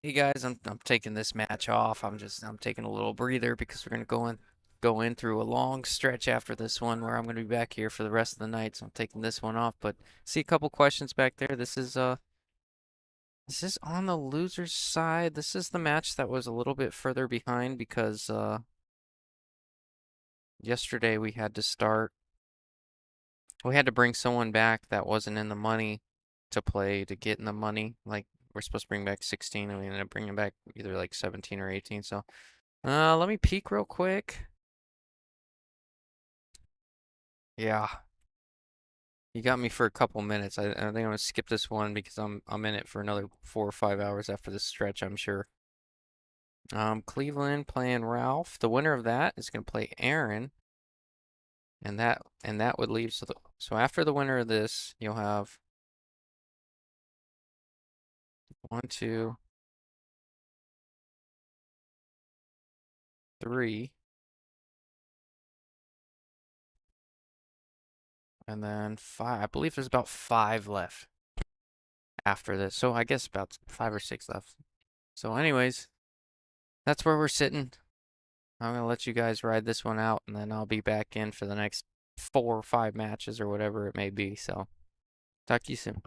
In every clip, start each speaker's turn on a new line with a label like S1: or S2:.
S1: Hey guys, I'm taking this match off. I'm taking a little breather because we're gonna go in through a long stretch after this one where I'm gonna be back here for the rest of the night. So I'm taking this one off. But see a couple questions back there. This is on the loser's side. This is the match that was a little bit further behind because yesterday we had to bring someone back that wasn't in the money to play to get in the money. Like we're supposed to bring back 16 and we ended up bringing back either like 17 or 18. So let me peek real quick. Yeah, you got me for a couple minutes. I think I'm gonna skip this one because I'm in it for another 4 or 5 hours after this stretch, I'm sure. Cleveland playing Ralph. The winner of that is gonna play Aaron, and that would leave so after the winner of this, you'll have one, two, three, and then five. I believe there's about five left after this. So I guess about five or six left. So anyways, that's where we're sitting. I'm gonna let you guys ride this one out, and then I'll be back in for the next 4 or 5 matches or whatever it may be. So, talk to you soon.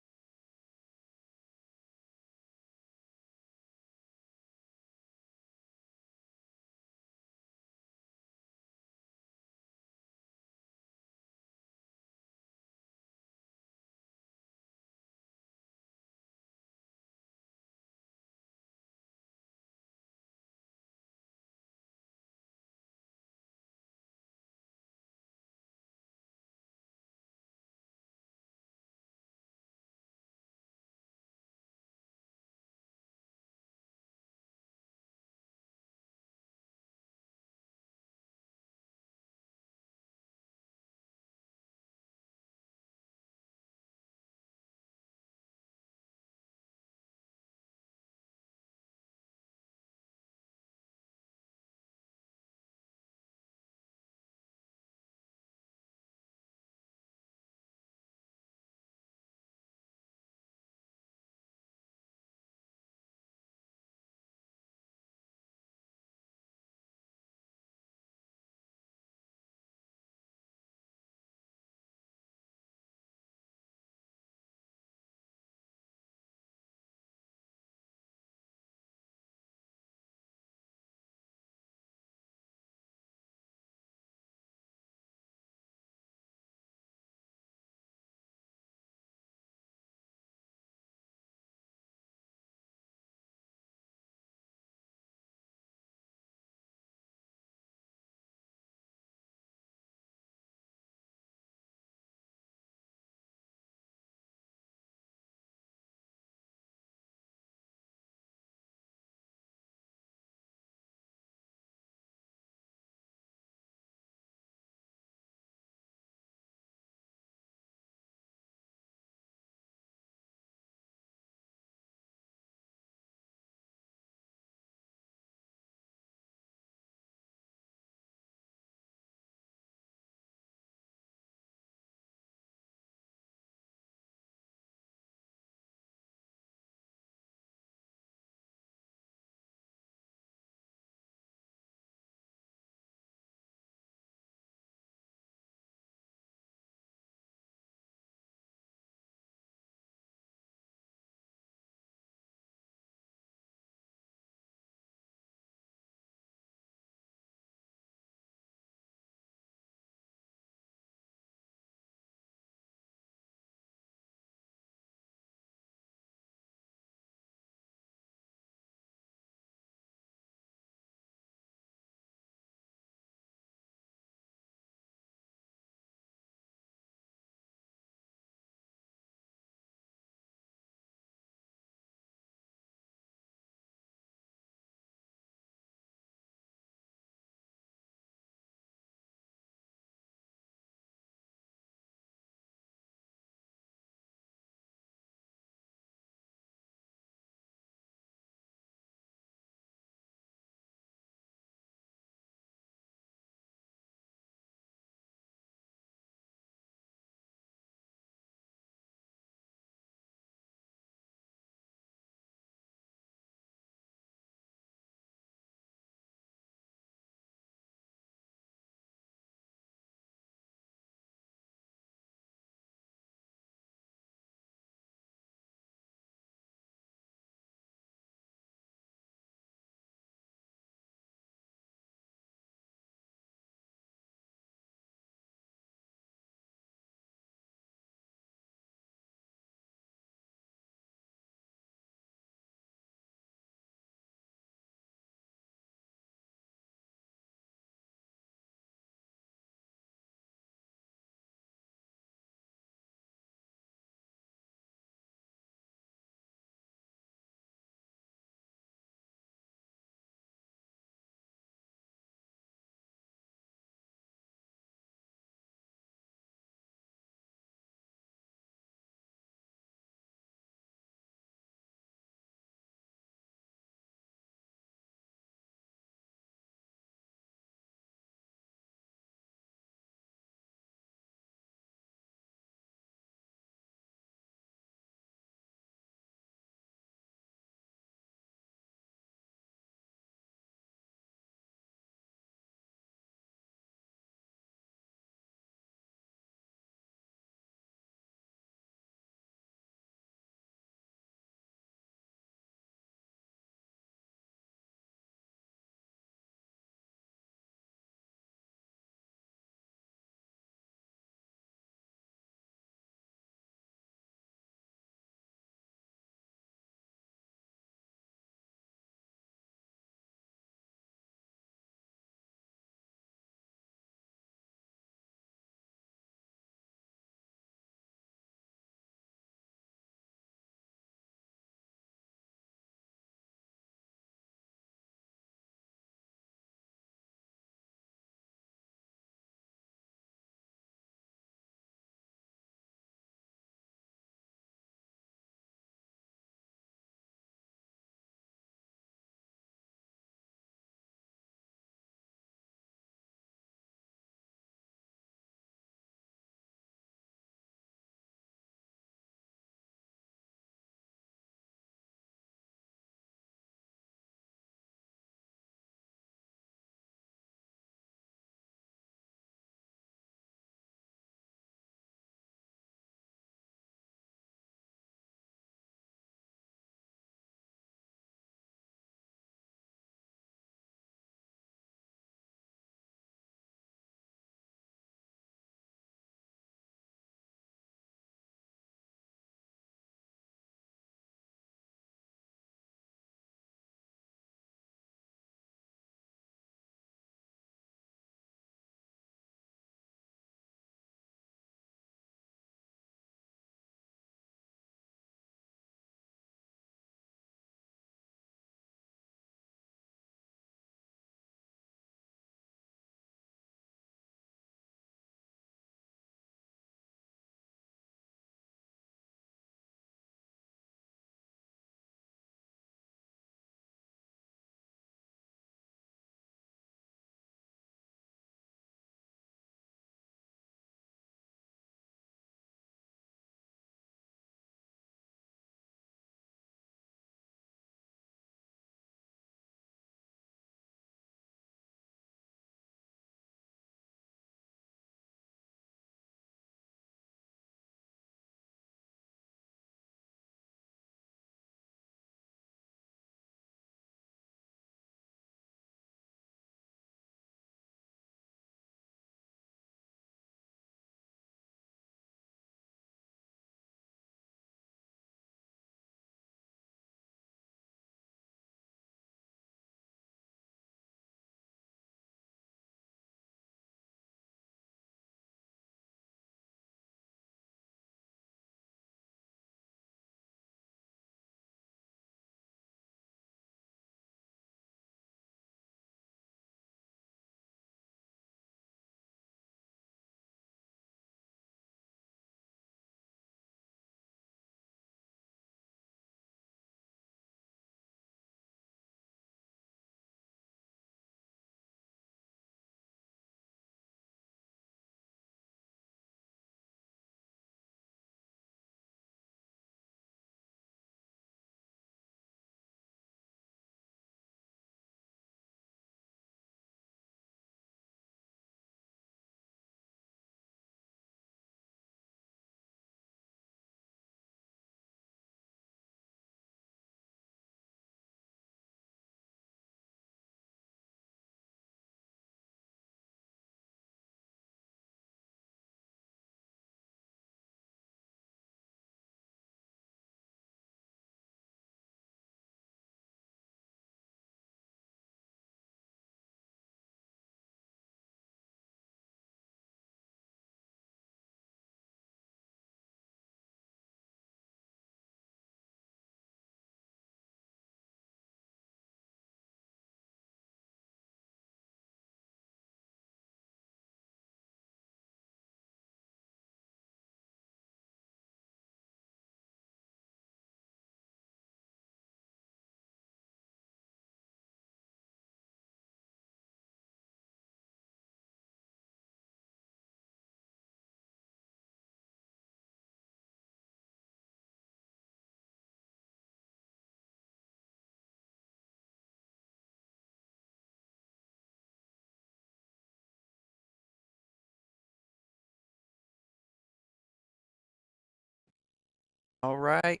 S1: All right.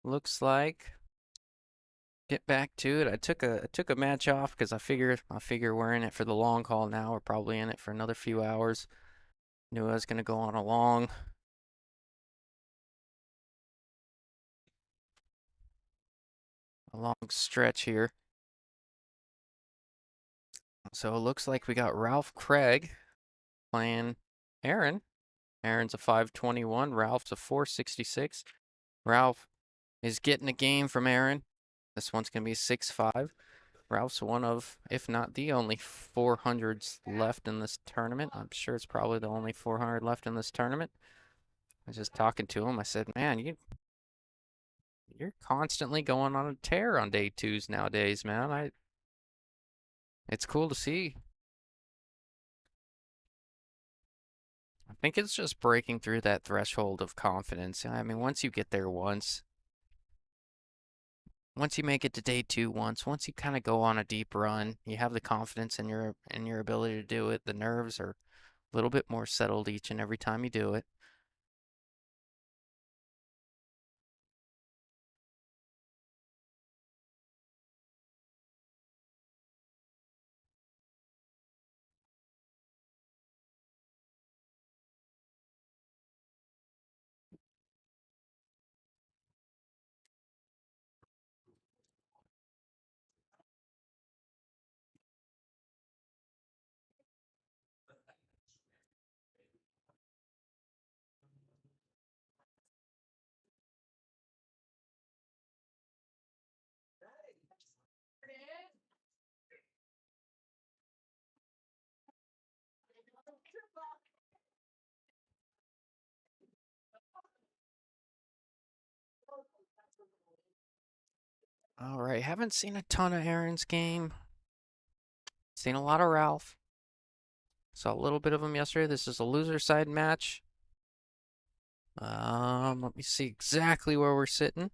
S1: Looks like get back to it. I took a match off because I figure we're in it for the long haul now. We're probably in it for another few hours. Knew I was gonna go on a long stretch here. So it looks like we got Ralph Craig playing Aaron. Aaron's a 521. Ralph's a 466. Ralph is getting a game from Aaron. This one's gonna be 6-5. Ralph's one of, if not the only 400s left in this tournament. I'm sure it's probably the only 400 left in this tournament. I was just talking to him. I said, "Man, you're constantly going on a tear on day twos nowadays, man. It's cool to see." I think it's just breaking through that threshold of confidence. I mean, once you get there once you make it to day two once you kind of go on a deep run, you have the confidence in your ability to do it. The nerves are a little bit more settled each and every time you do it. All right, haven't seen a ton of Aaron's game. Seen a lot of Ralph. Saw a little bit of him yesterday. This is a loser side match. Let me see exactly where we're sitting.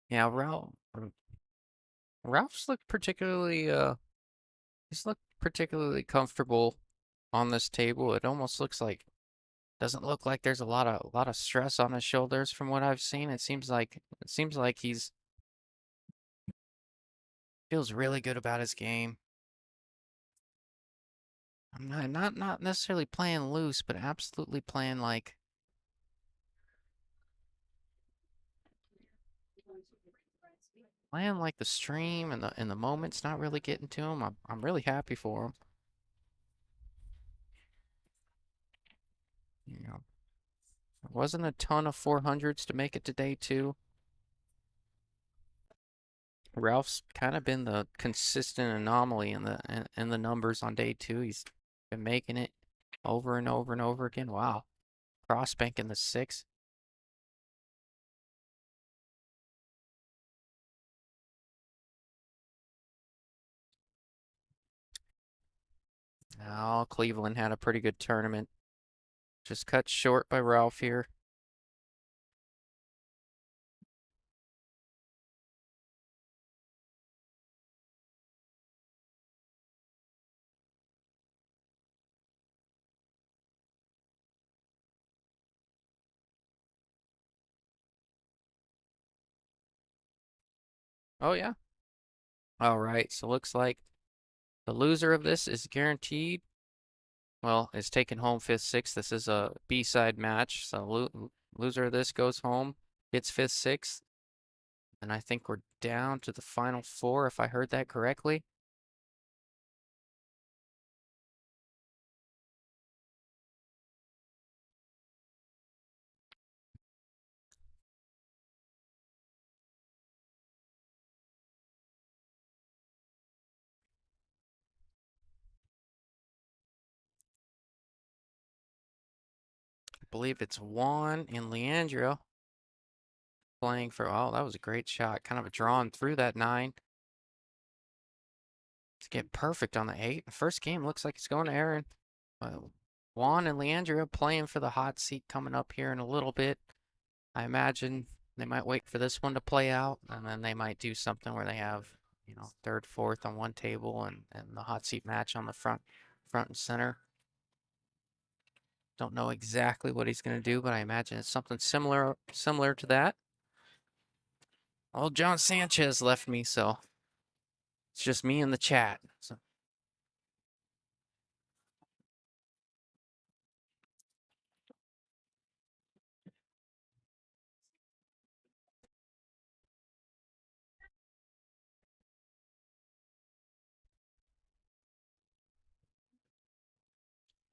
S1: Yeah, Ralph's looked particularly he's looked particularly comfortable on this table. It almost looks like doesn't look like there's a lot of stress on his shoulders from what I've seen. It seems like he's feels really good about his game. I'm not necessarily playing loose, but absolutely playing like the stream and the moment's not really getting to him. I'm really happy for him. You know, there wasn't a ton of 400s to make it to day two. Ralph's kind of been the consistent anomaly in the numbers on day two. He's been making it over and over and over again. Wow. Cross banking the six. Now Cleveland had a pretty good tournament. Just cut short by Ralph here. Oh yeah. All right. So looks like the loser of this is guaranteed. Well, is taking home fifth, sixth. This is a B-side match. So loser of this goes home, gets fifth, sixth. And I think we're down to the final four, if I heard that correctly. I believe it's Juan and Leandro. playing for, oh, that was a great shot. Kind of a drawn through that 9 to get perfect on the 8. The first game looks like it's going to Aaron. Juan and Leandria playing for the hot seat coming up here in a little bit. I imagine they might wait for this one to play out, and then they might do something where they have, third, fourth on one table and the hot seat match on the front and center. Don't know exactly what he's going to do, but I imagine it's something similar to that. Old John Sanchez left me, so it's just me in the chat. So.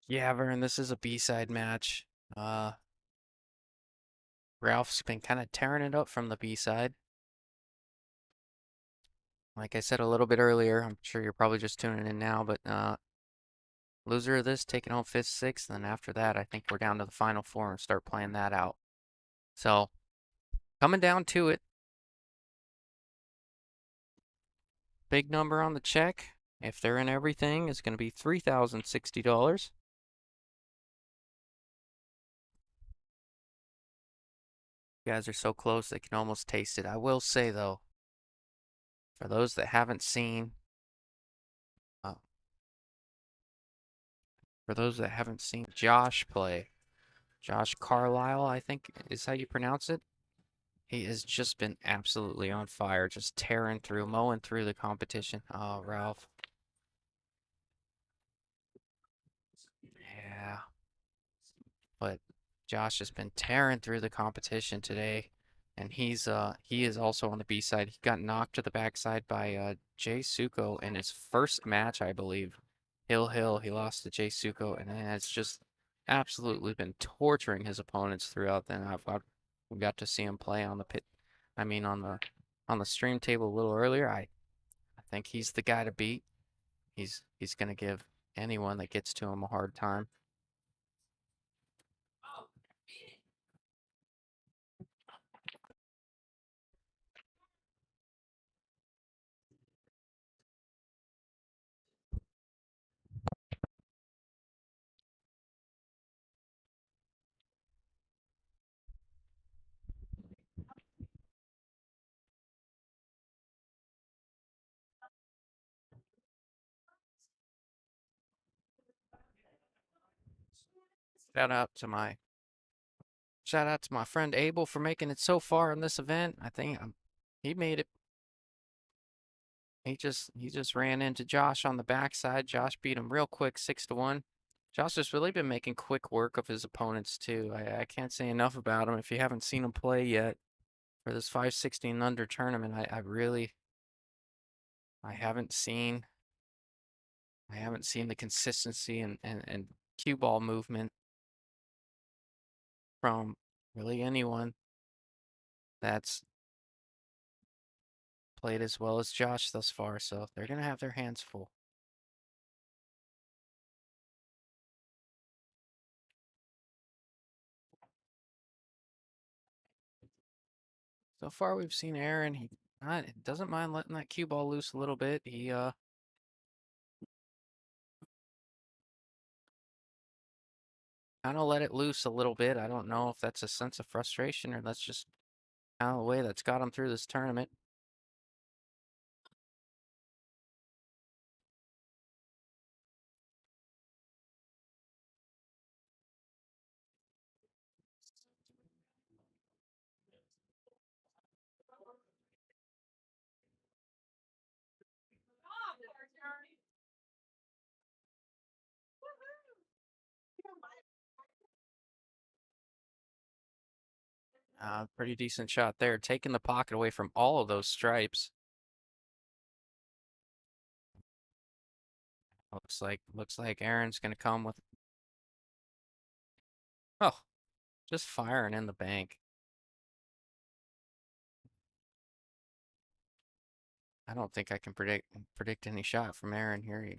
S1: Yeah, Vern, this is a B-side match. Uh, Ralph's been kind of tearing it up from the B-side. Like I said a little bit earlier, I'm sure you're probably just tuning in now, but loser of this taking home 5th, 6th, and then after that, I think we're down to the final 4 and start playing that out. So, coming down to it. Big number on the check, if they're in everything, is going to be $3,060. You guys are so close they can almost taste it. I will say though, for those that haven't seen, uh, Josh play, Josh Carlisle, I think is how you pronounce it. He has just been absolutely on fire, just tearing through, mowing through the competition. Oh, Ralph. Yeah. But Josh has been tearing through the competition today. And he is also on the B side. He got knocked to the backside by Jay Suko in his first match, I believe. Hill. He lost to Jay Suko, and it's just absolutely been torturing his opponents throughout. Then we got to see him play on the pit. I mean, on the stream table a little earlier. I think he's the guy to beat. He's gonna give anyone that gets to him a hard time. Shout out to my Shout out to my friend Abel for making it so far in this event. I think he made it. He just ran into Josh on the backside. Josh beat him real quick, 6-1. Josh has really been making quick work of his opponents too. I can't say enough about him. If you haven't seen him play yet for this 516 under tournament, I haven't seen the consistency and cue ball movement from really anyone that's played as well as Josh thus far. So they're gonna have their hands full. So far, we've seen Aaron. He doesn't mind letting that cue ball loose a little bit. He kind of let it loose a little bit. I don't know if that's a sense of frustration or that's just kind of the way that's got him through this tournament. Pretty decent shot there, taking the pocket away from all of those stripes. Looks like Aaron's gonna come with. Oh, just firing in the bank. I don't think I can predict any shot from Aaron here. He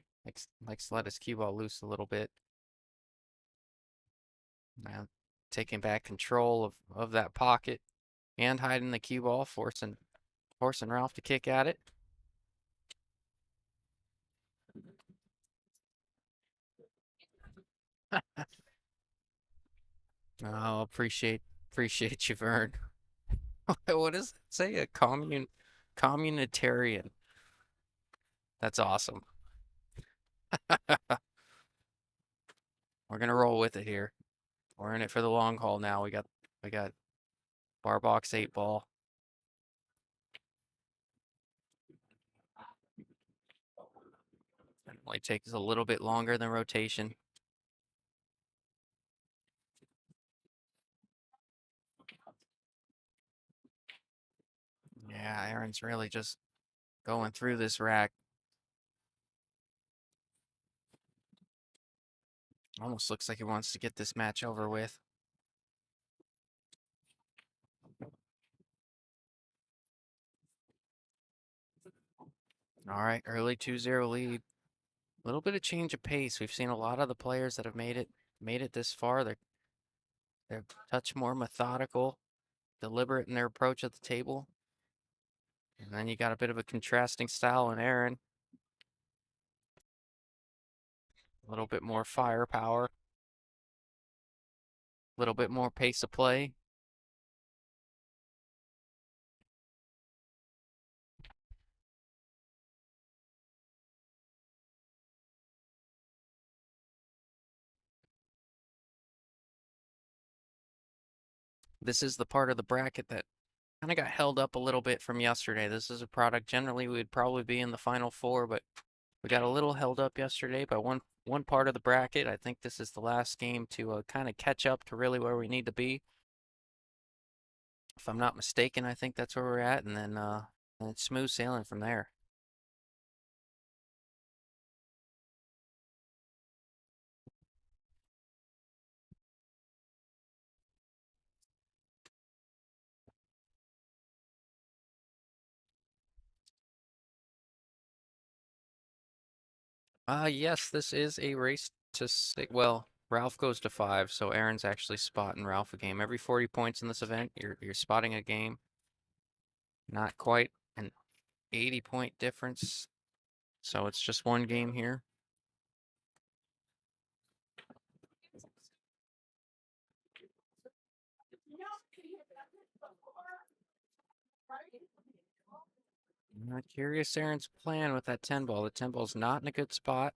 S1: likes to let his cue ball loose a little bit. Now taking back control of that pocket. and hiding the cue ball, forcing Ralph to kick at it. Oh, appreciate you, Vern. What does it say? A communitarian. That's awesome. We're gonna roll with it here. We're in it for the long haul now. We got bar box 8 ball. It only takes a little bit longer than rotation. Yeah, Aaron's really just going through this rack. Almost looks like he wants to get this match over with. All right, early 2-0 lead. A little bit of change of pace. We've seen a lot of the players that have made it this far. They're a touch more methodical, deliberate in their approach at the table. And then you got a bit of a contrasting style in Aaron. A little bit more firepower, a little bit more pace of play. This is the part of the bracket that kind of got held up a little bit from yesterday. This is a product generally we would probably be in the final four, but we got a little held up yesterday by one part of the bracket. I think this is the last game to kind of catch up to really where we need to be. If I'm not mistaken, I think that's where we're at, and then it's smooth sailing from there. Yes, this is a race to six. Well, Ralph goes to 5, so Aaron's actually spotting Ralph a game. Every 40 points in this event, you're spotting a game. Not quite an 80-point difference, so it's just one game here. I'm curious Aaron's plan with that 10 ball. The 10 ball's not in a good spot.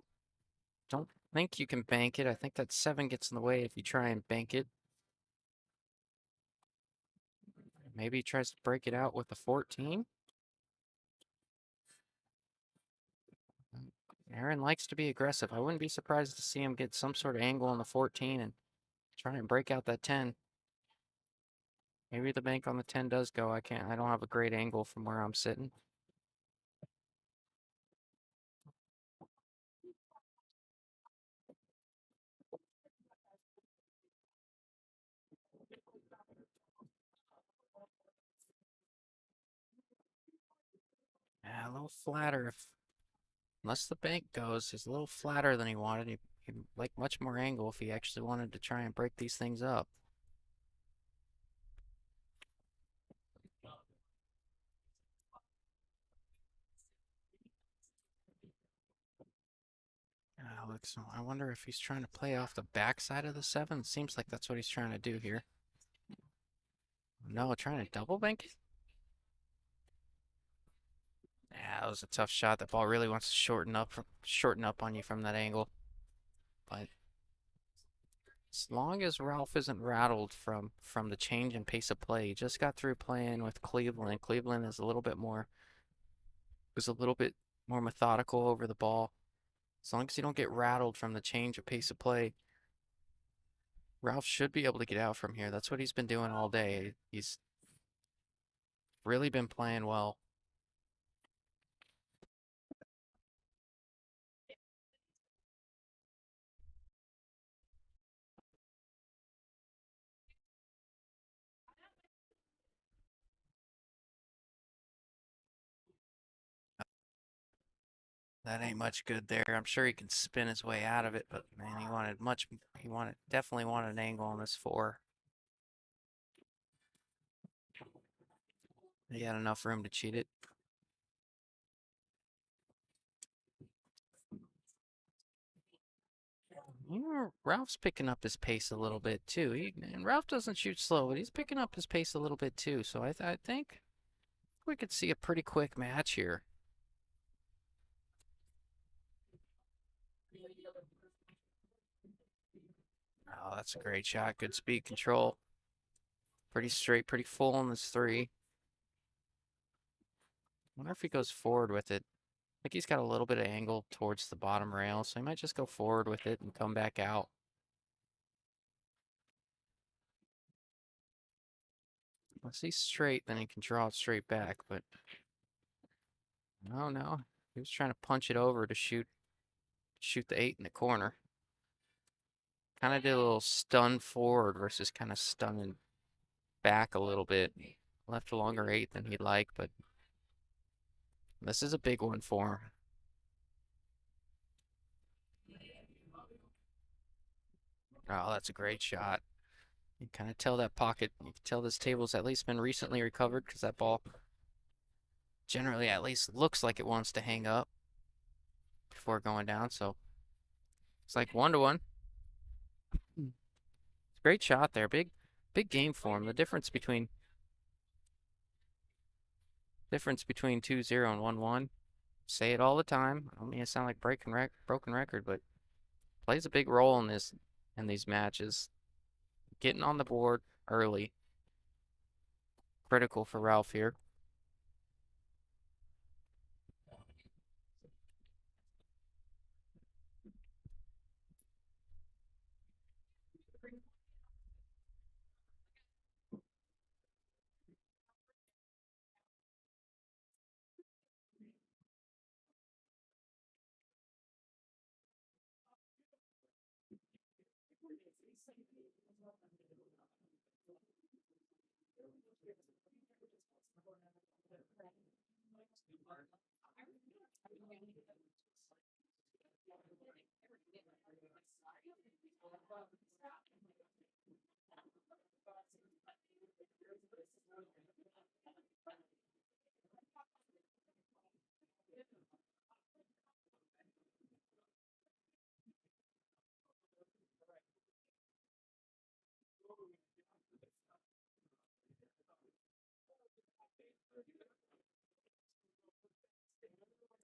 S1: Don't think you can bank it. I think that 7 gets in the way if you try and bank it. Maybe he tries to break it out with the 14. Aaron likes to be aggressive. I wouldn't be surprised to see him get some sort of angle on the 14 and try and break out that 10. Maybe the bank on the 10 does go. I don't have a great angle from where I'm sitting. Yeah, a little flatter. Unless the bank goes, he's a little flatter than he wanted. He'd like much more angle if he actually wanted to try and break these things up. Looks, I wonder if he's trying to play off the backside of the 7. Seems like that's what he's trying to do here. No, trying to double bank it? Yeah, that was a tough shot. That ball really wants to shorten up on you from that angle. But as long as Ralph isn't rattled from the change in pace of play, he just got through playing with Cleveland. Cleveland is a little bit more methodical over the ball. As long as you don't get rattled from the change of pace of play, Ralph should be able to get out from here. That's what he's been doing all day. He's really been playing well. That ain't much good there. I'm sure he can spin his way out of it, but man, definitely wanted an angle on this 4. He had enough room to cheat it. You know, Ralph's picking up his pace a little bit too. And Ralph doesn't shoot slow, but he's picking up his pace a little bit too. So I think we could see a pretty quick match here. Oh, that's a great shot. Good speed control. Pretty straight, pretty full on this three. Wonder if he goes forward with it. I think he's got a little bit of angle towards the bottom rail, so he might just go forward with it and come back out. Once he's straight, then he can draw it straight back, but no. He was trying to punch it over to shoot the 8 in the corner. Kind of did a little stun forward versus kind of stunning back a little bit. Left a longer 8 than he'd like, but this is a big one for him. Oh, that's a great shot. You kind of tell that pocket, you can tell this table's at least been recently recovered because that ball generally at least looks like it wants to hang up before going down. So it's like 1-1. Great shot there. Big game for him. The difference between 2-0 and 1-1. Say it all the time. I don't mean to sound like broken record, but plays a big role in these matches. Getting on the board early. Critical for Ralph here.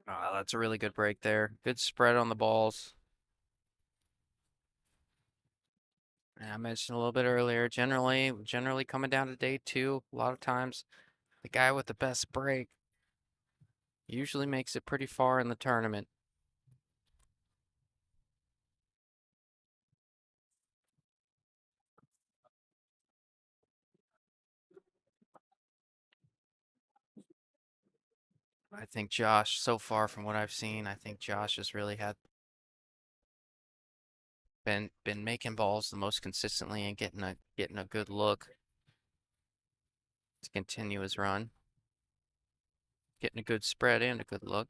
S1: Oh, that's a really good break there. Good spread on the balls. And I mentioned a little bit earlier, generally coming down to day 2, a lot of times the guy with the best break usually makes it pretty far in the tournament. I think Josh, so far from what I've seen, I think Josh has really had been making balls the most consistently and getting a good look to continue his run. Getting a good spread and a good look.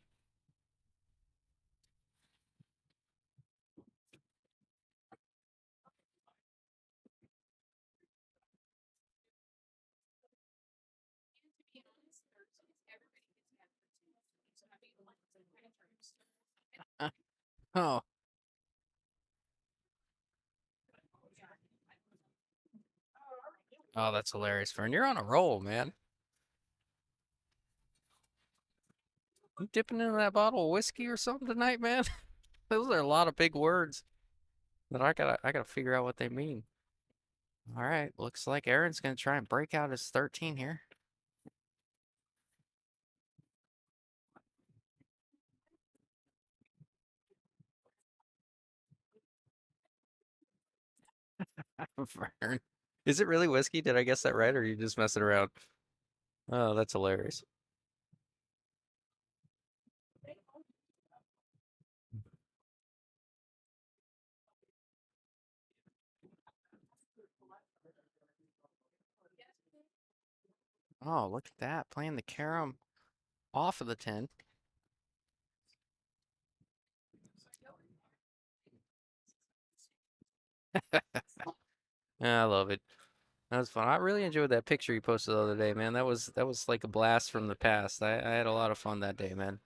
S1: Oh, oh, that's hilarious, Fern. You're on a roll, man. You dipping into that bottle of whiskey or something tonight, man? Those are a lot of big words that I gotta figure out what they mean. All right, looks like Aaron's gonna try and break out his 13 here. Fern. Is it really whiskey? Did I guess that right, or are you just messing around? Oh, that's hilarious. Oh, look at that. Playing the carom off of the 10. I love it. That was fun. I really enjoyed that picture you posted the other day, man. That was like a blast from the past. I had a lot of fun that day, man.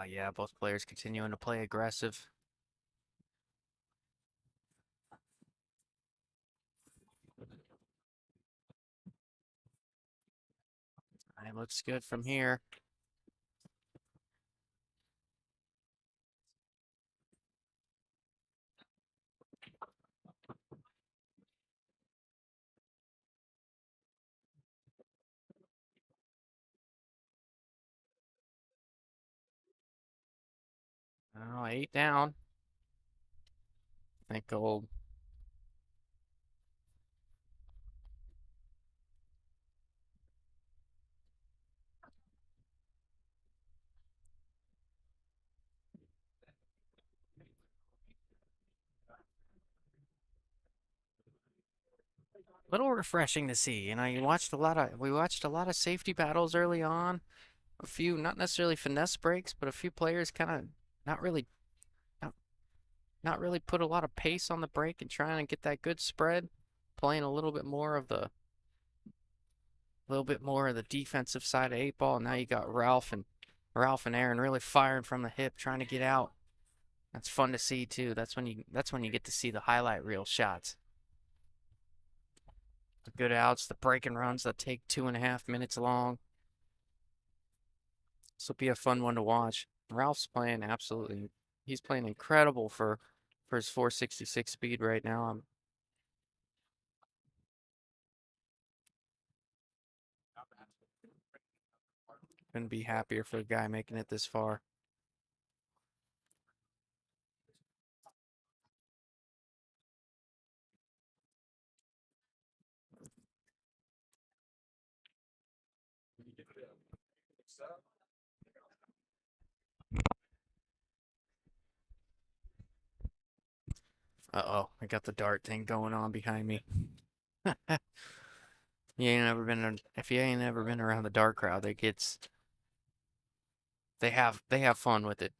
S1: Yeah, both players continuing to play aggressive. It looks good from here. Oh, 8 down. Think gold. Little refreshing to see. We watched a lot of safety battles early on. A few, not necessarily finesse breaks, but a few players kind of not really, not, not really put a lot of pace on the break and trying to get that good spread. Playing a little bit more of the defensive side of 8 ball. Now you got Ralph and Aaron really firing from the hip, trying to get out. That's fun to see too. That's when you get to see the highlight reel shots. The good outs, the breaking runs that take 2.5 minutes long. This will be a fun one to watch. Ralph's playing absolutely. He's playing incredible for his 466 speed right now. I'm couldn't be happier for a guy making it this far. Uh-oh, I got the dart thing going on behind me. If you ain't ever been around the dart crowd, it gets they have fun with it.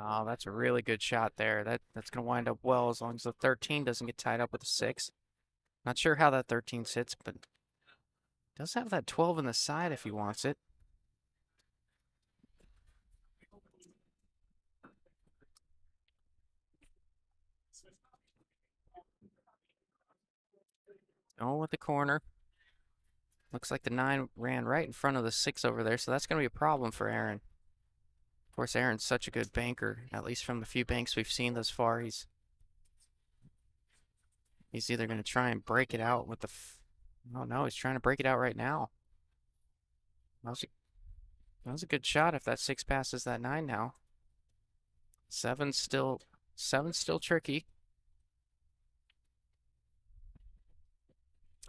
S1: Oh, that's a really good shot there. That's gonna wind up well as long as the 13 doesn't get tied up with a 6. Not sure how that 13 sits, but does have that 12 in the side if he wants it. Oh, with the corner. Looks like the 9 ran right in front of the 6 over there, so that's going to be a problem for Aaron. Of course, Aaron's such a good banker, at least from the few banks we've seen thus far. He's either going to try and break it out with the. Oh no, he's trying to break it out right now. That was a, that was a good shot if that 6 passes that 9 now. Seven's still seven's still tricky.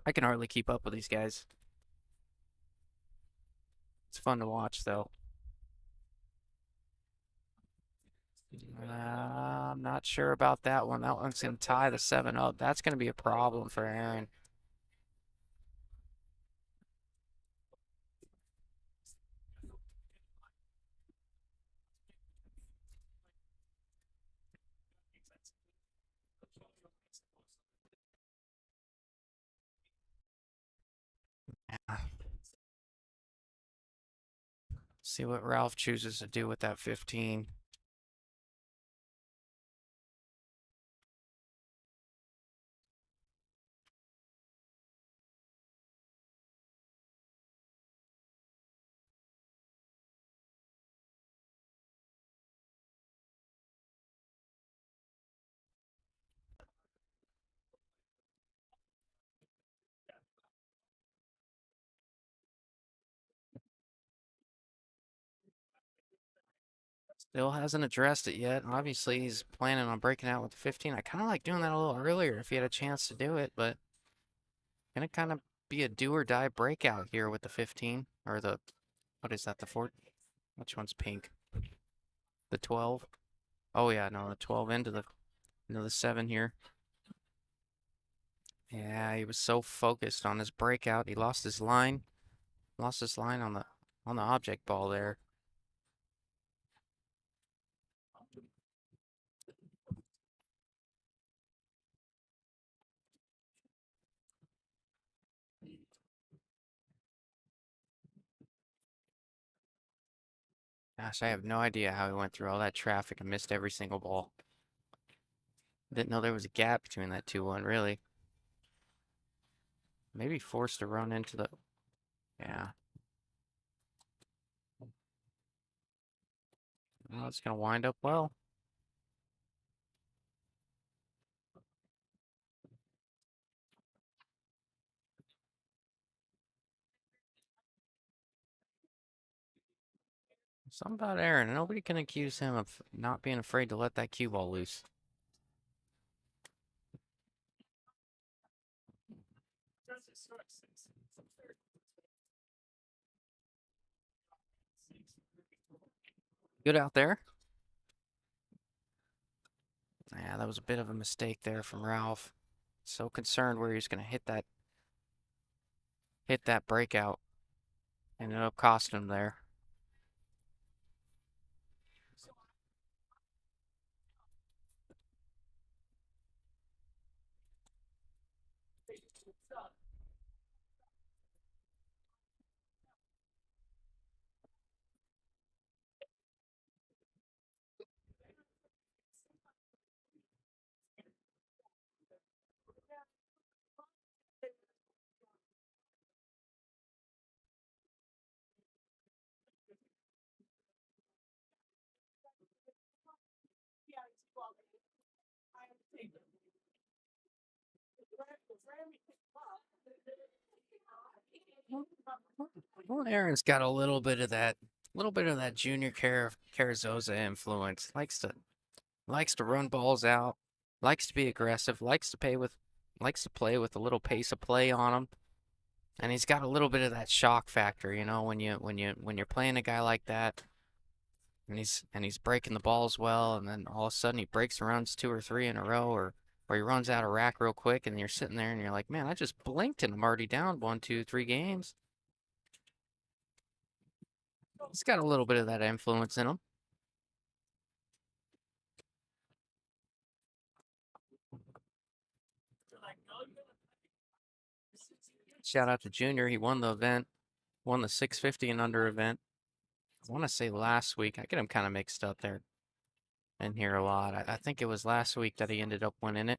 S1: I can hardly keep up with these guys. It's fun to watch though. I'm not sure about that one. That one's going to tie the 7 up. That's going to be a problem for Aaron. See what Ralph chooses to do with that 15. Still hasn't addressed it yet. Obviously, he's planning on breaking out with the 15. I kind of like doing that a little earlier if he had a chance to do it, but gonna kind of be a do or die breakout here with the 15 or the what is that? The 4? Which one's pink? The 12? Oh yeah, no, the 12 into the 7 here. Yeah, he was so focused on his breakout, he lost his line. Lost his line on the object ball there. Gosh, I have no idea how he went through all that traffic and missed every single ball. Didn't know there was a gap between that 2-1, really. Maybe forced to run into the... Yeah. Well, it's going to wind up well. Something about Aaron. Nobody can accuse him of not being afraid to let that cue ball loose. Good out there. Yeah, that was a bit of a mistake there from Ralph. So concerned where he was going to hit that breakout. Ended up costing him there. Well, Aaron's got a little bit of that junior Carrizosa influence. Likes to run balls out, likes to be aggressive, likes to play with a little pace of play on him. And he's got a little bit of that shock factor, you know, when you're playing a guy like that, and he's breaking the balls well, and then all of a sudden he breaks and runs 2 or 3 in a row, or he runs out of rack real quick, and you're sitting there and you're like, man, I just blinked and I'm already down 1, 2, 3 games. He's got a little bit of that influence in him. Shout out to Junior. He won the event, won the 650 and under event. I want to say last week. I get him kind of mixed up there in here a lot. I think it was last week that he ended up winning it.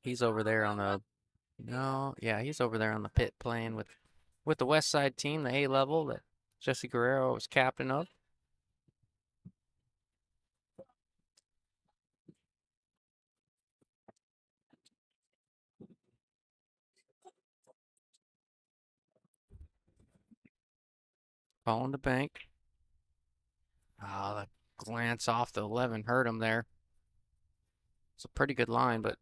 S1: He's over there on the no, yeah, he's over there on the pit playing with the West Side team, the A level that Jesse Guerrero was captain of. Calling the bank. Ah, the glance off the 11 hurt him there. It's a pretty good line, but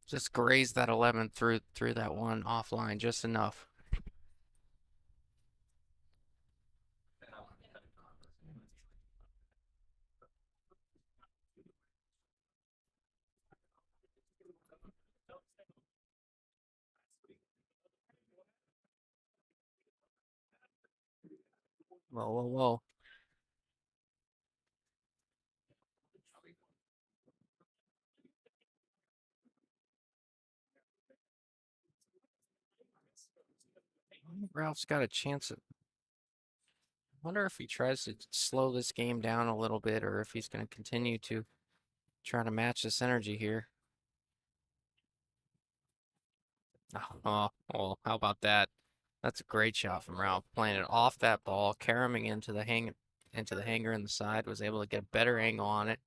S1: just grazed that 11 through that one offline just enough. Whoa, whoa, whoa. Ralph's got a chance at. Wonder if he tries to slow this game down a little bit, or if he's going to continue to try to match this energy here. Oh, how about that? That's a great shot from Ralph. Playing it off that ball, caroming into the hanger in the side, was able to get a better angle on it.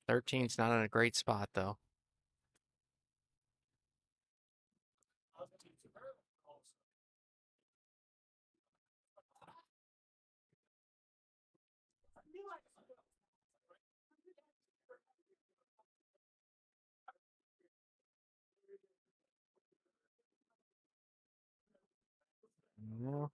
S1: 13's not in a great spot though. No.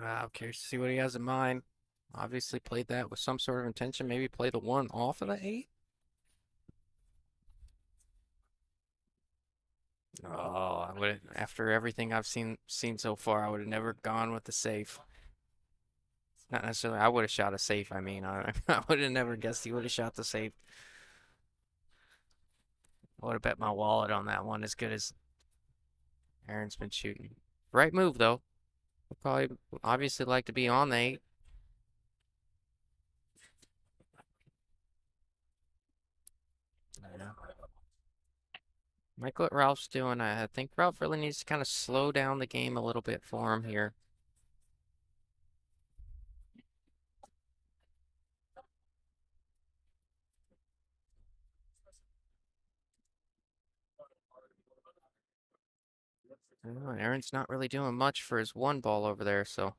S1: I'm curious to see what he has in mind. Obviously played that with some sort of intention. Maybe play the one off of the eight. Oh, I would after everything I've seen so far, I would have never gone with the safe. Not necessarily. I would have shot a safe. I mean, I would have never guessed he would have shot the safe. I would have bet my wallet on that one as good as Aaron's been shooting. Right move though. Would probably obviously like to be on the eight. Yeah. Like what Ralph's doing. I think Ralph really needs to kind of slow down the game a little bit for him here. Aaron's not really doing much for his one ball over there, so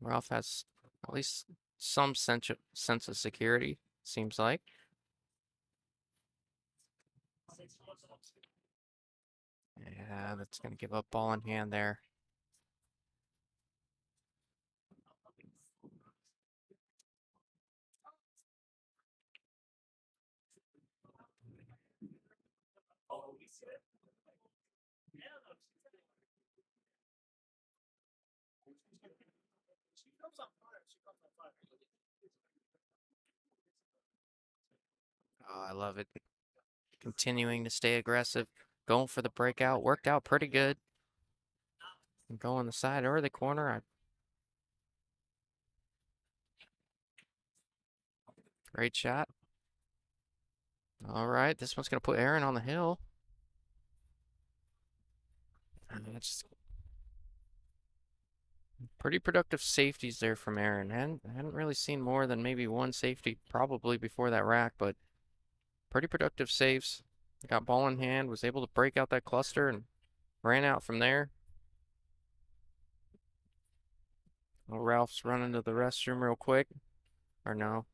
S1: Ralph has at least some sense of security, seems like. Yeah, that's going to give up ball in hand there. Oh, I love it. Continuing to stay aggressive, going for the breakout. Worked out pretty good. Go on the side or the corner. Great shot. All right, this one's going to put Aaron on the hill. And that's pretty productive safeties there from Aaron. Hadn't really seen more than maybe one safety probably before that rack, but pretty productive saves. Got ball in hand, was able to break out that cluster and ran out from there. Well, Ralph's running to the restroom real quick. Or no.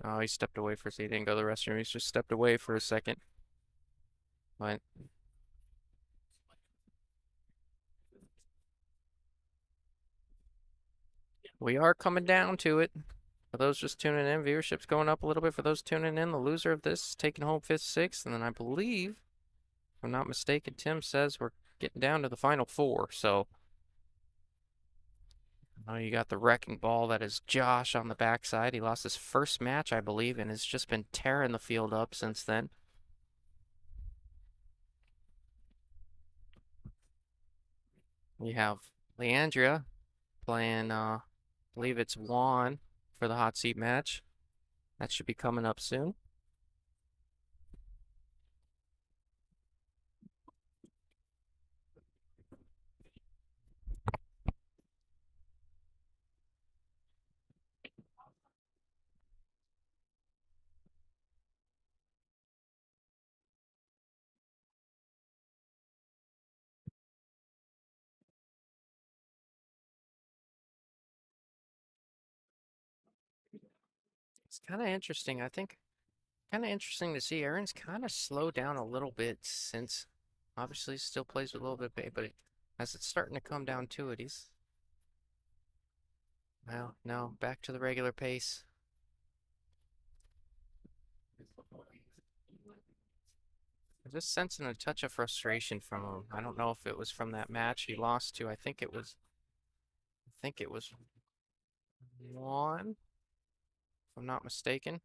S1: Oh, he stepped away for a second. He didn't go to the restroom. He's just stepped away for a second. But we are coming down to it. For those just tuning in, viewership's going up a little bit. For those tuning in, the loser of this is taking home fifth, sixth, and then I believe, if I'm not mistaken, Tim says we're getting down to the final four. So now you got the wrecking ball that is Josh on the backside. He lost his first match, I believe, and has just been tearing the field up since then. We have Leandria playing, I believe it's Juan for the hot seat match. That should be coming up soon. It's kind of interesting. I think kind of interesting to see Aaron's kind of slowed down a little bit since obviously still plays with a little bit of pace, but as it's starting to come down to it, he's well, no, back to the regular pace. I'm just sensing a touch of frustration from him. I don't know if it was from that match he lost to. I think it was one, if I'm not mistaken.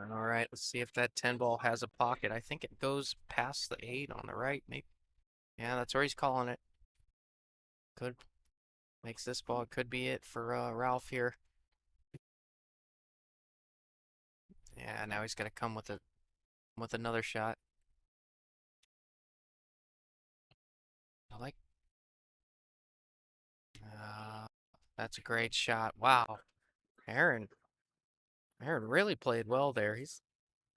S1: All right, let's see if that 10 ball has a pocket. I think it goes past the 8 on the right. Maybe. Yeah, that's where he's calling it. Could makes this ball. Could be it for Ralph here. Yeah, now he's gonna come with another shot. I like. Uh, that's a great shot. Wow, Aaron. Aaron really played well there. He's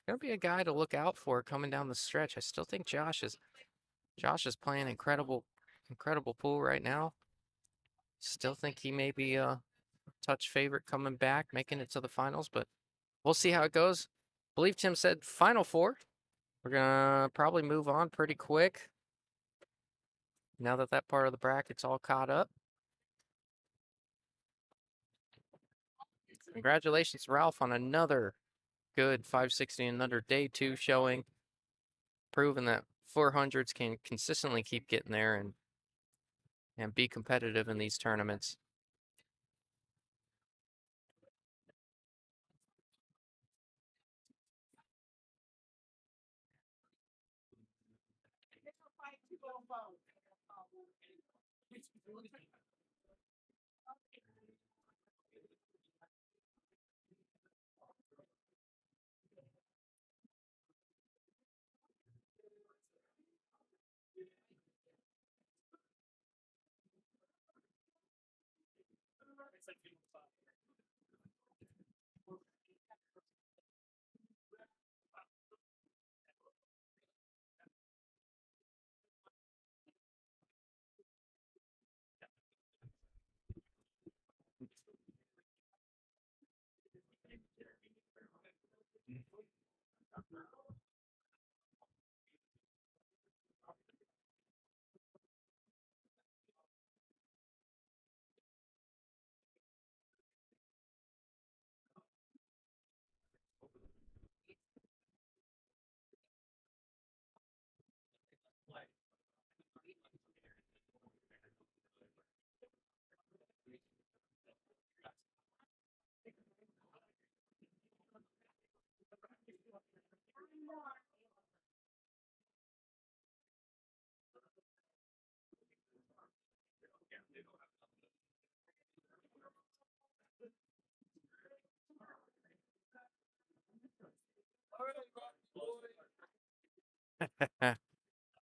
S1: gonna be a guy to look out for coming down the stretch. I still think Josh is playing incredible pool right now. Still think he may be a touch favorite coming back, making it to the finals, but we'll see how it goes. I believe Tim said final four. We're gonna probably move on pretty quick now that that part of the bracket's all caught up. Congratulations, Ralph, on another good 560 and under day 2 showing, proving that 400s can consistently keep getting there and be competitive in these tournaments.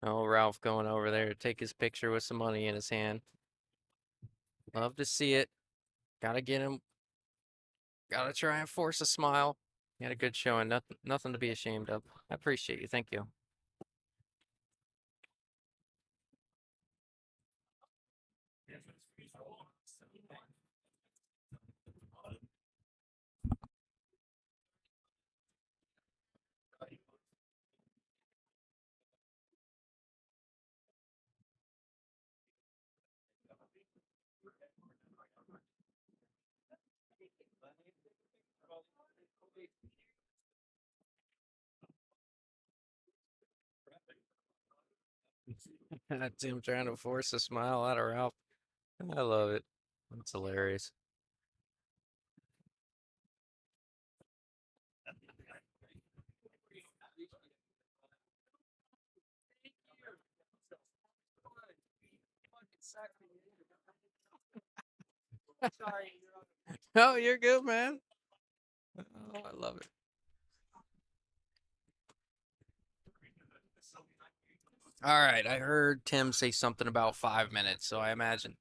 S1: Oh, Ralph going over there to take his picture with some money in his hand. Love to see it. Gotta get him. Gotta try and force a smile. He had a good showing. Nothing to be ashamed of. I appreciate you. Thank you. Tim trying to force a smile out of Ralph. I love it. That's hilarious. Oh, you're good, man. Oh, I love it. All right, I heard Tim say something about 5 minutes, so I imagine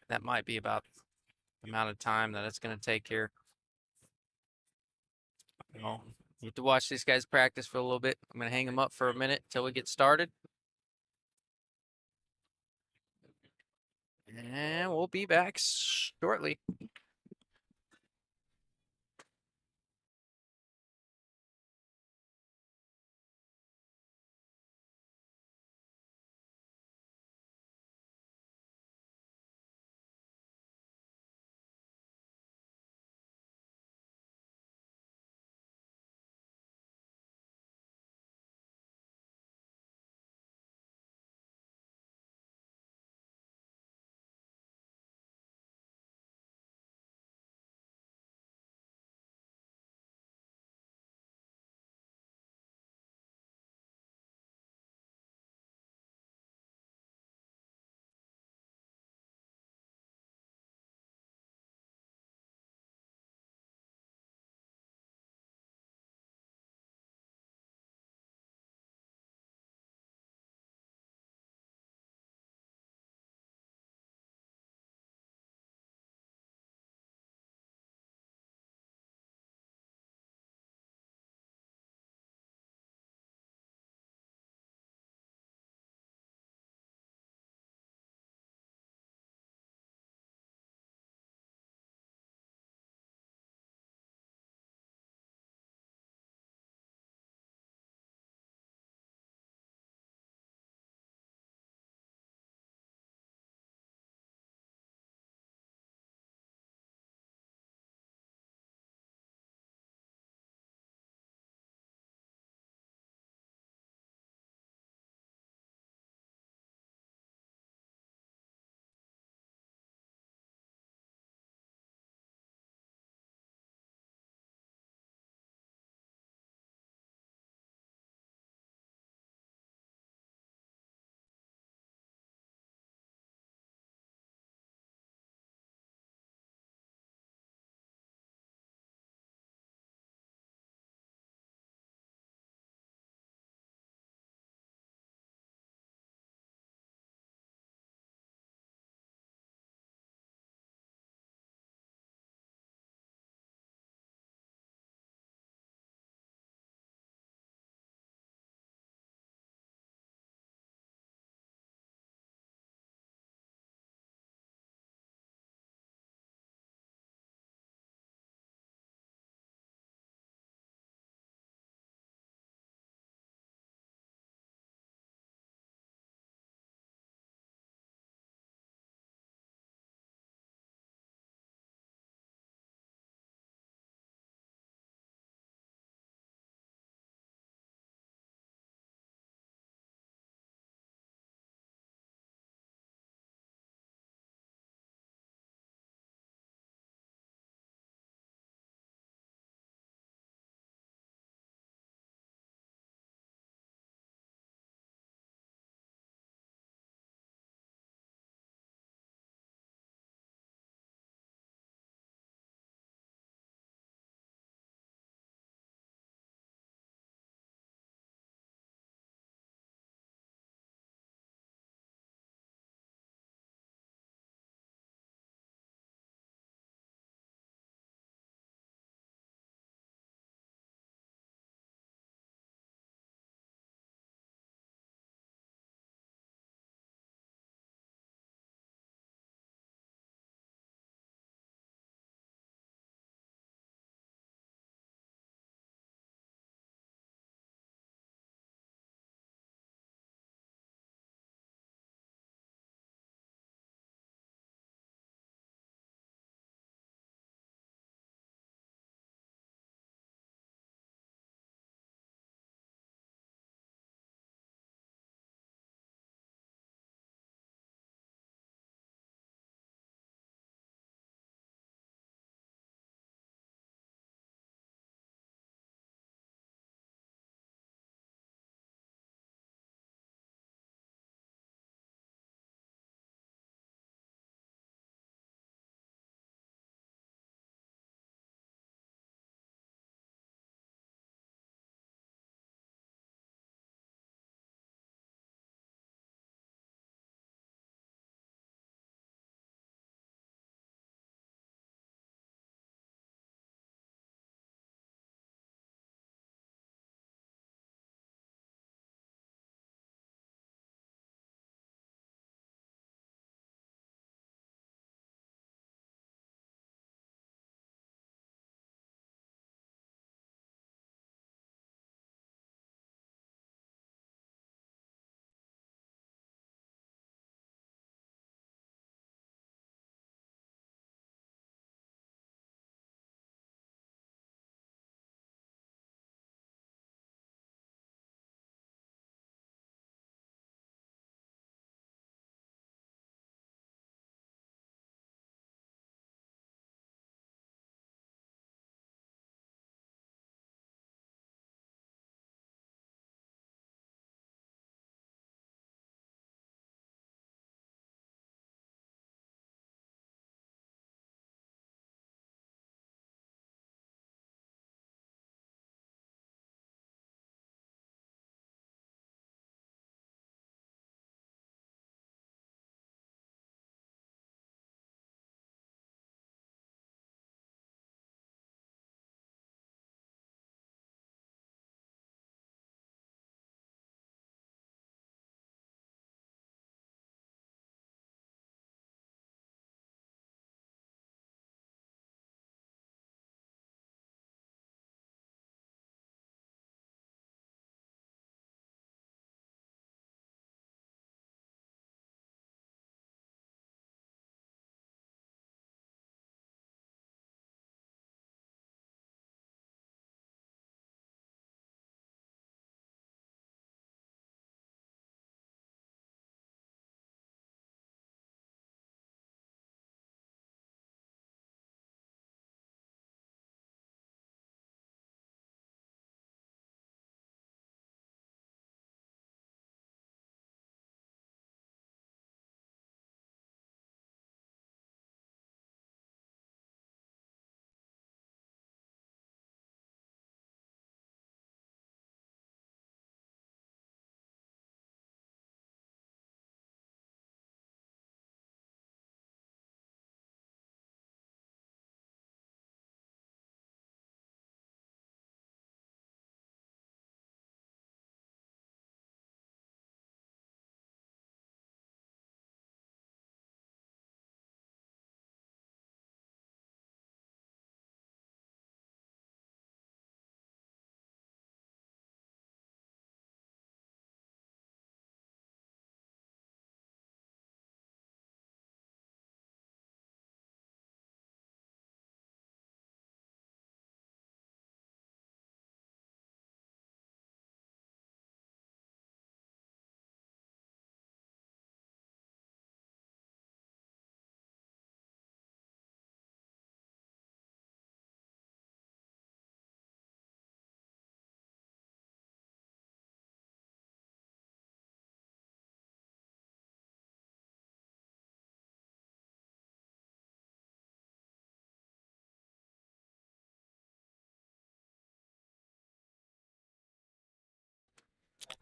S1: that might be about the amount of time that it's going to take here. You get to watch these guys practice for a little bit. I'm going to hang them up for a minute until we get started. And we'll be back shortly.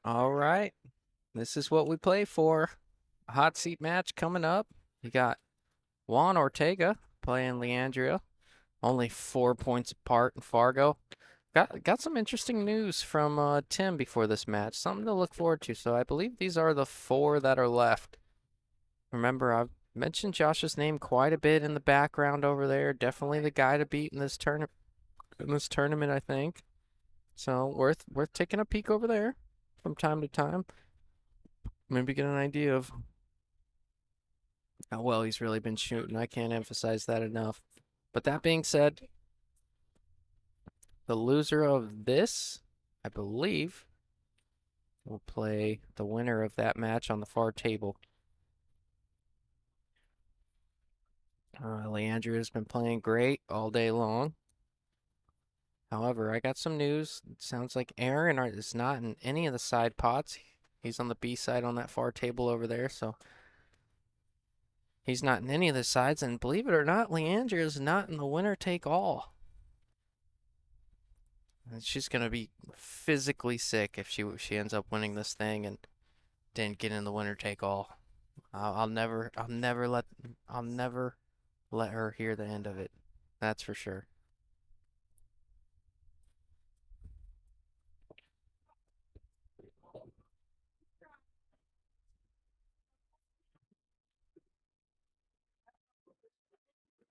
S1: All right. This is what we play for. A hot seat match coming up. You got Juan Ortega playing Leandria. Only 4 points apart in Fargo. Got some interesting news from Tim before this match. Something to look forward to. So I believe these are the four that are left. Remember, I've mentioned Josh's name quite a bit in the background over there. Definitely the guy to beat in this tournament, I think. So worth taking a peek over there from time to time. Maybe get an idea of how well he's really been shooting. I can't emphasize that enough. But that being said, the loser of this, I believe, will play the winner of that match on the far table. Leandro has been playing great all day long. However, I got some news. It sounds like Aaron is not in any of the side pots. He's on the B side on that far table over there, so he's not in any of the sides. And believe it or not, Leandra is not in the winner take all. And she's gonna be physically sick if she ends up winning this thing and didn't get in the winner take all. I'll never let her hear the end of it. That's for sure.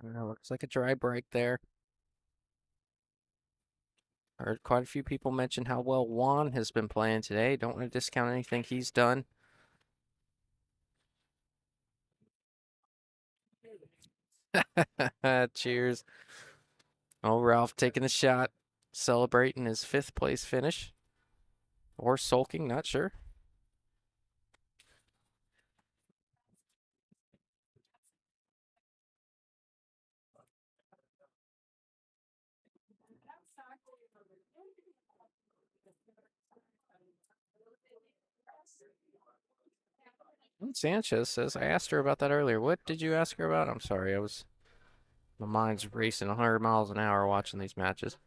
S1: Looks like a dry break there. Heard quite a few people mention how well Juan has been playing today. Don't want to discount anything he's done. Cheers. Oh, Ralph taking the shot, celebrating his fifth place finish. Or sulking, not sure. Sanchez says, I asked her about that earlier. What did you ask her about? I'm sorry, my mind's racing 100 miles an hour watching these matches.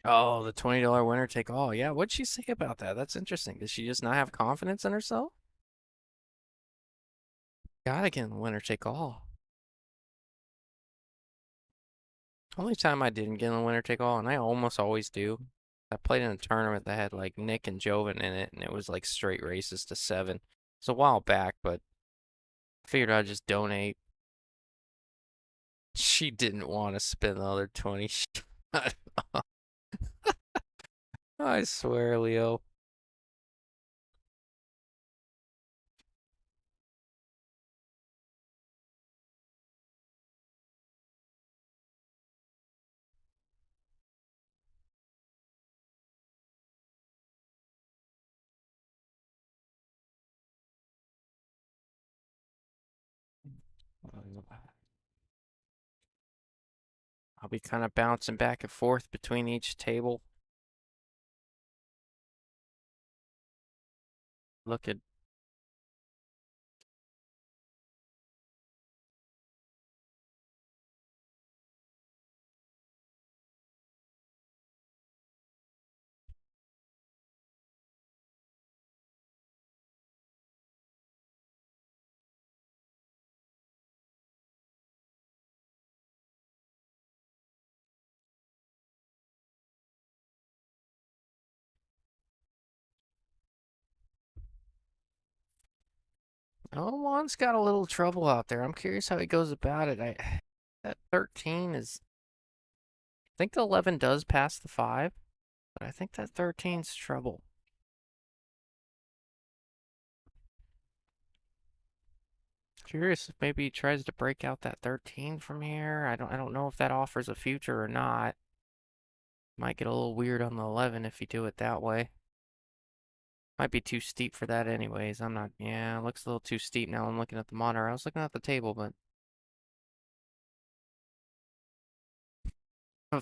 S1: Oh, the $20 winner take all. Yeah, what'd she say about that? That's interesting. Does she just not have confidence in herself? Gotta get in the winner take all. Only time I didn't get in the winner take all, and I almost always do. I played in a tournament that had like Nick and Joven in it, and it was like straight races to 7. It's a while back, but I figured I'd just donate. She didn't want to spend the other 20. I swear, Leo. I'll be kind of bouncing back and forth between each table. Look at. Oh, Juan's got a little trouble out there. I'm curious how he goes about it. That 13 is. I think the 11 does pass the 5, but I think that 13's trouble. Curious if maybe he tries to break out that 13 from here. I don't know if that offers a future or not. Might get a little weird on the 11 if you do it that way. Might be too steep for that anyways. I'm not, yeah, it looks a little too steep now. I'm looking at the monitor. I was looking at the table, but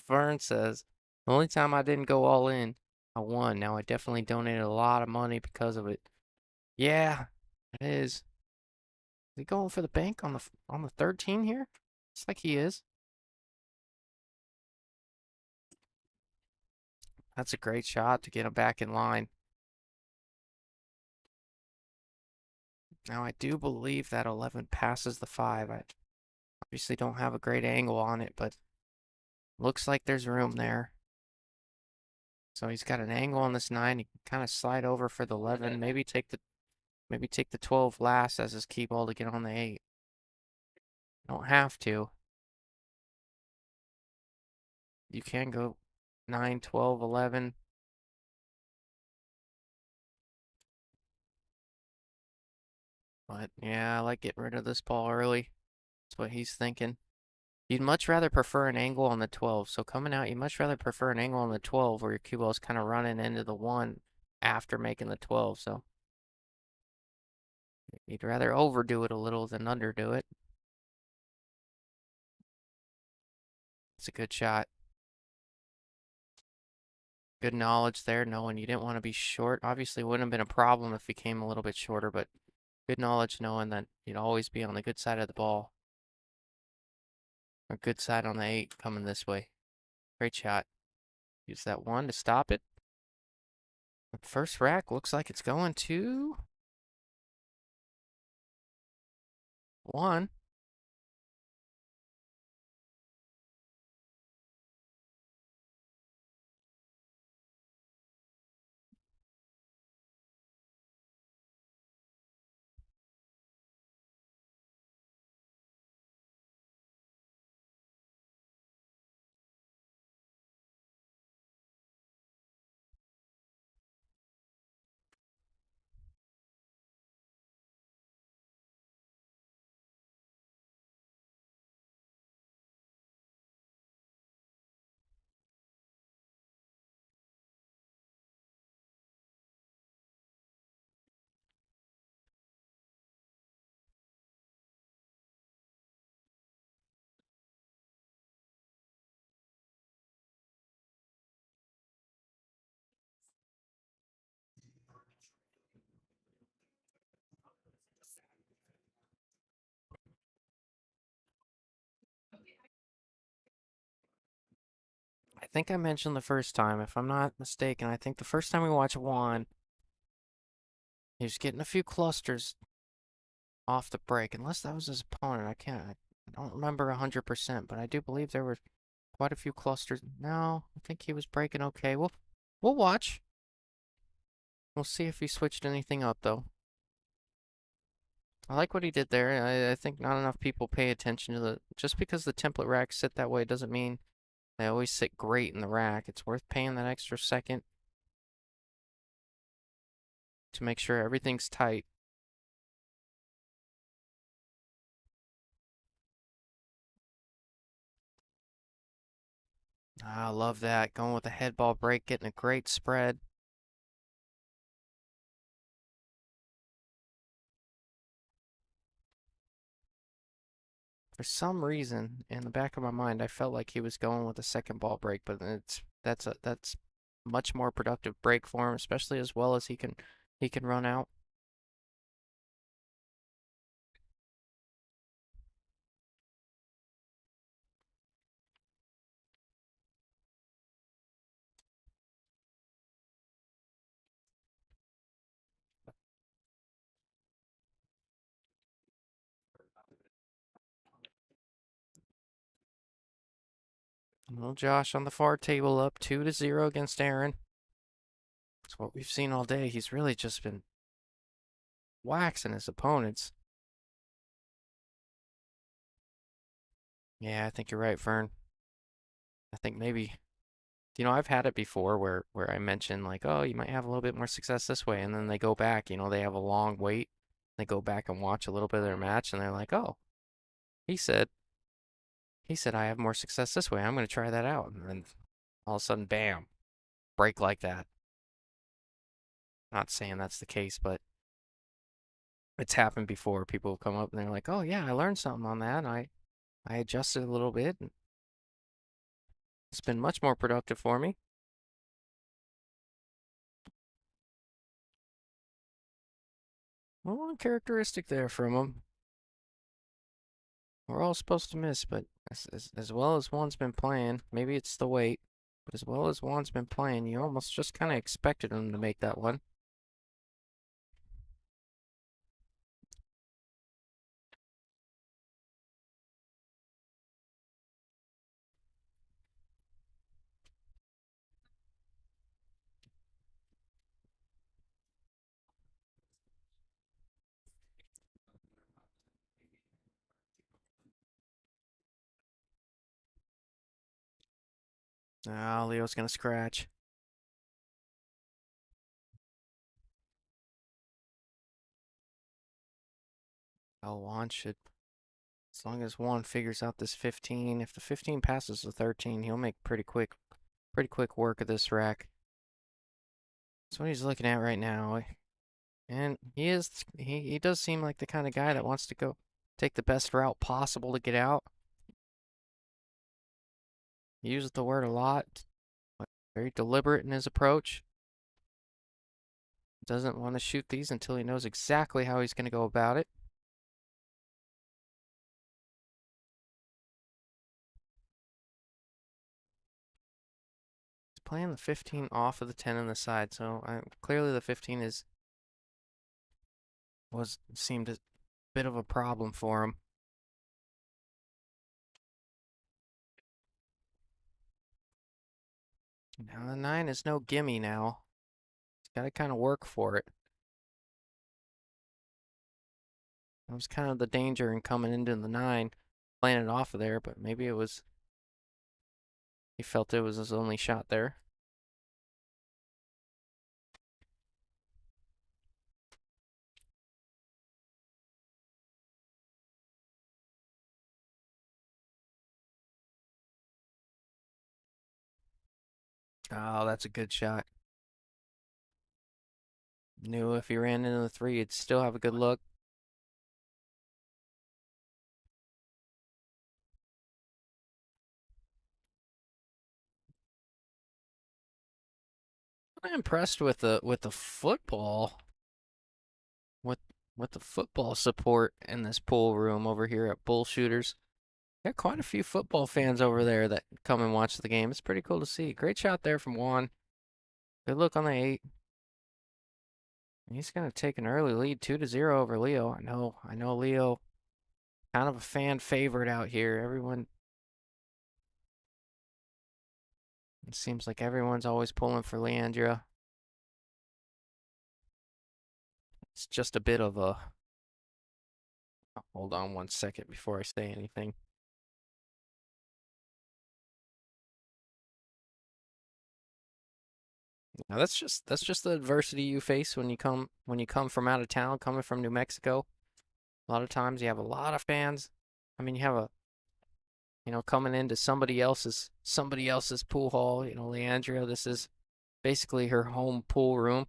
S1: Fern says, The only time I didn't go all in, I won. Now I definitely donated a lot of money because of it. Yeah, it is. Is he going for the bank on the 13 here? Looks like he is. That's a great shot to get him back in line. Now I do believe that 11 passes the 5. I obviously don't have a great angle on it, but looks like there's room there. So he's got an angle on this 9. He can kind of slide over for the 11. Maybe take the 12 last as his key ball to get on the 8. Don't have to. You can go 9, 12, 11. But yeah, I like getting rid of this ball early. That's what he's thinking. You'd much rather prefer an angle on the 12. So coming out, you'd much rather prefer an angle on the 12 where your cue ball is kind of running into the 1 after making the 12. So you'd rather overdo it a little than underdo it. It's a good shot. Good knowledge there, knowing you didn't want to be short. Obviously, it wouldn't have been a problem if he came a little bit shorter, but good knowledge knowing that you'd always be on the good side of the ball. Or good side on the 8 coming this way. Great shot. Use that 1 to stop it. First rack looks like it's going to 1. I think I mentioned the first time, if I'm not mistaken, I think the first time we watched Juan, he was getting a few clusters off the break, unless that was his opponent. I don't remember 100%, but I do believe there were quite a few clusters. No, I think he was breaking okay. We'll watch. We'll see if he switched anything up, though. I like what he did there. I think not enough people pay attention to just because the template racks sit that way doesn't mean they always sit great in the rack. It's worth paying that extra second to make sure everything's tight. I love that. Going with the head ball break, getting a great spread. For some reason, in the back of my mind, I felt like he was going with a second ball break, but that's much more productive break for him, especially as well as he can run out. Little Josh on the far table up 2-0 against Aaron. That's what we've seen all day. He's really just been waxing his opponents. Yeah, I think you're right, Vern. I think maybe I've had it before where I mention like, oh, you might have a little bit more success this way, and then they go back, they have a long wait. They go back and watch a little bit of their match, and they're like, oh, he said he said I have more success this way. I'm going to try that out, and then all of a sudden, bam, break like that. Not saying that's the case, but it's happened before. People come up and they're like, oh yeah, I learned something on that. And I adjusted a little bit. And It's been much more productive for me. Well, one characteristic there from him. We're all supposed to miss, but as well as Juan's been playing, maybe it's the weight, but as well as Juan's been playing, you almost just kind of expected him to make that one. Ah, Leo's gonna scratch. Oh, Juan should, as long as Juan figures out this 15, if the 15 passes the 13, he'll make pretty quick work of this rack. That's what he's looking at right now. And he does seem like the kind of guy that wants to go take the best route possible to get out. He uses the word a lot, but very deliberate in his approach. Doesn't want to shoot these until he knows exactly how he's going to go about it. He's playing the 15 off of the 10 on the side, so clearly the 15 seemed a bit of a problem for him. Now the 9 is no gimme now. He's got to kind of work for it. That was kind of the danger in coming into the 9, playing it off of there, but maybe he felt it was his only shot there. Oh, that's a good shot. Knew if he ran into the 3, he'd still have a good look. I'm impressed with the football, with with the football support in this pool room over here at Bullshooters. Got quite a few football fans over there that come and watch the game. It's pretty cool to see. Great shot there from Juan. Good look on the 8. He's gonna take an early lead, 2-0 over Leo. I know Leo, kind of a fan favorite out here. It seems like everyone's always pulling for Leandra. It's just a bit of a. Hold on one second before I say anything. Now that's just the adversity you face when you come from out of town, coming from New Mexico. A lot of times you have a lot of fans. I mean, you have coming into somebody else's pool hall. Leandria, this is basically her home pool room.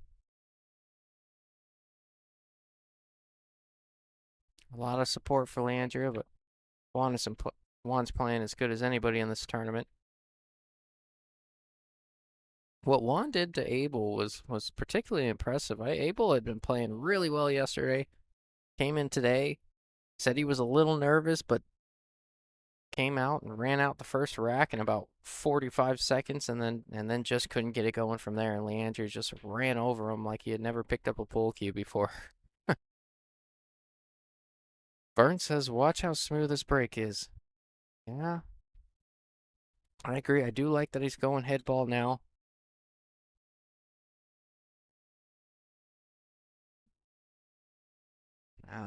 S1: A lot of support for Leandria, but Juan's playing as good as anybody in this tournament. What Juan did to Abel was particularly impressive. Abel had been playing really well yesterday. Came in today, said he was a little nervous, but came out and ran out the first rack in about 45 seconds, and then just couldn't get it going from there. And Leandro just ran over him like he had never picked up a pool cue before. Vern says, "Watch how smooth this break is." Yeah, I agree. I do like that he's going head ball now.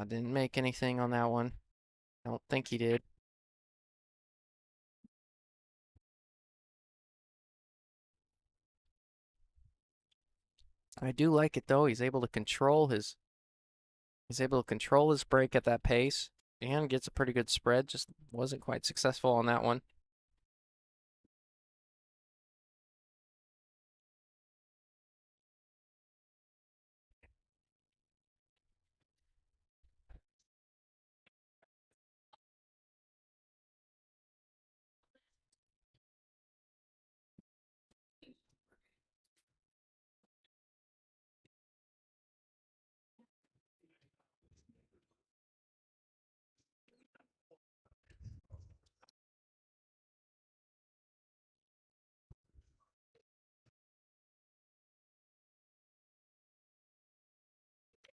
S1: Didn't make anything on that one. Don't think he did. I do like it though. He's able to control his break at that pace and gets a pretty good spread. Just wasn't quite successful on that one.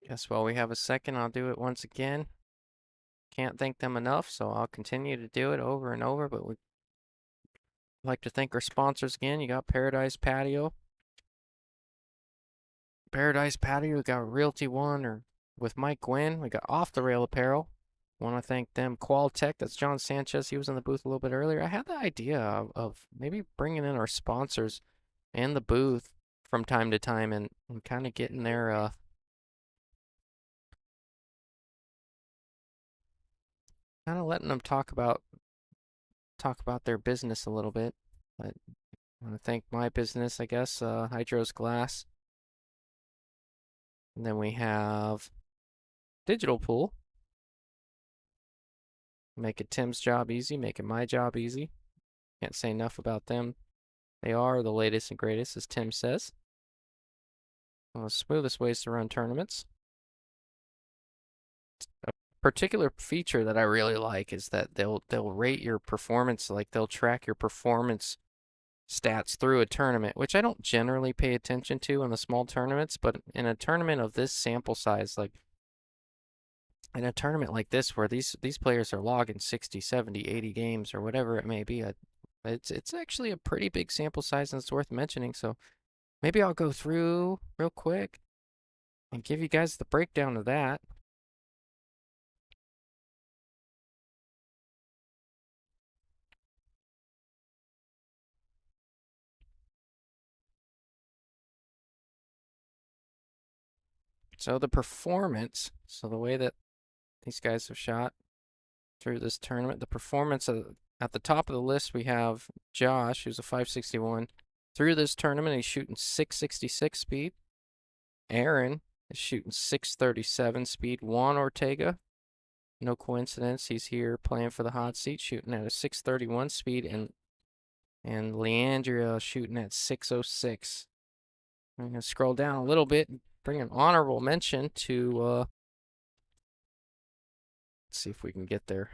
S1: Guess while we have a second, I'll do it once again. Can't thank them enough, so I'll continue to do it over and over, but we'd like to thank our sponsors again. You got Paradise Patio. Paradise Patio, we got Realty One or with Mike Gwynn. We got Off the Rail Apparel. Want to thank them. Qualtech, that's John Sanchez. He was in the booth a little bit earlier. I had the idea of maybe bringing in our sponsors and the booth from time to time and kind of getting their kind of letting them talk about their business a little bit. But I want to thank my business, I guess, Hydros Glass. And then we have Digital Pool. Make it Tim's job easy, make it my job easy. Can't say enough about them. They are the latest and greatest, as Tim says. One of the smoothest ways to run tournaments. A particular feature that I really like is that they'll rate your performance, like they'll track your performance stats through a tournament, which I don't generally pay attention to in the small tournaments, but in a tournament of this sample size, like in a tournament like this where these players are logging 60, 70, 80 games or whatever it may be, it's actually a pretty big sample size and it's worth mentioning. So maybe I'll go through real quick and give you guys the breakdown of that. So the performance, so the way that these guys have shot through this tournament, the performance at the top of the list, we have Josh, who's a 561. Through this tournament, he's shooting 666 speed. Aaron is shooting 637 speed. Juan Ortega, no coincidence, he's here playing for the hot seat, shooting at a 631 speed, and Leandria shooting at 606. I'm gonna scroll down a little bit and bring an honorable mention to let's see if we can get there.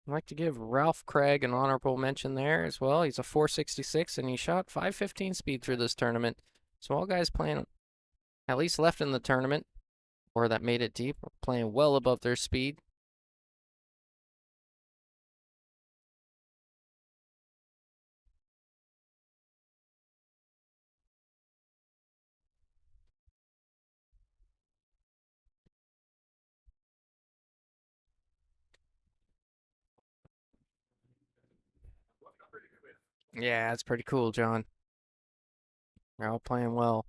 S1: I'd like to give Ralph Craig an honorable mention there as well. He's a 466 and he shot 515 speed through this tournament. So all guys playing at least left in the tournament or that made it deep are playing well above their speed. Yeah, that's pretty cool, John. They're all playing well.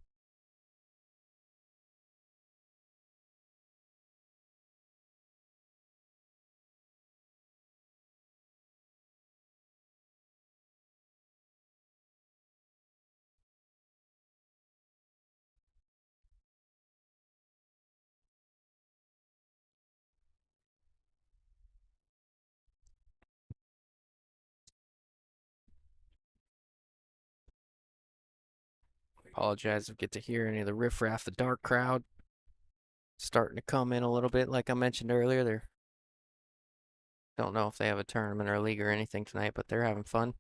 S1: Apologize if you get to hear any of the riffraff, the dark crowd starting to come in a little bit. Like I mentioned earlier, they don't know if they have a tournament or a league or anything tonight, but they're having fun.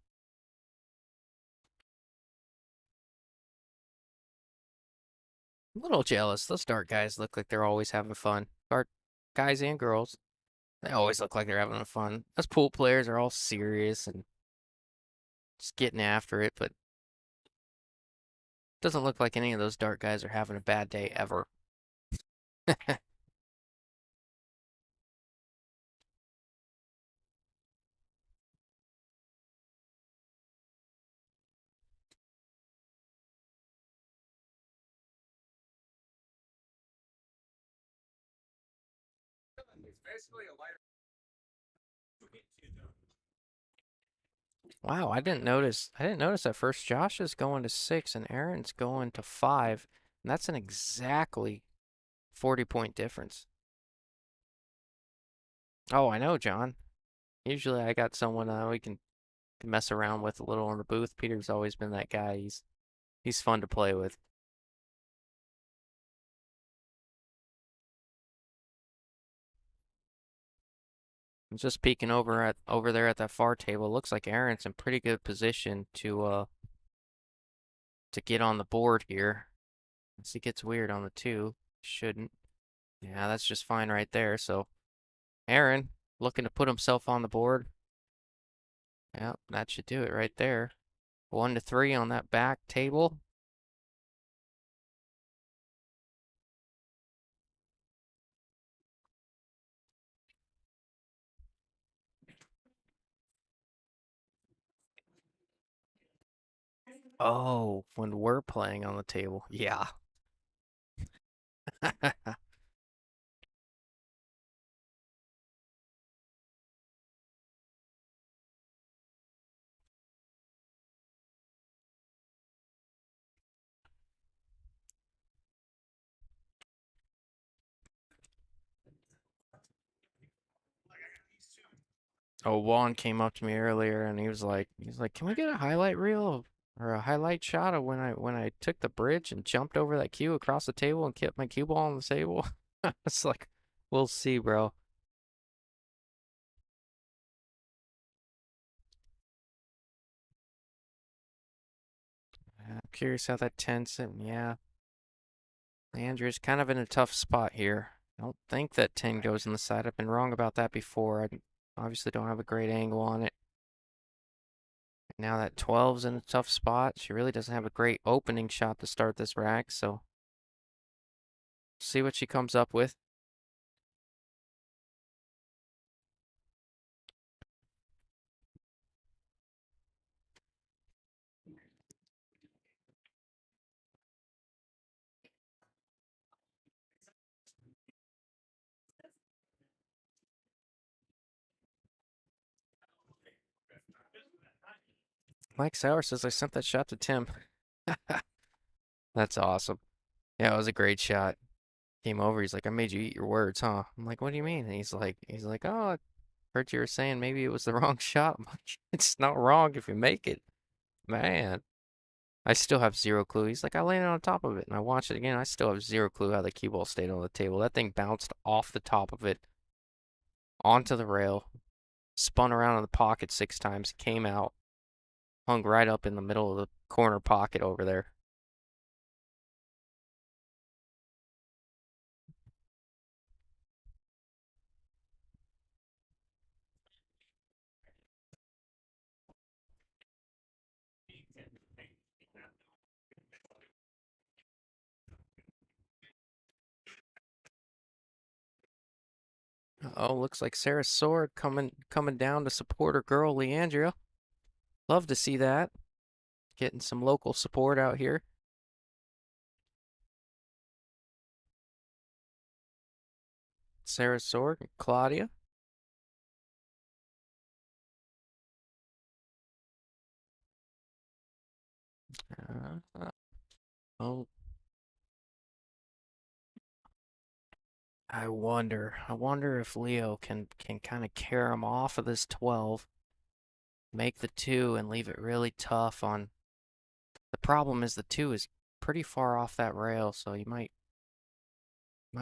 S1: A little jealous. Those dark guys look like they're always having fun. Dark guys and girls, they always look like they're having fun. Us pool players are all serious and just getting after it, but doesn't look like any of those dark guys are having a bad day ever. Wow, I didn't notice. I didn't notice at first. Josh is going to 6 and Aaron's going to 5, and that's an exactly 40-point difference. Oh, I know, John. Usually I got someone we can mess around with a little in the booth. Peter's always been that guy. He's fun to play with. I'm just peeking over there at that far table. Looks like Aaron's in pretty good position to get on the board here. Unless he gets weird on the two. Shouldn't. Yeah, that's just fine right there. So Aaron looking to put himself on the board. Yep, that should do it right there. 1 to 3 on that back table. Oh, when we're playing on the table. Yeah. Oh, Juan came up to me earlier and he was like, "Can we get a highlight reel or a highlight shot of when I took the bridge and jumped over that cue across the table and kept my cue ball on the table?" It's like, we'll see, bro. I'm curious how that 10 set. Yeah, Andrew's kind of in a tough spot here. I don't think that 10 goes in the side. I've been wrong about that before. I obviously don't have a great angle on it. Now that 12's in a tough spot. She really doesn't have a great opening shot to start this rack, so see what she comes up with. Mike Sauer says I sent that shot to Tim. That's awesome. Yeah, it was a great shot. Came over, he's like, I made you eat your words, huh? I'm like, what do you mean? And he's like, oh, I heard you were saying maybe it was the wrong shot. I'm like, it's not wrong if you make it. Man. I still have zero clue. He's like, I landed on top of it, and I watched it again. I still have zero clue how the cue ball stayed on the table. That thing bounced off the top of it onto the rail, spun around in the pocket 6 times, came out, hung right up in the middle of the corner pocket over there. Oh, looks like Sarah Sword coming down to support her girl Leandria. Love to see that. Getting some local support out here. Sarah Sword, Claudia. Oh, I wonder if Leo can kind of carry him off of this 12, make the 2, and leave it really tough on. The problem is the 2 is pretty far off that rail, so you might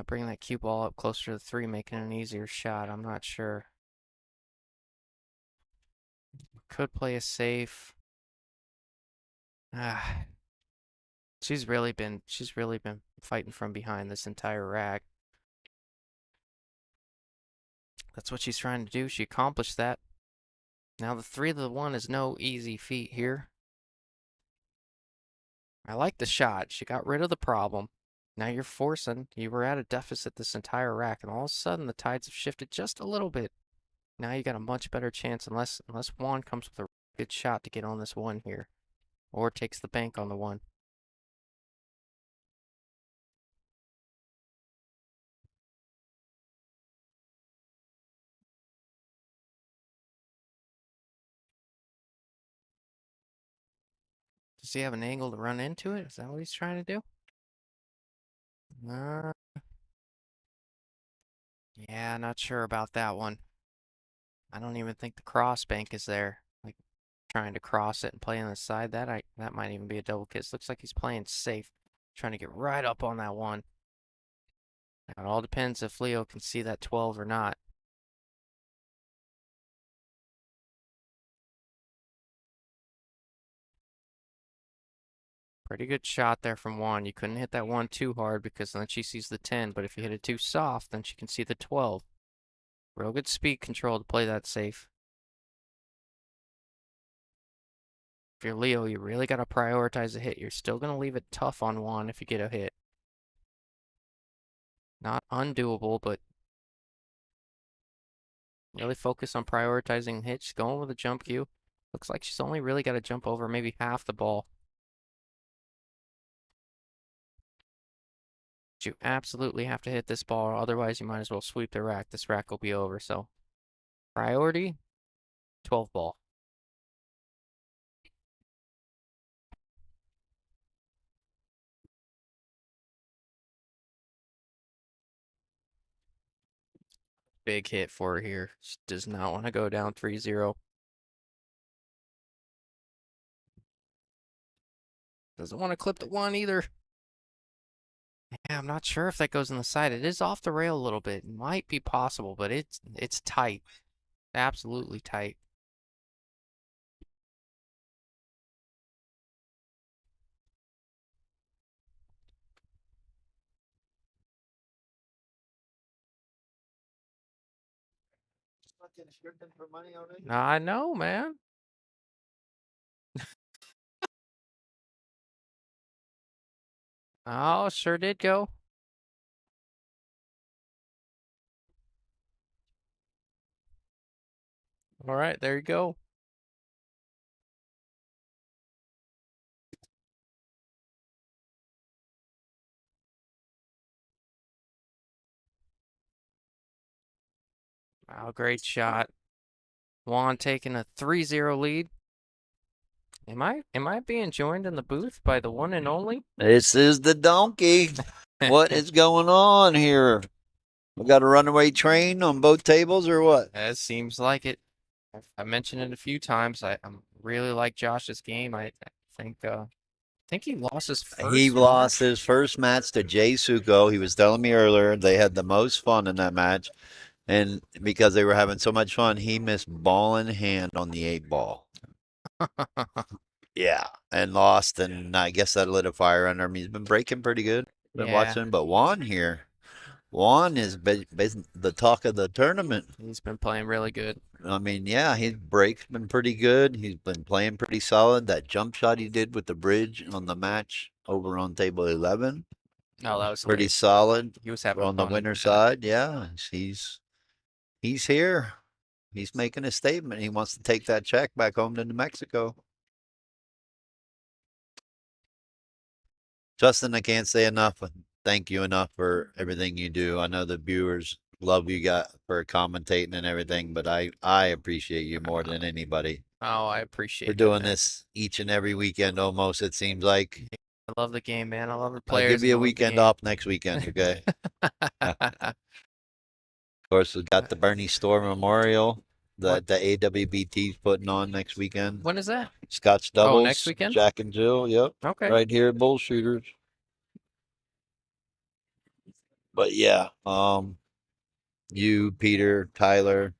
S1: bring that cue ball up closer to the 3, making an easier shot. I'm not sure. Could play a safe. Ah, she's really been fighting from behind this entire rack. That's what she's trying to do. She accomplished that. Now the 3 to the 1 is no easy feat here. I like the shot. She got rid of the problem. Now you were at a deficit this entire rack, and all of a sudden the tides have shifted just a little bit. Now you got a much better chance unless Juan comes with a good shot to get on this 1 here. Or takes the bank on the 1. Does he have an angle to run into it? Is that what he's trying to do? Uh, yeah, not sure about that one. I don't even think the cross bank is there. Like trying to cross it and play on the side. That might even be a double kiss. Looks like he's playing safe. Trying to get right up on that 1. Now, it all depends if Leo can see that 12 or not. Pretty good shot there from Juan. You couldn't hit that one too hard because then she sees the 10, but if you hit it too soft, then she can see the 12. Real good speed control to play that safe. If you're Leo, you really got to prioritize the hit. You're still going to leave it tough on Juan if you get a hit. Not undoable, but really focus on prioritizing hits. Going with a jump cue. Looks like she's only really got to jump over maybe half the ball. You absolutely have to hit this ball, otherwise you might as well sweep the rack. This rack will be over, so priority, 12 ball. Big hit for her here. She does not want to go down 3-0. Doesn't want to clip the one either. Yeah, I'm not sure if that goes on the side. It is off the rail a little bit. It might be possible, but it's tight. Absolutely tight. I know, man. Oh, sure did go. All right, there you go. Wow, great shot. Juan taking a 3-0 lead. Am I being joined in the booth by the one and only?
S2: This is the donkey. What is going on here? We got a runaway train on both tables or what?
S1: It seems like it. I mentioned it a few times. I really like Josh's game. I think he lost his
S2: He
S1: first
S2: lost
S1: match.
S2: his first match to Jay Suko. He was telling me earlier they had the most fun in that match. And because they were having so much fun, he missed ball in hand on the 8 ball. Yeah, and lost, and I guess that lit a fire under him. He's been breaking pretty good. Been
S1: Yeah,
S2: watching, but Juan here, Juan is the talk of the tournament.
S1: he's been playing really good.
S2: I mean, yeah, his break's been pretty good. He's been playing pretty solid. That jump shot he did with the bridge on the match over on table 11,
S1: Oh, that was
S2: pretty
S1: lit.
S2: solid
S1: He was having
S2: on the
S1: fun to
S2: winner
S1: do that.
S2: side. Yeah, he's here. He's making a statement. He wants to take that check back home to New Mexico. Justin, I can't say enough. Thank you enough for everything you do. I know the viewers love you got for commentating and everything, but I appreciate you more than anybody.
S1: Oh, I
S2: We're
S1: appreciate that,
S2: doing
S1: man.
S2: this each and every weekend almost, it seems like.
S1: I love the game, man. I love the
S2: I'll give
S1: players and
S2: you
S1: I
S2: a
S1: love the
S2: weekend
S1: game.
S2: off next weekend, okay? Of course, we got the Bernie Store Memorial
S1: What?
S2: that the AWBT's putting on next weekend.
S1: When is that?
S2: Scotch
S1: Oh, next
S2: doubles,
S1: weekend?
S2: Jack and Jill, yep.
S1: Okay.
S2: Right here at Bullshooters. But yeah, you, Peter, Tyler,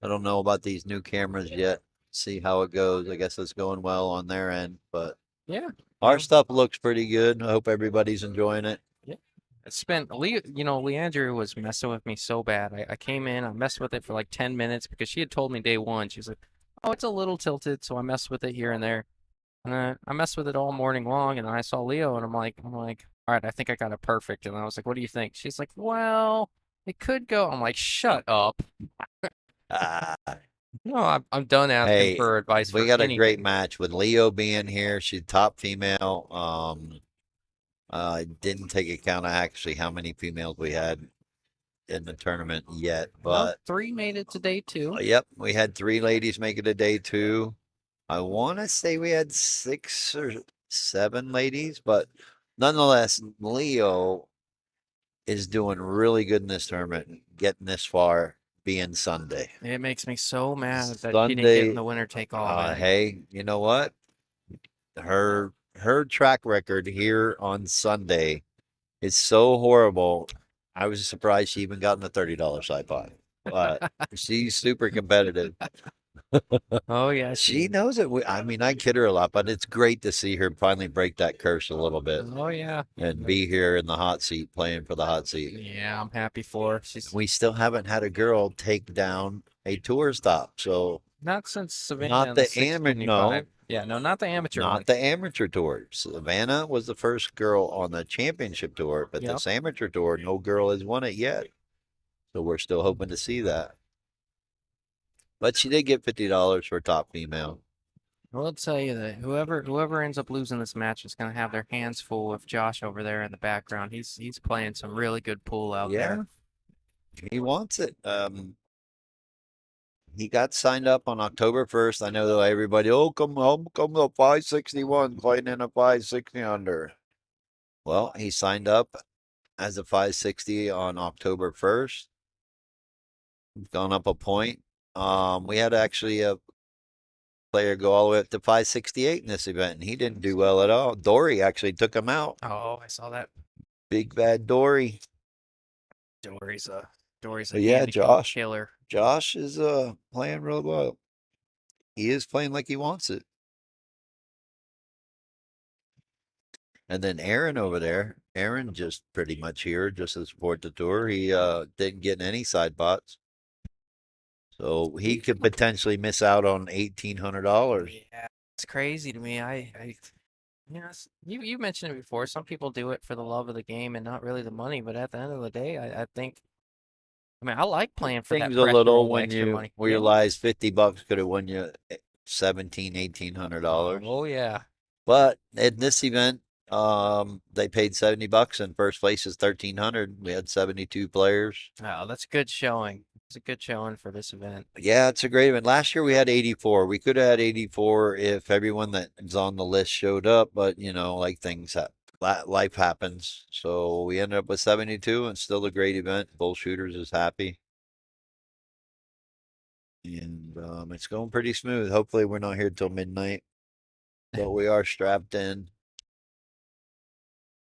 S2: I don't know about these new cameras yet. See how it goes. I guess it's going well on their end, but
S1: Yeah.
S2: our stuff looks pretty good. I hope everybody's enjoying it.
S1: Yeah. It's been Leandra was messing with me so bad. I came in, I messed with it for like 10 minutes because she had told me day one. She was like, "Oh, it's a little tilted," so I messed with it here and there. And I messed with it all morning long, and I saw Leo, and I'm like, all right, I think I got it perfect. And I was like, what do you think? She's like, well, it could go. I'm like, shut up.
S2: Ah,
S1: No, I'm done asking
S2: hey,
S1: for advice
S2: we
S1: for
S2: got a great
S1: anything.
S2: match with Leo being here. She's top female. I didn't take account of actually how many females we had in the tournament yet,
S1: Well,
S2: but
S1: 3 made it to day 2.
S2: yep, we had 3 ladies make it a day 2. I want to say we had 6 or 7 ladies, but nonetheless, Leo is doing really good in this tournament, getting this far, being Sunday.
S1: It makes me so mad that she didn't get in
S2: Sunday,
S1: the winner take all event.
S2: hey, you know what? Her track record here on Sunday is so horrible. I was surprised she even got in the $30 side pot. But she's super competitive.
S1: Oh yeah,
S2: She knows it. I mean, I kid her a lot, but it's great to see her finally break that curse a little bit
S1: Oh yeah.
S2: and be here in the hot seat, playing for the hot seat.
S1: Yeah, I'm happy for her. She's
S2: We still haven't had a girl take down a tour stop. So
S1: not since Savannah
S2: not
S1: in the
S2: the amateur,
S1: 625.
S2: no,
S1: Yeah, no, not the amateur one.
S2: not the amateur tour. Savannah was the first girl on the championship tour, but
S1: Yep.
S2: this amateur tour, no girl has won it yet. So we're still hoping to see that. But she did get $50 for top female.
S1: Well, I'll tell you that whoever ends up losing this match is gonna have their hands full with Josh over there in the background. He's playing some really good pool out
S2: Yeah,
S1: there.
S2: he wants it. He got signed up on October 1st. I know that everybody, oh, come home, come to 561, playing in a 560 under. Well, he signed up as a 560 on October 1st. Gone up a point. We had actually a player go all the way up to 568 in this event, and he didn't do well at all. Dory actually took him out.
S1: Oh, I saw that.
S2: Big bad Dory.
S1: Dory's a Dory's a
S2: But yeah,
S1: handicap
S2: Josh.
S1: killer.
S2: Josh is playing real well. He is playing like he wants it. And then Aaron over there, Aaron just pretty much here just to support the tour. He didn't get any side bots. So he could potentially miss out on $1,800.
S1: Yeah, it's crazy to me. Yes, you mentioned it before. Some people do it for the love of the game and not really the money. But at the end of the day, I think, I mean, I like playing for that
S2: Things a
S1: pressure
S2: little
S1: roll
S2: when
S1: extra
S2: you
S1: money. Yeah.
S2: realize $50 could have won you 17, $1,800.
S1: Oh yeah.
S2: But in this event, they paid $70 and first place is 1,300. We had 72 players.
S1: Oh, that's a good showing. It's a good showing for this event.
S2: Yeah, it's a great event. Last year we had 84. We could have had 84 if everyone that's on the list showed up, but like life happens. So we ended up with 72 and still a great event. Bullshooters is happy. And it's going pretty smooth. Hopefully we're not here till midnight, but we are strapped in.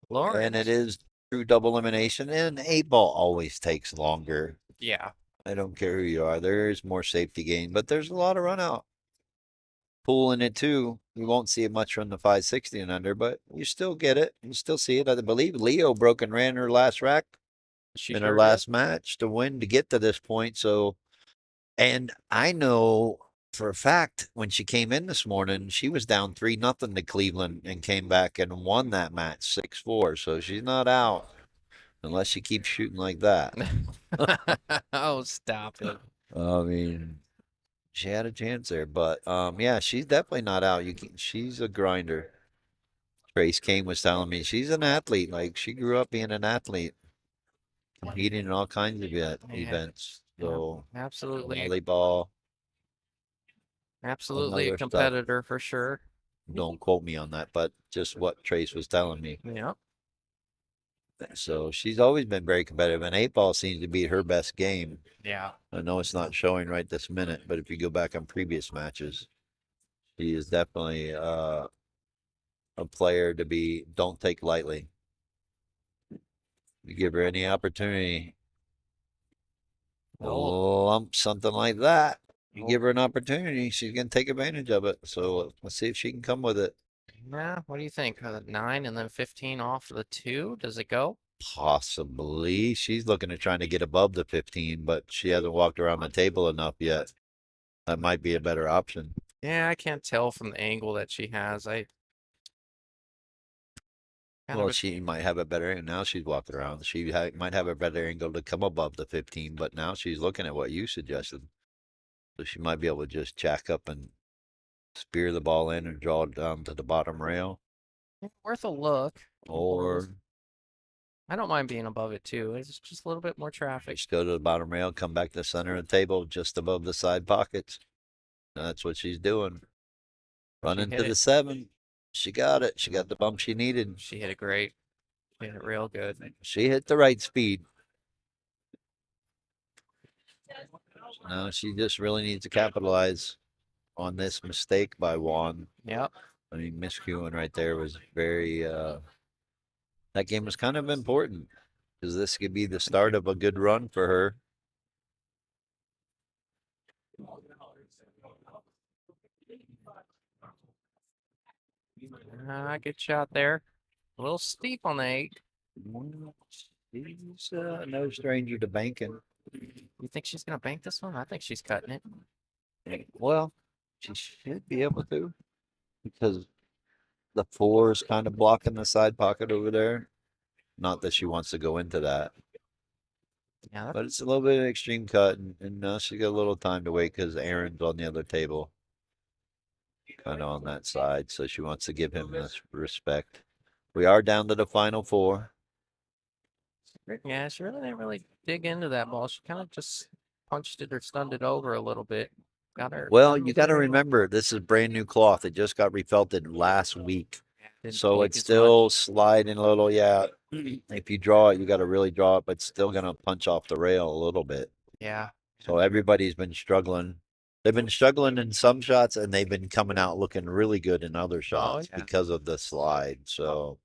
S2: And it
S1: Lawrence.
S2: is true double elimination, and 8 ball always takes longer.
S1: Yeah.
S2: I don't care who you are. There is more safety gain, but there's a lot of run out pool in it too. You won't see it much from the 560 and under, but you still get it. You still see it. I believe Leo broke and ran her last rack
S1: She
S2: in her
S1: sure did.
S2: last match to win to get to this point. So, and I know for a fact when she came in this morning, she was down 3-0 to Cleveland and came back and won that match 6-4. So she's not out unless she keeps shooting like that.
S1: Oh, stop it.
S2: I mean, she had a chance there, but yeah, she's definitely not out. She's a grinder. Trace Kane was telling me she's an athlete. Like she grew up being an athlete, competing in all kinds of
S1: Yeah,
S2: events.
S1: yeah,
S2: So
S1: absolutely,
S2: volleyball and
S1: absolutely a
S2: other stuff.
S1: competitor for sure.
S2: Don't quote me on that, but just what Trace was telling me.
S1: Yeah.
S2: So she's always been very competitive, and 8 ball seems to be her best game.
S1: Yeah.
S2: I know it's not showing right this minute, but if you go back on previous matches, she is definitely a player to be don't take lightly. You give her any opportunity,
S1: Oh,
S2: lump something like that. You
S1: oh,
S2: give her an opportunity, she's gonna take advantage of it. So let's see if she can come with it.
S1: yeah. What do you think? 9 and then 15 off the 2. Does it go?
S2: Possibly. She's looking at trying to get above the 15, but she hasn't walked around the table enough yet. That might be a better option.
S1: Yeah, I can't tell from the angle that she has. I kind
S2: Well,
S1: of
S2: she might have a better angle. Now she's walking around. Might have a better angle to come above the 15, but now she's looking at what you suggested. So she might be able to just jack up and spear the ball in and draw it down to the bottom rail.
S1: worth a look.
S2: Or
S1: I don't mind being above it too. It's just a little bit more traffic.
S2: just go to the bottom rail, come back to the center of the table, just above the side pockets. That's what she's doing.
S1: She
S2: Running
S1: hit
S2: to the
S1: it.
S2: 7. She got it. She got the bump she needed.
S1: She hit it great. She hit it real good.
S2: She hit the right speed. Now she just really needs to capitalize on this mistake by Juan.
S1: Yep.
S2: I mean, miscuing right there was very, that game was kind of important because this could be the start of a good run for her.
S1: Good shot there. A little steep on the 8.
S2: Well, he's no stranger to banking.
S1: You think she's gonna bank this one? I think she's cutting it.
S2: Well, she should be able to because the 4 is kind of blocking the side pocket over there. Not that she wants to go into that,
S1: Yeah,
S2: but it's a little bit of an extreme cut, and she got a little time to wait because Aaron's on the other table, kind of on that side, so she wants to give him this respect. We are down to the final 4.
S1: yeah, she really didn't really dig into that ball. She kind of just punched it or stunned it over a little bit.
S2: Well, you got to remember, this is brand new cloth. It just got refelted last week.
S1: Didn't
S2: So
S1: take
S2: it's
S1: as
S2: still
S1: much.
S2: sliding a little. Yeah. If you draw it, you got to really draw it, but it's still going to punch off the rail a little bit.
S1: Yeah.
S2: So everybody's been struggling. They've been struggling in some shots, and they've been coming out looking really good in other
S1: Oh,
S2: shots
S1: yeah.
S2: because of the slide. So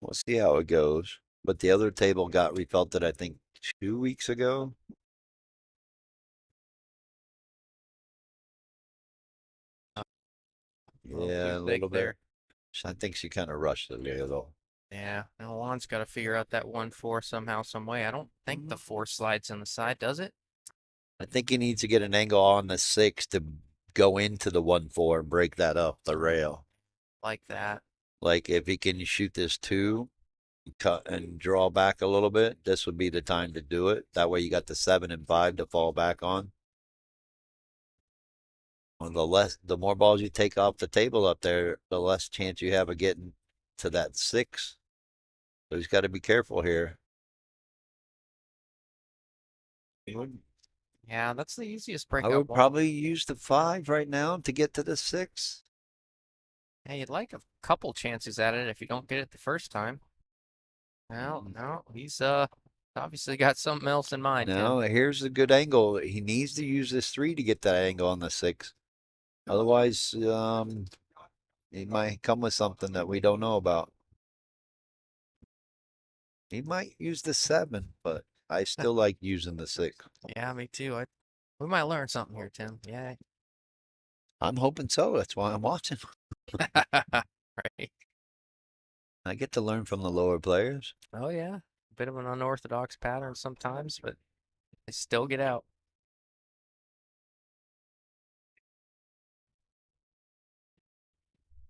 S2: we'll see how it goes. But the other table got refelted, I think, 2 weeks ago. Yeah, a little bit.
S1: There.
S2: I think she kind of rushed it there, though.
S1: Yeah. Now Juan's got to figure out that 1-4 somehow, some way. I don't think the 4 slides in the side, does it?
S2: I think he needs to get an angle on the 6 to go into the 1-4 and break that up the rail.
S1: Like that.
S2: Like if he can shoot this 2, cut and draw back a little bit, this would be the time to do it. That way you got the 7 and 5 to fall back on. On the more balls you take off the table up there, the less chance you have of getting to that 6. So he's got to be careful here.
S1: Yeah, that's the easiest
S2: I
S1: breakout
S2: would
S1: ball.
S2: probably use the 5 right now to get to the 6.
S1: Hey, you'd like a couple chances at it if you don't get it the first time. Well, no, he's obviously got something else in mind, Tim.
S2: Now, here's a good angle. He needs to use this 3 to get that angle on the 6. Otherwise, he might come with something that we don't know about. He might use the 7, but I still like using the 6.
S1: Yeah, me too. We might learn something here, Tim. Yeah.
S2: I'm hoping so. That's why I'm watching.
S1: Right.
S2: I get to learn from the lower players.
S1: Oh yeah. Bit of an unorthodox pattern sometimes, but they still get out.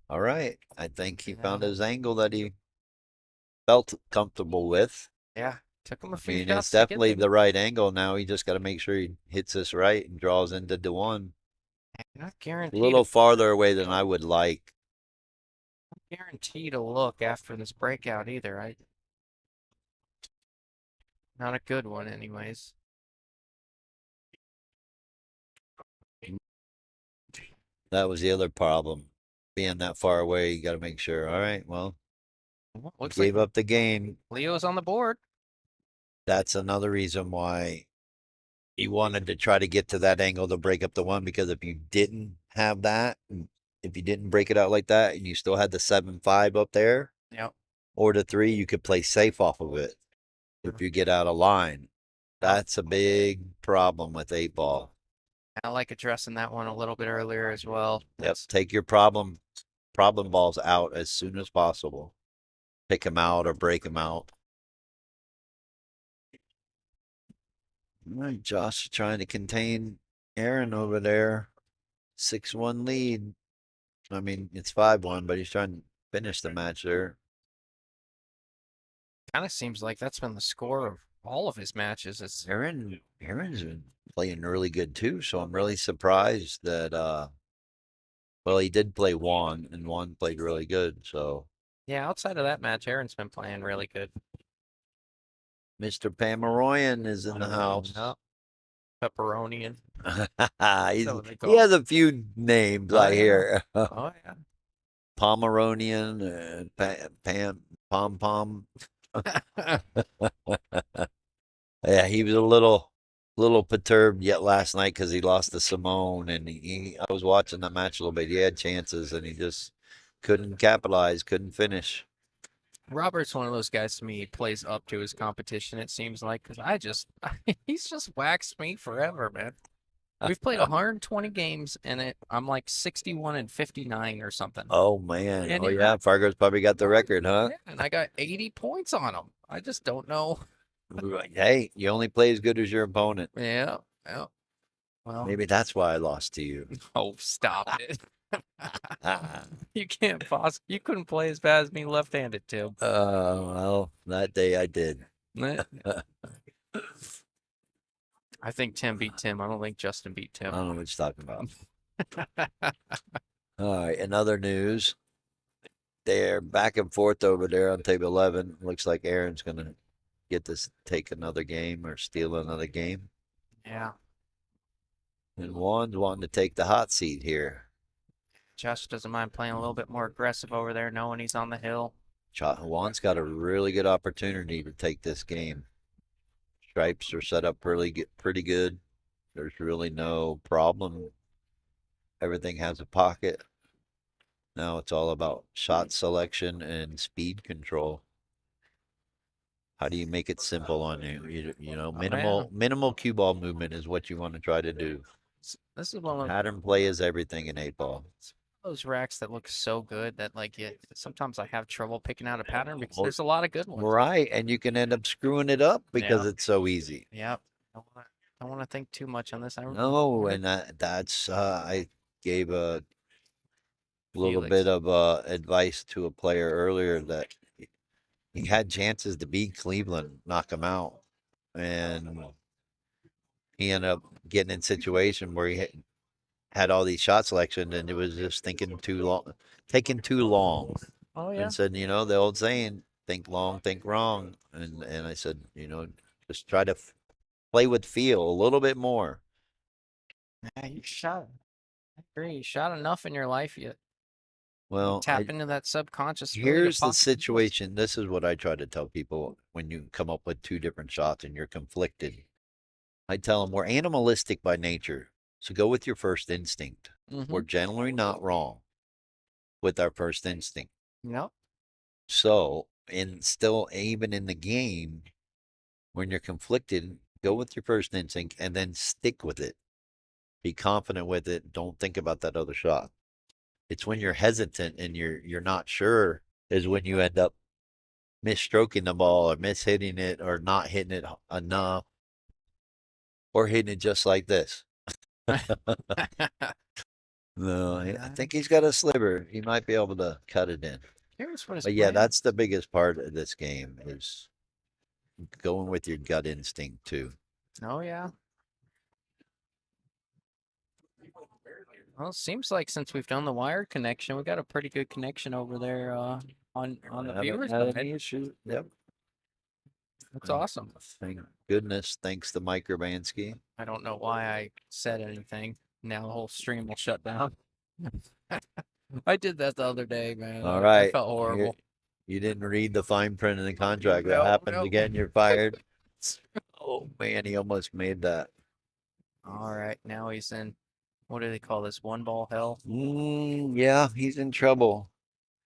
S2: All right. I think he found
S1: Yeah.
S2: his angle that he felt comfortable with.
S1: Yeah. Took him a
S2: I
S1: few
S2: mean, it's
S1: shots to get
S2: definitely
S1: there.
S2: the right angle now. He just got to make sure he hits this right and draws into the 1.
S1: Not
S2: A
S1: guaranteed
S2: little farther away than I would like.
S1: a look after this breakout either. Not a good one anyways.
S2: That was the other problem. Being that far away, you got to make sure. All right, well,
S1: Looks like
S2: gave up the game.
S1: Leo's on the board.
S2: That's another reason why he wanted to try to get to that angle to break up the 1, because if you didn't have that, if you didn't break it out like that and you still had the 7-5 up there,
S1: Yep.
S2: or the 3, you could play safe off of it if you get out of line. That's a big problem with 8-ball.
S1: I like addressing that one a little bit earlier as well.
S2: Yep, take your problem balls out as soon as possible. Pick them out or break them out. All right, Josh is trying to contain Aaron over there. 6-1 lead. I mean, it's 5-1, but he's trying to finish the match there.
S1: Kind of seems like that's been the score of all of his matches.
S2: Aaron's been playing really good too, so I'm really surprised that well, he did play Juan, and Juan played really good, so
S1: Yeah, outside of that match, Aaron's been playing really good.
S2: Mr. Pomeroyan is in the house.
S1: Yep. Pepperonian.
S2: He has a few names, I hear.
S1: Oh yeah.
S2: Pomeranian, Pom Pom. Yeah, he was a little perturbed yet last night because he lost to Simone, and I was watching the match a little bit. He had chances, and he just couldn't capitalize, couldn't finish.
S1: Robert's one of those guys to me. He plays up to his competition. It seems like because he's just waxed me forever, man. We've played 120 games and I'm like 61 and 59 or something.
S2: Oh man.
S1: And
S2: Oh yeah, Fargo's probably got the record, huh?
S1: yeah, and I got 80 points on them. I just don't know.
S2: Hey, you only play as good as your opponent.
S1: Yeah, yeah. Well,
S2: Maybe that's why I lost to you.
S1: oh, stop it. You can't you couldn't play as bad as me left-handed, Tim.
S2: Well, that day I did.
S1: Eh, I think Tim beat Tim. I don't think Justin beat
S2: I
S1: Tim.
S2: don't know what you're talking about. All right, in other news, they're back and forth over there on table 11. Looks like Aaron's going to get this, take another game or steal another game.
S1: Yeah.
S2: And Juan's wanting to take the hot seat here.
S1: Josh doesn't mind playing a little bit more aggressive over there, knowing he's on the hill.
S2: Juan's got a really good opportunity to take this game. Stripes are set up pretty good. There's really no problem. Everything has a pocket. Now it's all about shot selection and speed control. How do you make it simple on you? You know,
S1: Oh, yeah.
S2: minimal cue ball movement is what you want to try to do.
S1: This is one of
S2: Pattern play is everything in 8 ball.
S1: those racks that look so good that like sometimes I have trouble picking out a pattern because
S2: Well,
S1: there's a lot of good ones.
S2: Right, and you can end up screwing it up because
S1: Yeah.
S2: it's so easy.
S1: Yep. Don't want to think too much on this.
S2: No, and that's I gave a little
S1: Felix.
S2: bit of advice to a player earlier that he had chances to beat Cleveland, knock him out, and he ended up getting in a situation where he had all these shot selection and it was just thinking too long, taking too long.
S1: Oh yeah.
S2: And said, you know, the old saying, think long, think wrong. And I said, you know, just try to play with feel a little bit more.
S1: Yeah, you shot. I agree. You shot enough in your life. You
S2: Well,
S1: tap into that subconscious ability to
S2: here's the
S1: pocket the balls.
S2: situation. This is what I try to tell people when you come up with two different shots and you're conflicted. I tell them we're animalistic by nature. So go with your first instinct. We're
S1: Mm-hmm.
S2: generally not wrong with our first instinct.
S1: Yep.
S2: So, and still, even in the game, when you're conflicted, go with your first instinct and then stick with it. Be confident with it. Don't think about that other shot. It's when you're hesitant and you're not sure is when you end up misstroking the ball or mishitting it or not hitting it enough or hitting it just like this. No, I think he's got a sliver. He might be able to cut it in.
S1: Here's what his
S2: But yeah,
S1: plan.
S2: that's the biggest part of this game is going with your gut instinct too.
S1: Oh yeah. Well, it seems like since we've done the wired connection, we got a pretty good connection over there on the
S2: Haven't
S1: viewers
S2: had
S1: side.
S2: any issues. Yep.
S1: That's awesome.
S2: Thank goodness. Thanks to Mike Urbanski.
S1: I don't know why I said anything. Now the whole stream will shut down. I did that the other day, man.
S2: All
S1: I
S2: right.
S1: felt horrible.
S2: You didn't read the fine print in the contract. That
S1: No,
S2: happens
S1: no.
S2: again. You're fired. Oh man, he almost made that.
S1: All right, now he's in. What do they call this? One ball hell.
S2: Yeah, he's in trouble.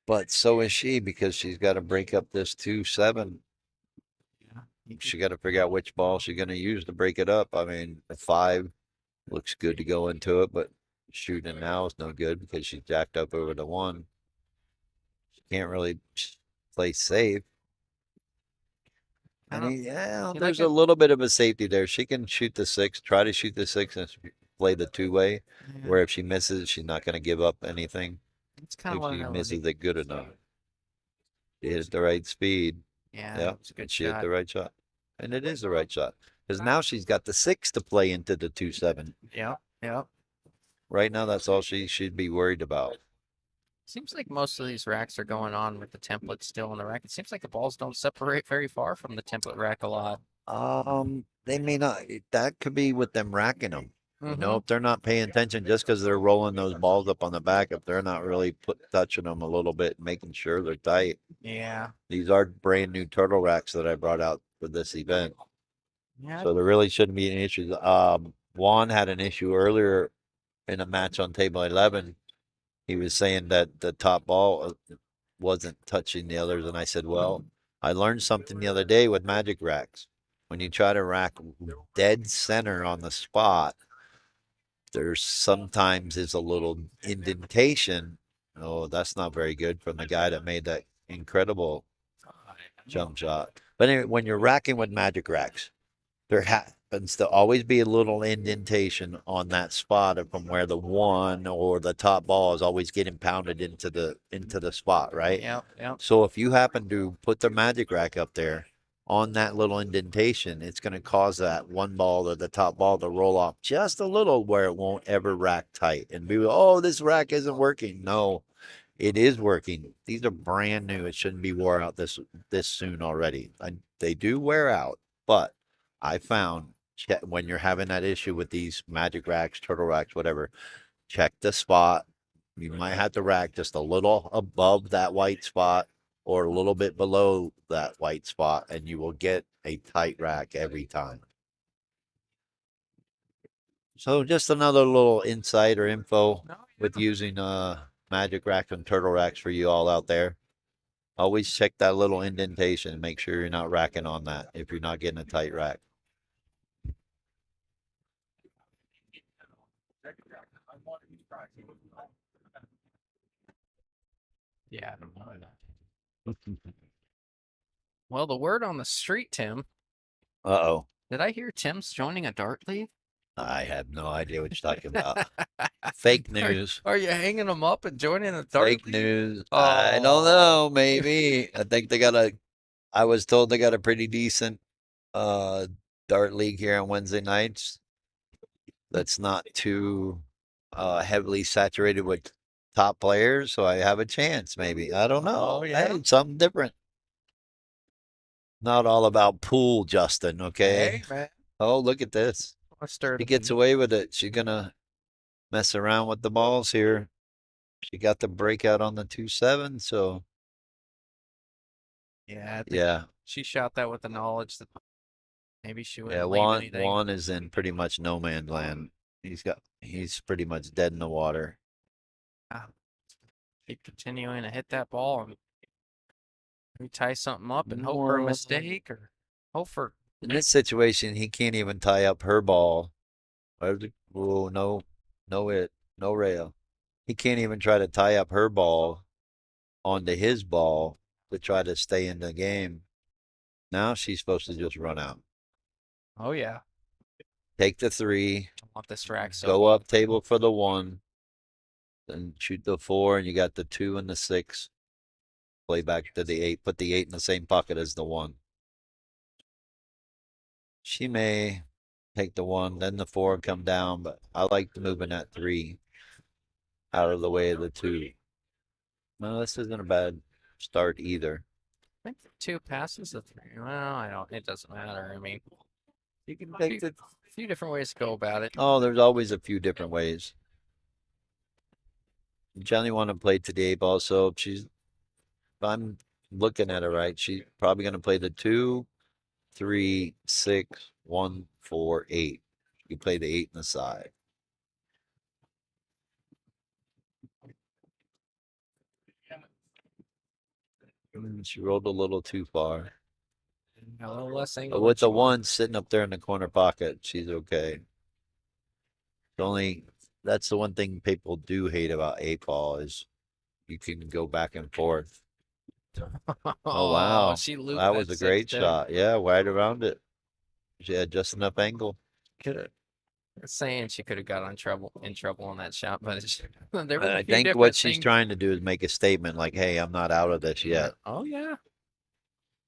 S2: But so is she because she's got to break up this 2-7.
S1: Yeah.
S2: She got to figure out which ball she's going to use to break it up. I mean, the 5 looks good to go into it, but shooting now is no good because she's jacked up over the 1. She can't really play safe. And there's a little bit of a safety there. She can shoot the 6, try to shoot the 6 and play the 2-way, where if she misses, she's not going to give up anything.
S1: It's kind of
S2: If
S1: what
S2: she
S1: I
S2: misses it good enough. She hit the right speed.
S1: Yeah,
S2: It's
S1: a good
S2: she hit
S1: shot.
S2: the right shot. And it is the right shot. Because now she's got the 6 to play into the 2-7.
S1: Yep, yep.
S2: Right now, that's all she should be worried about.
S1: Seems like most of these racks are going on with the template still in the rack. It seems like the balls don't separate very far from the template rack a lot.
S2: They may not. That could be with them racking them. You know,
S1: Mhm.
S2: if they're not paying attention, just because they're rolling those balls up on the back, if they're not really touching them a little bit, making sure they're tight.
S1: Yeah.
S2: These are brand new turtle racks that I brought out for this event,
S1: Yeah.
S2: so there really shouldn't be any issues. Juan had an issue earlier in a match on table 11. He was saying that the top ball wasn't touching the others, and I said, well, I learned something the other day with magic racks. When you try to rack dead center on the spot, there's sometimes is a little indentation. Oh, that's not very good from the guy that made that incredible jump shot. But anyway, when you're racking with magic racks, there happens to always be a little indentation on that spot from where the one or the top ball is always getting pounded into the spot, right?
S1: Yep, yep.
S2: So if you happen to put the magic rack up there on that little indentation, it's going to cause that one ball or the top ball to roll off just a little where it won't ever rack tight and be, oh, this rack isn't working. No, it is working. These are brand new. It shouldn't be wore out this soon already. They do wear out, but I found when you're having that issue with these magic racks, turtle racks, whatever, check the spot. You might have to rack just a little above that white spot or a little bit below that white spot, and you will get a tight rack every time. So just another little insight or info with using magic racks and turtle racks for you all out there. Always check that little indentation and make sure you're not racking on that if you're not getting a tight rack.
S1: Yeah. Well, the word on the street, Tim.
S2: Uh-oh.
S1: Did I hear Tim's joining a dart league?
S2: I have no idea what you're talking about. Fake news.
S1: Are you hanging them up and joining a dart
S2: Fake
S1: league?
S2: news.
S1: Oh.
S2: I don't know. Maybe. I think I was told they got a pretty decent dart league here on Wednesday nights. That's not too heavily saturated with top players, so I have a chance maybe. I don't know.
S1: Oh, yeah.
S2: Hey, something different. Not all about pool, Justin, okay?
S1: Hey, man.
S2: Oh, look at this. She gets away with it. She's gonna mess around with the balls here. She got the breakout on the 2-7, so
S1: Yeah, I think
S2: yeah.
S1: she shot that with the knowledge that maybe she
S2: Yeah,
S1: wouldn't leave anything.
S2: Juan is in pretty much no man's land. He's pretty much dead in the water.
S1: Keep continuing to hit that ball and maybe tie something up and hope for a mistake or hope for.
S2: In this situation, he can't even tie up her ball. Oh, no rail. He can't even try to tie up her ball onto his ball to try to stay in the game. Now she's supposed to just run out.
S1: Oh, yeah.
S2: Take the 3.
S1: I want this rack so
S2: go up table for the 1. Then shoot the 4, and you got the 2 and the 6. Play back to the 8. Put the 8 in the same pocket as the 1. She may take the 1, then the 4 come down, but I like moving that 3 out of the way of the 2. No, this isn't a bad start either.
S1: I think the 2 passes the 3. Well, I don't. It doesn't matter. I mean,
S2: You can take
S1: a few different ways to go about it.
S2: Oh, there's always a few different ways. Johnny want to play to the 8 ball, so if I'm looking at it right, she's probably going to play the 2, 3, 6, 1, 4, 8. You play the 8 in the side. She rolled a little too far.
S1: A little less angle.
S2: But with the 1 sitting up there in the corner pocket, she's okay. That's the one thing people do hate about 8 ball is you can go back and forth. Oh wow,
S1: she looped
S2: that was a great
S1: 6
S2: shot. Yeah, wide around it. She had just enough angle.
S1: Could have. Saying she could have got in trouble on that shot, but there was
S2: I think what she's trying to do is make a statement like, "Hey, I'm not out of this yet."
S1: Oh yeah.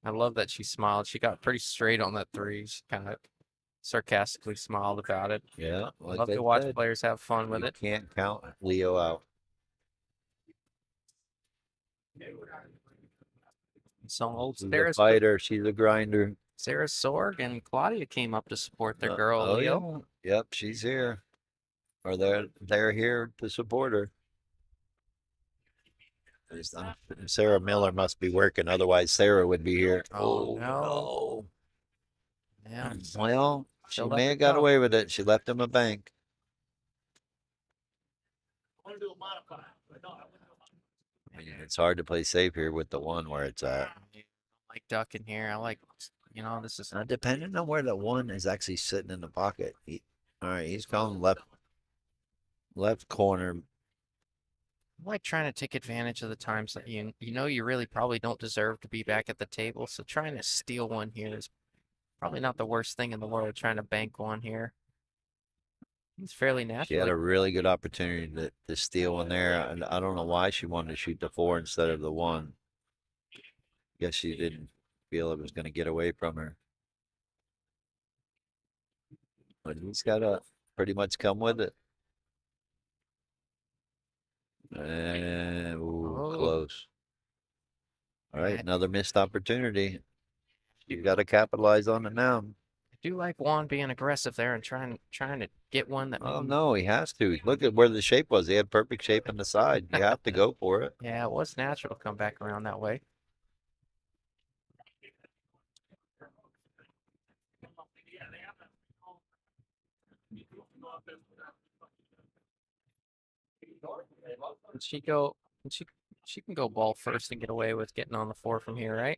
S1: I love that she smiled. She got pretty straight on that 3. She kind of sarcastically smiled about it.
S2: Yeah, like
S1: love to watch players have fun with it.
S2: Can't count Leo out.
S1: So old
S2: She's a fighter. She's a grinder.
S1: Sarah Sorg and Claudia came up to support their girl, Leo.
S2: Yeah. Yep, she's here. Or they're here to support her. Sarah Miller must be working, otherwise Sarah would be here.
S1: Oh no.
S2: Yeah. Well, she may have got away with it. She left him a bank. I mean, it's hard to play safe here with the 1 where it's at.
S1: I like ducking here. I like, this is
S2: depending on where the 1 is actually sitting in the pocket. All right, he's calling left. left corner.
S1: I like trying to take advantage of the times that you know you really probably don't deserve to be back at the table. So trying to steal one here is probably not the worst thing in the world. Trying to bank one here. It's fairly
S2: She had
S1: natural.
S2: a really good opportunity to steal one there, and I don't know why she wanted to shoot the 4 instead of the 1. Guess she didn't feel it was going to get away from her. But he's got to pretty much come with it. And, ooh,
S1: Oh,
S2: close. All right,
S1: I
S2: another missed opportunity. You got to capitalize on it now.
S1: do like Juan being aggressive there and trying to get one that
S2: Oh,
S1: maybe.
S2: no, he has to. Look at where the shape was. He had perfect shape on the side. You have to go for it.
S1: Yeah, it was natural to come back around that way. Can she go? Can she can go ball first and get away with getting on the 4 from here, right?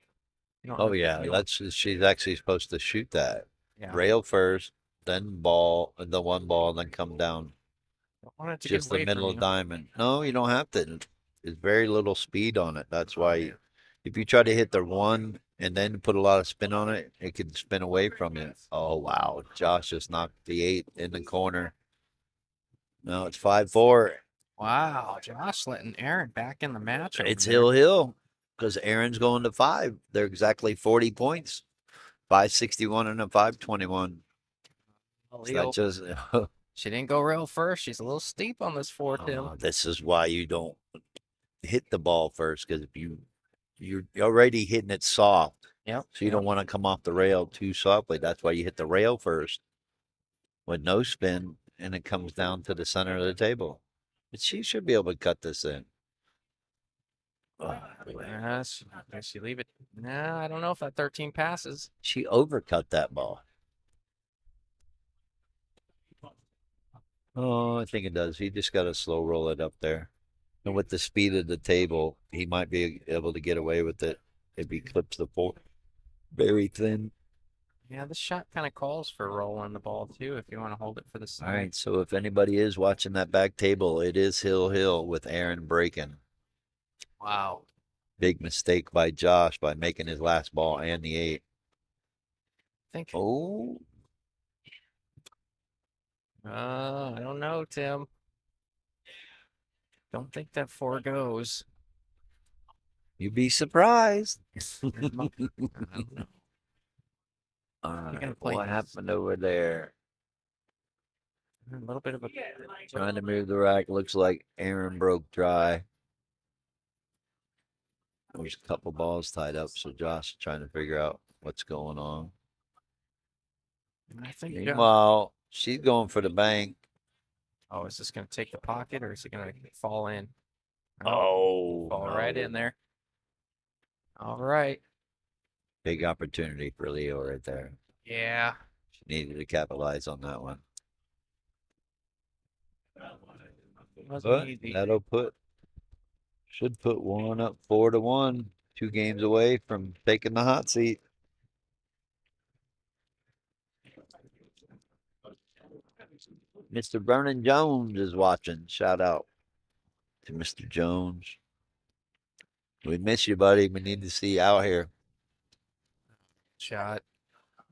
S1: You don't
S2: Oh,
S1: have.
S2: yeah,
S1: You don't.
S2: that's she's actually supposed to shoot that.
S1: Yeah.
S2: Rail first, then ball, and the one ball, then come down.
S1: I wanted to get
S2: Just the
S1: away from
S2: middle of
S1: you.
S2: diamond. No, you don't have to. There's very little speed on it. That's
S1: Oh,
S2: why if you try to hit the 1 and then put a lot of spin on it, it could spin away from you. Oh, wow. Josh just knocked the 8 in the corner. No, it's 5-4.
S1: wow, Josh letting Aaron back in the match over
S2: It's
S1: there.
S2: Hill because Aaron's going to 5. They're exactly 40 points. 561 and a 521. So that
S1: Leo,
S2: just
S1: she didn't go real first. She's a little steep on this 4, Tim.
S2: this is why you don't hit the ball first, because if you're already hitting it soft,
S1: Yep,
S2: so you
S1: yep.
S2: don't want to come off the rail too softly. That's why you hit the rail first with no spin, and it comes down to the center of the table. But she should be able to cut this in. Oh,
S1: Yes, does she leave it? Nah, I don't know if that 13 passes.
S2: she overcut that ball. Oh, I think it does. He just got to slow roll it up there. And with the speed of the table, he might be able to get away with it if he clips the 4 very thin.
S1: Yeah, this shot kind of calls for rolling the ball too if you want to hold it for the
S2: All
S1: side.
S2: right, so if anybody is watching that back table, it is Hill with Aaron breaking.
S1: Wow.
S2: Big mistake by Josh by making his last ball and the 8.
S1: I think.
S2: Oh,
S1: I don't know, Tim. Don't think that 4 goes.
S2: you'd be surprised.
S1: I don't know.
S2: All
S1: You're
S2: right,
S1: gonna play
S2: what happened over there?
S1: a little bit of a.
S2: Trying to move the rack. Looks like Aaron broke dry. There's a couple balls tied up, so Josh is trying to figure out what's going on.
S1: I think.
S2: Meanwhile, she's going for the bank.
S1: Oh, is this gonna take the pocket or is it gonna fall in?
S2: Oh,
S1: Fall
S2: no.
S1: right in there. All right.
S2: Big opportunity for Leo right there.
S1: Yeah.
S2: She needed to capitalize on that one.
S1: Wasn't
S2: But
S1: easy.
S2: that'll should put one up 4-1. 2 games away from taking the hot seat. Mr. Vernon Jones is watching. Shout out to Mr. Jones. We miss you, buddy. We need to see you out here.
S1: Shot.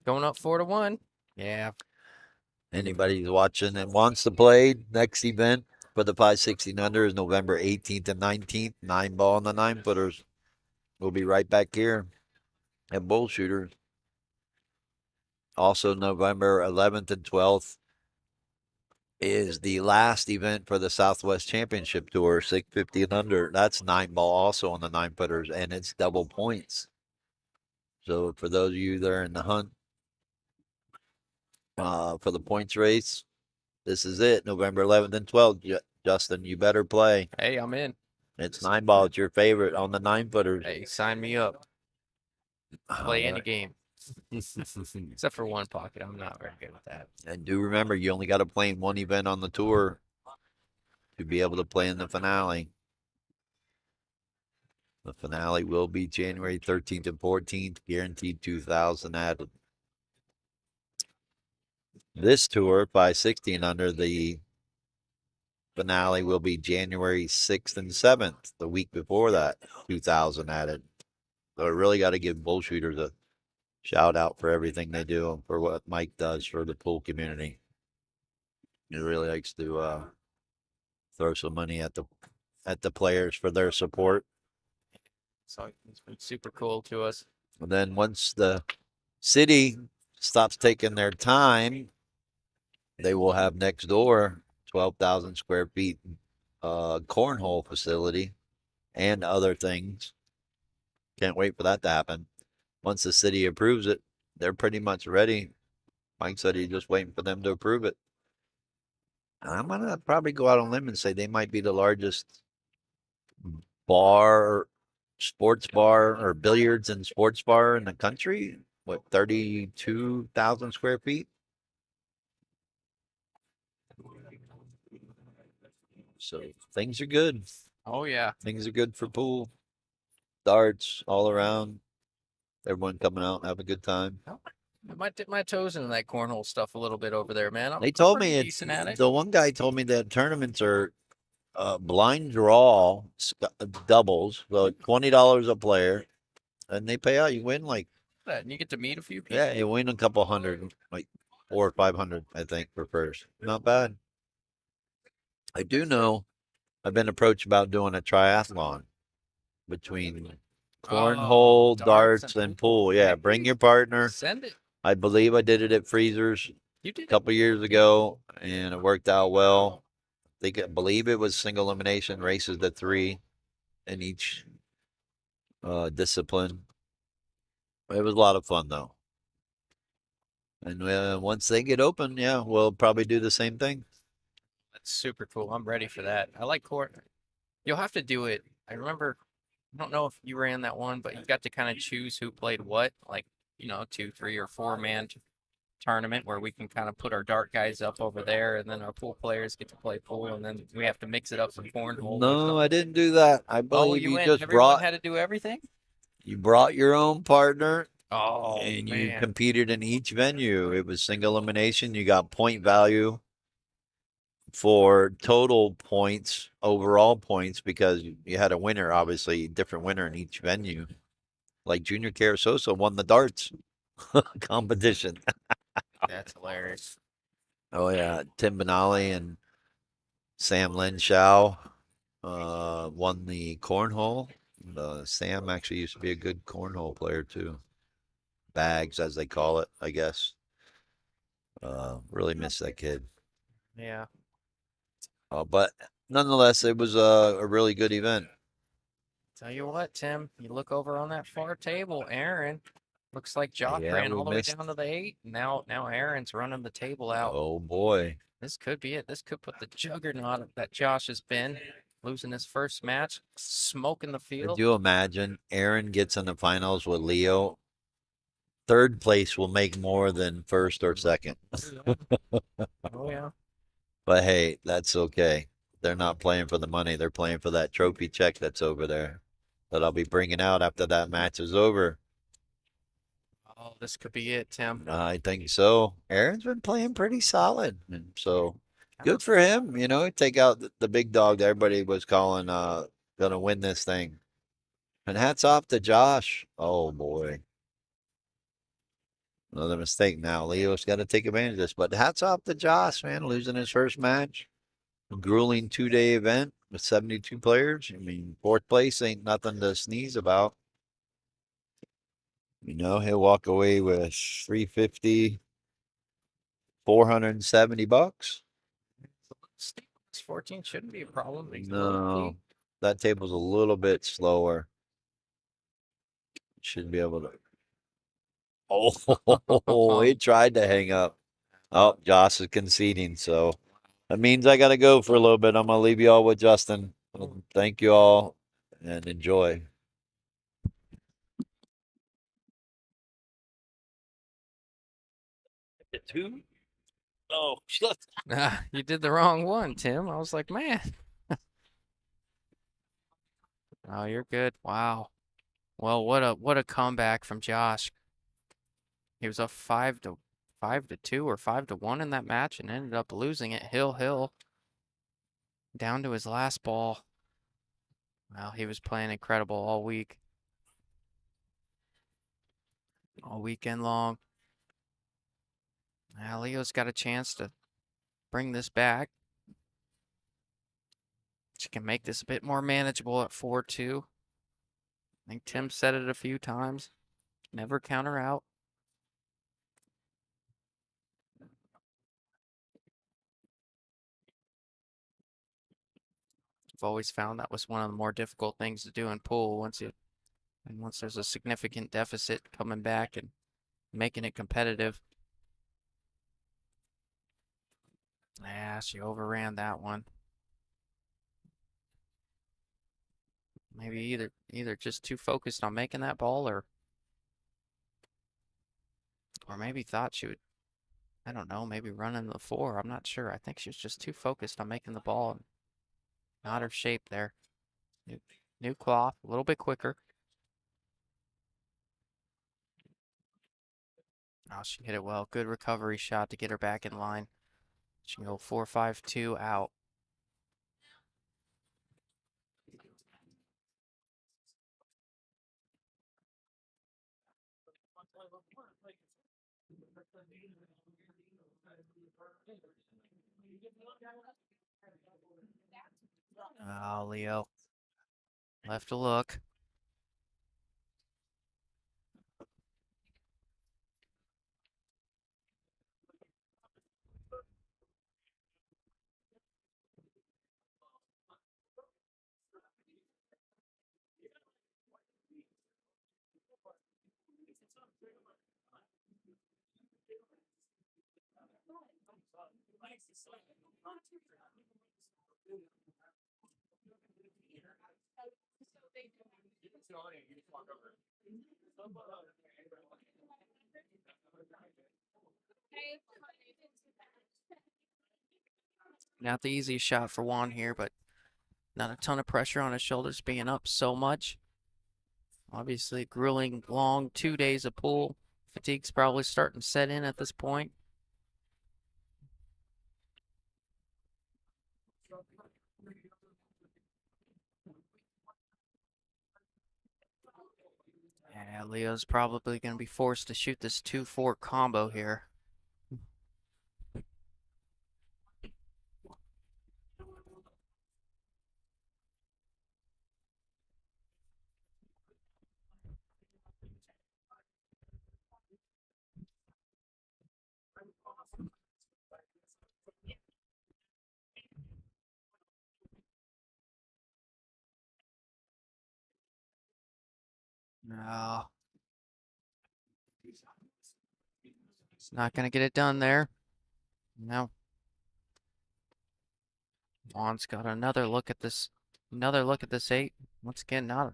S1: Going up 4-1. Yeah.
S2: Anybody who's watching and wants to play, next event for the 516 under is November 18th and 19th. 9-ball and the 9-footers. We'll be right back here at Bullshooters. Also, November 11th and 12th is the last event for the Southwest Championship Tour, 650 and under. That's 9-ball also on the 9-footers, and it's double points. So for those of you that are in the hunt for the points race, this is it, November 11th and 12th. Justin, you better play.
S1: Hey, I'm in.
S2: It's 9-ball. It's your favorite on the 9-footers.
S1: Hey, sign me up. Play any game. Except for one pocket. I'm not very good with that.
S2: And do remember, you only got to play in one event on the tour to be able to play in the finale. The finale will be January 13th and 14th, guaranteed 2,000 added. This tour, 516 under, the finale will be January 6th and 7th, the week before that, 2000 added. So I really got to give Bullshooters a shout out for everything they do and for what Mike does for the pool community. He really likes to throw some money at the players for their support.
S1: So it's been super cool to us.
S2: And then once the city stops taking their time, they will have next door 12,000 square feet cornhole facility and other things. Can't wait for that to happen. Once the city approves it, they're pretty much ready. Mike said he's just waiting for them to approve it. I'm going to probably go out on a limb and say they might be the largest bar, sports bar, or billiards and sports bar in the country. What, 32,000 square feet? So things are good.
S1: Oh yeah.
S2: Things are good for pool, darts, all around. Everyone coming out and have a good time.
S1: I might dip my toes into that cornhole stuff a little bit over there, man.
S2: They
S1: I'm
S2: told
S1: pretty
S2: me
S1: decent at it.
S2: the one guy told me that tournaments are blind draw doubles, so $20 a player, and they pay out. You win like
S1: And you get to meet a few people.
S2: yeah, you win a couple hundred, like 400 or 500, I think, for first. Not bad. I do know I've been approached about doing a triathlon between
S1: Oh,
S2: cornhole, darts, and pool. Yeah, bring your partner.
S1: Send it.
S2: I believe I did it at Freezers
S1: You
S2: a
S1: did.
S2: couple years ago, and it worked out well. I believe it was single elimination races to 3 in each discipline. It was a lot of fun though. And once they get open, yeah, we'll probably do the same thing.
S1: That's super cool. I'm ready for that. I like court. You'll have to do it. I remember. I don't know if you ran that one, but you got to kind of choose who played what. Like 2, 3, or 4 man tournament where we can kind of put our dart guys up over there, and then our pool players get to play pool, and then we have to mix it up some cornhole.
S2: No, I didn't do that. I
S1: Oh,
S2: believe
S1: you
S2: you
S1: went.
S2: just
S1: Everyone
S2: brought
S1: had to do everything.
S2: you brought your own partner
S1: Oh
S2: and you
S1: man.
S2: competed in each venue. It was single elimination. You got point value for total points, overall points, because you had a winner, obviously, different winner in each venue. Like Junior Carasosa won the darts competition.
S1: That's hilarious.
S2: Oh yeah, Tim Benali and Sam Lenshaw won the cornhole. Sam actually used to be a good cornhole player too. Bags, as they call it, I guess. Really miss that kid.
S1: Yeah.
S2: But nonetheless, it was a really good event.
S1: Tell you what, Tim, you look over on that far table, Aaron. Looks like Josh
S2: Yeah,
S1: ran
S2: we
S1: all the way
S2: missed.
S1: down to the 8. Now Aaron's running the table out.
S2: Oh boy.
S1: This could be it. This could put the juggernaut that Josh has been, losing his first match, smoking the
S2: Could
S1: field.
S2: you imagine Aaron gets in the finals with Leo? Third place will make more than first or second.
S1: Oh yeah.
S2: But hey, that's okay. They're not playing for the money. They're playing for that trophy check that's over there that I'll be bringing out after that match is over.
S1: Oh, this could be it, Tim.
S2: I think so. Aaron's been playing pretty solid. And so good for him. Take out the big dog that everybody was calling gonna win this thing. And hats off to Josh. Oh boy. Another mistake now. Leo's got to take advantage of this. But hats off to Josh, man, losing his first match. A grueling 2-day event with 72 players. I mean, fourth place ain't nothing to sneeze about. He'll walk away with 350, $470.
S1: 14 shouldn't be a problem.
S2: No, that table's a little bit slower. Should be able to. Oh, it tried to hang up. Oh, Josh is conceding, so that means I got to go for a little bit. I'm going to leave you all with Justin. Thank you all and enjoy. The 2? Oh, shit.
S1: You did the wrong one, Tim. I was like, man. Oh, you're good. Wow. Well, what a comeback from Josh. He was up 5-2 or 5-1 in that match and ended up losing it. Hill. Down to his last ball. Well, he was playing incredible all week. All weekend long. Now Leo's got a chance to bring this back. She can make this a bit more manageable at 4-2. I think Tim said it a few times. Never count her out. I've always found that was one of the more difficult things to do in pool once there's a significant deficit coming back and making it competitive. Yeah, she overran that one. Maybe either just too focused on making that ball or maybe thought she would, I don't know, maybe run in the 4. I'm not sure. I think she was just too focused on making the ball and not her shape there. New, new cloth, a little bit quicker. Oh, she hit it well. Good recovery shot to get her back in line. She can go 4-5-2 out. Oh, Leo. Left to look. Not the easiest shot for Juan here, but not a ton of pressure on his shoulders being up so much. Obviously, grueling, long 2 days of pool. Fatigue's probably starting to set in at this point. Yeah, Leo's probably going to be forced to shoot this 2-4 combo here. No, it's not going to get it done there. No. Juan's got another look at this. Another look at this 8. Once again, not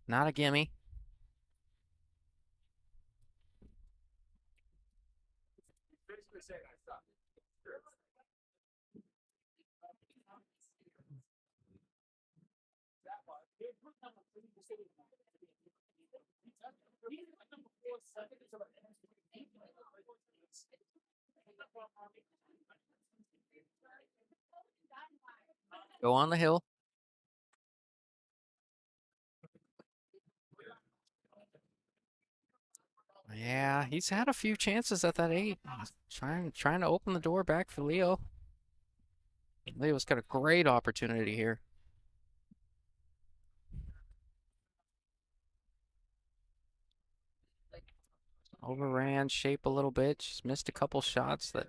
S1: a gimme. Go on the hill. Yeah, he's had a few chances at that 8. Trying to open the door back for Leo. Leo's got a great opportunity here. Overran shape a little bit. She's missed a couple shots that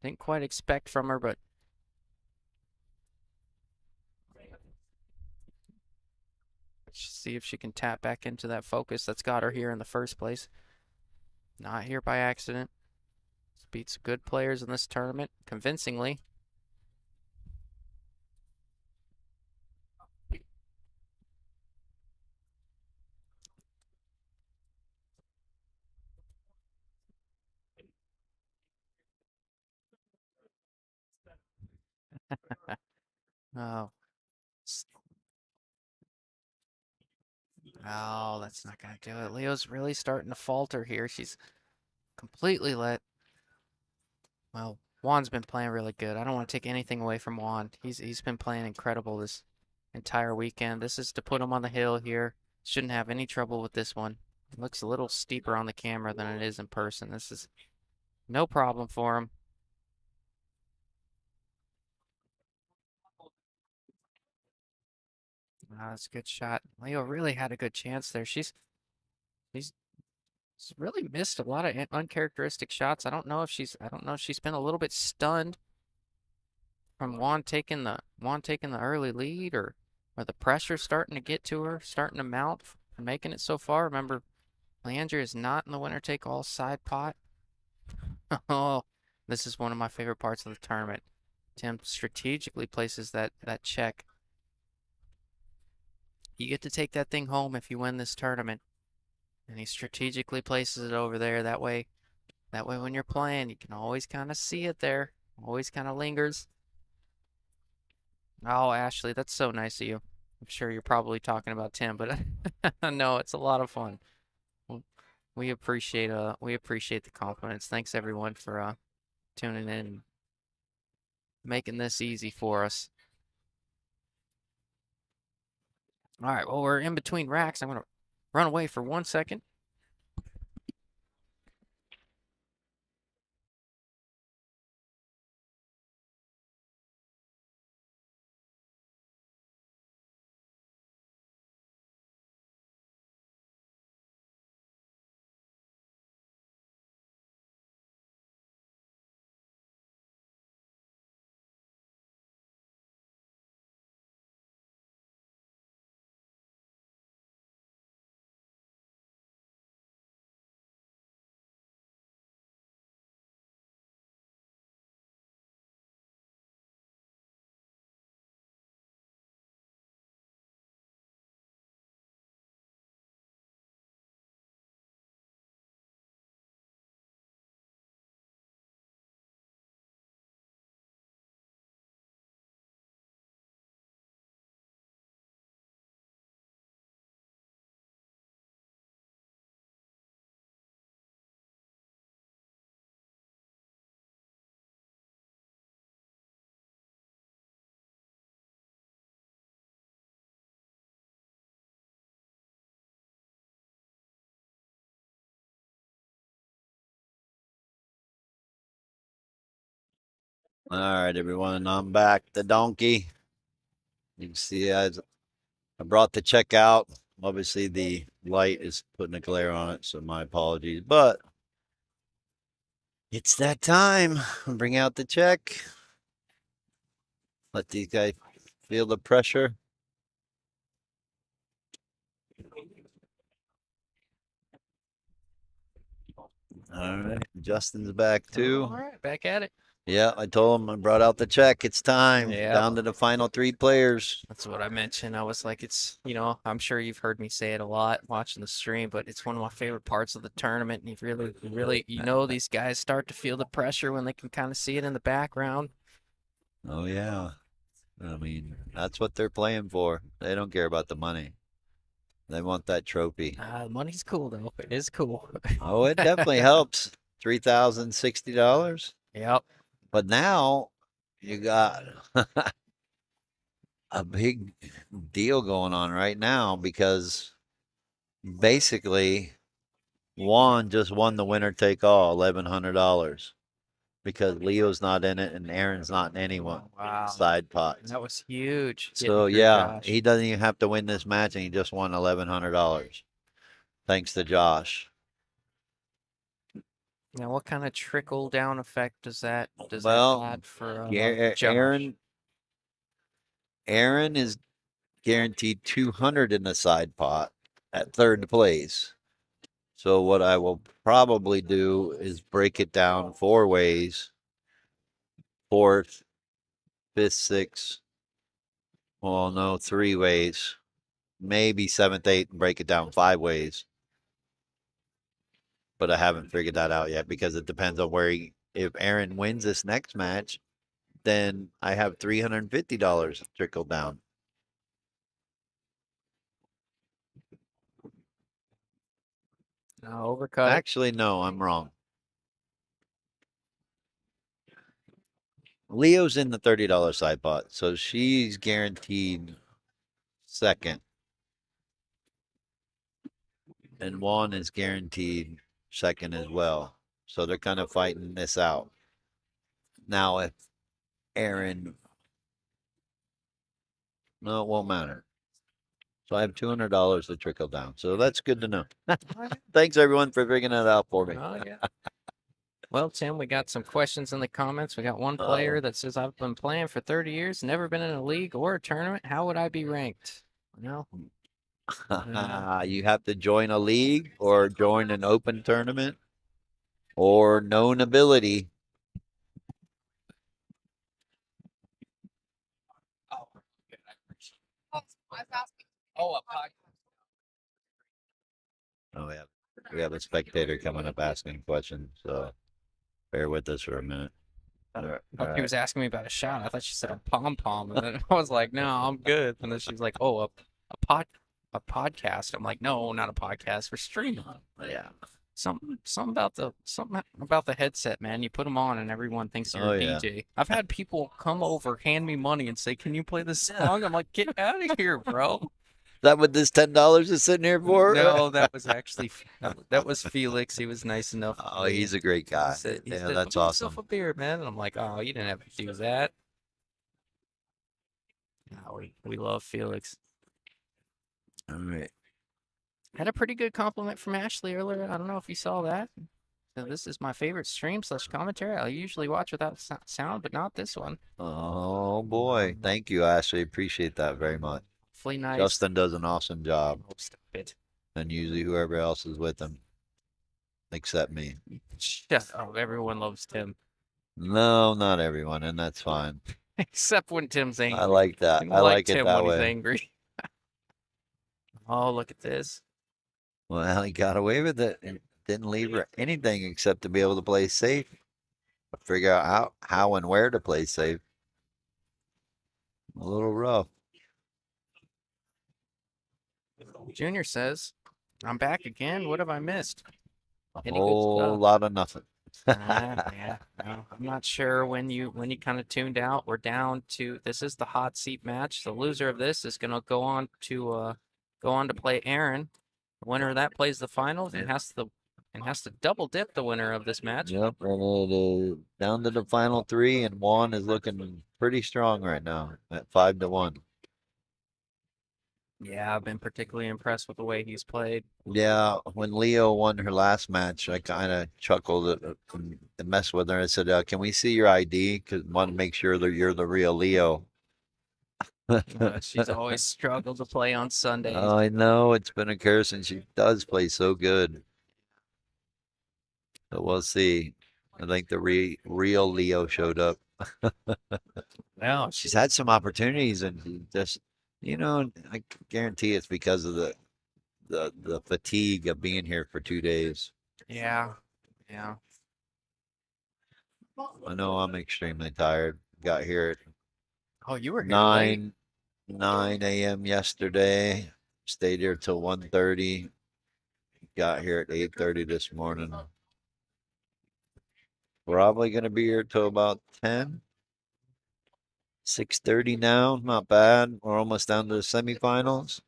S1: didn't quite expect from her, but see if she can tap back into that focus that's got her here in the first place. Not here by accident. Beats good players in this tournament convincingly. Oh, oh, that's not gonna do it. Leo's really starting to falter here. She's completely well, Juan's been playing really good. I don't want to take anything away from Juan. He's been playing incredible this entire weekend. This is to put him on the hill here. Shouldn't have any trouble with this one. It looks a little steeper on the camera than it is in person. This is no problem for him. That's a good shot. Leo really had a good chance there. She's really missed a lot of uncharacteristic shots. I don't know if she's been a little bit stunned from Juan taking the early lead, or the pressure starting to get to her, starting to mount for making it so far. Remember, Leandria is not in the winner take all side pot. Oh, this is one of my favorite parts of the tournament. Tim strategically places that check. You get to take that thing home if you win this tournament. And he strategically places it over there. That way when you're playing, you can always kind of see it there. Always kind of lingers. Oh, Ashley, that's so nice of you. I'm sure you're probably talking about Tim, but no, it's a lot of fun. We appreciate the compliments. Thanks everyone for tuning in, making this easy for us. All right, well, we're in between racks. I'm gonna run away for 1 second.
S2: All right, everyone. I'm back. The donkey. You can see I brought the check out. Obviously, the light is putting a glare on it, so my apologies. But it's that time. Bring out the check. Let these guys feel the pressure. All right. Justin's back too.
S1: All right, back at it.
S2: Yeah, I told him I brought out the check. It's time.
S1: Yeah,
S2: Down to the final three players.
S1: that's what I mentioned. I was like, I'm sure you've heard me say it a lot watching the stream, but it's one of my favorite parts of the tournament. And these guys start to feel the pressure when they can kind of see it in the background.
S2: Oh, yeah. I mean, that's what they're playing for. They don't care about the money. They want that trophy.
S1: Money's cool though. It is cool.
S2: Oh, it definitely helps. $3,060.
S1: Yep.
S2: But now you got a big deal going on right now because basically Juan just won the winner take all, $1,100, because Leo's not in it and Aaron's not in anyone.
S1: Wow.
S2: Side pots.
S1: That was huge.
S2: So yeah, he doesn't even have to win this match, and he just won $1,100, thanks to Josh.
S1: Now, what kind of trickle down effect does that
S2: Well,
S1: add for
S2: Aaron is guaranteed 200 in the side pot at third place. So what I will probably do is break it down four ways: fourth, fifth, sixth. Well, no, three ways. Maybe seventh, eighth, and break it down five ways. But I haven't figured that out yet because it depends on where if Aaron wins this next match, then I have $350 trickle down.
S1: overcut it.
S2: Actually, no, I'm wrong. Leo's in the $30 side pot, so she's guaranteed second, and Juan is guaranteed second as well. So they're kind of fighting this out. Now, if Aaron, no, it won't matter. So I have $200 to trickle down. So that's good to know. Thanks everyone for figuring that out for me.
S1: Oh, yeah. Well, Tim, we got some questions in the comments. We got one player that says, I've been playing for 30 years, never been in a league or a tournament. How would I be ranked? No.
S2: You have to join a league or join an open tournament or known ability. Oh, we have a spectator coming up asking questions, so bear with us for a minute.
S1: I thought she was asking me about a shot. I thought she said a pom pom, and then I was like, "No, I'm good." And then she's like, "Oh, a podcast." I'm like, "No, not a podcast. We're streaming."
S2: Yeah.
S1: Something about the headset, man. You put them on, and everyone thinks you're a
S2: yeah.
S1: DJ. I've had people come over, hand me money, and say, "Can you play this song?" I'm like, "Get out of here, bro."
S2: Is that what this $10 is sitting here for?
S1: No, that was actually that was Felix. He was nice enough.
S2: Oh, he's a great guy.
S1: He
S2: Yeah,
S1: said,
S2: that's
S1: "Buy yourself
S2: awesome.
S1: a beer, man." And I'm like, "Oh, you didn't have to do that." No, we love Felix.
S2: All right.
S1: Had a pretty good compliment from Ashley earlier. I don't know if you saw that. So this is my favorite stream slash commentary. I usually watch without sound, but not this one.
S2: Oh boy. Thank you, Ashley. Appreciate that very much.
S1: Hopefully nice.
S2: Justin does an awesome job.
S1: Oh, stop it.
S2: And usually whoever else is with him. Except me.
S1: Shut up. Everyone loves Tim.
S2: No, not everyone, and that's fine.
S1: Except when Tim's angry.
S2: I like that. I like
S1: Tim
S2: it that
S1: when
S2: way.
S1: he's angry. Oh, look at this.
S2: Well, he got away with it and didn't leave her anything except to be able to play safe. Figure out how and where to play safe. A little rough.
S1: Junior says, I'm back again. What have I missed?
S2: A whole lot of nothing.
S1: Yeah, no, I'm not sure when you kind of tuned out. We're down to this is the hot seat match. The loser of this is gonna go on to play Aaron. The winner of that plays the finals and has to double dip the winner of this match.
S2: Yep, and it is down to the final three, and Juan is looking pretty strong right now at 5-1.
S1: Yeah, I've been particularly impressed with the way he's played.
S2: Yeah, when Leo won her last match, I kind of chuckled and messed with her. I said, "Can we see your ID? Because I want to make sure that you're the real Leo."
S1: She's always struggled to play on Sundays.
S2: I know it's been a curse, and she does play so good. So we'll see. I think the real Leo showed up.
S1: Well,
S2: She's had some opportunities, and just I guarantee it's because of the fatigue of being here for 2 days.
S1: Yeah, yeah.
S2: I know I'm extremely tired. Got here at
S1: Oh, you were here late.
S2: 9 a.m. yesterday. Stayed here till 1:30. Got here at 8:30 this morning. Probably gonna be here till about 10. 6:30 now. Not bad. We're almost down to the semifinals.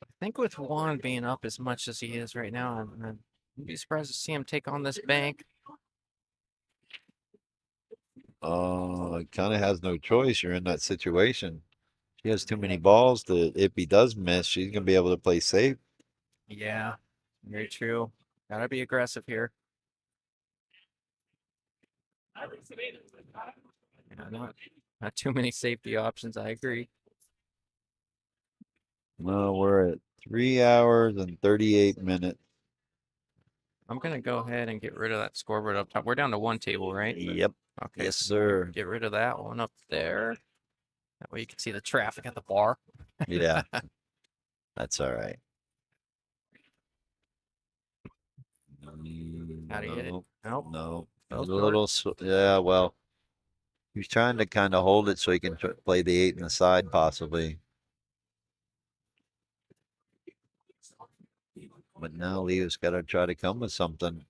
S1: I think with Juan being up as much as he is right now, I'd be surprised to see him take on this bank.
S2: Kind of has no choice. You're in that situation. She has too many balls to, if he does miss, she's gonna be able to play safe.
S1: Yeah, very true. Gotta be aggressive here. Yeah, not too many safety options. I agree.
S2: No, we're at 3 hours and 38 minutes.
S1: I'm gonna go ahead and get rid of that scoreboard up top. We're down to one table, right?
S2: Yep.
S1: Okay.
S2: Yes,
S1: So I'm gonna
S2: sir.
S1: get rid of that one up there. That way you can see the traffic at the bar.
S2: Yeah. That's all right.
S1: How do you hit it?
S2: Nope.
S1: Nope.
S2: No. A
S1: Fell
S2: little. Yeah. Well, he's trying to kind of hold it so he can play the 8 in the side, possibly. But now Leo's got to try to come with something.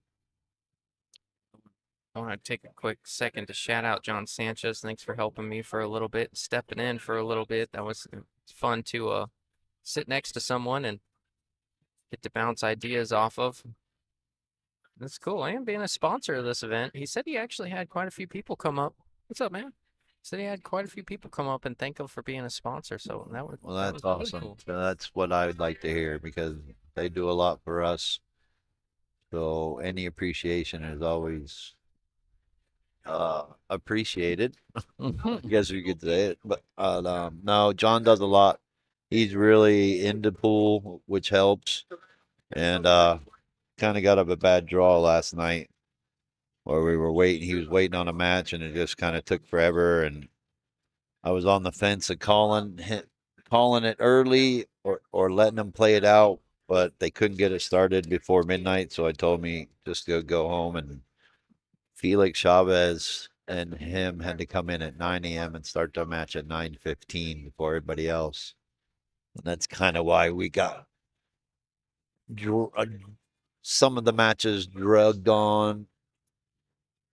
S1: I want to take a quick second to shout out John Sanchez. Thanks for helping me for a little bit, stepping in for a little bit. That was fun to sit next to someone and get to bounce ideas off of. That's cool. And being a sponsor of this event, he said he actually had quite a few people come up. What's up, man? Said he had quite a few people come up and thank him for being a sponsor. So
S2: Well,
S1: that
S2: that's
S1: was really
S2: awesome.
S1: cool.
S2: So that's what I would like to hear because they do a lot for us. So any appreciation is always appreciated. I guess you could say it. But no, John does a lot. He's really into pool, which helps. And kind of got up a bad draw last night where we were waiting. He was waiting on a match, and it just kind of took forever. And I was on the fence of calling it early or letting them play it out, but they couldn't get it started before midnight. So I told me just to go home, and Felix Chavez and him had to come in at 9 a.m. and start the match at 9:15 before everybody else. And that's kind of why we got some of the matches dragged on,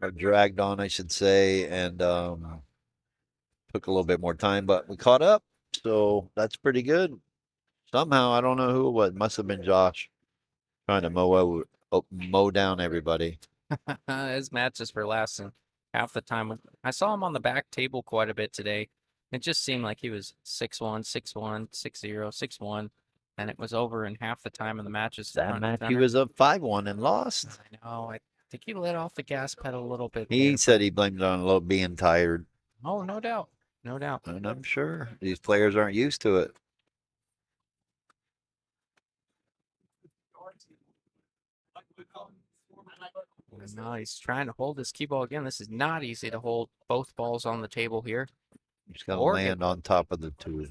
S2: I should say, and took a little bit more time, but we caught up. So that's pretty good. Somehow, I don't know who it was. Must have been Josh trying to mow down everybody.
S1: His matches were lasting half the time. I saw him on the back table quite a bit today. It just seemed like he was 6-1, 6-1, 6-0, 6-1, and it was over in half the time of the matches.
S2: That match, he was up 5-1 and lost.
S1: I know. I think he let off the gas pedal a little bit
S2: He
S1: there.
S2: said he blamed it on a little being tired.
S1: Oh, no doubt. No doubt.
S2: And I'm sure these players aren't used to it.
S1: No, he's trying to hold his cue ball again. This is not easy to hold both balls on the table here.
S2: He's got to
S1: Or
S2: land on top of the two.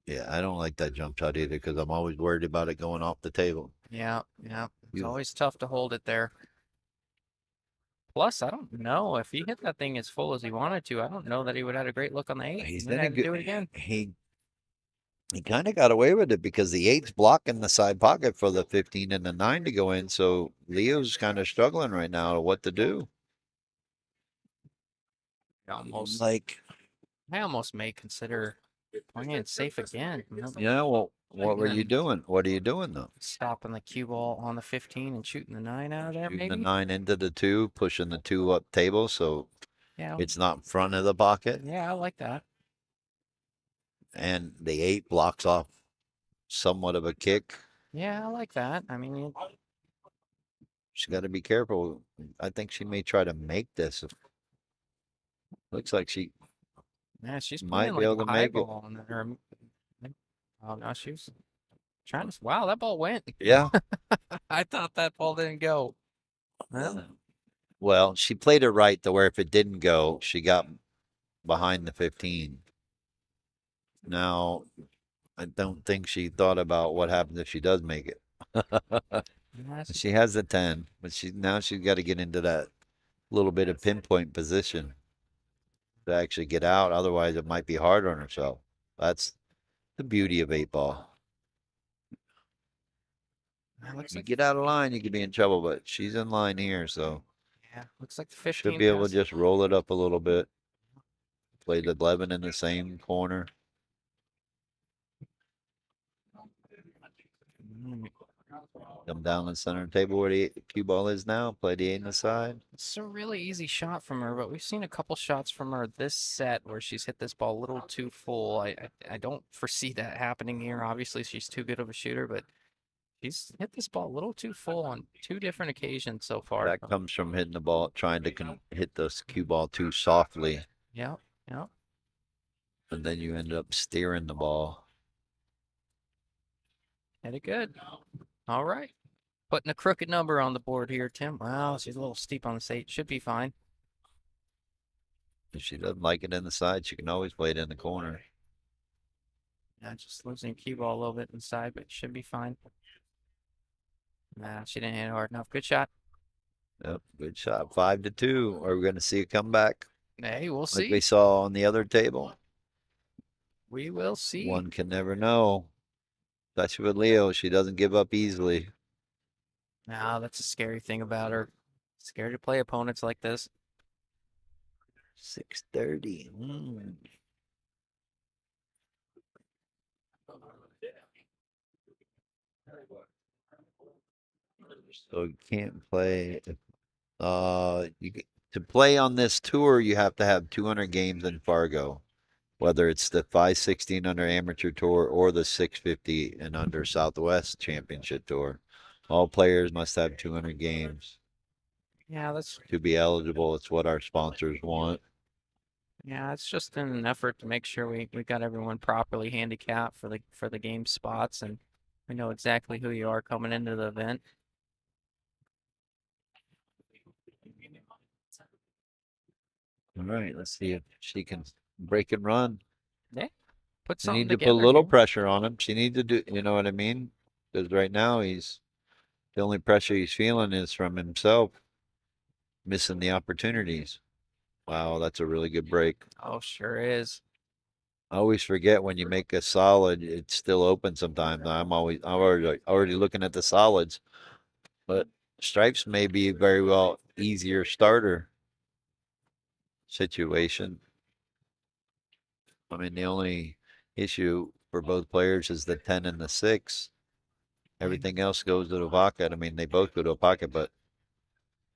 S1: Yeah.
S2: Yeah, I don't like that jump shot either because I'm always worried about it going off the table.
S1: Yeah. It's always tough to hold it there. Plus, I don't know if he hit that thing as full as he wanted to. I don't know that he would have had a great look on the 8.
S2: He's
S1: He would have to do it again.
S2: He kind of got away with it because the 8's blocking the side pocket for the 15 and the 9 to go in. So Leo's kind of struggling right now to what to do.
S1: Almost.
S2: Like,
S1: I almost may consider playing it safe again.
S2: yeah, well, what were you doing? What are you doing though?
S1: Stopping the cue ball on the 15 and shooting the 9 out of there,
S2: Shooting the
S1: maybe?
S2: 9 into the 2, pushing the 2 up table so
S1: Yeah.
S2: it's not in front of the pocket.
S1: Yeah, I like that.
S2: And the 8 blocks off somewhat of a kick.
S1: Yeah, I like that. I mean,
S2: She's got to be careful. I think she may try to make this. Looks like she
S1: yeah, she's
S2: might
S1: playing
S2: be
S1: like
S2: able
S1: a
S2: to
S1: high
S2: make it.
S1: ball on her. Oh no, she was trying to. Wow, that ball went.
S2: Yeah.
S1: I thought that ball didn't go.
S2: Well, she played it right to where if it didn't go, she got behind the 15. Now, I don't think she thought about what happens if she does make it. She has the 10, but she's got to get into that little bit of pinpoint position to actually get out. Otherwise, it might be hard on herself. That's the beauty of 8 ball. If you get out of line, you could be in trouble, but she's in line here, so
S1: Yeah, looks like the 15
S2: should be able to just roll it up a little bit. Play the 11 in the same corner. Come down the center table where the cue ball is now. Play the 8 in the side.
S1: It's a really easy shot from her, but we've seen a couple shots from her this set where she's hit this ball a little too full. I don't foresee that happening here. Obviously, she's too good of a shooter, but she's hit this ball a little too full on 2 different occasions so far.
S2: That comes from hitting the ball, trying to hit the cue ball too softly.
S1: Yep.
S2: And then you end up steering the ball.
S1: Hit it good. All right. Putting a crooked number on the board here, Tim. Wow, she's a little steep on this 8. Should be fine.
S2: If she doesn't like it in the side, she can always play it in the corner.
S1: Yeah, just losing cue ball a little bit inside, but should be fine. Nah, she didn't hit it hard enough. Good shot.
S2: Yep, good shot. 5-2. Are we going to see a comeback?
S1: Hey, we'll
S2: Like
S1: see.
S2: we saw on the other table?
S1: We will see.
S2: One can never know. Especially with Leo, she doesn't give up easily.
S1: Nah, that's a scary thing about her. Scared to play opponents like this.
S2: 630. So you can't play. To play on this tour, you have to have 200 games in Fargo, whether it's the 516 under Amateur Tour or the 650 and under Southwest Championship Tour. All players must have 200 games
S1: Yeah, that's
S2: to be eligible. It's what our sponsors want.
S1: yeah, it's just in an effort to make sure we got everyone properly handicapped for the game spots and we know exactly who you are coming into the event.
S2: All right, let's see if she can break and run.
S1: Yeah, put
S2: You
S1: something
S2: need to put a
S1: together
S2: little
S1: here.
S2: pressure on him. She needs to do, you know what I mean? Because right now the only pressure he's feeling is from himself missing the opportunities. Wow, that's a really good break.
S1: Oh, sure is.
S2: I always forget when you make a solid, it's still open sometimes. I'm already looking at the solids, but stripes may be very well easier starter situation. I mean, the only issue for both players is the 10 and the 6. Everything else goes to the pocket. I mean, they both go to a pocket, but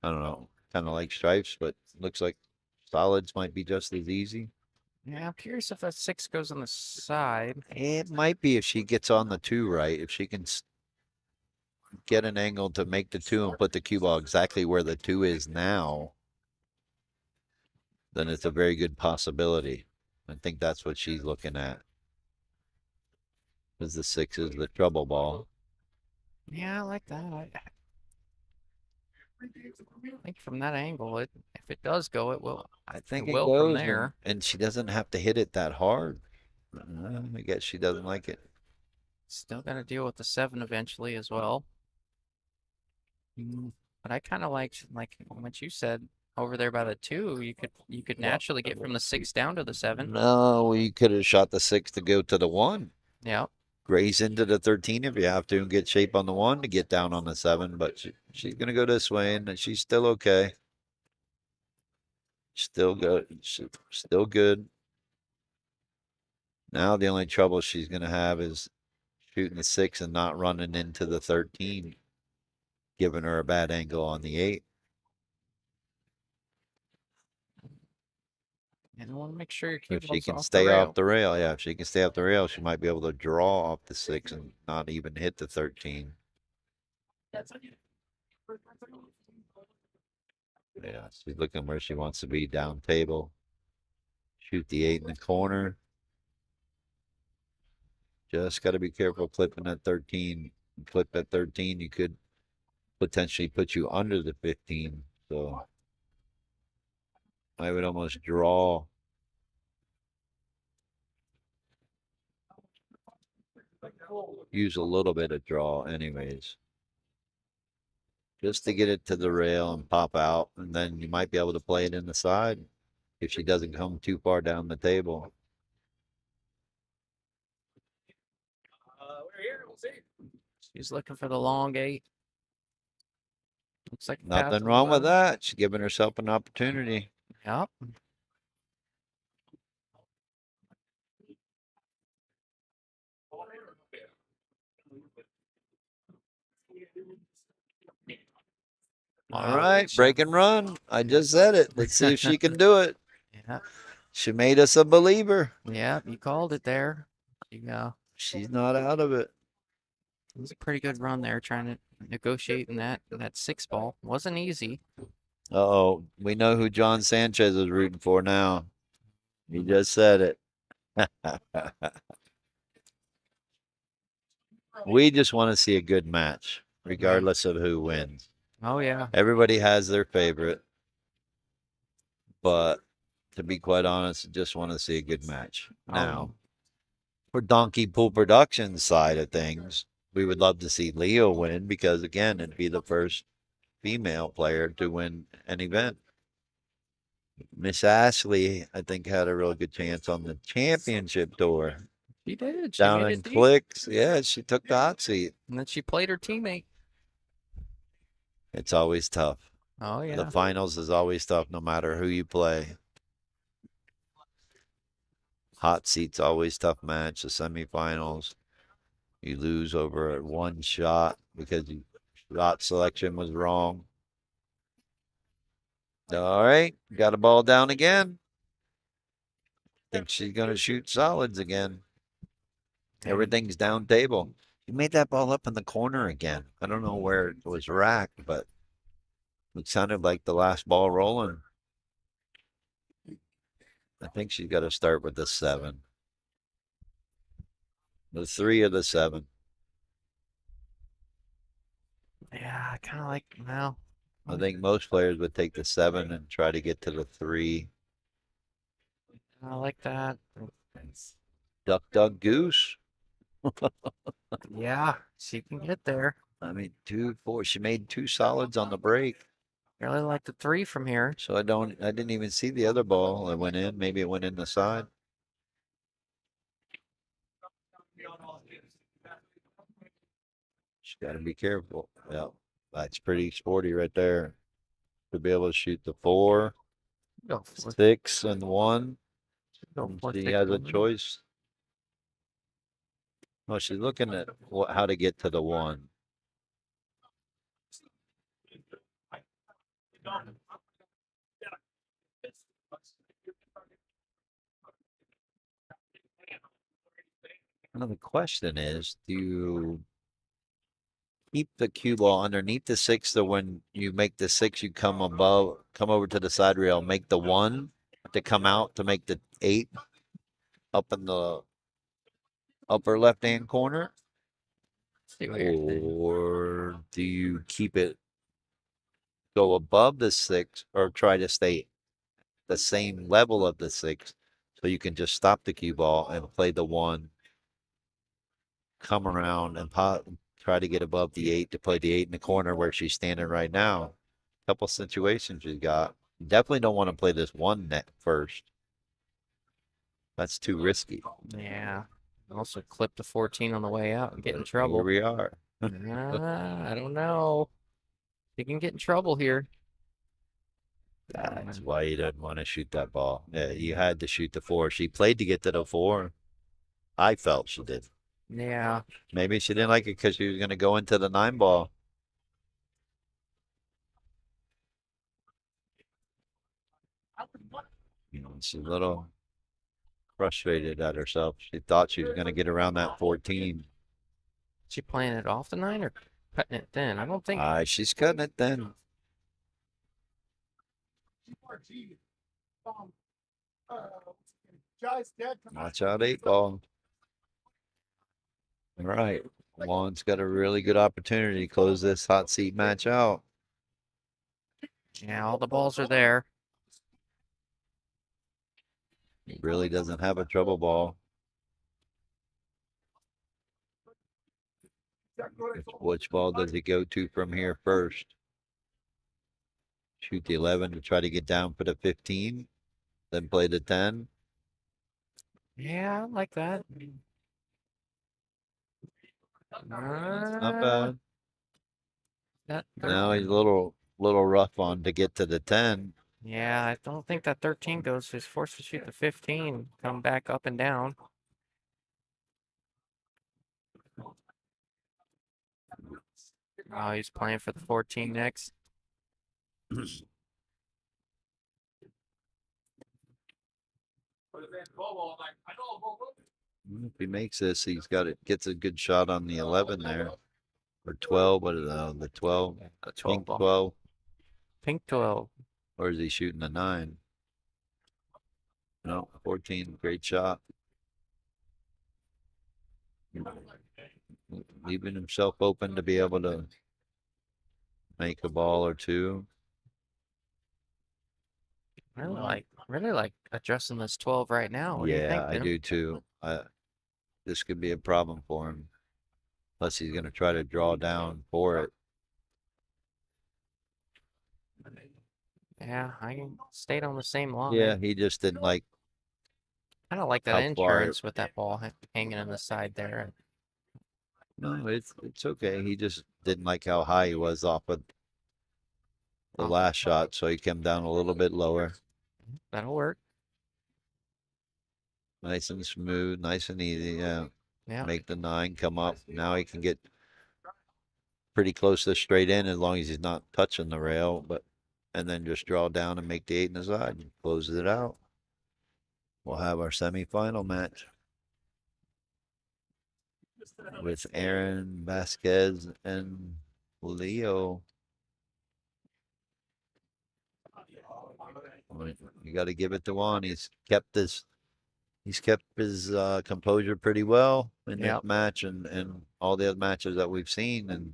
S2: I don't know, kind of like stripes, but looks like solids might be just as easy.
S1: Yeah, I'm curious if that 6 goes on the side.
S2: It might be if she gets on the 2 right. If she can get an angle to make the 2 and put the cue ball exactly where the 2 is now, then it's a very good possibility. I think that's what she's looking at. Because the 6 is the trouble ball.
S1: Yeah, I like that. I think from that angle, if it does go,
S2: I
S1: it
S2: think it
S1: will from
S2: goes, and,
S1: there.
S2: and she doesn't have to hit it that hard. I guess she doesn't like it.
S1: Still got to deal with the 7 eventually as well. But I kind of like what you said over there by the 2. You could
S2: Well,
S1: naturally get from the 6 down to the 7.
S2: no, we could have shot the 6 to go to the 1.
S1: Yeah.
S2: Graze into the 13 if you have to and get shape on the 1 to get down on the 7. But she's going to go this way, and she's still okay. Still good. Still good. Now the only trouble she's going to have is shooting the 6 and not running into the 13, giving her a bad angle on the 8.
S1: And I want to make sure your cue
S2: If she
S1: ball's
S2: can
S1: off the
S2: stay off
S1: rail.
S2: the rail, yeah, if she can stay off the rail, she might be able to draw off the 6 and not even hit the 13. Yeah, she's looking where she wants to be, down table. Shoot the 8 in the corner. Just got to be careful clipping that 13. Clip that 13, you could potentially put you under the 15. So I would almost draw. Use a little bit of draw, anyways, just to get it to the rail and pop out. And then you might be able to play it in the side if she doesn't come too far down the table.
S1: She's looking for the long 8. Looks like the path
S2: Nothing
S1: to the
S2: wrong with
S1: 11.
S2: that. She's giving herself an opportunity.
S1: Yep.
S2: All
S1: Wow,
S2: right,
S1: good shot.
S2: break and run. I just said it. Let's see if she can do it.
S1: Yeah.
S2: She made us a believer.
S1: Yeah, you called it there.
S2: She's not out of it.
S1: It was a pretty good run there trying to negotiate in that 6 ball. Wasn't easy.
S2: Oh, we know who John Sanchez is rooting for now. He just said it. We just want to see a good match, regardless of who wins.
S1: Oh yeah.
S2: Everybody has their favorite, but to be quite honest, just want to see a good match.
S1: Oh,
S2: Now, for Donkey Pool Productions side of things, we would love to see Leo win because again, it'd be the first female player to win an event. Miss Ashley, I think, had a real good chance on the championship tour.
S1: she did. She
S2: Down
S1: made
S2: in
S1: it deep.
S2: clicks. Yeah, she took the hot seat.
S1: And then she played her teammate.
S2: It's always tough.
S1: Oh
S2: The
S1: yeah.
S2: finals is always tough, no matter who you play. Hot seat's always tough match. The semifinals, you lose over one shot because your shot selection was wrong. All right, got a ball down again. Think she's gonna shoot solids again.
S1: And
S2: Everything's down table. You made that ball up in the corner again. I don't know where it was racked, but it sounded like the last ball rolling. I think she's got to start with the 7. The 3 or the 7.
S1: yeah, I kind of like well,
S2: I think most players would take the 7 and try to get to the 3.
S1: I like that.
S2: Duck, duck, goose.
S1: Yeah, she can get there.
S2: I mean, 2, 4. She made 2 solids on the break.
S1: Really like the 3 from here.
S2: So I didn't even see the other ball that went in. Maybe it went in the side. She's got to be careful. Yeah, that's pretty sporty right there. To be able to shoot the 4,
S1: Go for
S2: 6, and 1.
S1: go
S2: And
S1: for
S2: she
S1: thick
S2: has a
S1: one.
S2: choice. Well, she's looking at how to get to the 1. Now the question is, do you keep the cue ball underneath the 6 so when you make the 6, you come over to the side rail, make the 1 to come out to make the 8 up in the upper left-hand corner?
S1: See what you're saying.
S2: Or do you keep it go above the 6 or try to stay the same level of the 6 so you can just stop the cue ball and play the 1, come around and try to get above the 8 to play the 8 in the corner where she's standing right now. Couple situations you got. You definitely don't want to play this 1 net first. That's too risky.
S1: Yeah. Also clip the 14 on the way out and get in
S2: Here
S1: trouble.
S2: we are.
S1: I don't know. You can get in trouble here.
S2: That's why you didn't want to shoot that ball. Yeah, you had to shoot the 4. She played to get to the 4. I felt she did.
S1: Yeah.
S2: Maybe she didn't like it because she was going to go into the 9 ball. She's a little frustrated at herself. She thought she was going to get around that 14.
S1: She playing it off the 9 or cutting it thin? I don't think.
S2: She's cutting it then. Watch out, 8 ball. All right. Juan's got a really good opportunity to close this hot seat match out.
S1: Yeah, all the balls are there.
S2: He really doesn't have a trouble ball. Which ball does he go to from here first? Shoot the 11 to try to get down for the 15, then play the 10.
S1: Yeah, I like that.
S2: Not
S1: Uh,
S2: bad.
S1: that
S2: Now he's
S1: 13.
S2: a little rough on to get to the 10.
S1: Yeah, I don't think that 13 goes. He's forced to shoot the 15. Come back up and down. Oh, he's playing for the 14 next.
S2: If he makes this, gets a good shot on the 11 there. Or 12, but the 12,
S1: The 12
S2: pink
S1: ball.
S2: 12.
S1: Pink 12.
S2: Or is he shooting the 9? No, 14, great shot. Leaving himself open to be able to make a ball or 2.
S1: Really like adjusting this 12 right now. What do you
S2: Yeah,
S1: think,
S2: I
S1: Tim?
S2: do too. This could be a problem for him. Unless he's going to try to draw down for it.
S1: Yeah, I stayed on the same line.
S2: Yeah, he just didn't like
S1: Kind of like that
S2: how far.
S1: insurance with that ball hanging on the side there.
S2: No, it's okay. He just didn't like how high he was off of the
S1: Oh,
S2: last shot, so he came down a little bit lower.
S1: that'll work.
S2: Nice and smooth, nice and easy. Yeah.
S1: Yeah.
S2: Make the 9 come up. Now he can get pretty close to straight in as long as he's not touching the rail, but and then just draw down and make the 8 in the side and closes it out. We'll have our semifinal match with Aaron Vasquez and Leo. You got to give it to Juan. He's kept his composure pretty well in this
S1: Yep.
S2: match and all the other matches that we've seen, and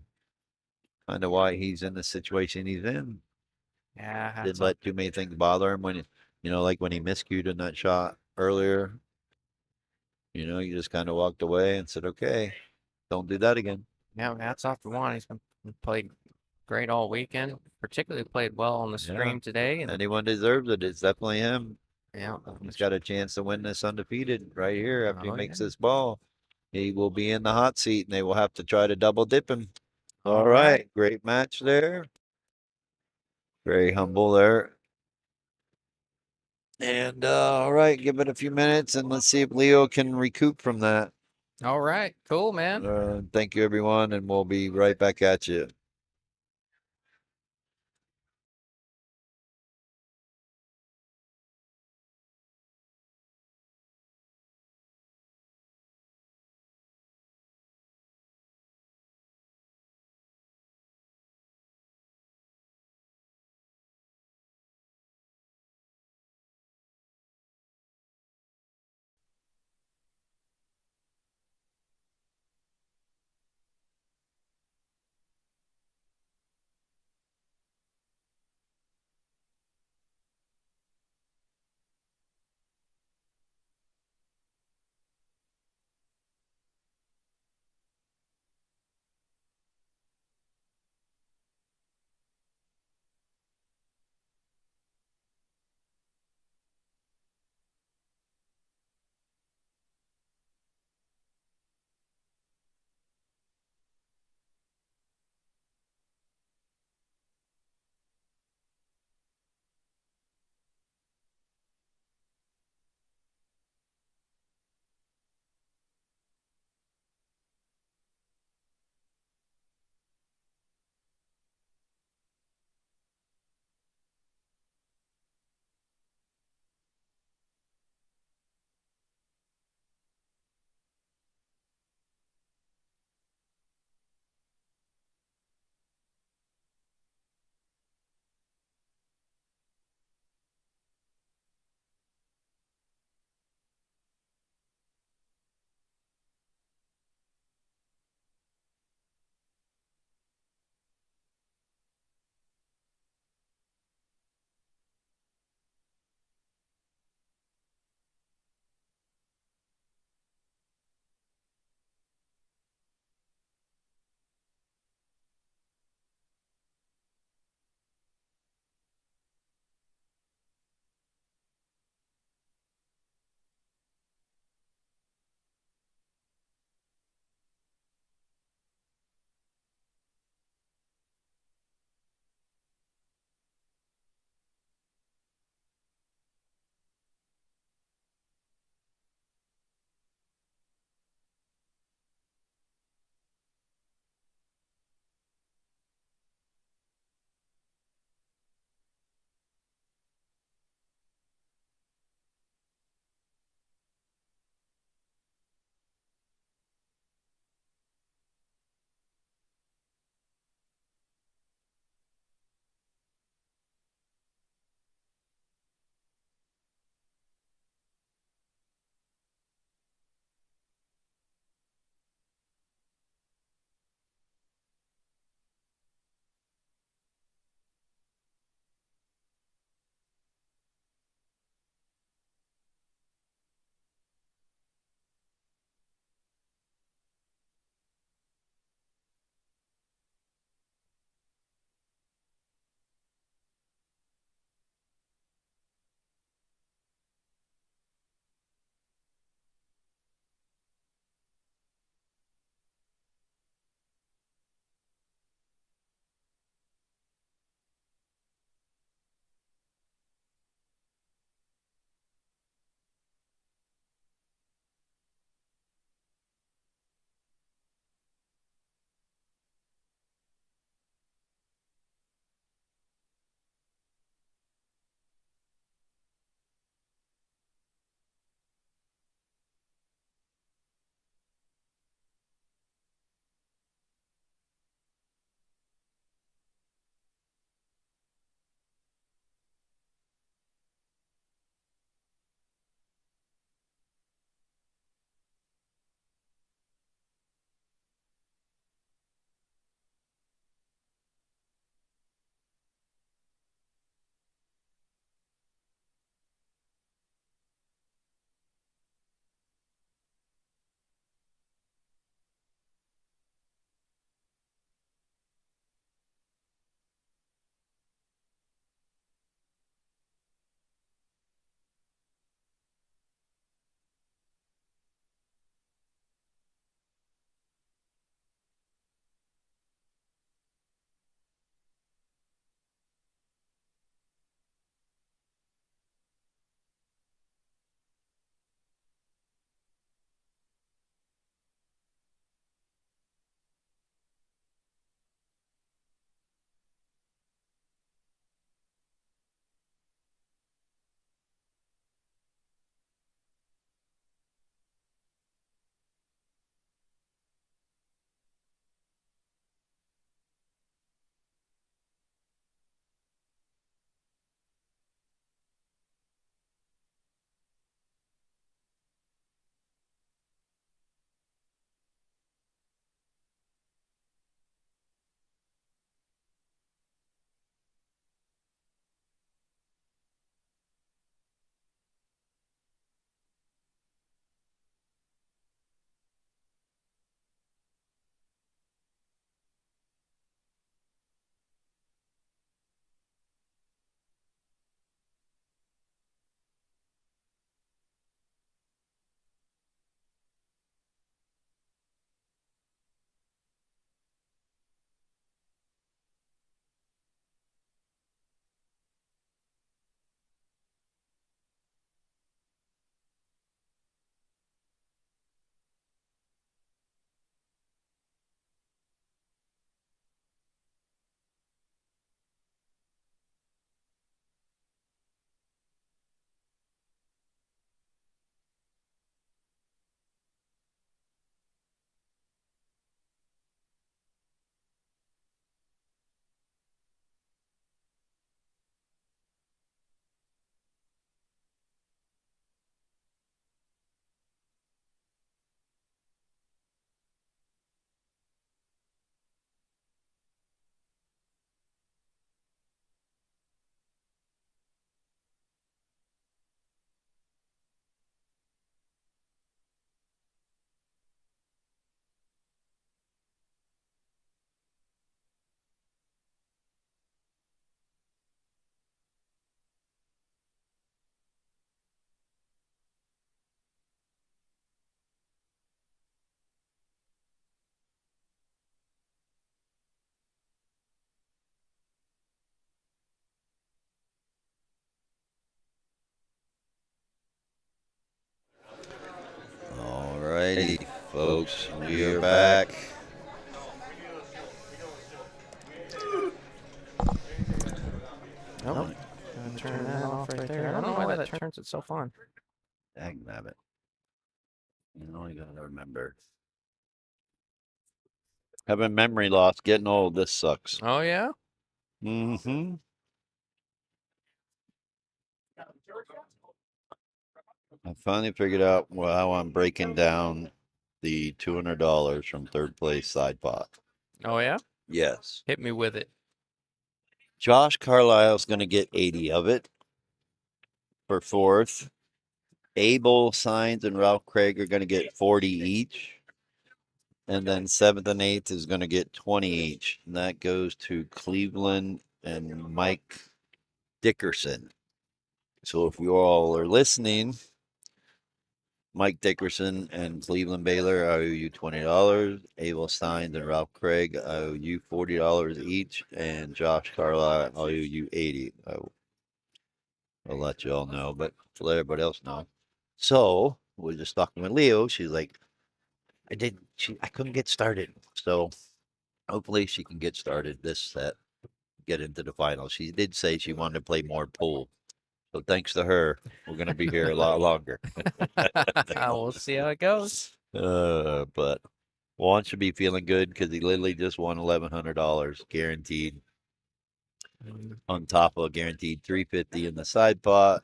S2: kind of why he's in the situation he's in.
S1: Yeah.
S2: Didn't
S1: Hats off.
S2: let too many things bother him like when he miscued in that shot earlier. He just kind of walked away and said, "Okay, don't do that again."
S1: Yeah. Hats off to Juan. He's been played great all weekend. Particularly played well on the
S2: Yeah,
S1: stream today. And
S2: anyone deserves it. It's definitely him.
S1: yeah.
S2: He's got a chance to win this undefeated right here after he
S1: Oh yeah.
S2: makes this ball. He will be in the hot seat, and they will have to try to double dip him. All
S1: All right.
S2: right, great match there. Very humble there. And all right, give it a few minutes, and let's see if Leo can recoup from that.
S1: All right. Cool, man.
S2: Thank you, everyone, and we'll be right back at you. Alrighty, folks, we are back.
S1: Nope. Gonna turn that off right there. I don't know why that turns itself on.
S2: Dagnabbit. You only gotta remember. Having memory loss, getting old, this sucks.
S1: Oh, yeah?
S2: Mm-hmm. I finally figured out how I'm breaking down the $200 from third place side pot.
S1: Oh, yeah?
S2: Yes.
S1: Hit me with it.
S2: Josh Carlisle's going to get 80 of it for fourth. Abel Signs and Ralph Craig are going to get 40 each. And then seventh and eighth is going to get 20 each. And that goes to Cleveland and Mike Dickerson. So if you all are listening, Mike Dickerson and Cleveland Baylor, I owe you $20. Abel Steins and Ralph Craig, I owe you $40 each. And Josh Carlisle, I owe you 80. I'll let you all know, but to let everybody else know. So we're just talking with Leo. She's like, I couldn't get started. So hopefully she can get started this set, get into the final. She did say she wanted to play more pool. So thanks to her, we're going to be here a lot longer.
S1: We'll see how it goes.
S2: But Juan should be feeling good because he literally just won $1,100 guaranteed on top of a guaranteed $350 in the side pot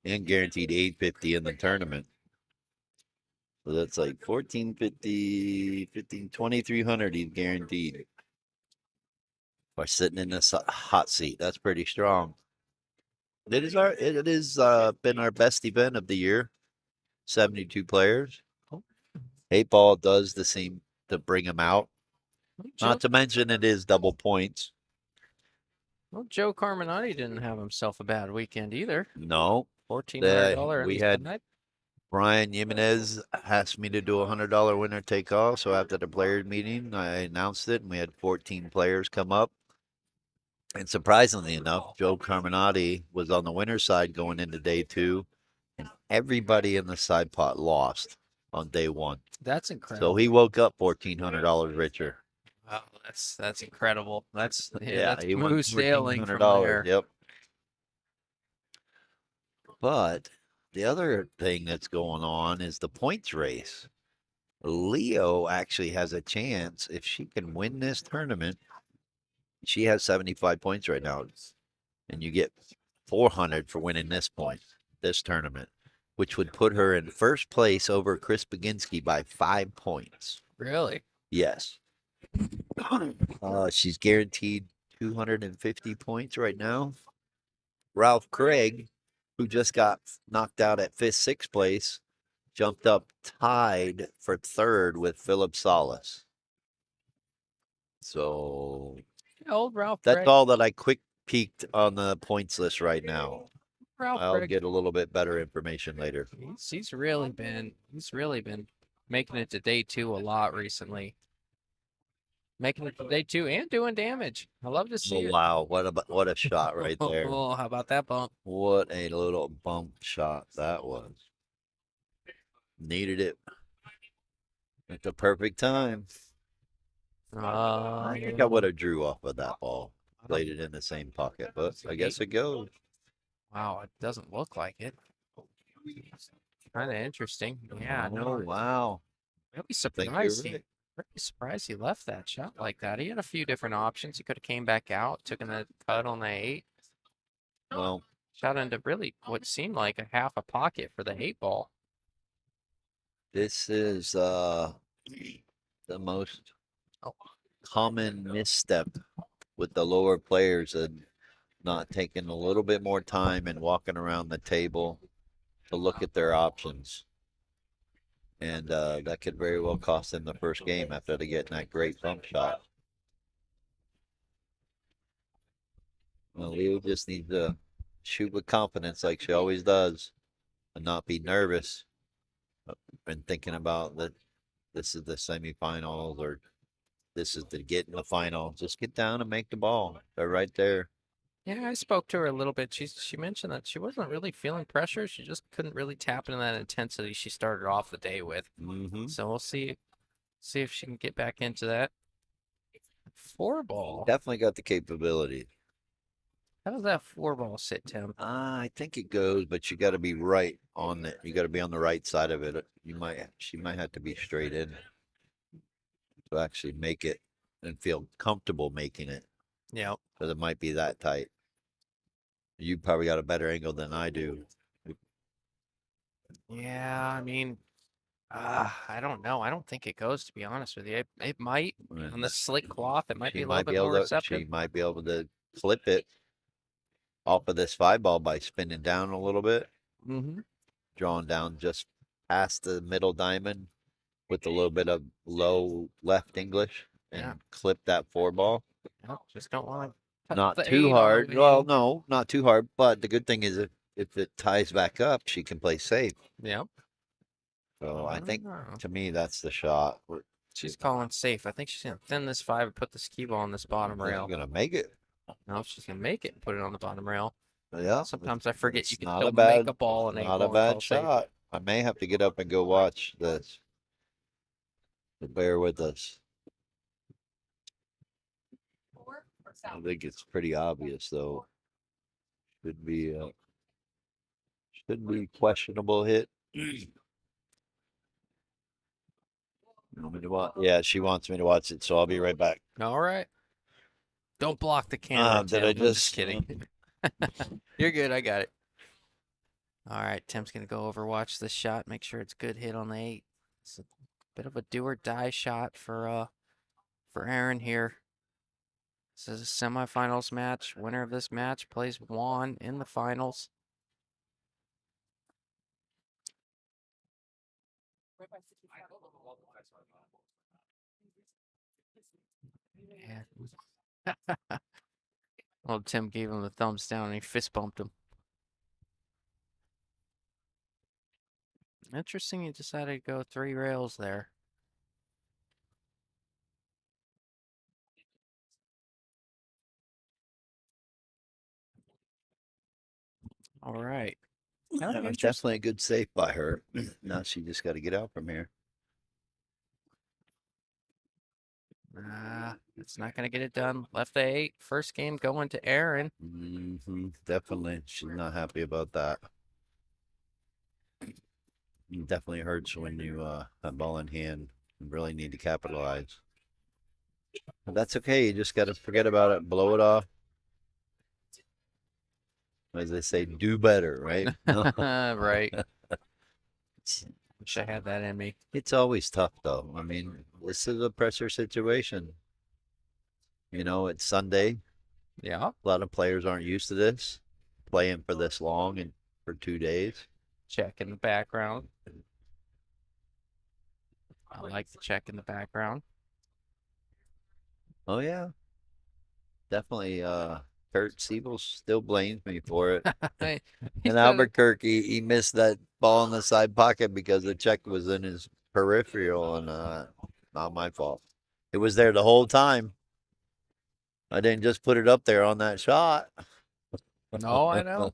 S2: and guaranteed $850 in the tournament. So that's like $1,450, $2,300 he's guaranteed by sitting in this hot seat. That's pretty strong. It is been our best event of the year. 72 players. 8 ball does the same to bring them out. Not to mention it is double points.
S1: Well, Joe Carminati didn't have himself a bad weekend either.
S2: No.
S1: $1,400
S2: We had
S1: night.
S2: Brian Jimenez asked me to do a $100 winner take all. So after the players meeting, I announced it, and we had 14 players come up. And surprisingly enough, Joe Carminati was on the winner's side going into day two, and everybody in the side pot lost on day one.
S1: That's incredible.
S2: So he woke up $1,400 richer.
S1: Wow, that's incredible. That's
S2: That's he won
S1: smooth sailing from
S2: $1,400.
S1: there.
S2: Yep. But the other thing that's going on is the points race. Leo actually has a chance if she can win this tournament. She has 75 points right now, and you get 400 for winning this tournament, which would put her in first place over Chris Baginski by 5 points.
S1: Really?
S2: Yes. She's guaranteed 250 points right now. Ralph Craig, who just got knocked out at sixth place, jumped up tied for third with Philip Salas. So
S1: Old Ralph
S2: that's
S1: Craig.
S2: all that I quick peeked on the points list right now.
S1: Ralph
S2: I'll
S1: Craig.
S2: get a little bit better information later.
S1: He's really been making it to day two a lot recently. Making it to day two and doing damage. I love to see it.
S2: Wow, what a shot right there.
S1: Oh, how about that bump?
S2: What a little bump shot that was. Needed it at the perfect time. I think I would have drew off of that ball. Played it in the same pocket, but I guess it goes.
S1: Wow, it doesn't look like it. Kind of interesting. Yeah,
S2: Oh, wow.
S1: Really surprised. Really surprised he left that shot like that. He had a few different options. He could have came back out, took a cut on the 8.
S2: Well,
S1: shot into really what seemed like a half a pocket for the 8 ball.
S2: This is the most common misstep with the lower players and not taking a little bit more time and walking around the table to look at their options. And that could very well cost them the first game after they get that great bump shot. Well, Leo just needs to shoot with confidence like she always does and not be nervous and thinking about that this is the semifinals or this is the get in the final. Just get down and make the ball. They're right there.
S1: Yeah, I spoke to her a little bit. She mentioned that she wasn't really feeling pressure. She just couldn't really tap into that intensity she started off the day with.
S2: Mm-hmm.
S1: So we'll see if she can get back into that. Four ball.
S2: Definitely got the capability.
S1: How does that four ball sit, Tim?
S2: I think it goes, but you got to be right on it. You got to be on the right side of it. She might have to be straight in to actually make it and feel comfortable making it,
S1: Yeah.
S2: because it might be that tight. You probably got a better angle than I do.
S1: Yeah, I mean, I don't know. I don't think it goes, to be honest with you. It might on
S2: And
S1: the slick cloth. It might be
S2: she
S1: a little
S2: might be
S1: bit
S2: able
S1: more
S2: to.
S1: receptive.
S2: She might be able to clip it off of this five ball by spinning down a little bit,
S1: Mm-hmm.
S2: drawing down just past the middle diamond with a little bit of low left English
S1: Yeah.
S2: and clip that four ball.
S1: Nope, just don't want to touch
S2: Not
S1: the
S2: too
S1: eight on the
S2: hard. Well,
S1: wing.
S2: no, not too hard. But the good thing is if it ties back up, she can play safe.
S1: Yep.
S2: So I think
S1: Oh.
S2: to me that's the shot.
S1: She's calling safe. I think she's gonna thin this five and put the skee ball on this bottom
S2: We're
S1: rail.
S2: gonna make it.
S1: No, she's gonna make it and put it on the bottom rail.
S2: Yeah,
S1: Sometimes I forget you
S2: it's
S1: can
S2: not
S1: still
S2: a
S1: make a
S2: bad,
S1: ball an eight
S2: not a
S1: ball and
S2: bad
S1: call safe.
S2: shot. I may have to get up and go watch this. But bear with us. I think it's pretty obvious though. Should be should be questionable hit. You want me to watch? Yeah, she wants me to watch it, so I'll be right back.
S1: All right. Don't block the camera,
S2: Did I
S1: Tim. I'm just
S2: just?
S1: kidding. You're good. I got it. All right. Tim's gonna go over watch this shot. Make sure it's a good hit on the eight. It's a bit of a do or die shot for Aaron here. This is a semifinals match. Winner of this match plays Juan in the finals. Yeah. Well, Tim gave him the thumbs down and he fist bumped him. Interesting, you decided to go three rails there. All right.
S2: That was definitely a good save by her. Now she just got to get out from here.
S1: It's not going to get it done. Left the eight. First game going to Aaron.
S2: Definitely, she's not happy about that. It definitely hurts when you have ball in hand. You really need to capitalize. But that's okay. You just got to forget about it, blow it off. As they say, do better, right?
S1: Right. Wish I had that in me.
S2: It's always tough, though. I mean, this is a pressure situation. You know, it's Sunday.
S1: Yeah.
S2: A lot of players aren't used to this, playing for this long and for 2 days.
S1: Check in the background. I like the check in the background.
S2: Oh yeah, definitely. Kurt Siebel still blames me for it. In Albuquerque, he missed that ball in the side pocket because the check was in his peripheral, and not my fault. It was there the whole time. I didn't just put it up there on that shot.
S1: No, I know.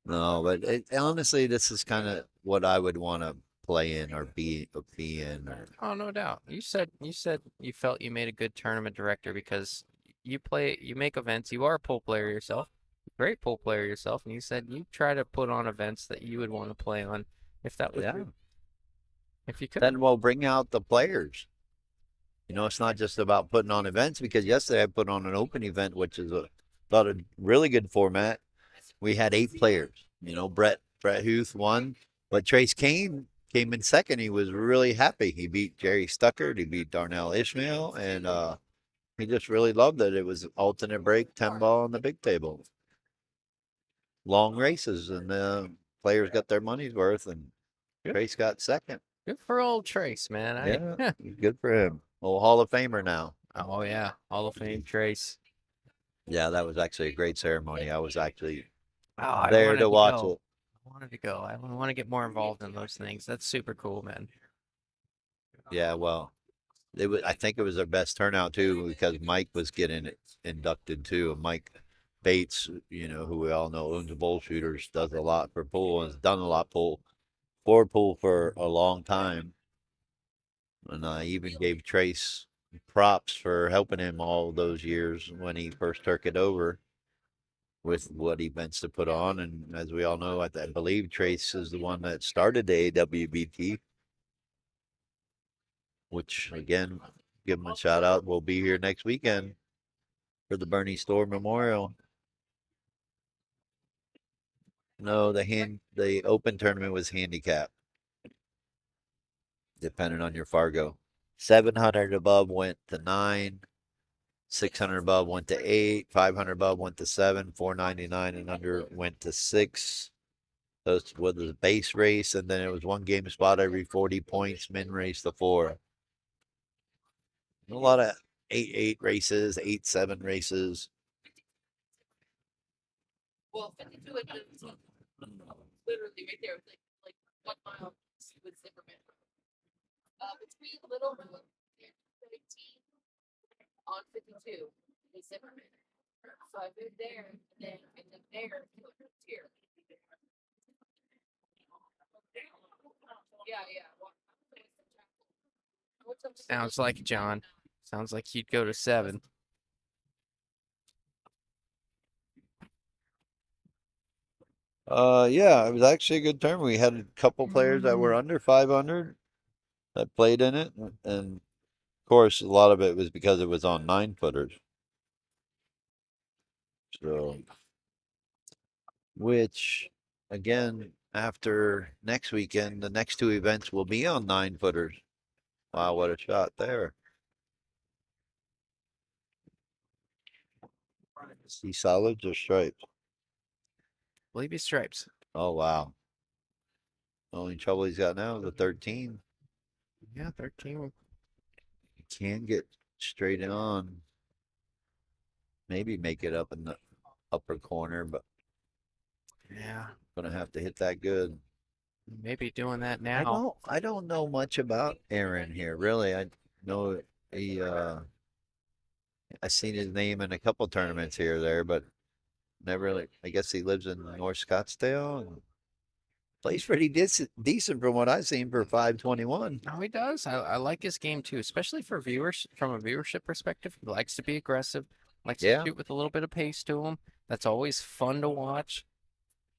S2: No, but honestly, this is kind of what I would want to play in or be in.
S1: Oh, no doubt. You said you felt you made a good tournament director because you make events. You are a pool player yourself, great pool player yourself, and you said you try to put on events that you would want to play on if that was
S2: Yeah.
S1: if you could.
S2: Then we'll bring out the players. You know, it's not just about putting on events, because yesterday I put on an open event, which is thought a really good format. We had 8 players. You know, Brett Huth won, but Trace Kane came in second. He was really happy. He beat Jerry Stuckert. He beat Darnell Ishmael, and he just really loved it. It was alternate break, 10 ball on the big table. Long races, and the players got their money's worth, and
S1: Good.
S2: Trace got second.
S1: Good for old Trace, man.
S2: Yeah, good for him. Old Hall of Famer now.
S1: Oh yeah, Hall of Fame Trace.
S2: Yeah, that was actually a great ceremony. I was actually
S1: Oh, I
S2: there
S1: wanted
S2: to
S1: to
S2: watch
S1: go.
S2: it.
S1: I wanted to go. I want to get more involved in those things. That's super cool, man.
S2: Yeah, well, I think it was their best turnout too, because Mike was getting inducted too. Mike Bates, who we all know owns the Bullshooters, does a lot for pool and has done a lot for pool for a long time. And I even gave Trace props for helping him all those years when he first took it over with what events to put on. And as we all know, I believe Trace is the one that started the AWBT, which again, give him a shout out. We'll be here next weekend for the Bernie Store Memorial. No, the open tournament was handicap, depending on your Fargo. 700 above went to 9, 600 above went to 8, 500 above went to 7, 499 and under went to 6. Those was the base race, and then it was one game spot every 40 points. Min race to 4. A lot of 8-8 races, 8-7 races.
S3: Well, 52 and literally right there, like 1 mile with Zimmerman. Between Little Road and 19 on 52 is Zimmerman. So I moved there, and then there, here. Yeah, yeah.
S1: Sounds like John. Sounds like he'd go to 7.
S2: Yeah, it was actually a good tournament. We had a couple players that were under 500 that played in it, and of course, a lot of it was because it was on 9-footers. So, which again, after next weekend, the next 2 events will be on 9-footers. Wow, what a shot there! See solids or stripes?
S1: Believe he's stripes.
S2: Oh wow. Only trouble he's got now is the 13.
S1: Yeah, 13.
S2: He can get straight on. Maybe make it up in the upper corner, but
S1: Yeah,
S2: gonna have to hit that good.
S1: maybe doing that
S2: I
S1: now.
S2: don't know much about Aaron here, really. I know he I seen his name in a couple tournaments here or there, but never really. I guess he lives in North Scottsdale and plays pretty decent from what I've seen for 521.
S1: No, he does. I like his game too, especially for viewers from a viewership perspective. He likes to be aggressive, likes to
S2: Yeah,
S1: shoot with a little bit of pace to him. That's always fun to watch.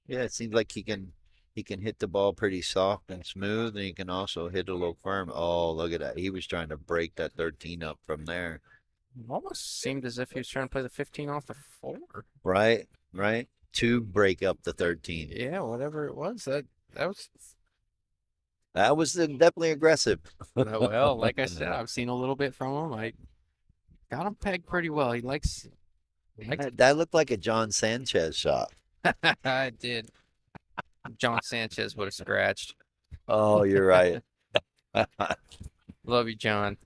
S2: yeah. It seems like he can hit the ball pretty soft and smooth, and he can also hit a little firm. Oh, look at that! He was trying to break that 13 up from there.
S1: Almost seemed as if he was trying to play the 15 off the 4.
S2: Right, right. To break up the 13.
S1: Yeah, whatever it was. That was
S2: That was definitely aggressive.
S1: well, like I said, I've seen a little bit from him. I got him pegged pretty well. He likes
S2: That looked like a John Sanchez shot.
S1: I did. John Sanchez would have scratched.
S2: Oh, you're right.
S1: Love you, John.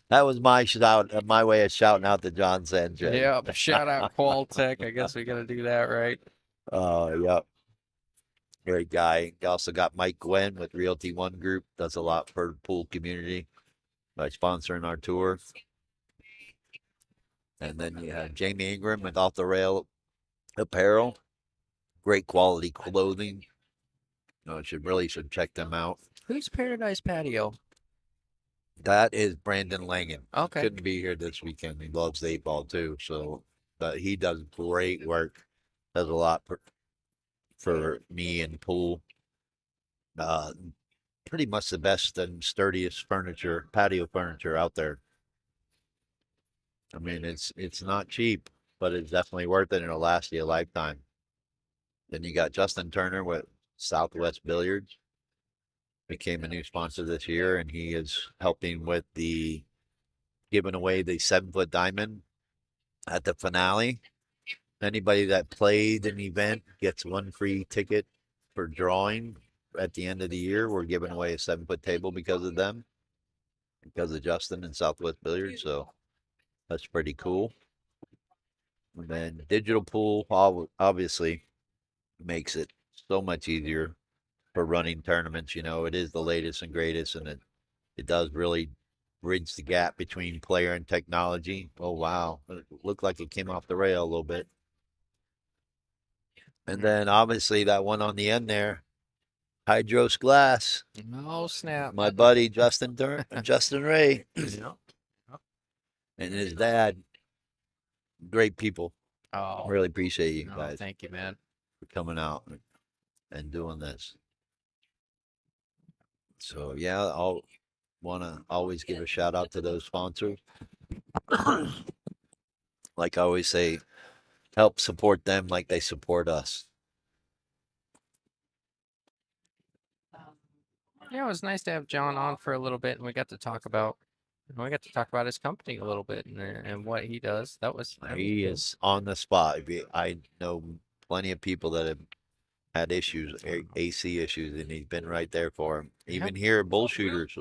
S2: That was my shout, my way of shouting out to John Sanchez.
S1: Yep. Shout out Qualtech. I guess we got to do that, right?
S2: Oh, yep. Great guy. You also got Mike Gwen with Realty One Group. Does a lot for the pool community by sponsoring our tour. And then you have Jamie Ingram with Off the Rail Apparel. Great quality clothing. Should check them out.
S1: Who's Paradise Patio?
S2: That is Brandon Langen.
S1: Okay.
S2: Couldn't be here this weekend. He loves the 8-ball too. So, but he does great work. Does a lot for me and pool. Pretty much the best and sturdiest patio furniture out there. I mean, it's not cheap, but it's definitely worth it and it'll last you a lifetime. Then you got Justin Turner with Southwest Billiards. Became a new sponsor this year, and he is helping with the giving away the 7-foot diamond at the finale. Anybody that played an event gets one free ticket for drawing at the end of the year. We're giving away a 7-foot table because of them, because of Justin and Southwest Billiards. So that's pretty cool. And then digital pool obviously makes it so much easier for running tournaments. It is the latest and greatest, and it does really bridge the gap between player and technology. Oh wow, it looked like it came off the rail a little bit. And then obviously that one on the end there, Hydros Glass.
S1: Oh snap!
S2: My buddy Justin Ray
S1: Yeah.
S2: and his dad. Great people.
S1: Oh,
S2: Really appreciate you
S1: no,
S2: guys
S1: thank you, man.
S2: for coming out and doing this. So yeah, I'll want to always give a shout out to those sponsors. Like I always say, help support them like they support us.
S1: Yeah, it was nice to have John on for a little bit, and we got to talk about his company a little bit and what he does. That was
S2: He
S1: cool.
S2: is on the spot. I know plenty of people that have had issues, AC issues, and he's been right there for them. Even here at Bullshooters,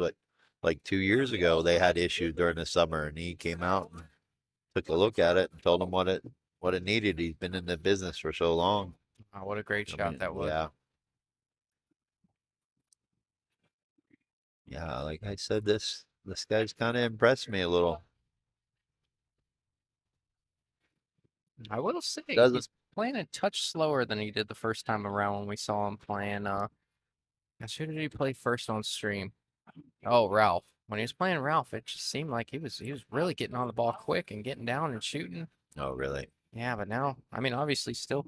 S2: like 2 years ago, they had issues during the summer, and he came out and took a look at it and told them what it needed. He's been in the business for so long.
S1: Oh, what a great
S2: I
S1: shot
S2: mean,
S1: that was.
S2: yeah. Yeah, like I said, this guy's kind of impressed me a little.
S1: I will say
S2: Doesn't
S1: he's playing a touch slower than he did the first time around when we saw him playing. Gosh, who did he play first on stream? Oh, Ralph. When he was playing Ralph, it just seemed like he was really getting on the ball quick and getting down and shooting.
S2: Oh, really?
S1: Yeah, but now, I mean, obviously, still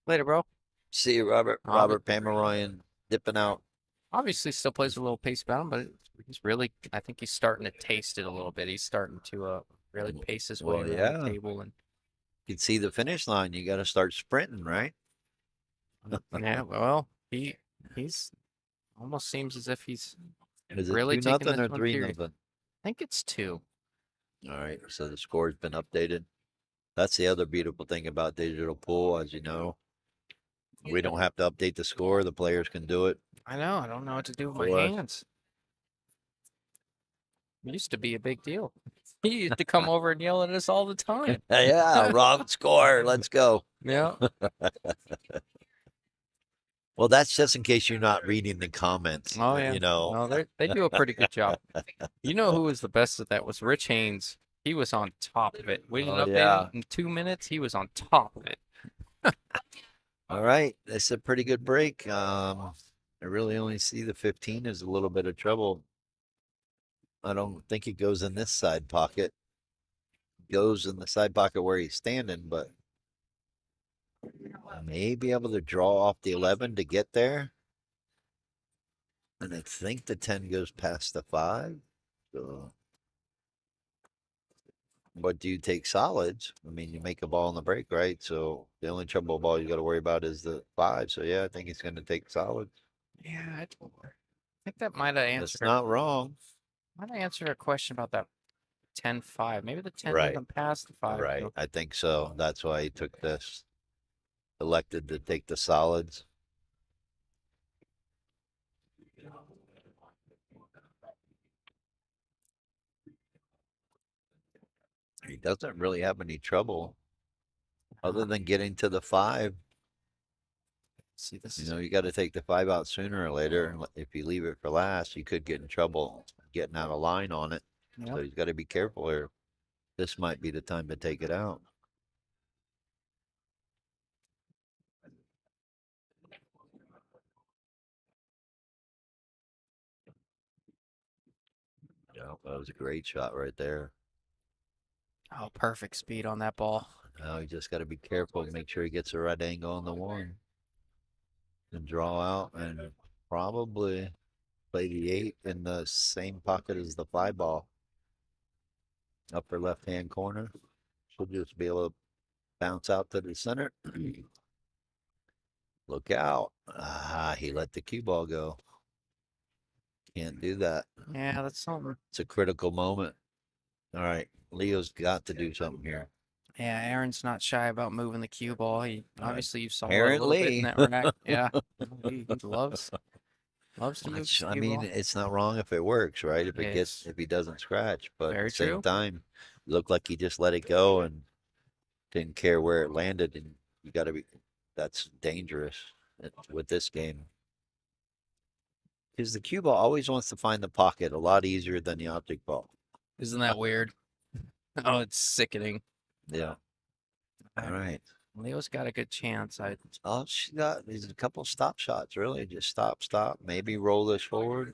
S1: later, bro.
S2: See you, Robert.
S1: Obvi-
S2: Robert Pomeroy dipping out.
S1: Obviously, still plays a little pace about him, but he's really, I think he's starting to taste it a little bit. He's starting to really pace his way
S2: Well,
S1: around
S2: yeah.
S1: the table and.
S2: You can see the finish line. You got to start sprinting, right?
S1: Yeah, well, he's almost seems as if he's
S2: Is it
S1: really
S2: 2
S1: taking
S2: nothing
S1: this
S2: or
S1: one
S2: 3
S1: serious.
S2: nothing?
S1: I think it's 2.
S2: All right. So the score's been updated. That's the other beautiful thing about digital pool, as you know. We don't have to update the score. The players can do it.
S1: I know. I don't know what to do with my
S2: For us.
S1: hands. It used to be a big deal. He used to come over and yell at us all the time.
S2: Yeah, wrong score. Let's go.
S1: Yeah.
S2: Well, that's just in case you're not reading the comments.
S1: Oh yeah.
S2: You know.
S1: No, they do a pretty good job. You know who was the best at that was Rich Haynes. He was on top of it. We didn't
S2: Oh,
S1: update
S2: yeah.
S1: him in 2 minutes. He was on top of it.
S2: All right. That's a pretty good break. I really only see the 15 as a little bit of trouble. I don't think it goes in this side pocket. It goes in the side pocket where he's standing, but I may be able to draw off the 11 to get there. And I think the 10 goes past the 5. So, but do you take solids? I mean, you make a ball on the break, right? So the only trouble ball you got to worry about is the 5. So yeah, I think he's going to take solids.
S1: Yeah, I think that might have
S2: That's
S1: answered.
S2: not wrong.
S1: Might have answered a question about that 10-5. Maybe the 10
S2: Right.
S1: doesn't pass the 5.
S2: Right.
S1: So.
S2: I think so. That's why he took this. Elected to take the solids. He doesn't really have any trouble other than getting to the 5.
S1: See, this
S2: You
S1: is
S2: know, you got to take the 5 out sooner or later. And if you leave it for last, you could get in trouble getting out of line on it.
S1: Yep.
S2: So he's got to be careful here. This might be the time to take it out. Yeah, that was a great shot right there.
S1: Oh, perfect speed on that ball.
S2: Now you just got to be careful, make sure he gets the right angle on the 1. And draw out and probably play the 8 in the same pocket as the 5 ball. Upper left-hand corner. She'll just be able to bounce out to the center. Look out. Ah, he let the cue ball go. Can't do that.
S1: Yeah, that's something.
S2: It's a critical moment. All right. Leo's got to do something here.
S1: Yeah, Aaron's not shy about moving the cue ball. He obviously you saw a little bit
S2: Apparently.
S1: in that rack. Yeah, he loves to move the
S2: I
S1: cue
S2: mean,
S1: ball.
S2: it's not wrong if it works, right? If
S1: It's
S2: if he doesn't scratch, but at
S1: very
S2: the same
S1: true.
S2: time, it looked like he just let it go and didn't care where it landed, and you got to be. That's dangerous with this game. Because the cue ball always wants to find the pocket a lot easier than the object ball.
S1: Isn't that weird? Oh, it's sickening.
S2: Yeah. All right.
S1: Leo's got a good chance.
S2: All she got is a couple stop shots, really. Just stop, stop. Maybe roll this forward.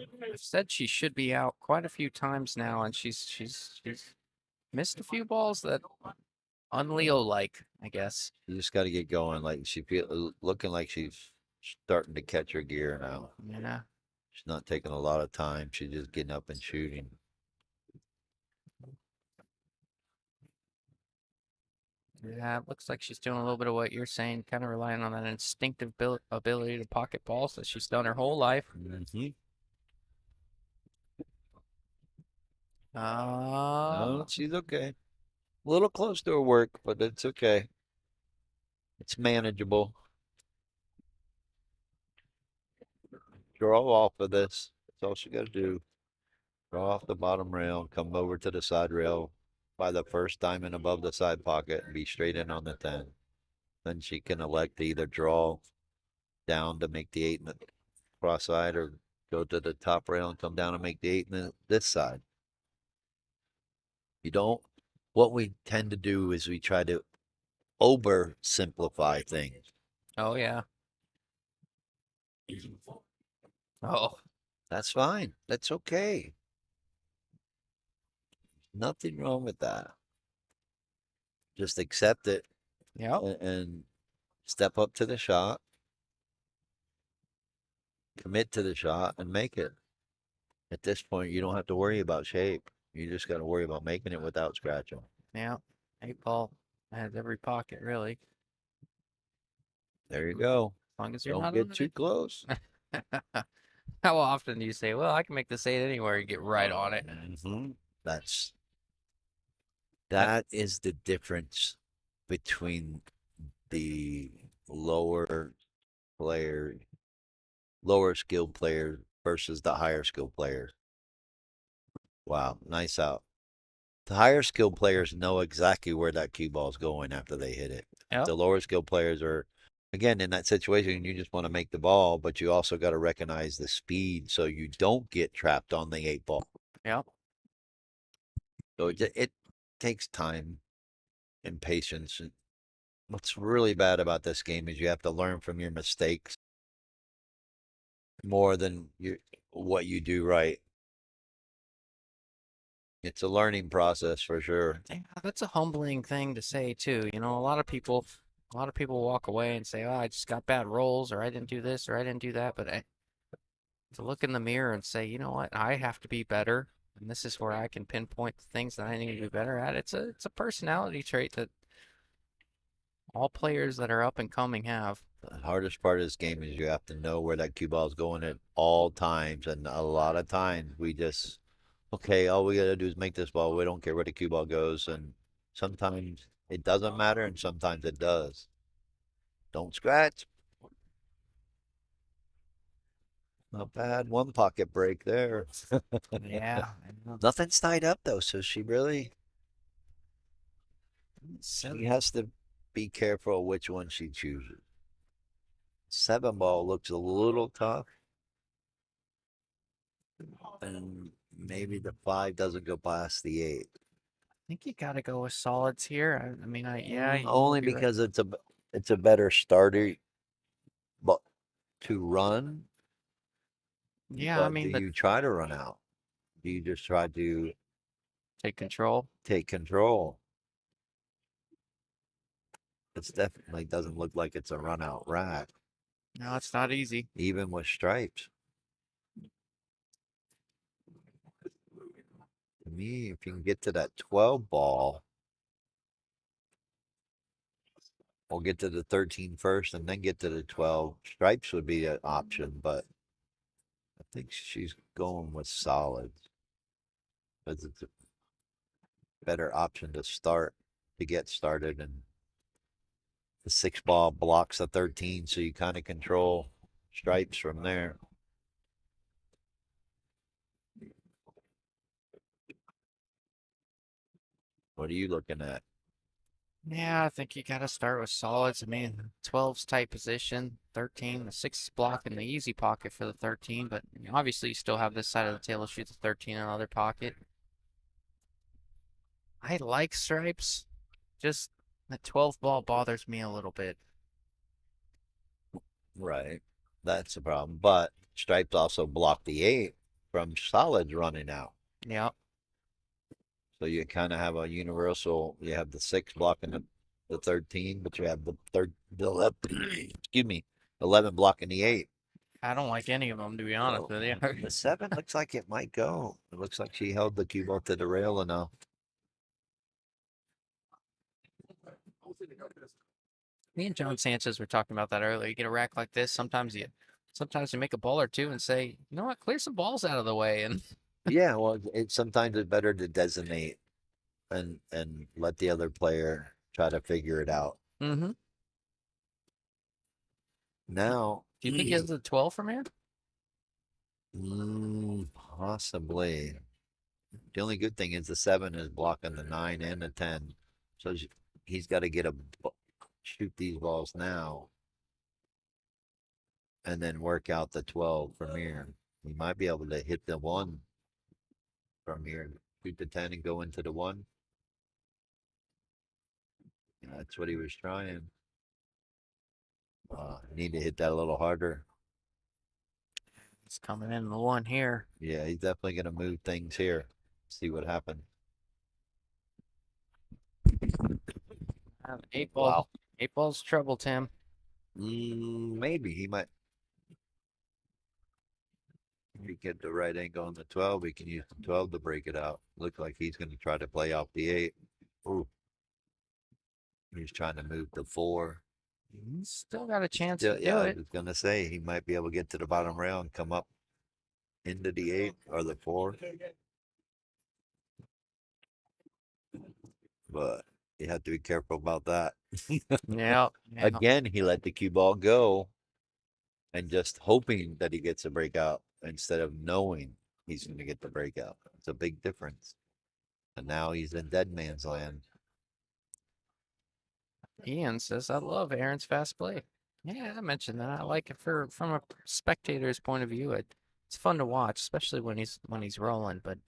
S1: I've said she should be out quite a few times now, and she's missed a few balls that un-Leo like, I guess.
S2: You just got to get going. Like she feel looking like she's starting to catch her gear now.
S1: Yeah.
S2: She's not taking a lot of time. She's just getting up and shooting.
S1: Yeah, it looks like she's doing a little bit of what you're saying, kind of relying on that instinctive ability to pocket balls that she's done her whole life.
S2: Mm-hmm.
S1: Uh,
S2: No, she's okay. A little close to her work, but it's okay. It's manageable. Draw off of this. That's all she got to do. Draw off the bottom rail, come over to the side rail by the first diamond above the side pocket and be straight in on the 10. Then she can elect to either draw down to make the 8 in the cross side or go to the top rail and come down and make the 8 in this side. You don't, what we tend to do is we try to oversimplify things.
S1: oh yeah. Oh,
S2: That's fine. That's okay. Nothing wrong with that. Just accept it
S1: yep.
S2: and step up to the shot, commit to the shot, and make it. At this point, you don't have to worry about shape. You just got to worry about making it without scratching.
S1: Yeah. 8 ball has every pocket, really.
S2: There you go.
S1: As long as you're
S2: Don't
S1: not
S2: get
S1: on
S2: too close.
S1: it. How often do you say, well, I can make this 8 anywhere? You get right on it.
S2: Mhm. That is the difference between the lower player, lower skilled player versus the higher skilled player. Wow, nice out. The higher skilled players know exactly where that cue ball is going after they hit it.
S1: Yep.
S2: The lower skilled players are, again, in that situation, you just want to make the ball, but you also got to recognize the speed so you don't get trapped on the 8 ball.
S1: Yep.
S2: So it takes time and patience. And what's really bad about this game is you have to learn from your mistakes more than what you do right. It's a learning process for sure.
S1: Yeah, that's a humbling thing to say too. You know, a lot of people walk away and say, "Oh, I just got bad rolls, or I didn't do this, or I didn't do that." But to look in the mirror and say, "You know what? I have to be better, and this is where I can pinpoint the things that I need to be better at." It's a personality trait that all players that are up and coming have.
S2: The hardest part of this game is you have to know where that cue ball is going at all times. And a lot of times we just, okay, all we got to do is make this ball. We don't care where the cue ball goes. And sometimes it doesn't matter, and sometimes it does. Don't scratch. Not bad. One pocket break there.
S1: Yeah.
S2: Nothing's tied up, though. So she has to be careful which one she chooses. 7 ball looks a little tough. And maybe the 5 doesn't go past the 8.
S1: I think you got to go with solids here. I mean, yeah, you
S2: Only
S1: might be right.
S2: because it's a better starter, but to run.
S1: Yeah, I
S2: But do
S1: mean,
S2: you try to run out? Do you just try to
S1: take control.
S2: take control? It's definitely doesn't look like it's a run out rack,
S1: No, it's not easy.
S2: even with stripes. To me, if you can get to that 12 ball, or get to the 13 first and then get to the 12, stripes would be an option, but I think she's going with solids because it's a better option to get started. And the 6 ball blocks the 13, so you kind of control stripes from there. What are you looking at?
S1: Yeah, I think you got to start with solids. I mean, 12's tight position, 13, the 6 is blocking the easy pocket for the 13, but obviously you still have this side of the table shoot the 13 in the other pocket. I like stripes, just that 12 ball bothers me a little bit.
S2: Right. That's the problem. But stripes also block the 8 from solids running out.
S1: Yep.
S2: So you kind of have a universal. You have the 6 blocking the 13, but you have the 11, excuse me, 11 blocking the 8.
S1: I don't like any of them, to be honest
S2: So
S1: with you.
S2: the 7 looks like it might go. It looks like she held the cue ball to the rail enough.
S1: Me and John Sanchez were talking about that earlier. You get a rack like this, sometimes you make a ball or two and say, you know what, clear some balls out of the way. And
S2: Yeah, well, sometimes it's better to designate and let the other player try to figure it out.
S1: mm-hmm.
S2: Now,
S1: Do you think he has a 12 from here?
S2: possibly. The only good thing is the 7 is blocking the 9 and the 10, so he's got to shoot these balls now, and then work out the 12 from here. He might be able to hit the 1 from here, shoot the 10 and go into the 1. That's what he was trying. Need to hit that a little harder.
S1: He's coming in the 1 here.
S2: Yeah, he's definitely going to move things here. See what happens.
S1: 8 ball.
S2: Wow.
S1: 8 ball's trouble, Tim.
S2: Maybe he might. If he get the right angle on the 12, he can use the 12 to break it out. Look like he's going to try to play off the 8. Ooh. He's trying to move the 4.
S1: He's still got a chance
S2: Yeah,
S1: to
S2: yeah,
S1: do
S2: I
S1: it.
S2: was going to say he might be able to get to the bottom rail and come up into the 8 or the 4. But you have to be careful about that.
S1: Yeah.
S2: Again, he let the cue ball go and just hoping that he gets a breakout instead of knowing he's going to get the breakout. It's a big difference. And now he's in dead man's land.
S1: Ian says, I love Aaron's fast play. Yeah, I mentioned that. I like it from a spectator's point of view. It's fun to watch, especially when he's rolling, but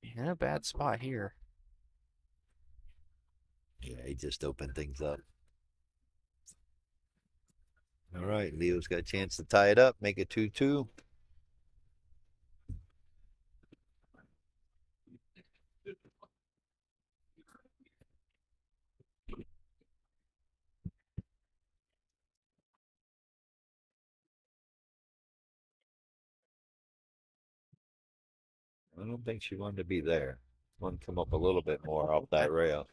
S1: he's in a bad spot here.
S2: Yeah, he just opened things up. All right, Leo's got a chance to tie it up, make it 2-2. I don't think she wanted to be there. Want to come up a little bit more off that rail.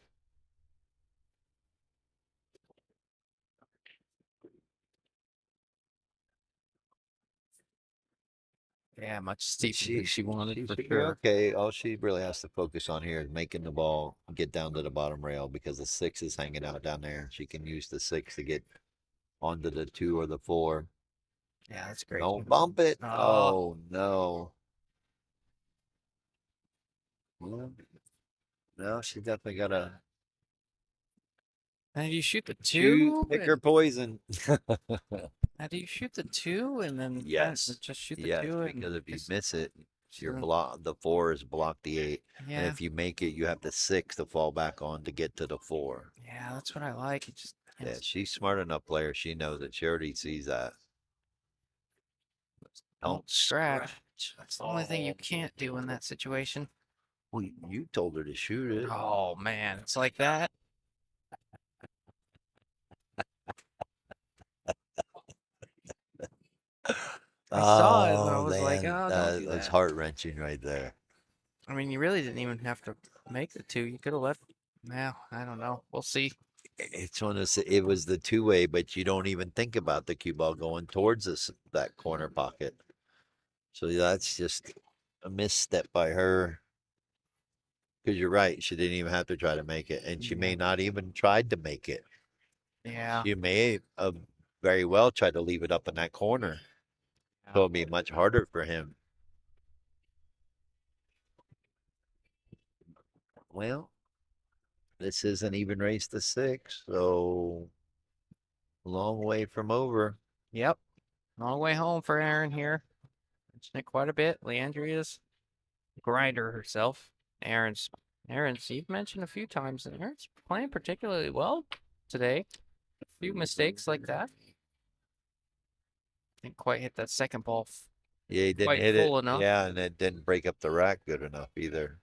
S1: Yeah, much steeper than she wanted for
S2: should be
S1: sure.
S2: okay. All she really has to focus on here is making the ball get down to the bottom rail because the 6 is hanging out down there. She can use the 6 to get onto the 2 or the 4.
S1: Yeah, that's great.
S2: Don't bump it.
S1: Oh.
S2: Oh, no. Well, no, she definitely got to
S1: And you shoot the
S2: choose,
S1: 2?
S2: pick her poison.
S1: How do you shoot the 2 and then
S2: Yes.
S1: just shoot the
S2: Yes,
S1: 2 and
S2: because if you
S1: just
S2: miss it, your
S1: doesn't-
S2: the 4 is block the 8. And
S1: yeah,
S2: if you make it, you have the 6 to fall back on to get to the 4.
S1: yeah, that's what I like. It just
S2: Yeah, she's smart enough player. She knows that. She already sees that.
S1: don't scratch. That's the only thing you can't do in that situation.
S2: Well, you told her to shoot it.
S1: Oh man, it's like that. I saw it and I was like,
S2: man,
S1: oh, don't do
S2: that's
S1: that.
S2: heart wrenching right there.
S1: I mean, you really didn't even have to make the 2. You could have left. Well, I don't know. We'll see.
S2: It's one of it was the 2-way, but you don't even think about the cue ball going towards that corner pocket. So that's just a misstep by her. Because you're right, she didn't even have to try to make it, and she may not even tried to make it.
S1: Yeah.
S2: She may have very well tried to leave it up in that corner. So it'd be much harder for him. Well, This isn't even race to 6, so long way from over.
S1: Yep. Long way home for Aaron here. Mentioned it quite a bit. Leandria's grinder herself. Aaron's you've mentioned a few times that Aaron's playing particularly well today. A few mistakes like that. Didn't quite hit that second ball
S2: Yeah, he didn't
S1: quite
S2: hit it.
S1: full enough.
S2: Yeah, and it didn't break up the rack good enough either.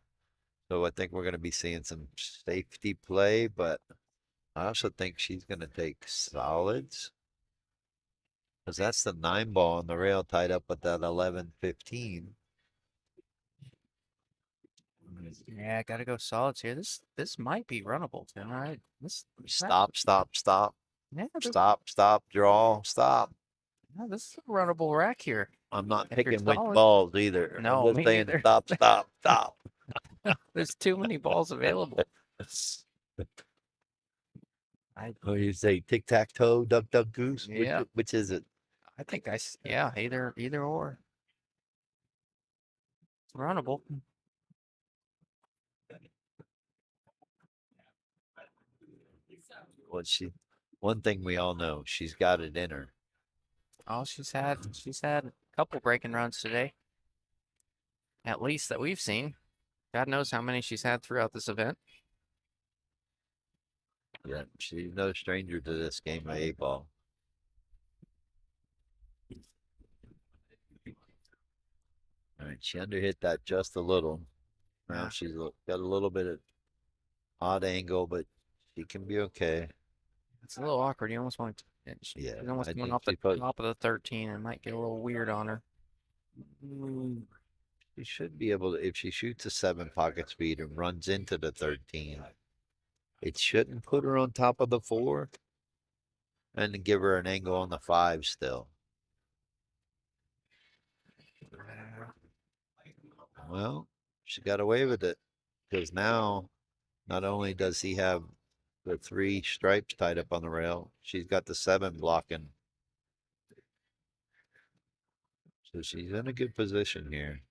S2: So I think we're going to be seeing some safety play, but I also think she's going to take solids. Because that's the 9 ball on the rail tied up with that 11-15.
S1: Yeah, gotta go solids here. This might be runnable tonight.
S2: Stop, stop, stop,
S1: Yeah,
S2: stop, stop, draw, stop.
S1: yeah, this is a runnable rack here.
S2: I'm not
S1: If you're
S2: picking which
S1: solid.
S2: balls either. I'm
S1: No,
S2: just
S1: me
S2: saying
S1: neither.
S2: stop, stop, stop.
S1: There's too many balls available.
S2: What do you say? Tic tac toe, duck duck goose.
S1: Yeah.
S2: Which is it?
S1: I think yeah, either or. It's runnable.
S2: Well, one thing we all know, she's got it in her.
S1: Oh, she's had a couple breaking runs today. At least that we've seen. God knows how many she's had throughout this event.
S2: Yeah, she's no stranger to this game of 8 ball. All right, she underhit that just a little. Now
S1: Yeah.
S2: she's got a little bit of odd angle, but she can be okay.
S1: It's a little awkward. You almost want to.
S2: Yeah,
S1: She's almost
S2: I
S1: coming
S2: think
S1: off the
S2: she put.
S1: top of the 13 and might get a little weird on her.
S2: She should be able to, if she shoots a 7 pocket speed and runs into the 13, it shouldn't put her on top of the 4 and give her an angle on the 5 still. Well, she got away with it because now not only does he have the 3 stripes tied up on the rail, she's got the 7 blocking. So she's in a good position here.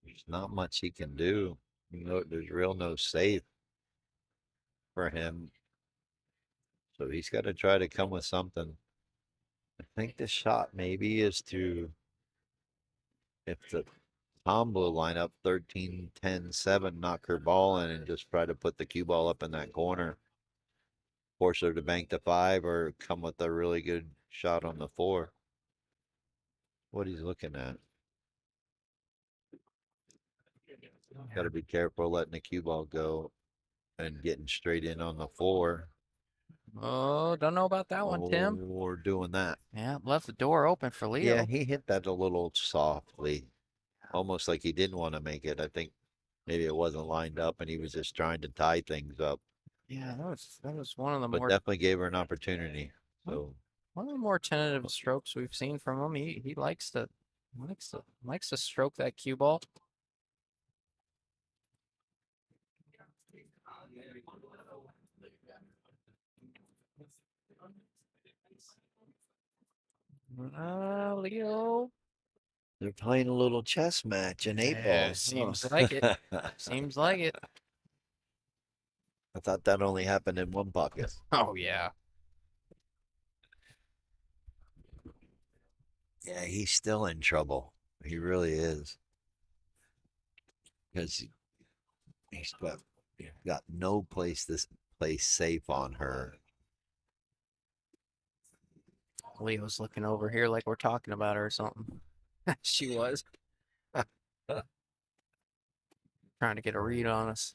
S2: There's not much he can do. There's real no safe for him. So he's got to try to come with something. I think the shot maybe is to, if the combo line up 13, 10, 7, knock her ball in and just try to put the cue ball up in that corner. Force her to bank the 5 or come with a really good shot on the 4. What he's looking at. Got to be careful letting the cue ball go and getting straight in on the 4.
S1: Oh, don't know about that one, Tim.
S2: Or doing that.
S1: Yeah, left the door open for Leo.
S2: Yeah, he hit that a little softly. Almost like he didn't want to make it. I think maybe it wasn't lined up and he was just trying to tie things up.
S1: Yeah, that was one of the
S2: But
S1: more
S2: definitely gave her an opportunity. So
S1: one of the more tentative strokes we've seen from him. He likes to stroke that cue ball. Leo.
S2: they're playing a little chess match in 8
S1: Yeah,
S2: ball.
S1: seems like it. Seems like it.
S2: I thought that only happened in one pocket.
S1: Oh yeah.
S2: Yeah, he's still in trouble. He really is. Because he's got no place to play safe on her.
S1: Leo's looking over here like we're talking about her or something. She was. Trying to get a read on us.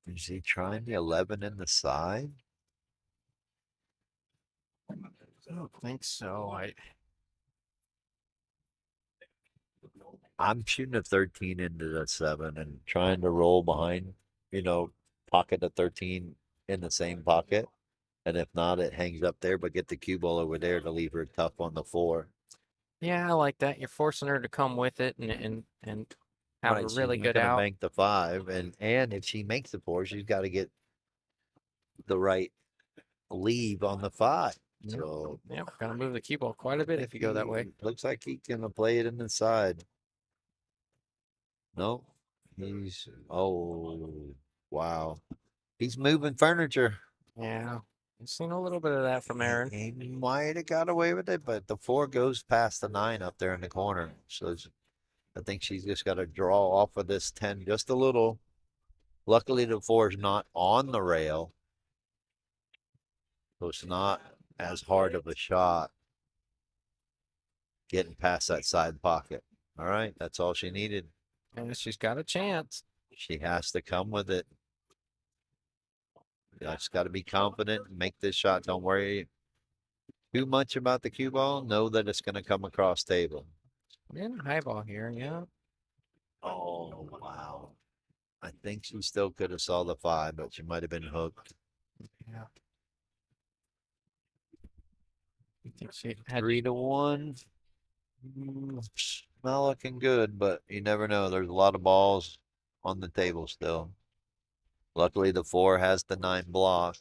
S2: Is he trying the 11 in the side?
S1: I don't think so.
S2: I'm shooting a 13 into the 7 and trying to roll behind, pocket the 13 in the same pocket. And if not, it hangs up there, but get the cue ball over there to leave her tough on the 4.
S1: Yeah, I like that. You're forcing her to come with it and have a really good
S2: gonna
S1: out.
S2: bank the 5, and if she makes the 4, she's got to get the right leave on the 5. So
S1: Yeah, gonna move the cue ball quite a bit if you go that way.
S2: Looks like he's gonna play it in the side. No, he's wow. He's moving furniture.
S1: Yeah, I've seen a little bit of that from Aaron.
S2: He might have got away with it, but the 4 goes past the 9 up there in the corner. So I think she's just got to draw off of this 10 just a little. Luckily, the 4 is not on the rail, so it's not as hard of a shot getting past that side pocket. All right, that's all she needed.
S1: And she's got a chance.
S2: She has to come with it. Just got to be confident and make this shot. Don't worry too much about the cue ball. Know that it's going to come across table.
S1: In high ball here, yeah.
S2: Oh, wow. I think she still could have saw the 5, but she might have been hooked.
S1: Yeah. You think she had
S2: 3 to 1. Not looking good, but you never know. There's a lot of balls on the table still. Luckily, the 4 has the 9 block.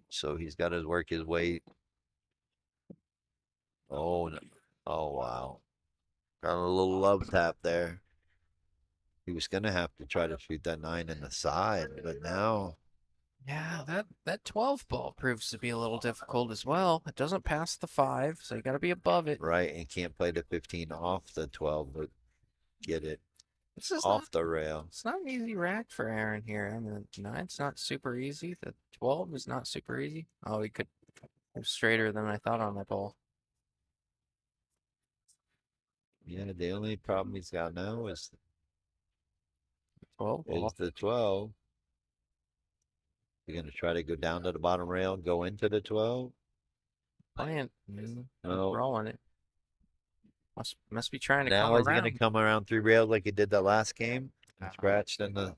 S2: So he's got to work his way. Oh, no. Oh, wow. Got a little love tap there. He was going to have to try to shoot that 9 in the side, but now.
S1: Yeah, that 12 ball proves to be a little difficult as well. It doesn't pass the 5, so you got to be above it.
S2: Right, and can't play the 15 off the 12, but get it
S1: This is
S2: off
S1: not,
S2: the rail.
S1: it's not an easy rack for Aaron here. I mean, the 9's not super easy. The 12 is not super easy. Oh, he could move straighter than I thought on that ball.
S2: Yeah, the only problem he's got now is
S1: 12 ball.
S2: the 12. You're going to try to go down to the bottom rail, go into the 12.
S1: Playing,
S2: No.
S1: rolling it. Must be trying to
S2: Now
S1: come
S2: he's going to
S1: around.
S2: come around 3 rails like he did that last game. Scratched in the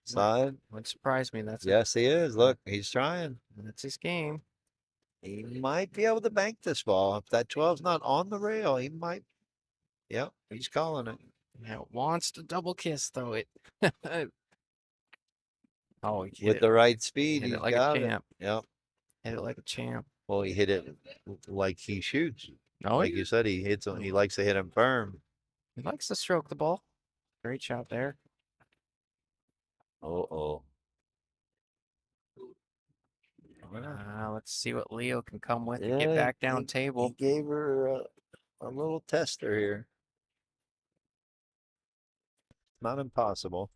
S2: side.
S1: Wouldn't surprise me.
S2: Yes, he is. Look, he's trying.
S1: That's his game.
S2: He might be able to bank this ball. If that 12's not on the rail, he might. Yep, he's calling it.
S1: Yeah, it wants to double kiss though. It. Oh, he hit
S2: With
S1: it.
S2: the right speed,
S1: Hit
S2: he's
S1: it like a
S2: got it.
S1: champ.
S2: Yep.
S1: Hit it like a champ.
S2: Well, he hit it like he shoots.
S1: Oh,
S2: Like you said, he hits him. He likes to hit him firm.
S1: he likes to stroke the ball. Great shot there.
S2: Oh.
S1: Let's see what Leo can come with to get back down table.
S2: He gave her a little tester here. Not impossible.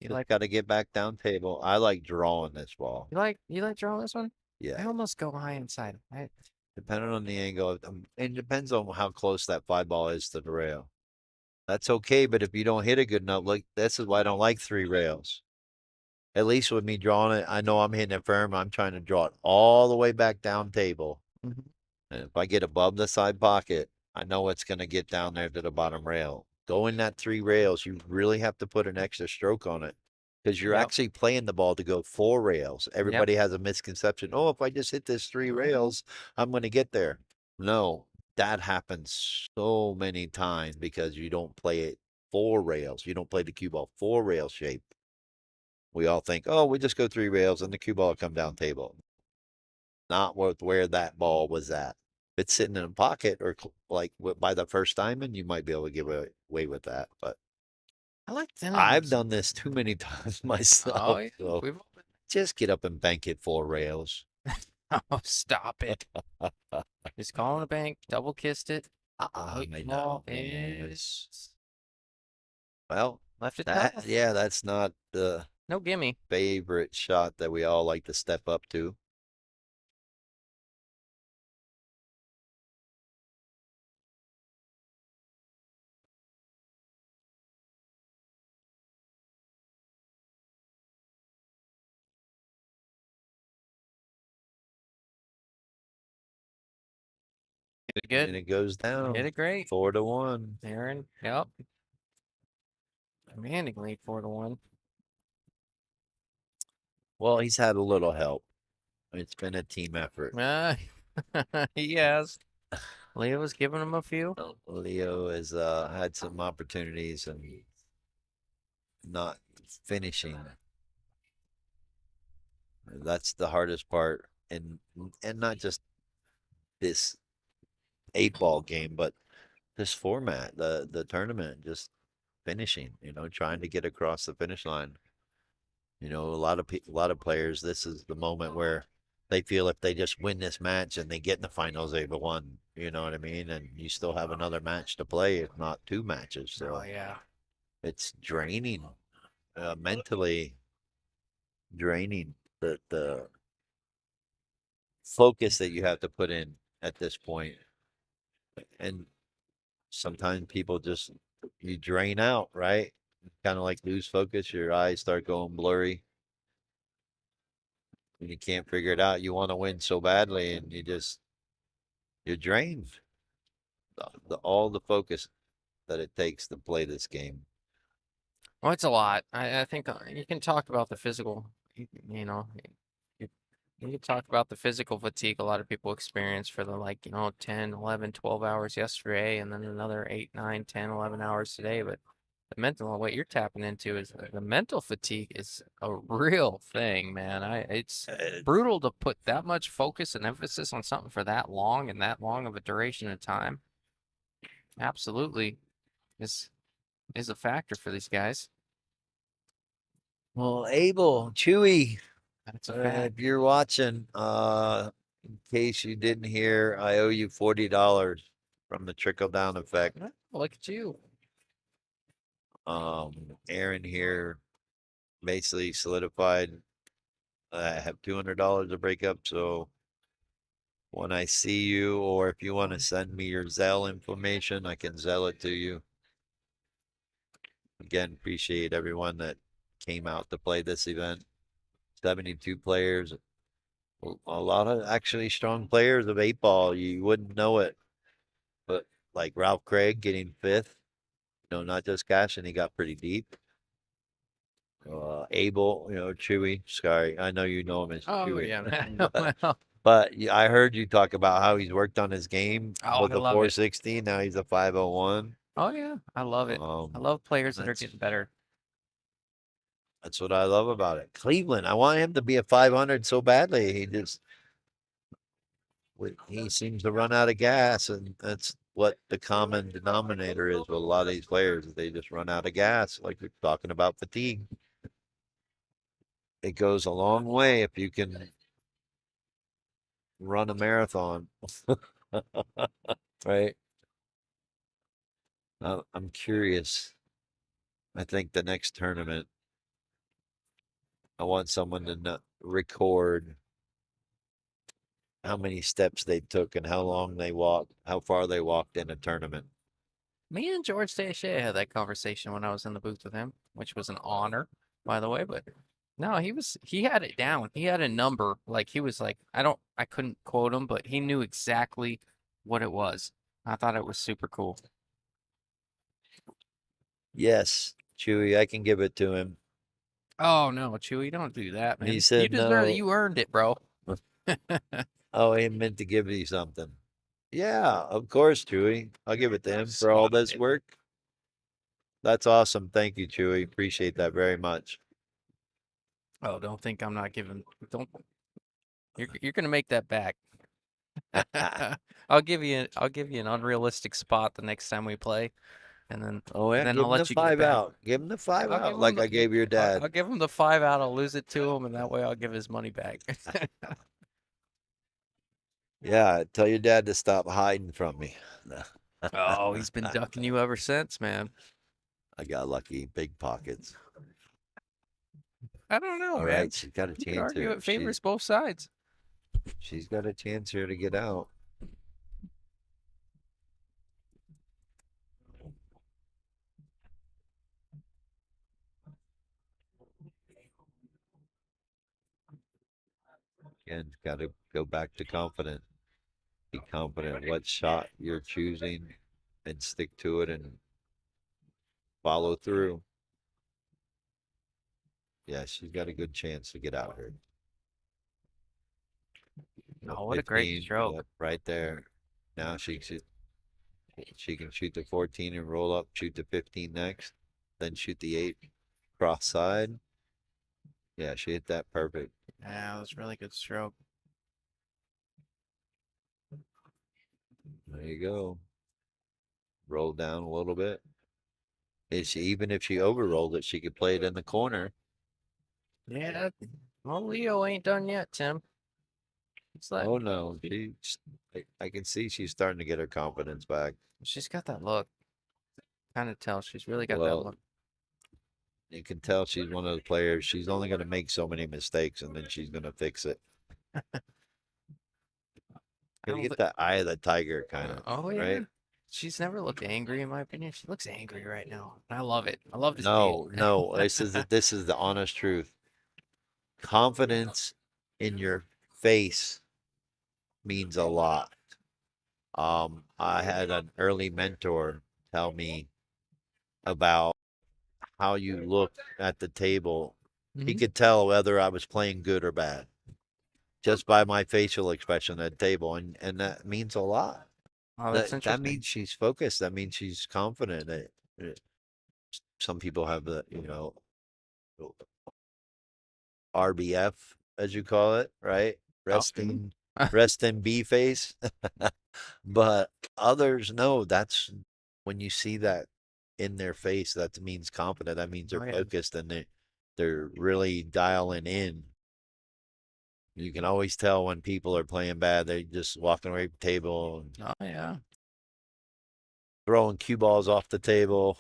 S1: You
S2: Just
S1: like
S2: got to get back down table. I like drawing this ball.
S1: you like drawing this one? I
S2: Yeah.
S1: almost go high inside.
S2: Depending on the angle, it depends on how close that 5 ball is to the rail. That's okay, but if you don't hit it good enough, like this is why I don't like 3 rails. At least with me drawing it, I know I'm hitting it firm. I'm trying to draw it all the way back down table.
S1: Mhm.
S2: And if I get above the side pocket, I know it's going to get down there to the bottom rail. Going that 3 rails, you really have to put an extra stroke on it because you're
S1: Yep.
S2: actually playing the ball to go 4 rails. Everybody has a misconception. Oh, if I just hit this 3 rails, I'm going to get there. No, that happens so many times because you don't play it 4 rails. You don't play the cue ball 4 rail shape. We all think, oh, we just go 3 rails and the cue ball will come down table. Not with where that ball was at. If it's sitting in a pocket or like by the first diamond, you might be able to get away with that. But
S1: I like thin
S2: I've
S1: irons.
S2: done this too many times myself.
S1: Oh, yeah.
S2: So
S1: We've all been.
S2: just get up and bank it 4 rails.
S1: Oh, stop it. He's calling a bank. Double kissed it.
S2: I
S1: Ball
S2: know.
S1: is
S2: Well,
S1: left it tough.
S2: yeah, that's not the
S1: No gimme.
S2: favorite shot that we all like to step up to.
S1: Hit it good.
S2: And it goes down.
S1: Hit it great.
S2: 4 to 1.
S1: Aaron, yep. Commanding lead 4 to 1.
S2: Well, he's had a little help. It's been a team effort.
S1: He has. Leo was giving him a few.
S2: Leo has had some opportunities and not finishing. That's the hardest part, and not just this 8-ball game, but this format, the tournament, just finishing. Trying to get across the finish line. A lot of players, this is the moment where they feel if they just win this match and they get in the finals, they've won. You know what I mean? And you still have another match to play, if not two matches.
S1: Oh
S2: So
S1: yeah.
S2: it's draining, mentally draining. The focus that you have to put in at this point, and sometimes people just you drain out, right? Kind of like lose focus. Your eyes start going blurry, and you can't figure it out. You want to win so badly, and you're drained. All the focus that it takes to play this game.
S1: Well, it's a lot. I think you can talk about the physical, you know, you, you can talk about the physical fatigue a lot of people experience for the 10, 11, 12 hours yesterday and then another 8, 9, 10, 11 hours today. But the mental, what you're tapping into is the mental fatigue is a real thing, man. It's
S2: Uh,
S1: brutal to put that much focus and emphasis on something for that long and that long of a duration of time. Absolutely is is a factor for these guys.
S2: Well, Abel, Chewy,
S1: That's a fact.
S2: if you're watching, in case you didn't hear, I owe you $40 from the trickle down effect.
S1: Oh, look at you.
S2: Aaron here basically solidified. I have $200 to break up, so when I see you, or if you want to send me your Zelle information, I can Zelle it to you. Again, appreciate everyone that came out to play this event. 72 players, a lot of actually strong players of 8-ball. You wouldn't know it, but like Ralph Craig getting fifth, not just cash, and he got pretty deep. Abel, Chewy. Sorry, I know you know him as
S1: Oh
S2: Chewy,
S1: yeah, man.
S2: but
S1: Well,
S2: I heard you talk about how he's worked on his game
S1: oh,
S2: with
S1: I
S2: the
S1: love it.
S2: 460. Now he's a 501.
S1: Oh yeah, I love it. I
S2: Um,
S1: love players that are
S2: that's
S1: getting better.
S2: that's what I love about it. Cleveland, I want him to be a 500 so badly. He seems to run out of gas, and that's what the common denominator is with a lot of these players. They just run out of gas, like we're talking about fatigue. It goes a long way if you can run a marathon, right? I'm curious. I think the next tournament, I want someone to record how many steps they took and how long they walked, how far they walked in a tournament.
S1: Me and George Shea had that conversation when I was in the booth with him, which was an honor, by the way. But no, he had it down. He had a number. Like he was like, I couldn't quote him, but he knew exactly what it was. I thought it was super cool.
S2: Yes, Chewy, I can give it to him.
S1: Oh no, Chewy, don't do that,
S2: He
S1: man. You
S2: said
S1: deserve it.
S2: no.
S1: You earned it, bro.
S2: Oh, he meant to give you something. Yeah, of course, Chewy. I'll give it to him for all this work. That's awesome. Thank you, Chewy. Appreciate that very much.
S1: Oh, don't think I'm not giving. Don't. You're gonna make that back. I'll give you an unrealistic spot the next time we play, and then
S2: Oh, yeah,
S1: then I'll
S2: give him the
S1: let you get it
S2: five
S1: back.
S2: out. Give him the five
S1: I'll give
S2: out
S1: him
S2: like I gave your dad.
S1: I'll give him the 5 out. I'll lose it to him, and that way I'll give his money back.
S2: Yeah, tell your dad to stop hiding from me.
S1: Oh, he's been ducking you ever since, man.
S2: I got lucky. Big pockets.
S1: I don't know,
S2: All
S1: man.
S2: right, she's got a
S1: You could
S2: chance
S1: argue
S2: here.
S1: it favors both sides.
S2: She's got a chance here to get out. Again, got to go back to confident. Be confident what shot you're choosing and stick to it and follow through. Yeah, she's got a good chance to get out here. Yep,
S1: Oh, what a great
S2: 15,
S1: stroke.
S2: yep, right there. Now she can shoot the 14 and roll up, shoot the 15 next, then shoot the 8 cross side. Yeah, she hit that perfect.
S1: Yeah, it was a really good stroke.
S2: There you go. Roll down a little bit. Even if she overrolled it, she could play it in the corner.
S1: Yeah. Well, Leo ain't done yet, Tim. It's like
S2: Oh no, I can see she's starting to get her confidence back.
S1: she's got that look. Kind of tell she's really got that
S2: Well,
S1: look.
S2: you can tell she's one of those players. She's only going to make so many mistakes, and then she's going to fix it.
S1: I
S2: Gonna
S1: don't
S2: get that eye of the tiger kind of,
S1: oh yeah.
S2: right?
S1: She's never looked angry in my opinion. She looks angry right now. I love it. I love to see
S2: No,
S1: it.
S2: no, this is the honest truth. Confidence in your face means a lot. I had an early mentor tell me about how you look at the table. He
S1: Mhm.
S2: could tell whether I was playing good or bad just by my facial expression at the table, and that means a lot.
S1: Oh, that's
S2: That
S1: interesting.
S2: means she's focused. That means she's confident. Some people have the RBF, as you call it, right?
S1: Oh, mhm.
S2: Rest in B face. But others know that's when you see that in their face, that means confident. That means they're
S1: Oh yeah.
S2: focused and they're really dialing in. You can always tell when people are playing bad. They're just walking away from the table and
S1: Oh yeah.
S2: throwing cue balls off the table.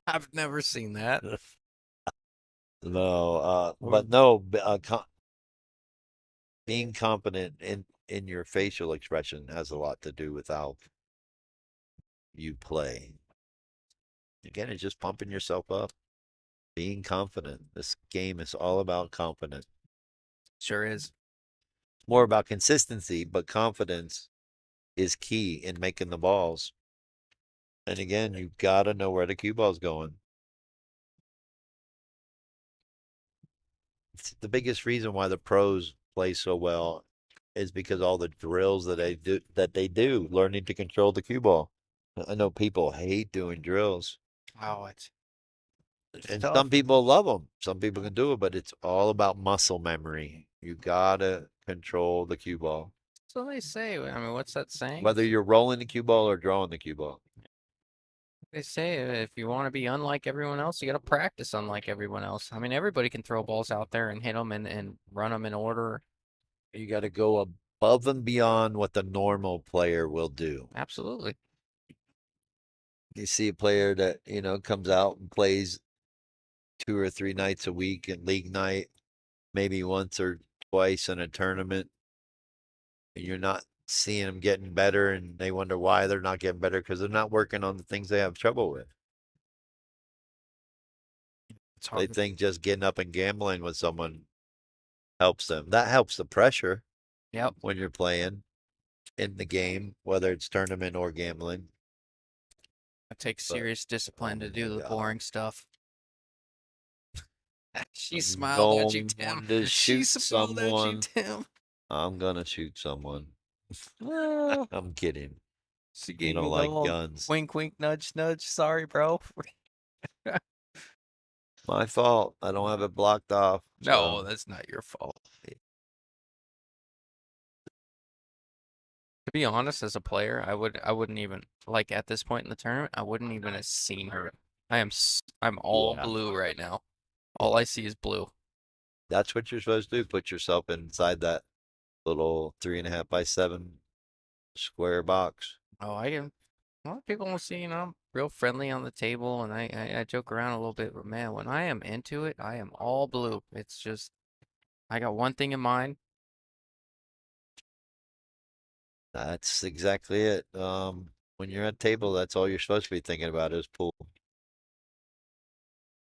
S1: I've never seen that.
S2: No,
S1: Or
S2: but no, being confident in your facial expression has a lot to do with how you play. Again, it's just pumping yourself up, being confident. This game is all about confidence.
S1: sure is.
S2: More about consistency, but confidence is key in making the balls. And again, you gotta know where the cue ball's going. It's the biggest reason why the pros play so well is because all the drills that they do, learning to control the cue ball. I know people hate doing drills,
S1: Oh, it's
S2: and
S1: tough.
S2: some people love them. Some people can do it, but it's all about muscle memory. You gotta control the cue ball,
S1: So they say. I mean, what's that saying?
S2: whether you're rolling the cue ball or drawing the cue ball.
S1: They say if you want to be unlike everyone else, you got to practice unlike everyone else. I mean, everybody can throw balls out there and hit them and run them in order.
S2: You got to go above and beyond what the normal player will do.
S1: Absolutely.
S2: You see a player that, comes out and plays 2 or 3 nights a week in league night, maybe once or twice in a tournament, and you're not seeing them getting better, and they wonder why they're not getting better because they're not working on the things they have trouble with.
S1: It's
S2: They
S1: hard.
S2: think just getting up and gambling with someone helps them. That helps the pressure
S1: Yep.
S2: when you're playing in the game, whether it's tournament or gambling.
S1: It takes
S2: But
S1: serious discipline to
S2: oh my
S1: do the
S2: God.
S1: boring stuff. She
S2: I'm
S1: smiled at you,
S2: going
S1: Tim.
S2: to
S1: She
S2: shoot
S1: smiled at you,
S2: someone.
S1: Tim.
S2: I'm gonna shoot someone.
S1: Well,
S2: I'm kidding.
S1: she
S2: I
S1: gave
S2: don't
S1: me the
S2: like
S1: whole
S2: guns.
S1: wink, wink, nudge, nudge. Sorry, bro.
S2: My fault. I don't have it blocked off.
S1: No,
S2: So
S1: that's not your fault. To be honest, as a player, I wouldn't even like at this point in the tournament, I wouldn't even have seen her. I'm all
S2: yeah,
S1: blue right now. All I see is blue.
S2: that's what you're supposed to do. Put yourself inside that little 3.5 by 7 square box.
S1: Oh, I am. A lot of people will see, I'm real friendly on the table, and I joke around a little bit, but man, when I am into it, I am all blue. It's just I got one thing in mind.
S2: That's exactly it. When you're at table, that's all you're supposed to be thinking about is pool.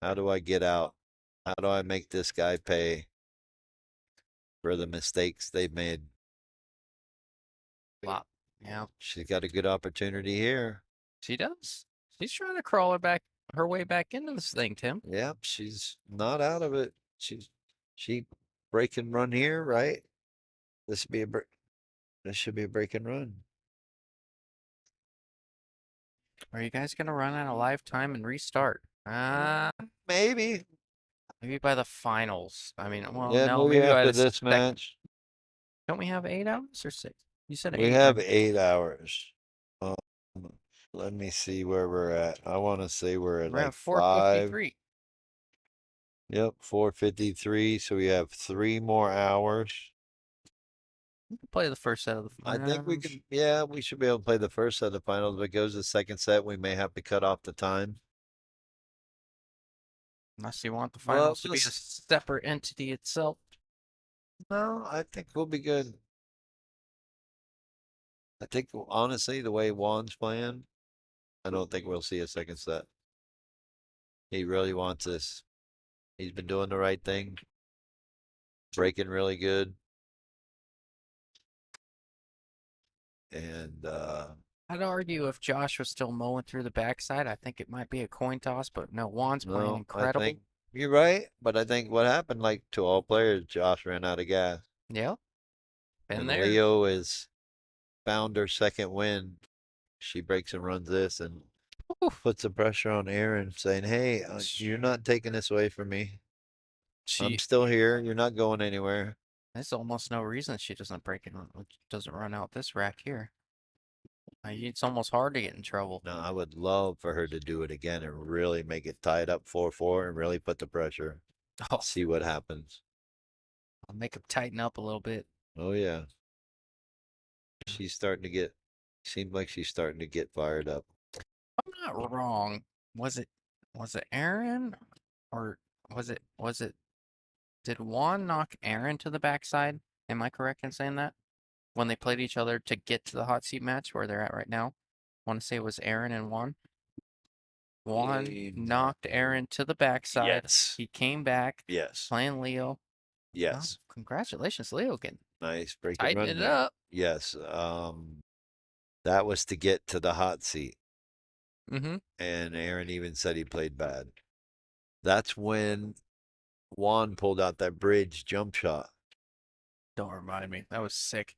S2: How do I get out? How do I make this guy pay for the mistakes they've made?
S1: Flop. Yeah,
S2: She's got a good opportunity here.
S1: she does. She's trying to crawl her way back into this thing, Tim.
S2: Yep, she's not out of it. She break and run here, right? This should be a break. This should be a break and run.
S1: Are you guys gonna run out of lifetime and restart? Ah,
S2: Maybe.
S1: Maybe by the finals. I mean, well,
S2: Yeah,
S1: no,
S2: maybe
S1: maybe by
S2: after
S1: the
S2: this match.
S1: Don't we have 8 hours or 6? You said
S2: We
S1: 8,
S2: have
S1: right?
S2: 8 hours. Um, let me see where we're at. I want to say we're at
S1: We're
S2: like
S1: at
S2: 5.
S1: 4:53.
S2: Yep, 4:53. So we have 3 more hours.
S1: We can play the first set of the
S2: I think we
S1: finals.
S2: can. Yeah, we should be able to play the first set of the finals. If it goes to the second set, we may have to cut off the time.
S1: Unless you want the
S2: Well,
S1: finals to be a separate entity itself.
S2: no, I think we'll be good. I think honestly, the way Juan's playing, I don't think we'll see a second set. He really wants this. He's been doing the right thing, breaking really good, and
S1: I'd argue if Josh was still mowing through the backside, I think it might be a coin toss, but no, Juan's playing
S2: no, I
S1: incredible.
S2: think you're right. But I think what happened, like to all players, Josh ran out of gas,
S1: Yep, been
S2: and
S1: there.
S2: Leo is found her second win. She breaks and runs this and
S1: Oof.
S2: puts the pressure on Aaron, saying, "Hey, you're not taking this away from me. I'm
S1: She,
S2: still here. You're not going anywhere."
S1: there's almost no reason she doesn't break it, doesn't run out this rack here. It's almost hard to get in trouble.
S2: No, I would love for her to do it again and really make it tied up 4-4 and really put the pressure.
S1: Oh,
S2: See what happens.
S1: I'll make him tighten up a little bit.
S2: Oh yeah. She's starting to get seems like she's starting to get fired up.
S1: I'm not wrong. Was it Aaron or was it did Juan knock Aaron to the backside? Am I correct in saying that? When they played each other to get to the hot seat match where they're at right now? I want to say it was Aaron and Juan. Juan knocked Aaron to the backside.
S2: Yes.
S1: He came back
S2: Yes.
S1: playing Leo. Oh,
S2: Yes.
S1: congratulations, Leo, getting
S2: Nice break and
S1: tighten
S2: run
S1: it
S2: there.
S1: up.
S2: Yes. That was to get to the hot seat.
S1: Mm-hmm.
S2: And Aaron even said he played bad. That's when Juan pulled out that bridge jump shot.
S1: Don't remind me. That was sick.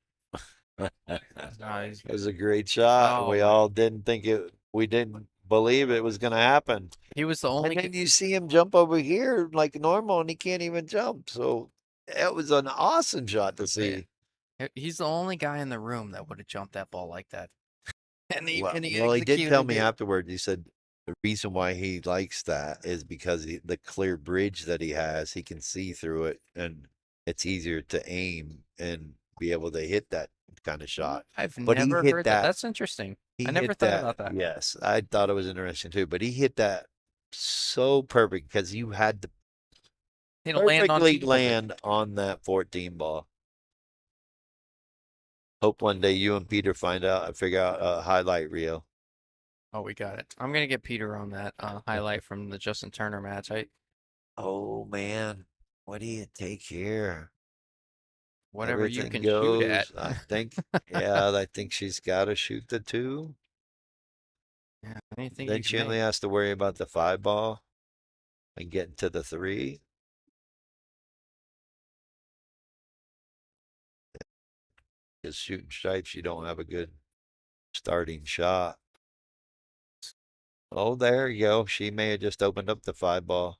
S1: Nice.
S2: It was a great shot.
S1: Oh
S2: We
S1: my.
S2: all didn't think it, we didn't believe it was going to happen.
S1: He was the
S2: And
S1: only
S2: then you see him jump over here like normal and he can't even jump. So it was an awesome shot to see.
S1: he's the only guy in the room that would have jumped that ball like that. And he
S2: Well,
S1: and he
S2: well, he did tell
S1: executed
S2: me
S1: it.
S2: afterwards. He said the reason why he likes that is because the clear bridge that he has, he can see through it, and it's easier to aim and be able to hit that kind of shot.
S1: I've
S2: But he
S1: never
S2: hit
S1: heard that.
S2: that.
S1: That's interesting.
S2: He
S1: I never
S2: hit
S1: thought
S2: that.
S1: about that.
S2: Yes, I thought it was interesting too. But he hit that so perfect because you had to
S1: He'll land on
S2: perfectly
S1: team with it.
S2: land on that 14 ball. Hope one day you and Peter figure out a highlight reel.
S1: Oh, we got it. I'm gonna get Peter on that highlight from the Justin Turner match.
S2: Oh man, what do you take here?
S1: Whatever you
S2: Everything
S1: can shoot at.
S2: goes. I think, yeah, I think she's got to shoot the 2.
S1: Yeah, anything
S2: Then
S1: you
S2: she
S1: can
S2: only
S1: make.
S2: has to worry about the 5 ball and getting to the 3. Because shooting stripes, you don't have a good starting shot. Oh, there you go. She may have just opened up the 5 ball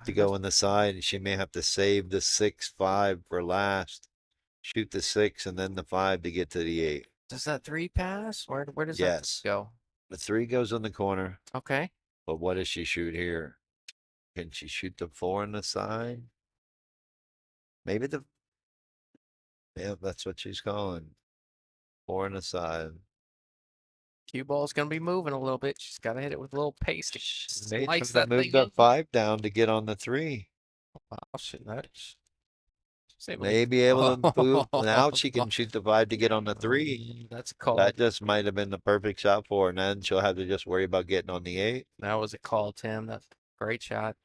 S2: to go in the side, and she may have to save the 6-5 for last. Shoot the 6 and then the 5 to get to the 8.
S1: Does that 3 pass? Where does that
S2: Yes.
S1: go?
S2: The 3 goes in the corner.
S1: Okay.
S2: But what does she shoot here? Can she shoot the 4 on the side? Maybe yeah, that's what she's calling. 4 on the side.
S1: Cue ball's gonna be moving a little bit. She's gotta hit it with a little pace to
S2: She may
S1: slice
S2: try to
S1: that
S2: move
S1: thing
S2: that
S1: in.
S2: 5 down to get on the 3.
S1: Wow, shit, she's able to.
S2: May be able to move. Now she can shoot the 5 to get on the 3.
S1: That's a call.
S2: That just might have been the perfect shot for her. And then she'll have to just worry about getting on the 8.
S1: That was a call, Tim. That's a great shot.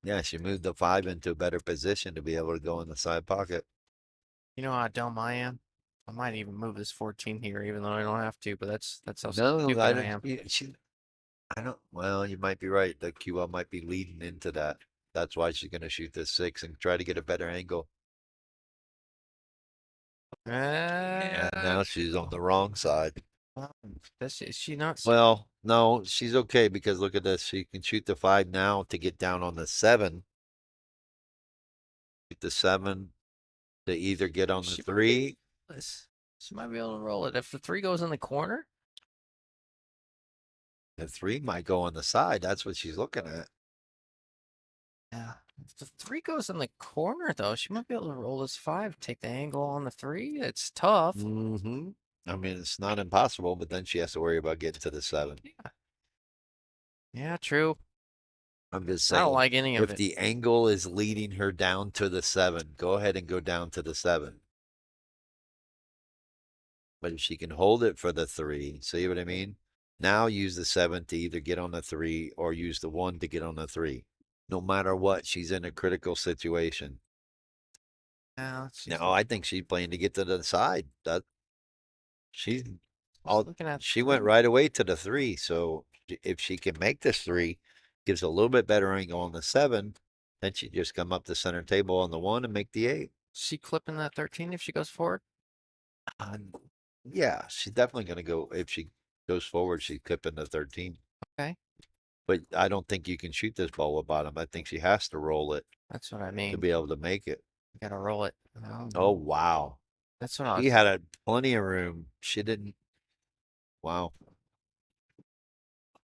S2: Yeah, she moved the 5 into a better position to be able to go in the side pocket.
S1: You know how dumb I am? I might even move this 14 here, even though I don't have to, but that's how
S2: No,
S1: stupid
S2: I
S1: I am.
S2: don't. I don't. Well, you might be right. The QL might be leading into that. That's why she's going to shoot this 6 and try to get a better angle. And now she's on the wrong side.
S1: Is she not?
S2: Well, no, she's okay because look at this. She can shoot the 5 now to get down on the 7. Shoot the 7 to either get on the
S1: She might
S2: 3.
S1: She might be able to roll it if the 3 goes in the corner.
S2: The 3 might go on the side. That's what she's looking at.
S1: Yeah. If the 3 goes in the corner, though, she might be able to roll this 5, take the angle on the 3. It's tough.
S2: Mm-hmm. I mean, it's not impossible, but then she has to worry about getting to the 7.
S1: Yeah, true.
S2: I'm just
S1: I don't
S2: saying,
S1: like any of
S2: if
S1: it.
S2: the angle is leading her down to the 7, go ahead and go down to the 7. But if she can hold it for the 3, see what I mean? Now use the 7 to either get on the 3 or use the 1 to get on the 3. No matter what, she's in a critical situation.
S1: Yeah,
S2: No, I think she's playing to get to the side. She's
S1: all looking at.
S2: She went right away to the 3. So if she can make this 3, gives a little bit better angle on the 7, then she just come up the center table on the 1 and make the 8.
S1: She clipping that 13 if she goes forward.
S2: Yeah, she's definitely going to go. If she goes forward, she's clipping the 13.
S1: Okay.
S2: But I don't think you can shoot this ball with bottom. I think she has to roll it
S1: That's what I
S2: to
S1: mean.
S2: be able to make it.
S1: You gotta roll it.
S2: Oh, wow.
S1: That's what I
S2: She
S1: was.
S2: had plenty of room. She didn't. Wow.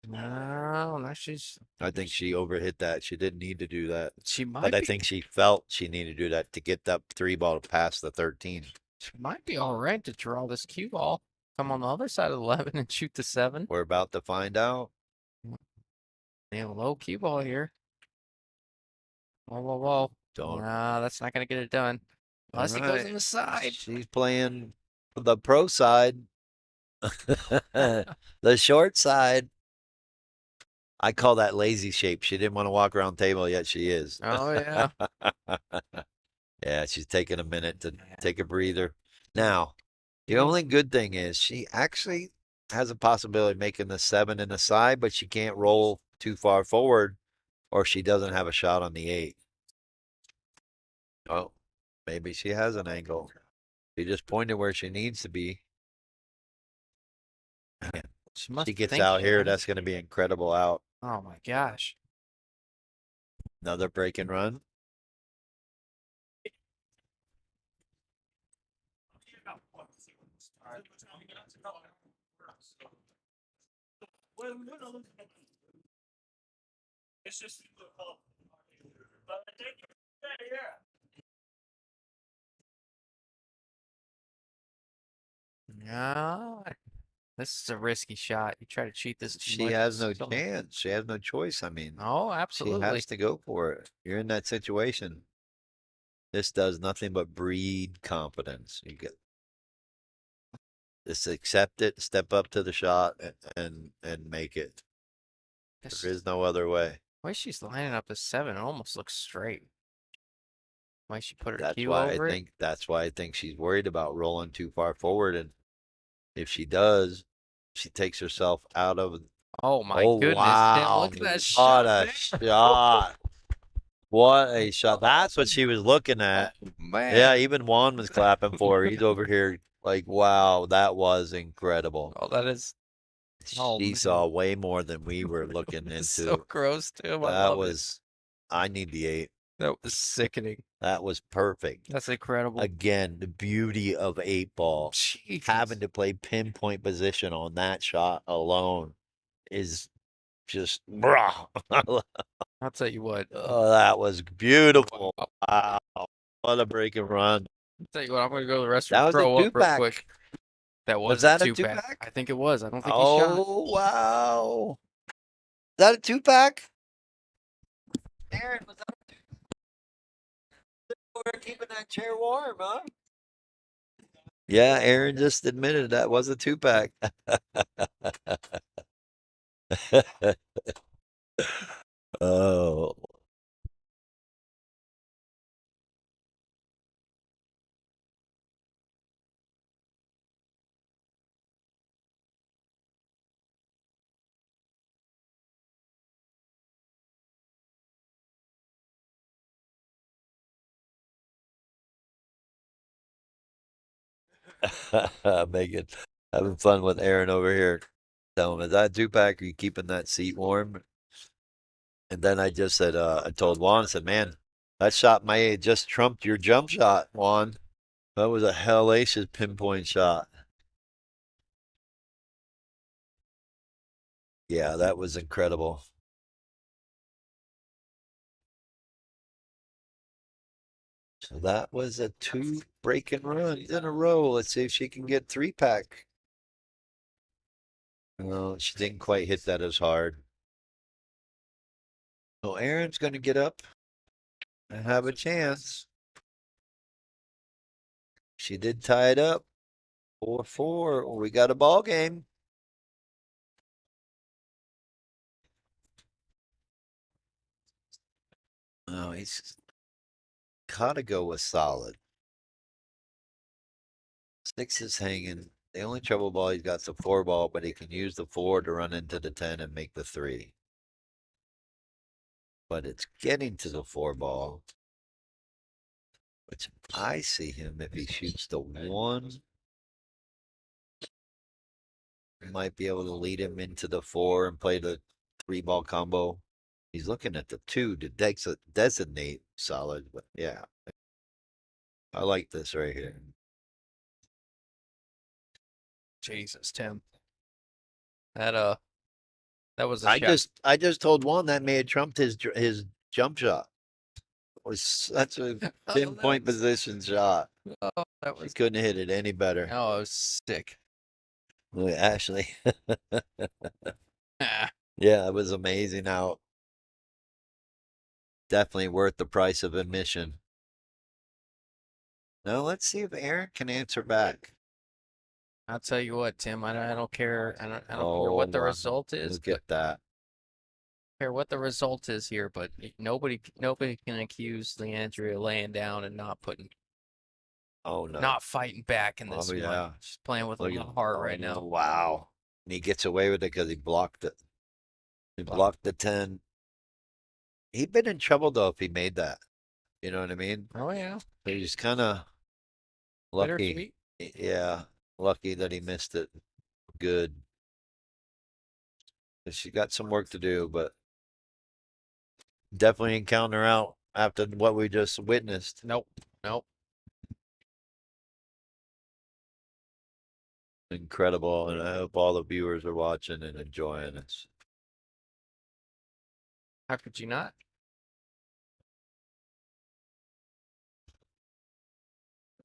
S1: No, no, she's.
S2: I think she overhit that. She didn't need to do that.
S1: She might
S2: But I
S1: be.
S2: think she felt she needed to do that to get that 3 ball to pass the 13.
S1: She might be all right to draw this cue ball. Come on the other side of the 11 and shoot the 7.
S2: We're about to find out.
S1: Yeah, low cue ball here. Whoa, whoa, whoa.
S2: Don't.
S1: Nah, that's not gonna get it done. Unless he goes
S2: Alright.
S1: on the side.
S2: She's playing the pro side. The short side. I call that lazy shape. She didn't want to walk around the table, yet she is.
S1: Oh yeah.
S2: Yeah, she's taking a minute to take a breather. Now, the only good thing is she actually has a possibility of making the 7 in the side, but she can't roll too far forward or she doesn't have a shot on the 8. Oh, maybe she has an angle. She just pointed where she needs to be. She gets out here. That's going to be incredible out.
S1: Oh my gosh.
S2: Another break and run.
S1: Yeah. This is a risky shot. You try to cheat this.
S2: She has no chance. She has no choice. I mean,
S1: Oh,
S2: she
S1: absolutely.
S2: has to go for it. You're in that situation. This does nothing but breed confidence. You get just accept it, step up to the shot, and make it. There is no other way.
S1: The way she's lining up the 7, it almost looks straight. Why she put her
S2: That's
S1: cue
S2: why
S1: over
S2: I
S1: it?
S2: think that's why I think she's worried about rolling too far forward, and if she does, she takes herself out of.
S1: Oh my
S2: Oh
S1: goodness!
S2: wow!
S1: Look at that
S2: What
S1: shot!
S2: a shot! What a shot! That's what she was looking at.
S1: Oh, man.
S2: Yeah, even Juan was clapping for her. He's over here like, wow, that was incredible.
S1: Oh, that is. Oh,
S2: She
S1: man.
S2: saw way more than we were looking
S1: It's
S2: into.
S1: so gross too. I
S2: That
S1: love
S2: was, I need the 8.
S1: That was sickening.
S2: That was perfect.
S1: That's incredible.
S2: Again, the beauty of 8 ball.
S1: Jeez.
S2: Having to play pinpoint position on that shot alone is just, bruh.
S1: I'll tell you what.
S2: Oh, that was beautiful. Wow. What a break and run.
S1: I'll tell you what. I'm gonna go to the restroom.
S2: That was a
S1: throw up real
S2: 2-pack.
S1: quick. That
S2: Was
S1: was
S2: that a
S1: a 2-pack.
S2: 2-pack?
S1: I think it was. I don't think he shot.
S2: Oh, wow. Is that a 2-pack? Aaron, was that a 2-pack? We're keeping that chair warm, huh? Yeah, Aaron just admitted that was a 2-pack. Oh. Megan. Having fun with Aaron over here. Tell him, is that a 2-pack? Are you keeping that seat warm? And then I just said, I told Juan, I said, man, that shot may have just trumped your jump shot, Juan. That was a hellacious pinpoint shot. Yeah, that was incredible. So that was a 2 breaking runs in a row. Let's see if she can get 3-pack. No, she didn't quite hit that as hard. So Aaron's going to get up and have a chance. She did tie it up. 4-4. We got a ball game. Oh, he's got to go with solid. 6 is hanging. The only trouble ball he's got is the 4 ball, but he can use the 4 to run into the 10 and make the 3. But it's getting to the 4 ball, which I see him if he shoots the 1. He might be able to lead him into the 4 and play the 3 ball combo. He's looking at the 2 to designate solid, but yeah. I like this right here.
S1: Jesus, Tim. That was a
S2: I
S1: shot.
S2: I just told Juan that may have trumped his jump shot. It was such a pinpoint position shot.
S1: Oh, that
S2: He
S1: was.
S2: couldn't hit it any better.
S1: Oh, it was sick.
S2: Ashley.
S1: Ah,
S2: Yeah, it was amazing how definitely worth the price of admission. Now let's see if Aaron can answer back.
S1: I'll tell you what, Tim. I don't care. I don't care
S2: Oh,
S1: what the
S2: wow.
S1: result is.
S2: Look at that.
S1: Care what the result is here, but nobody can accuse Leandria laying down and not putting,
S2: Oh no.
S1: not fighting back in this
S2: Oh,
S1: one.
S2: yeah.
S1: She's playing with a
S2: Look
S1: lot
S2: at
S1: of heart right now.
S2: Wow. And he gets away with it because he blocked it. He blocked the 10. He'd been in trouble though if he made that. You know what I mean?
S1: Oh yeah,
S2: So he's kind of lucky.
S1: bittersweet.
S2: Yeah, lucky that he missed it. Good. She got some work to do, but definitely ain't counting her out after what we just witnessed.
S1: Nope, nope.
S2: Incredible, and I hope all the viewers are watching and enjoying this.
S1: How could you not?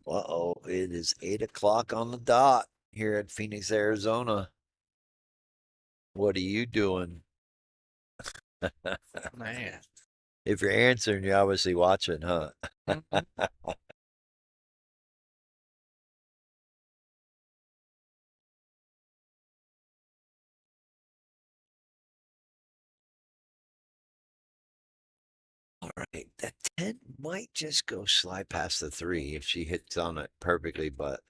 S2: Uh-oh, it is 8 o'clock on the dot here at Phoenix, Arizona. What are you doing?
S1: Man.
S2: If you're answering, you're obviously watching, huh?
S1: Mhm.
S2: All right, that 10 might just go slide past the 3 if she hits on it perfectly, but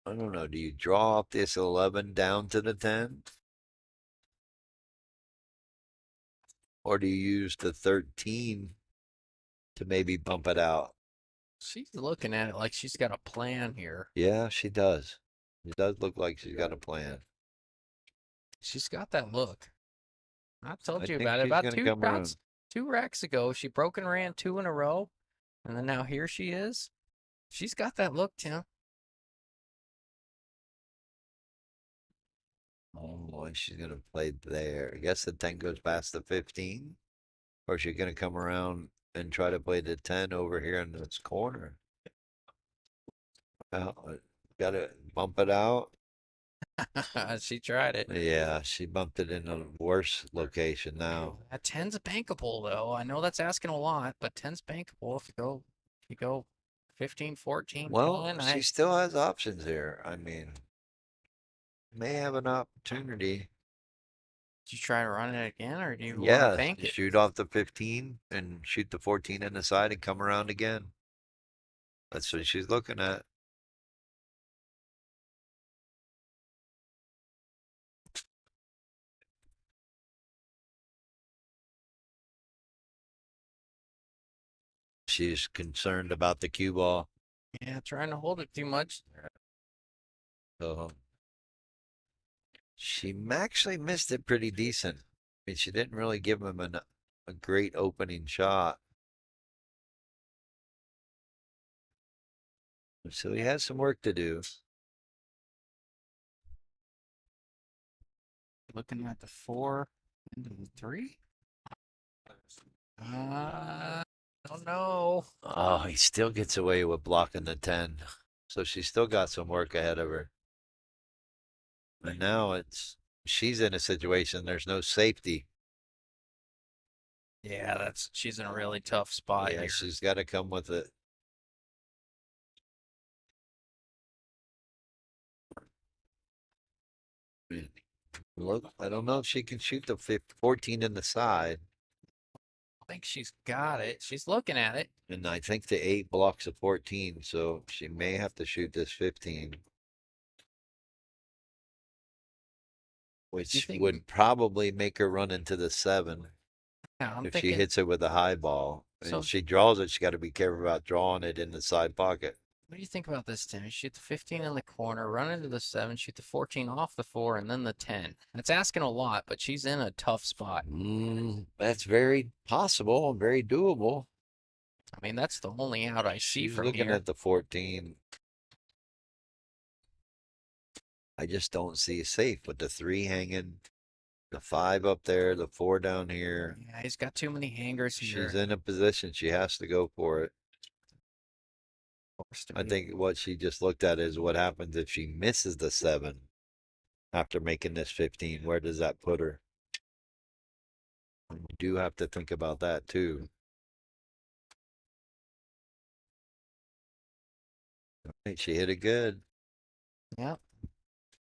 S2: I don't know. Do you draw up this 11 down to the 10? Or do you use the 13 to maybe bump it out?
S1: She's looking at it like she's got a plan here.
S2: Yeah, she does. It does look like she's got a plan.
S1: She's got that look. I told
S2: I
S1: you
S2: think
S1: about it
S2: she's
S1: about
S2: gonna
S1: two
S2: come around.
S1: rounds, 2 racks ago. She broke and ran 2 in a row, and then now here she is. She's got that look, Tim.
S2: Oh boy, she's gonna play there. I guess the 10 goes past the 15. Or she's gonna come around and try to play the 10 over here in this corner. Well, gotta bump it out.
S1: She tried it.
S2: Yeah, she bumped it in a worse location now.
S1: That 10's bankable though. I know that's asking a lot, but 10's bankable if you go 15, 14,
S2: Well,
S1: 10.
S2: she still has options here. I mean, may have an opportunity.
S1: Do you try to run it again, or do you want to
S2: Yeah,
S1: bank it?
S2: shoot off the 15 and shoot the 14 in the side and come around again. That's what she's looking at. She's concerned about the cue ball.
S1: Yeah, trying to hold it too much.
S2: So She actually missed it pretty decent. I mean, she didn't really give him a great opening shot. So he has some work to do.
S1: Looking at the 4 and the 3. I don't know.
S2: Oh, he still gets away with blocking the 10. So she's still got some work ahead of her. And now she's in a situation, there's no safety.
S1: Yeah, she's in a really tough spot
S2: Yeah,
S1: here.
S2: she's got to come with it. Look, I don't know if she can shoot the 14 in the side.
S1: I think she's got it. She's looking at it.
S2: And I think the 8 blocks a 14, so she may have to shoot this 15. Which would probably make her run into the 7
S1: Yeah, I'm
S2: if she
S1: thinking.
S2: hits it with a high ball.
S1: So-
S2: And if she draws it, she got to be careful about drawing it in the side pocket.
S1: What do you think about this, Tim? You shoot the 15 in the corner, run into the 7, shoot the 14 off the 4, and then the 10. That's asking a lot, but she's in a tough spot.
S2: That's very possible and very doable.
S1: I mean, that's the only out I see
S2: She's
S1: from
S2: looking
S1: here.
S2: at the 14. I just don't see a safe with the 3 hanging, the 5 up there, the 4 down here.
S1: Yeah, he's got too many hangers here.
S2: She's in a position. She has to go for it.
S1: Forced to
S2: I
S1: be.
S2: think what she just looked at is what happens if she misses the 7 after making this 15. Where does that put her? You do have to think about that too. Right, she hit it good.
S1: Yep.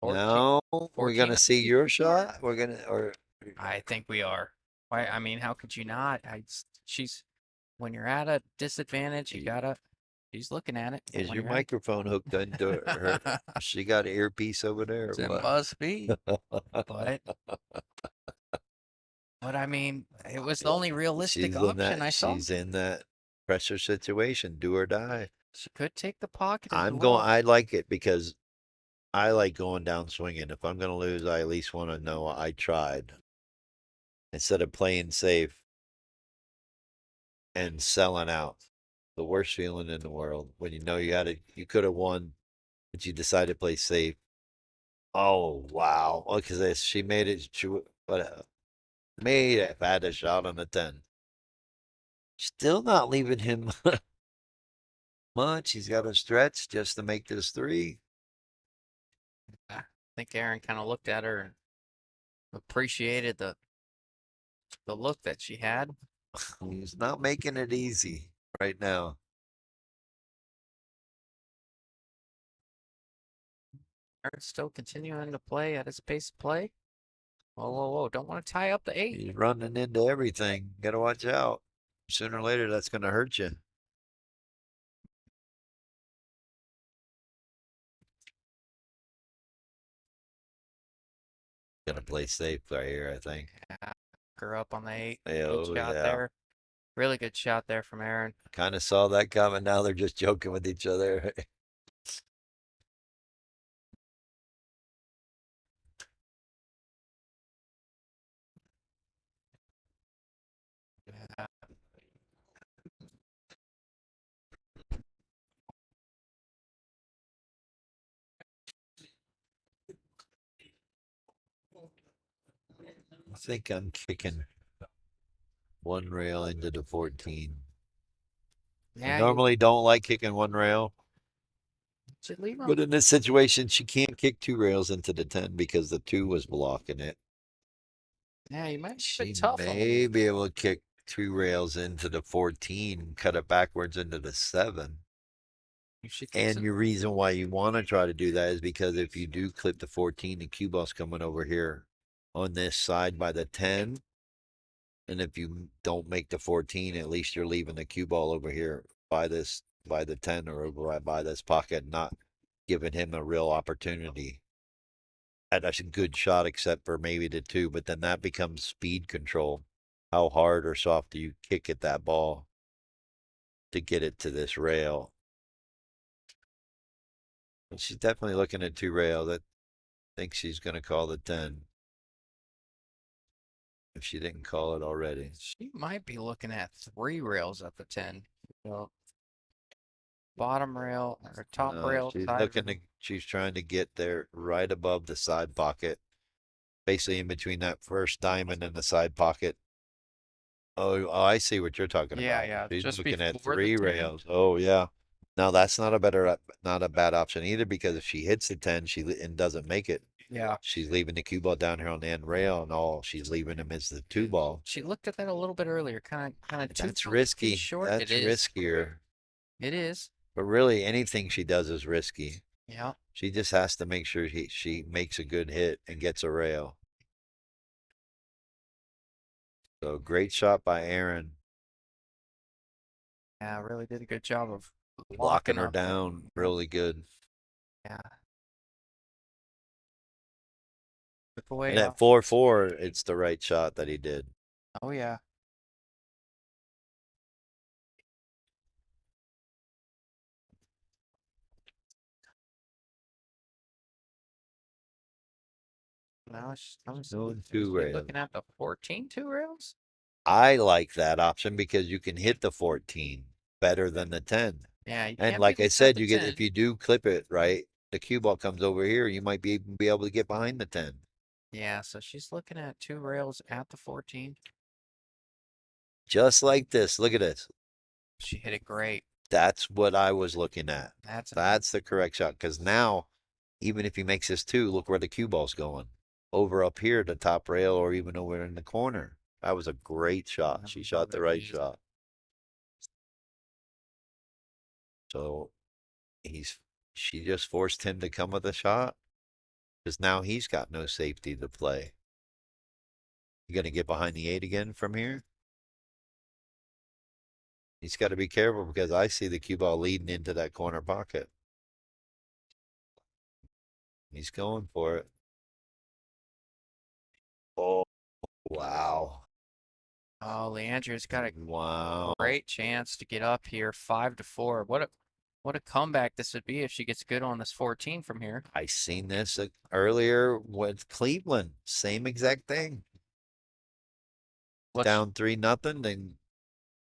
S2: Now we're
S1: 14
S2: gonna see your shot. We're gonna, or
S1: I think we are. Why? I mean, how could you not? She's when you're at a disadvantage, you gotta. She's looking at it.
S2: is
S1: When
S2: your
S1: you're at-
S2: microphone hooked into her? She got an earpiece over there. Or
S1: It
S2: what?
S1: must be. But I mean, it was the only realistic option I saw.
S2: She's in that pressure situation, do or die.
S1: She could take the pocket as
S2: I'm
S1: well.
S2: going. I like it because I like going down swinging. If I'm going to lose, I at least want to know I tried instead of playing safe and selling out. The worst feeling in the world when you know you could have won, but you decided to play safe. Oh wow! Well, because she made it. She made it. Had a shot on the 10. Still not leaving him much. He's got to stretch just to make this 3.
S1: I think Aaron kind of looked at her and appreciated the look that she had.
S2: He's not making it easy right now.
S1: Aaron's still continuing to play at his pace of play. Whoa, whoa, whoa! Don't want to tie up the 8.
S2: He's running into everything. Got to watch out. Sooner or later, that's going to hurt you. Gonna play safe right here, I think.
S1: Yeah, her up on the 8.
S2: Oh,
S1: Good shot
S2: yeah.
S1: there. Really good shot there from Aaron.
S2: Kind of saw that coming. Now they're just joking with each other.
S1: Yeah.
S2: I think I'm kicking one rail into the 14. I
S1: Yeah,
S2: normally don't like kicking one rail,
S1: should leave him.
S2: but in this situation, she can't kick 2 rails into the 10 because the 2 was blocking it.
S1: Yeah, you might
S2: She
S1: be tough on
S2: may
S1: him.
S2: be able to kick 2 rails into the 14, cut it backwards into the 7. And your reason why you want to try to do that is because if you do clip the 14, the cue ball's coming over here on this side by the 10. And if you don't make the 14, at least you're leaving the cue ball over here by the 10 or over by this pocket, not giving him a real opportunity. That's a good shot, except for maybe the 2, but then that becomes speed control. How hard or soft do you kick at that ball to get it to this rail? She's definitely looking at 2 rail. That think she's going to call the 10. If she didn't call it already.
S1: She might be looking at 3 rails at the 10. So bottom rail or top rail,
S2: She's
S1: side
S2: looking
S1: rail.
S2: to, she's trying to get there right above the side pocket. Basically in between that first diamond and the side pocket. Oh, I see what you're talking
S1: Yeah,
S2: about.
S1: yeah,
S2: She's
S1: just
S2: looking at
S1: before the
S2: 3
S1: 10.
S2: rails. Oh, yeah. Now that's not a bad option either, because if she hits the 10, and doesn't make it,
S1: Yeah.
S2: she's leaving the cue ball down here on the end rail, and all she's leaving him is the 2 ball.
S1: She looked at that a little bit earlier, kind of too
S2: That's
S1: close, too
S2: risky.
S1: short.
S2: That's
S1: It is.
S2: riskier.
S1: It is.
S2: But really, anything she does is risky.
S1: Yeah.
S2: She just has to make sure she makes a good hit and gets a rail. So great shot by Aaron.
S1: Yeah, really did a good job of
S2: Locking
S1: locking
S2: her
S1: up there.
S2: down
S1: Yeah.
S2: really good.
S1: Yeah. Took away
S2: And at
S1: off.
S2: 4-4, it's the right shot that he did.
S1: Oh yeah. Now I'm
S2: Doing 2 rails.
S1: looking at the 14 2 rails.
S2: I like that option because you can hit the 14 better than the 10.
S1: Yeah, you
S2: And
S1: can't
S2: like
S1: be
S2: I
S1: looking at
S2: said,
S1: the
S2: you get
S1: 10.
S2: if you do clip it right, the cue ball comes over here, you might be able to get behind the 10.
S1: Yeah, so she's looking at 2 rails at the 14.
S2: Just like this. Look at this.
S1: She hit it great.
S2: That's what I was looking at.
S1: That's
S2: the correct shot. Because now, even if he makes this 2, look where the cue ball's going. Over up here, the top rail, or even over in the corner. That was a great shot. She shot the right shot. So she just forced him to come with a shot. Because now he's got no safety to play. You gonna get behind the 8 again from here? He's got to be careful because I see the cue ball leading into that corner pocket. He's going for it. Oh, wow.
S1: Oh, Leandria's got a
S2: Wow.
S1: great chance to get up here 5-4. What a comeback this would be if she gets good on this 14 from here.
S2: I seen this earlier with Cleveland. Same exact thing. Down 3-0, then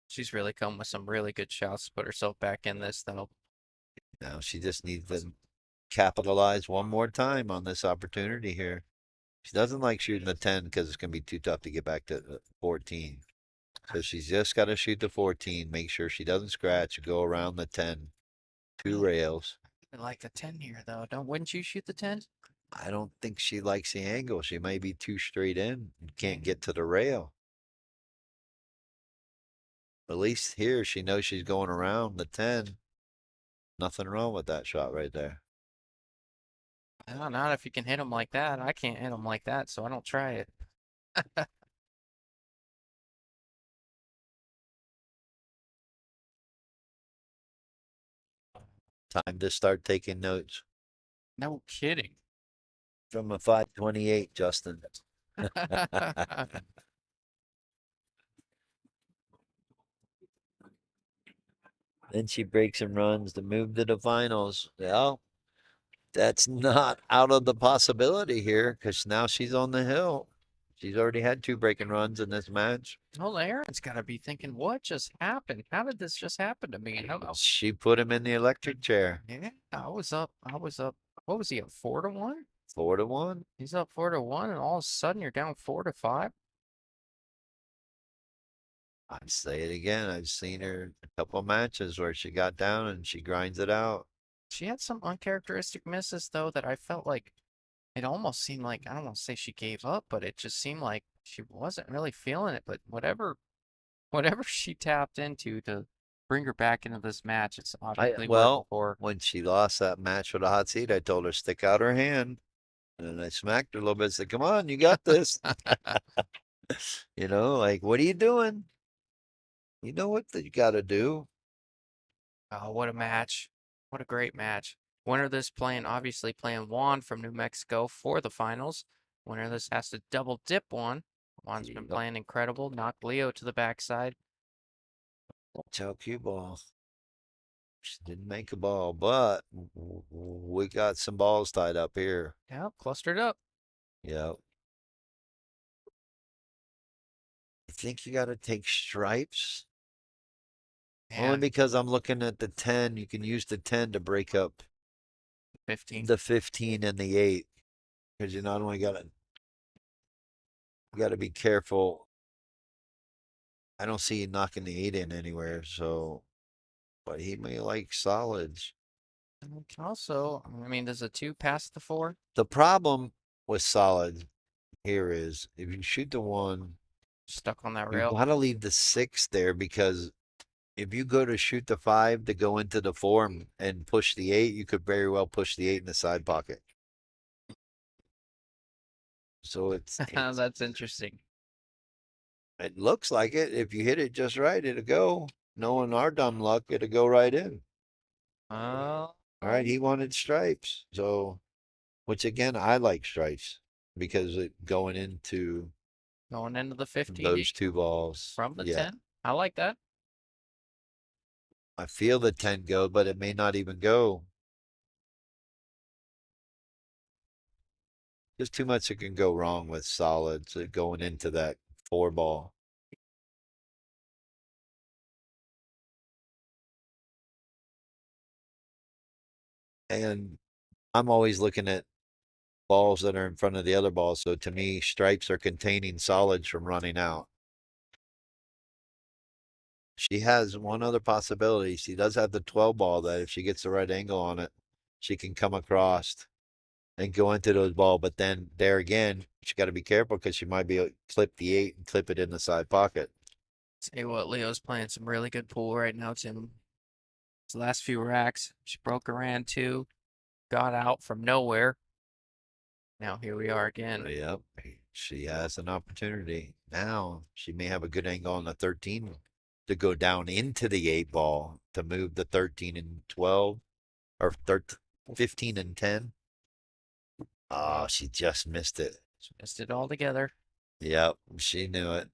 S1: she's really come with some really good shots to put herself back in this though.
S2: now she just needs to capitalize one more time on this opportunity here. She doesn't like shooting the 10 because it's going to be too tough to get back to the 14. So she's just got to shoot the 14, make sure she doesn't scratch, go around the 10, 2 rails.
S1: I like the 10 here though. Wouldn't you shoot the 10?
S2: I don't think she likes the angle. She may be too straight in and can't get to the rail. At least here she knows she's going around the 10. Nothing wrong with that shot right there.
S1: Not if you can hit them like that. I can't hit them like that, so I don't try it.
S2: Time to start taking notes.
S1: No kidding.
S2: From a 528, Justin. Then she breaks and runs to move to the finals. Well, that's not out of the possibility here because now she's on the hill. She's already had 2 breaking runs in this match.
S1: Well, Aaron's got to be thinking, what just happened? How did this just happen to me?
S2: She put him in the electric chair.
S1: Yeah, I was up. What was he up 4-1?
S2: 4-1.
S1: He's up 4-1, and all of a sudden you're down 4-5.
S2: I'd say it again. I've seen her a couple of matches where she got down and she grinds it out.
S1: She had some uncharacteristic misses though that I felt like it almost seemed like, I don't want to say she gave up, but it just seemed like she wasn't really feeling it. But whatever she tapped into to bring her back into this match, it's obviously working for her.
S2: When she lost that match with a hot seat, I told her stick out her hand, and I smacked her a little bit. Said, "Come on, you got this." You know, like, what are you doing? You know what you got to do.
S1: Oh, what a match. What a great match. Winner of this obviously playing Juan from New Mexico for the finals. Winner of this has to double dip Juan. Juan's been playing incredible. Knocked Leo to the backside.
S2: Watch out, cue ball. She didn't make a ball, but we got some balls tied up here.
S1: Yeah, clustered up.
S2: Yep. I think you got to take stripes. Only
S1: Yeah,
S2: because I'm looking at the 10. You can use the 10 to break up
S1: 15.
S2: the 15 and the 8. Because you not only got to be careful. I don't see you knocking the 8 in anywhere, so but he may like solids.
S1: And also, I mean, does a 2 pass the 4?
S2: The problem with solids here is if you shoot the 1,
S1: Stuck on that
S2: you
S1: rail.
S2: got to leave the 6 there because if you go to shoot the 5 to go into the 4 and push the 8, you could very well push the 8 in the side pocket. So
S1: That's interesting.
S2: it looks like it. If you hit it just right, it'll go. Knowing our dumb luck, it'll go right in.
S1: Uh,
S2: All right, he wanted stripes. So, which again, I like stripes because it going into
S1: Going into the 15
S2: those 2 balls.
S1: from the
S2: Yeah.
S1: 10. I like that.
S2: I feel the 10 go, but it may not even go. There's too much that can go wrong with solids going into that 4 ball. And I'm always looking at balls that are in front of the other balls. So to me, stripes are containing solids from running out. She has one other possibility. She does have the 12 ball that if she gets the right angle on it, she can come across and go into those ball. But then there again, she got to be careful because she might be able to clip the 8 and clip it in the side pocket.
S1: Tell you what, Leo's playing some really good pool right now, Tim. His last few racks, she broke her hand 2, got out from nowhere. Now here we are again.
S2: Yep. She has an opportunity. Now she may have a good angle on the 13 to go down into the 8 ball to move the 13 and 12 or 13, 15 and 10. Oh, she just missed it.
S1: She missed it all together.
S2: Yep, she knew it.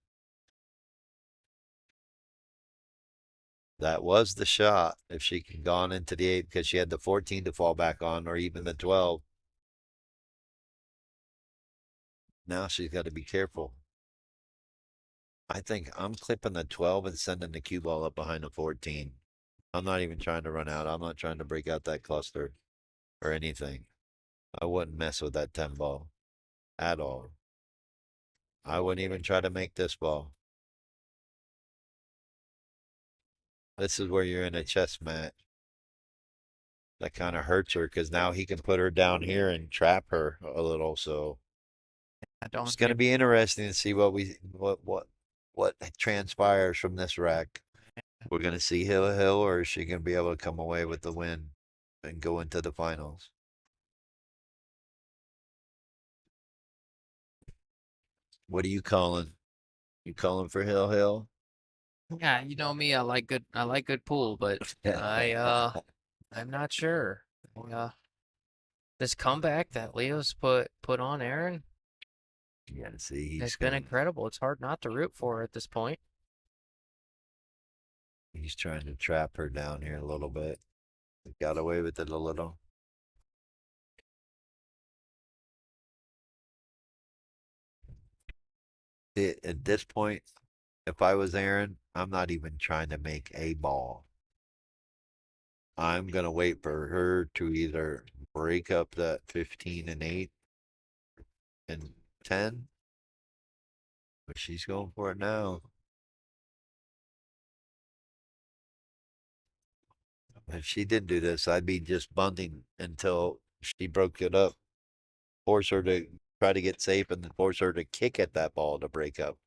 S2: That was the shot. If she could gone into the 8 because she had the 14 to fall back on or even the 12. Now she's got to be careful. I think I'm clipping the 12 and sending the cue ball up behind the 14. I'm not even trying to run out. I'm not trying to break out that cluster or anything. I wouldn't mess with that 10 ball at all. I wouldn't even try to make this ball. This is where you're in a chess match. That kind of hurts her because now he can put her down here and trap her a little. So
S1: I don't
S2: it's going to be interesting to see what transpires from this wreck. We're going to see Hill, or is she going to be able to come away with the win and go into the finals? What are you calling? You calling for Hill?
S1: Yeah, you know me, I like good pool, but I'm not sure. This comeback that Leo's put on Aaron
S2: You gotta see
S1: has been incredible. It's hard not to root for her at this point.
S2: he's trying to trap her down here a little bit. Got away with it a little. At this point, if I was Aaron, I'm not even trying to make a ball. I'm gonna wait for her to either break up that 15 and 8 and 10, but she's going for it now. If she didn't do this, I'd be just bunting until she broke it up. Force her to try to get safe and then force her to kick at that ball to break up.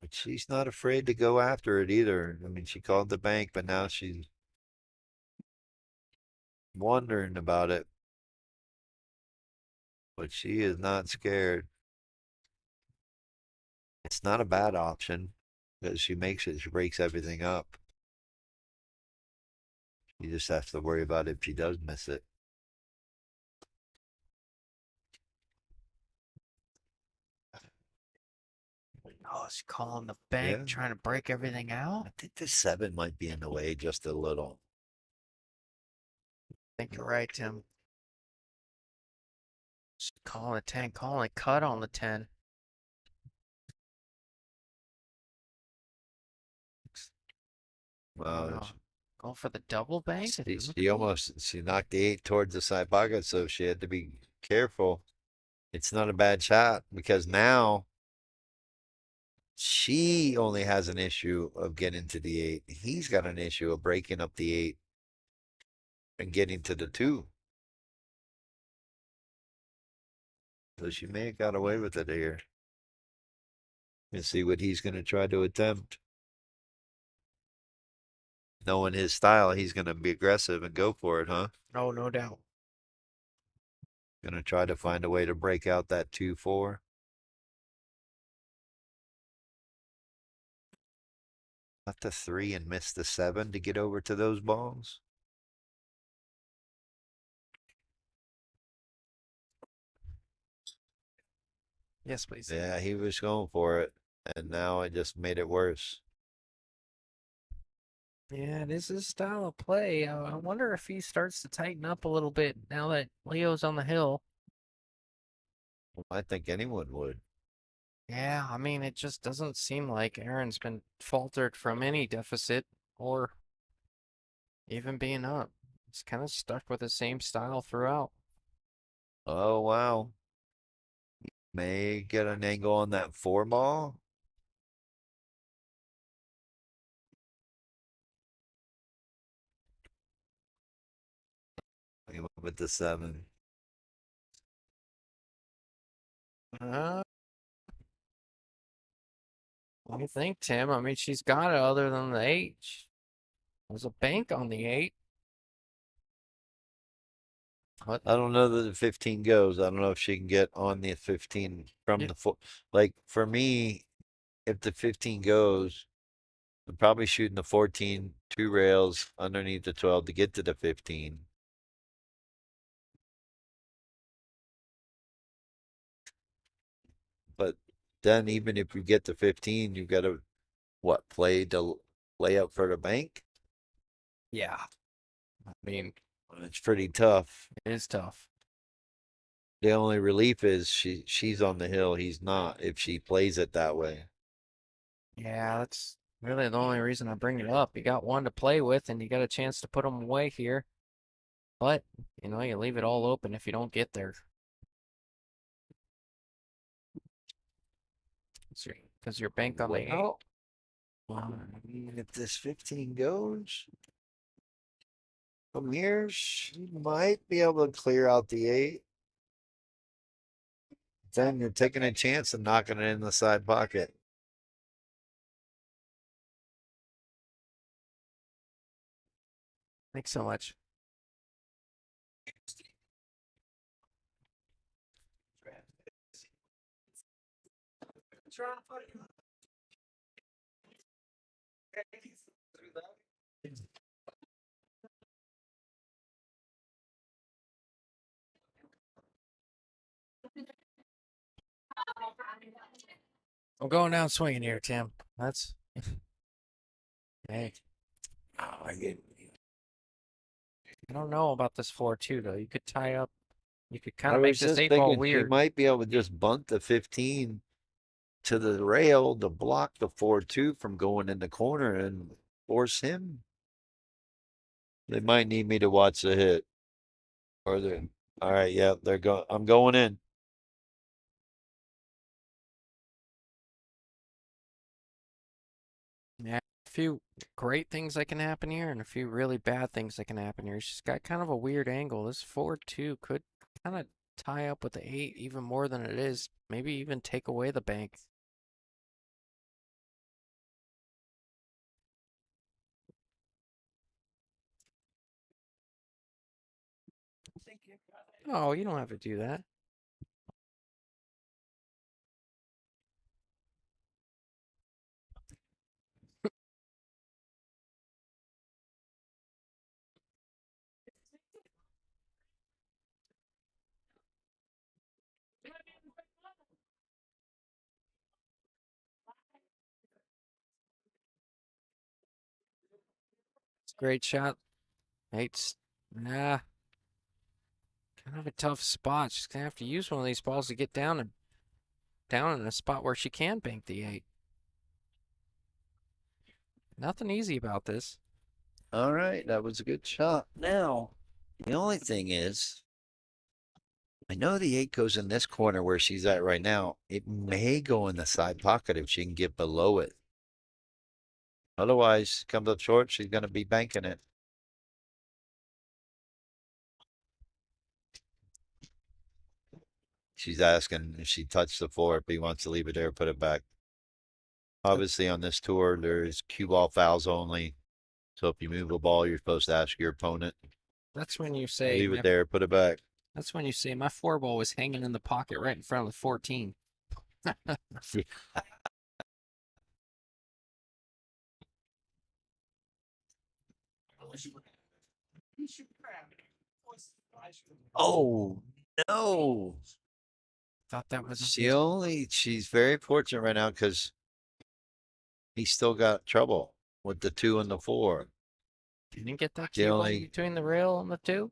S2: But she's not afraid to go after it either. I mean, she called the bank, but now she's wondering about it. But she is not scared. It's not a bad option because she makes it, she breaks everything up. You just have to worry about if she does miss it.
S1: Oh, it's calling the bank,
S2: Yeah.
S1: trying to break everything out.
S2: I think the 7 might be in the way just a little.
S1: I think you're right, Tim. Calling a 10, calling a cut on the 10. Oh
S2: Wow.
S1: no. Going for the double bank?
S2: She knocked the 8 towards the side pocket, so she had to be careful. It's not a bad shot because now she only has an issue of getting to the 8. He's got an issue of breaking up the 8 and getting to the 2. So she may have got away with it here. And see what he's going to try to attempt. Knowing his style, he's going to be aggressive and go for it, huh?
S1: Oh, no doubt.
S2: Going to try to find a way to break out that 2-4. Got the 3 and missed the 7 to get over to those balls.
S1: Yes, please.
S2: Yeah, he was going for it. And now it just made it worse.
S1: Yeah, it is his style of play. I wonder if he starts to tighten up a little bit now that Leo's on the hill.
S2: Well, I think anyone would.
S1: Yeah, I mean, it just doesn't seem like Aaron's been faltered from any deficit or even being up. He's kind of stuck with the same style throughout.
S2: Oh, wow. May get an angle on that 4 ball. He went with the 7.
S1: Uh, what do you think, Tim? I mean, she's got it other than the 8. There's a bank on the 8. What?
S2: I don't know that the 15 goes. I don't know if she can get on the 15 from
S1: Yeah.
S2: the 4. Like, for me, if the 15 goes, I'm probably shooting the 14, 2 rails underneath the 12 to get to the 15. But then even if you get to 15, you've got to, what, play to lay up for the bank?
S1: Yeah. I mean,
S2: It's pretty tough.
S1: it is tough.
S2: The only relief is she's on the hill. He's not if she plays it that way.
S1: Yeah, that's really the only reason I bring it up. You got one to play with, and you got a chance to put them away here. But, you know, you leave it all open if you don't get there. Because you're bank on the 8.
S2: Well, I mean, if this 15 goes from here, she might be able to clear out the 8. Then you're taking a chance of knocking it in the side pocket.
S1: Thanks so much. I'm going down swinging here, Tim. That's hey. I don't know about this 4-2 though. You could tie up. You could kind
S2: I
S1: of make
S2: was
S1: this
S2: just
S1: 8 ball
S2: thinking she
S1: weird.
S2: might be able to just bunt the 15 to the rail to block the 4-2 from going in the corner and force him. They might need me to watch the hit. Or they all right, yeah, they're going. I'm going in.
S1: Yeah, a few great things that can happen here, and a few really bad things that can happen here. She's got kind of a weird angle. This 4-2 could kind of tie up with the 8 even more than it is. Maybe even take away the bank. Oh, you don't have to do that. Great shot. Eight's, nah, kind of a tough spot. She's gonna have to use one of these balls to get down in a spot where she can bank the 8. Nothing easy about this.
S2: All right, that was a good shot. Now, the only thing is, I know the 8 goes in this corner where she's at right now. It may go in the side pocket if she can get below it. Otherwise, comes up short, she's going to be banking it. She's asking if she touched the 4, if he wants to leave it there, put it back. Obviously, on this tour, there's cue ball fouls only. So if you move a ball, you're supposed to ask your opponent.
S1: That's when you say
S2: Leave it there, put it back.
S1: That's when you say my 4 ball was hanging in the pocket right in front of the 14.
S2: Oh no!
S1: Thought that was
S2: She's very fortunate right now because he's still got trouble with the 2 and the 4.
S1: Didn't get that
S2: She
S1: cue ball
S2: only-
S1: between the rail and the 2.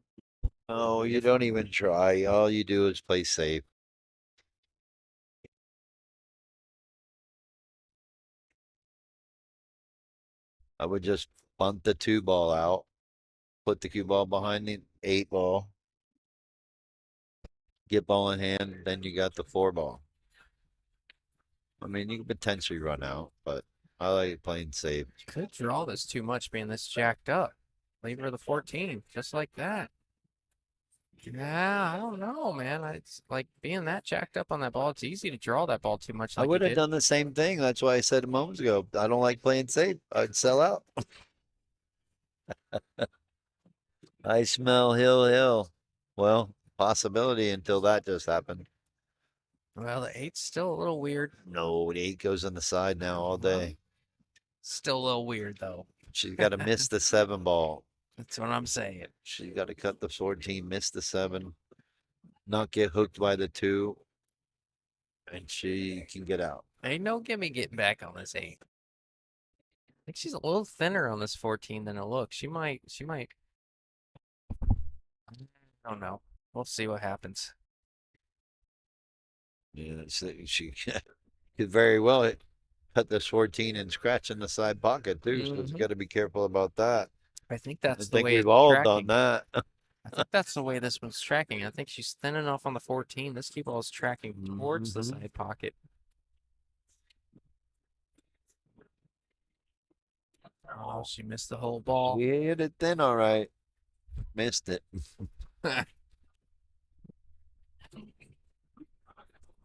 S2: Oh, you don't even try. All you do is play safe. I would just bunt the 2 ball out, put the cue ball behind the 8 ball, get ball in hand, then you got the 4 ball. I mean, you could potentially run out, but I like playing safe.
S1: You could draw this too much being this jacked up. Leave her the 14, just like that. Yeah, I don't know, man. It's like being that jacked up on that ball. It's easy to draw that ball too much.
S2: I
S1: Like
S2: would
S1: you
S2: have
S1: did.
S2: done the same thing. That's why I said a moment ago, I don't like playing safe. I'd sell out. I smell hill. Well, possibility until that just happened.
S1: Well, the 8's still a little weird.
S2: No, the 8 goes on the side now all day.
S1: Still a little weird though.
S2: She's got to miss the 7 ball.
S1: That's what I'm saying.
S2: She's got to cut the 14, miss the 7, not get hooked by the 2, and she can get out.
S1: Ain't no gimme getting back on this 8. I think she's a little thinner on this 14 than it looks. She might. I don't know. We'll see what happens.
S2: Yeah, she could very well cut this 14 and scratch in the side pocket too. So you got to be careful about that.
S1: I think
S2: I
S1: that's the
S2: think
S1: way
S2: we've
S1: it's
S2: all
S1: tracking.
S2: done that.
S1: I think that's the way this one's tracking. I think she's thin enough on the 14. This cue ball is tracking towards the side pocket. Oh, she missed the whole ball.
S2: We hit it thin, all right. Missed it.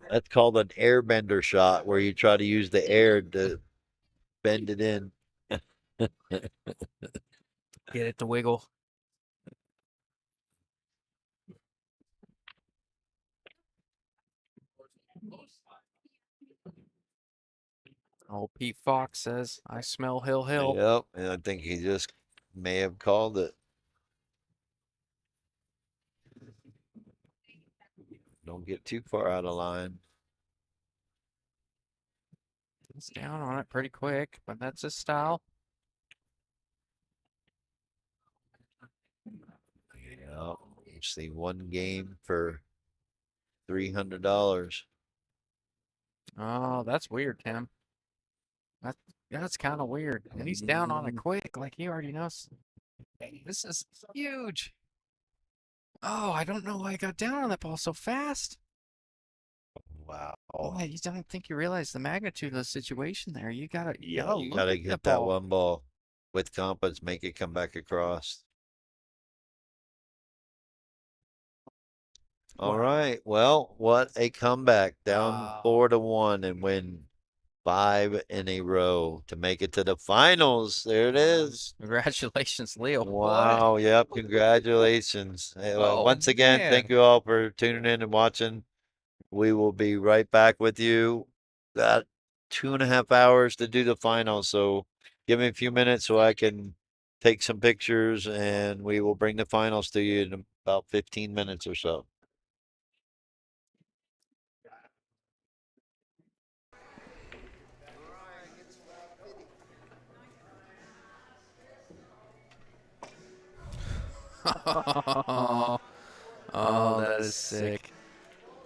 S2: That's called an airbender shot, where you try to use the air to bend it in.
S1: Get it to wiggle. Oh, Pete Fox says, I smell Hill.
S2: Yep, and I think he just may have called it. Don't get too far out of line.
S1: He's down on it pretty quick, but that's his style.
S2: Yep. See, one game for $300.
S1: Oh, that's weird, Tim. That's kind of weird. And he's down on it quick, like he already knows. This is huge. Oh, I don't know why I got down on that ball so fast.
S2: Wow.
S1: You don't think you realize the magnitude of the situation there. You gotta
S2: You
S1: look
S2: gotta
S1: at the
S2: get that
S1: ball.
S2: one ball with confidence, make it come back across. All right. Well, what a comeback. Down 4-1 and win 5 in a row to make it to the finals. There it is.
S1: Congratulations, Leo.
S2: Wow. Yep. Congratulations.
S1: Oh,
S2: Once again,
S1: man.
S2: thank you all for tuning in and watching. We will be right back with you. Got 2.5 hours to do the final. So give me a few minutes so I can take some pictures, and we will bring the finals to you in about 15 minutes or so.
S1: Oh, that is sick.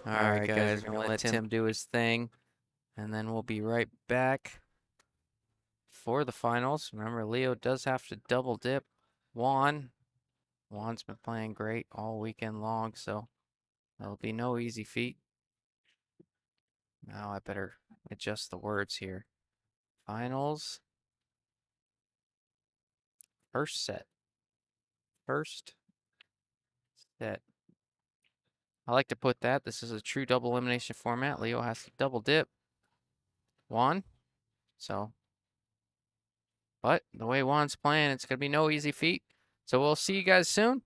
S1: All right, guys, we're gonna let Tim do his thing, and then we'll be right back for the finals. Remember, Leo does have to double dip. Juan's been playing great all weekend long, so there'll be no easy feat. Now I better adjust the words here. Finals. First set. First set. I like to put that. This is a true double elimination format. Leo has to double dip. Juan. So, but the way Juan's playing, it's going to be no easy feat. So we'll see you guys soon.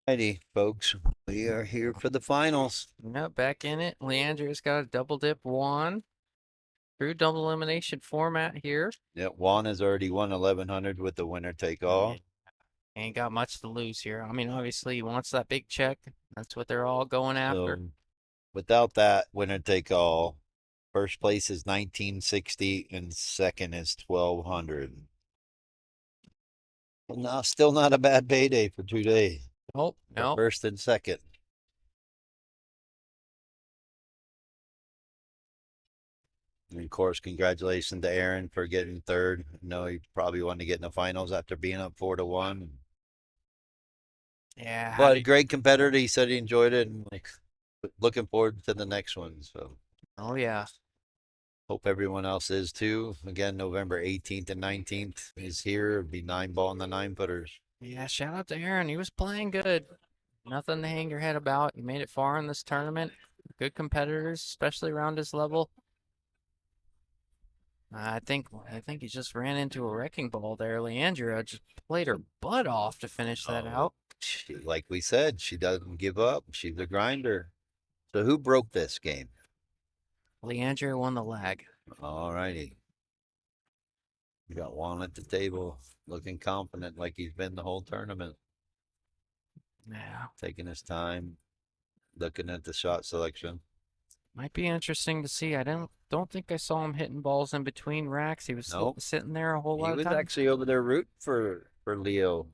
S2: Alrighty, folks. We are here for the finals.
S1: Yep, back in it. Leandria's got a double dip one. True double elimination format here.
S2: Yeah, Juan has already won 1100 with the winner take all.
S1: Yeah. Ain't got much to lose here. I mean, obviously, he wants that big check. That's what they're all going after.
S2: So without that winner take all, first place is 1960 and second is 1200. Well, no, still not a bad payday for 2 days.
S1: Oh, no.
S2: First and second. And of course, congratulations to Aaron for getting third. I know he probably wanted to get in the finals after being up 4-1.
S1: Yeah.
S2: But a great competitor. He said he enjoyed it and like looking forward to the next one. So
S1: Oh, yeah.
S2: hope everyone else is too. Again, November 18th and 19th is here. It'll be 9-ball in the 9-footers.
S1: Yeah, shout out to Aaron. He was playing good. Nothing to hang your head about. He made it far in this tournament. Good competitors, especially around his level. I think he just ran into a wrecking ball there. Leandria just played her butt off to finish that out.
S2: Like we said, she doesn't give up. She's a grinder. So who broke this game?
S1: Leandria won the lag.
S2: All righty. You got Juan at the table, looking confident like he's been the whole tournament.
S1: Yeah.
S2: Taking his time, looking at the shot selection.
S1: Might be interesting to see. I don't think I saw him hitting balls in between racks. He was
S2: Nope.
S1: sitting there a whole
S2: He
S1: lot of
S2: was
S1: time.
S2: actually over there rooting for Leo.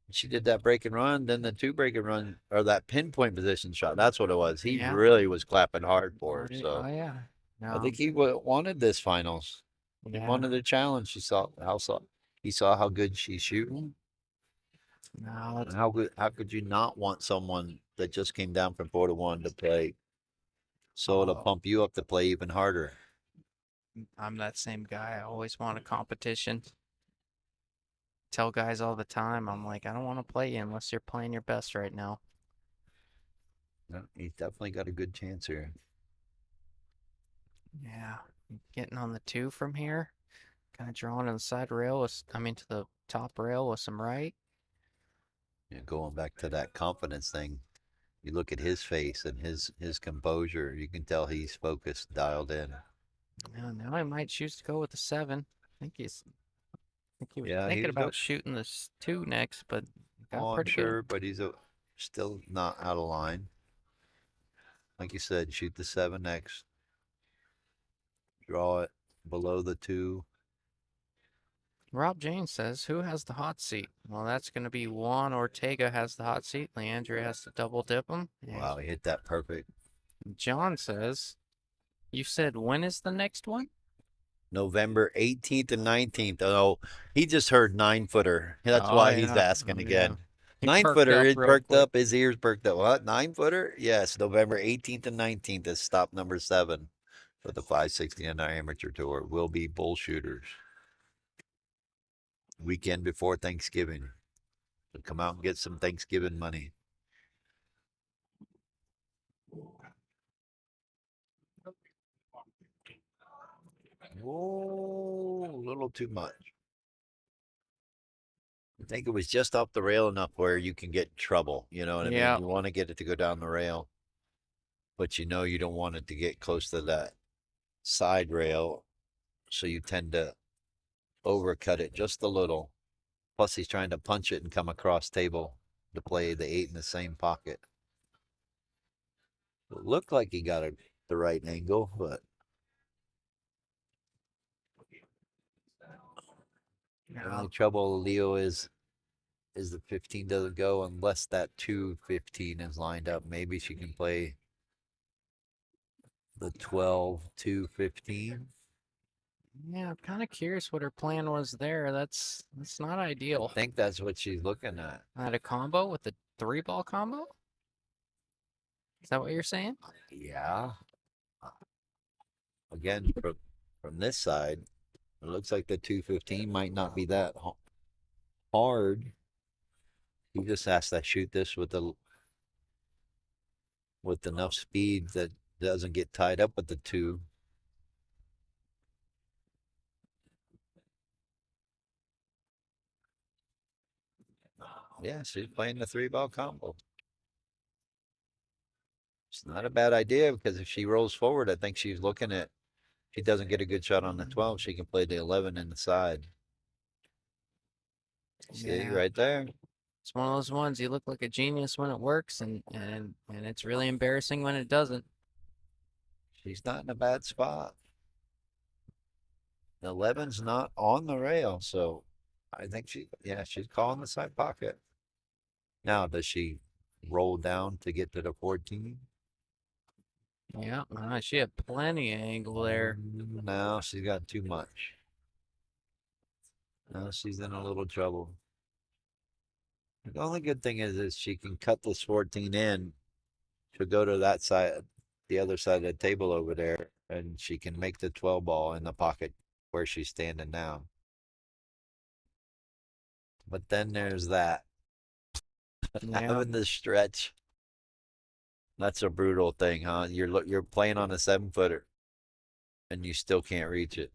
S2: She did that break and run, then the 2 break and run, or that pinpoint position shot. That's what it was. He
S1: Yeah.
S2: really was clapping hard for her. So
S1: Oh yeah.
S2: I think he wanted this finals. He
S1: Yeah.
S2: wanted a challenge. He saw how good she's shooting.
S1: No,
S2: How could you not want someone that just came down from 4-1 to play? So it'll
S1: Oh.
S2: pump you up to play even harder.
S1: I'm that same guy. I always want a competition. Tell guys all the time, I'm like, I don't want to play you unless you're playing your best right now.
S2: Yeah, he's definitely got a good chance here.
S1: Yeah. Getting on the 2 from here. Kind of drawing to the side rail to the top rail with some right.
S2: Yeah, going back to that confidence thing, you look at his face and his composure. You can tell he's focused, dialed in.
S1: Now I might choose to go with the 7. I think he was
S2: Yeah,
S1: thinking
S2: he's
S1: about shooting this 2 next, but got
S2: I'm
S1: pretty
S2: sure, but he's still not out of line. Like you said, shoot the 7 next. Draw it below the 2.
S1: Rob James says, who has the hot seat? Well, that's going to be Juan Ortega has the hot seat. Leandria has to double dip him.
S2: Wow, he hit that perfect.
S1: John says, you said when is the next one?
S2: November 18th and 19th. Oh, he just heard 9-footer. That's why he's asking again.
S1: He
S2: 9-footer, he
S1: real
S2: perked
S1: quick.
S2: up, his ears perked up. What? 9-footer? Yes, November 18th and 19th is stop number 7 for the 569 Amateur Tour. Will be Bullshooters. Weekend before Thanksgiving. So come out and get some Thanksgiving money. Oh, a little too much. I think it was just off the rail enough where you can get in trouble. You know what I
S1: Yeah.
S2: mean? You want to get it to go down the rail, but you know you don't want it to get close to that side rail. So you tend to overcut it just a little. Plus, he's trying to punch it and come across table to play the 8 in the same pocket. It looked like he got it the right angle, but the only trouble Leo is the 15 doesn't go unless that 2-15 is lined up. Maybe she can play the 12-2-15.
S1: Yeah, I'm kind of curious what her plan was there. That's not ideal.
S2: I think that's what she's looking at.
S1: Had a combo with the 3-ball combo? Is that what you're saying?
S2: Yeah. Again, from this side, it looks like the 2-15 might not be that hard. He just has to shoot this with enough speed that doesn't get tied up with the 2. Yeah, she's playing the 3-ball combo. It's not a bad idea because if she rolls forward, I think she's looking at, if she doesn't get a good shot on the 12, she can play the 11 in the side. See,
S1: Yeah.
S2: right there.
S1: It's one of those ones you look like a genius when it works, and it's really embarrassing when it doesn't.
S2: She's not in a bad spot. The 11's not on the rail, so I think she's calling the side pocket. Now, does she roll down to get to the 14?
S1: Yeah, she had plenty of angle there.
S2: No, she's got too much. Now she's in a little trouble. The only good thing is she can cut this 14 in. She'll go to that side, the other side of the table over there, and she can make the 12 ball in the pocket where she's standing now. But then there's that.
S1: Yeah.
S2: Having the stretch. That's a brutal thing, huh? You're playing on a 7-footer and you still can't reach it.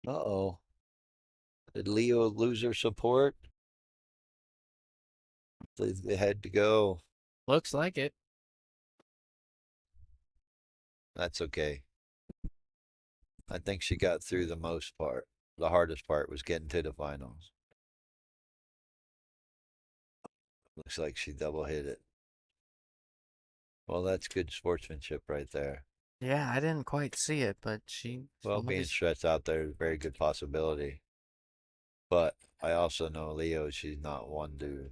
S2: Uh-oh. Did Leo lose her support? They had to go.
S1: Looks like it.
S2: That's okay. I think she got through the most part. The hardest part was getting to the finals. Looks like she double hit it. Well, that's good sportsmanship right there.
S1: Yeah, I didn't quite see it, but
S2: Well, being
S1: somebody's
S2: stretched out there is a very good possibility. But I also know Leo, she's not one to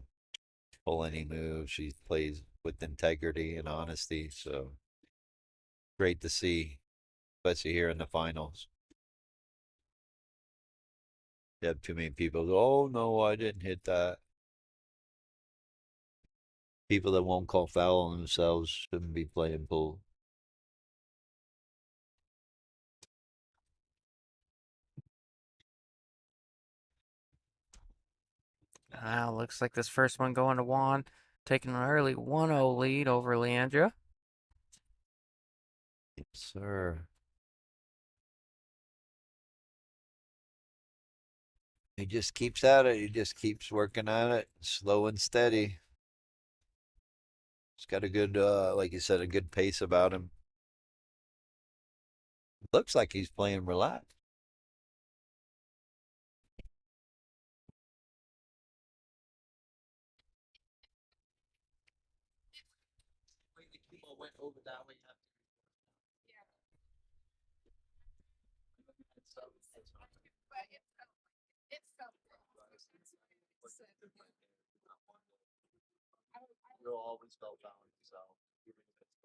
S2: pull any moves. She plays with integrity and honesty. So great to see, especially here in the finals. You have too many people. Oh no, I didn't hit that. People that won't call foul on themselves shouldn't be playing pool.
S1: looks like this first one going to Juan, taking an early 1-0 lead over Leandra.
S2: Yes, sir. He just keeps at it. He just keeps working at it, slow and steady. He's got a good, like you said, a good pace about him. Looks like he's playing relaxed.
S3: You'll always felt down yourself, even if it's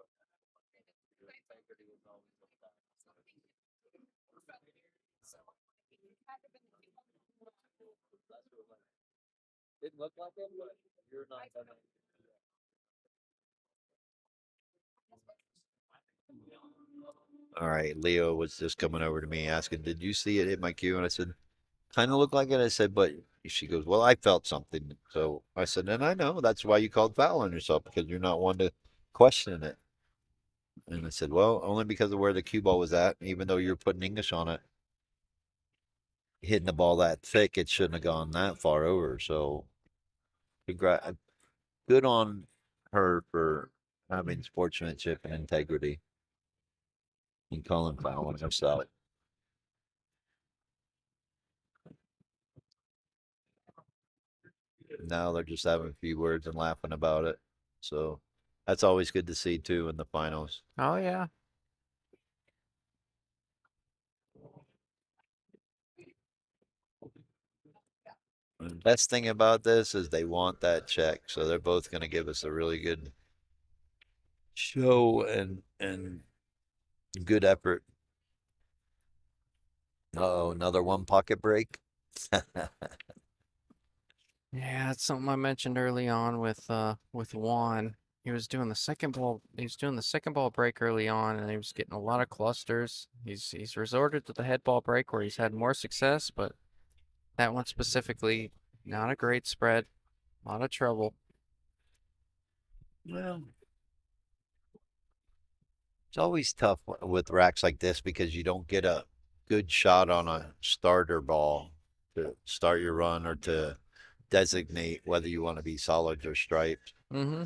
S3: your integrity was always looked at. Didn't look like it, but you're not gonna.
S2: All right, Leo was just coming over to me asking, "Did you see it hit my cue?" And I said, "Kind of looked like it." I said, "But," she goes, "Well, I felt something." So I said, "And I know that's why you called foul on yourself because you're not one to question it." And I said, "Well, only because of where the cue ball was at. Even though you're putting English on it, hitting the ball that thick, it shouldn't have gone that far over." So, good on her for having sportsmanship and integrity and calling foul on herself. Now they're just having a few words and laughing about it. So that's always good to see too in the finals.
S1: Oh yeah.
S2: And the best thing about this is they want that check, so they're both going to give us a really good show and good effort. Oh, another one pocket break.
S1: Yeah, it's something I mentioned early on with Juan. He was doing the second ball. He was doing the second ball break early on, and he was getting a lot of clusters. He's resorted to the head ball break where he's had more success, but that one specifically, not a great spread, a lot of trouble.
S2: Well, it's always tough with racks like this because you don't get a good shot on a starter ball to start your run or to designate whether you want to be solids or stripes.
S1: Mm-hmm.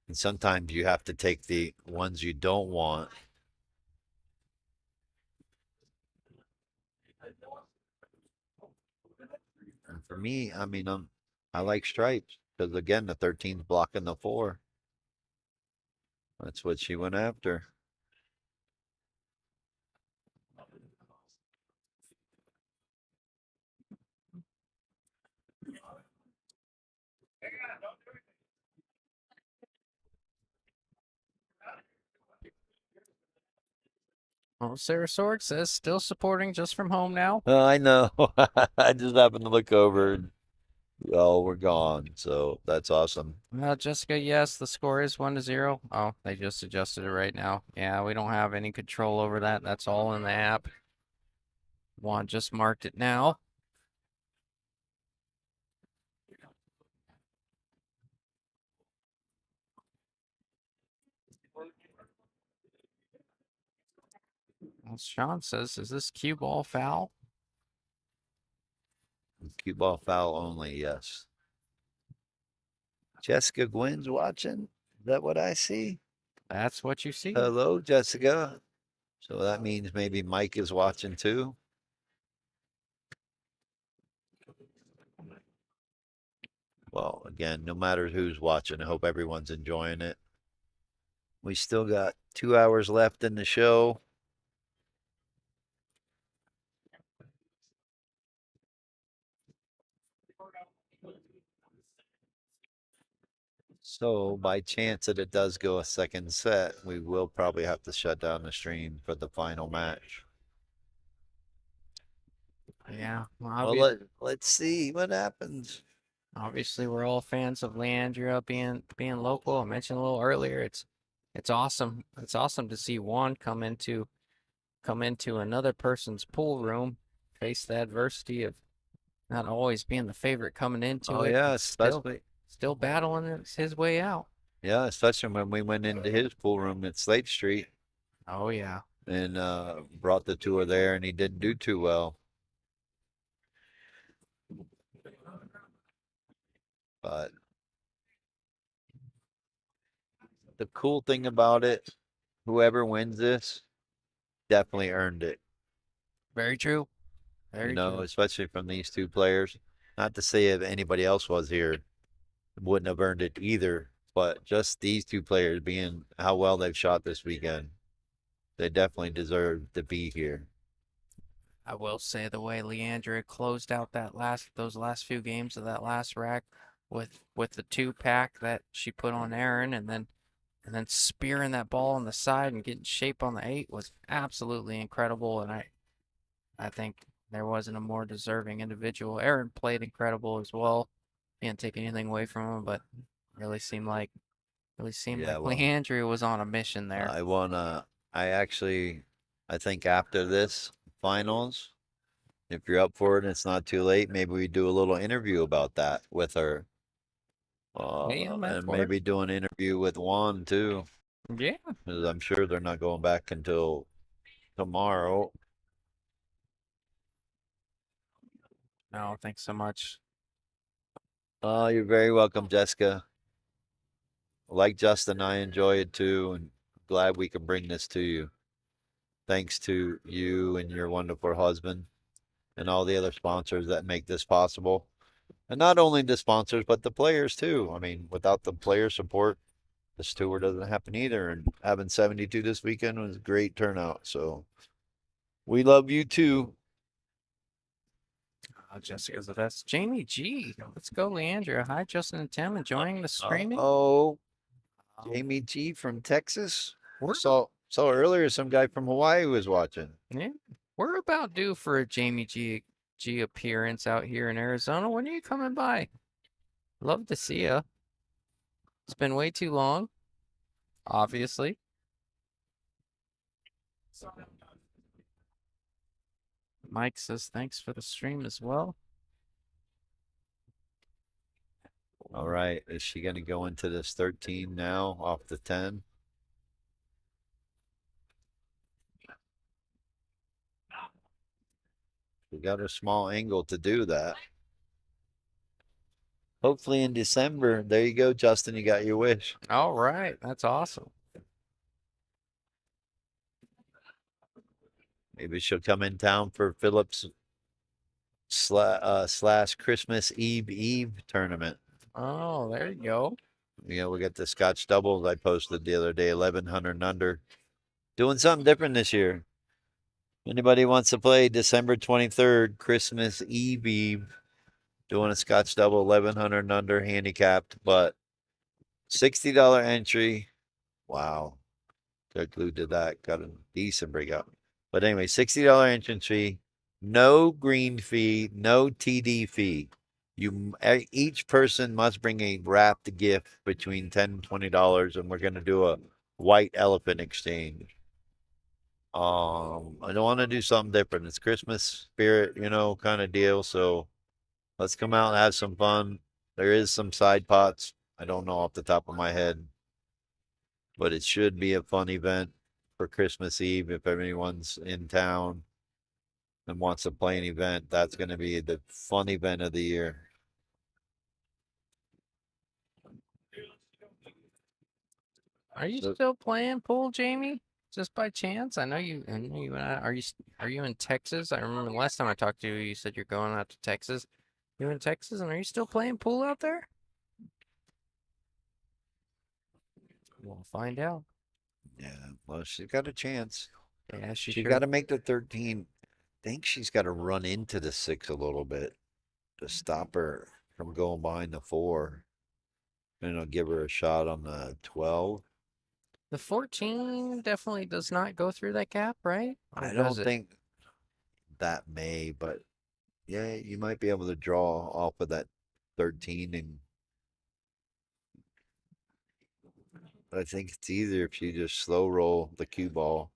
S2: And sometimes you have to take the ones you don't want. And for me, I mean, I like stripes because again, the 13's blocking the 4. That's what she went after.
S1: Well, Sarah Sorg says still supporting just from home now.
S2: I know. I just happened to look over and, oh, we're gone. So that's awesome.
S1: Well, Jessica, yes, the score is 1-0. Oh, they just adjusted it right now. Yeah, we don't have any control over that. That's all in the app. Juan just marked it now. Well, Sean says, is this cue ball foul?
S2: Cue ball foul only, yes. Jessica Gwynn's watching. Is that what I see?
S1: That's what you see.
S2: Hello, Jessica. So that means maybe Mike is watching too. Well, again, no matter who's watching, I hope everyone's enjoying it. We still got 2 hours left in the show. So by chance that it does go a second set, we will probably have to shut down the stream for the final match.
S1: Yeah,
S2: Well, let's see what happens.
S1: obviously we're all fans of Leandria being local. I mentioned a little earlier. It's awesome. It's awesome to see Juan come into another person's pool room, face the adversity of not always being the favorite coming into
S2: Oh
S1: it,
S2: yeah,
S1: but still battling his way out.
S2: yeah, especially when we went into his pool room at Slate Street
S1: Oh yeah.
S2: and brought the tour there, and he didn't do too well. But the cool thing about it, whoever wins this definitely earned it.
S1: Very true. Very
S2: You know,
S1: true.
S2: especially from these two players. Not to say if anybody else was here, wouldn't have earned it either. But just these two players being how well they've shot this weekend, they definitely deserve to be here.
S1: I will say the way Leandra closed out those last few games of that last rack with the 2-pack that she put on Aaron and then spearing that ball on the side and getting shape on the 8 was absolutely incredible. And I think there wasn't a more deserving individual. Aaron played incredible as well. Can't take anything away from him, but really seemed like
S2: Yeah, well,
S1: Leandria was on a mission there.
S2: I think after this finals, if you're up for it and it's not too late, maybe we do a little interview about that with her.
S1: Yeah, I'm up
S2: And
S1: for it.
S2: maybe do an interview with Juan too,
S1: Yeah.
S2: because I'm sure they're not going back until tomorrow.
S1: No, thanks so much.
S2: You're very welcome, Jessica. Like Justin, I enjoy it too, and glad we can bring this to you. Thanks to you and your wonderful husband and all the other sponsors that make this possible. And not only the sponsors, but the players too. I mean, without the player support, this tour doesn't happen either. And having 72 this weekend was a great turnout. So we love you too.
S1: Jessica's the best. Jamie G. Let's go, Leandra. Hi, Justin and Tim. Enjoying the streaming?
S2: Oh,
S1: Um,
S2: Jamie G from Texas.
S1: we're,
S2: Saw earlier some guy from Hawaii was watching.
S1: yeah, we're about due for a Jamie G appearance out here in Arizona. When are you coming by? Love to see ya. It's been way too long, obviously. Mike says thanks for the stream as well.
S2: All right. Is she going to go into this 13 now off the 10? We got a small angle to do that. Hopefully in December. There you go, Justin. You got your wish.
S1: All right, that's awesome.
S2: Maybe she'll come in town for Phillips slash Christmas Eve tournament.
S1: Oh, there you go.
S2: You know, we got the Scotch doubles I posted the other day, 1100 and under. Doing something different this year. Anybody wants to play December 23rd, Christmas Eve, doing a Scotch double, 1100 and under, handicapped, but $60 entry. Wow. Got glued to that. Got a decent breakout. But anyway, $60 entrance fee, no green fee, no TD fee. Each person must bring a wrapped gift between $10 and $20, and we're gonna do a white elephant exchange. I don't want to do something different. It's Christmas spirit, you know, kind of deal. So let's come out and have some fun. There is some side pots. I don't know off the top of my head, but it should be a fun event for Christmas Eve. If anyone's in town and wants to play an event, that's going to be the fun event of the year.
S1: Are you still playing pool, Jamie? Just by chance? I know you. Are you in Texas? I remember the last time I talked to you, you said you're going out to Texas. You in Texas, and are you still playing pool out there? We'll find out.
S2: Yeah, well, she's got a chance.
S1: Yeah,
S2: She
S1: sure.
S2: got to make the 13. I think she's got to run into the 6 a little bit to stop her from going behind the 4. And it'll give her a shot on the 12.
S1: The 14 definitely does not go through that gap, right? Or
S2: I
S1: does
S2: don't
S1: it?
S2: think that may, but yeah, you might be able to draw off of that 13. And I think it's easier if you just slow roll the cue ball,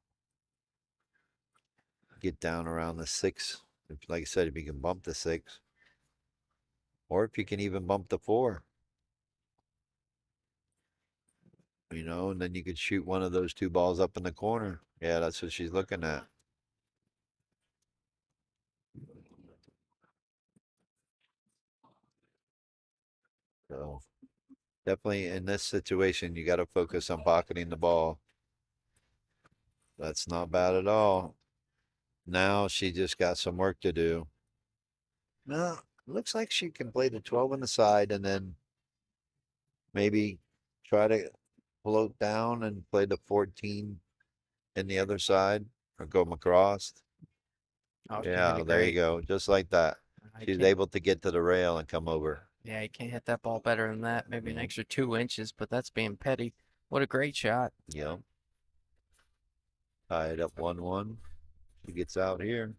S2: get down around the 6. Like I said, if you can bump the 6, or if you can even bump the 4, you know, and then you could shoot one of those 2 balls up in the corner. Yeah, that's what she's looking at. So definitely in this situation, you got to focus on pocketing the ball. That's not bad at all. Now she just got some work to do. No, looks like she can play the 12 on the side and then maybe try to float down and play the 14 in the other side or go across.
S1: Oh, she hit
S2: Yeah,
S1: it
S2: there you
S1: great.
S2: go. Just like that.
S1: I
S2: She's
S1: can't-
S2: able to get to the rail and come over.
S1: Yeah, you can't hit that ball better than that. Maybe an extra 2 inches, but that's being petty. What a great shot.
S2: Yep. Tie it up 1-1. She gets out here.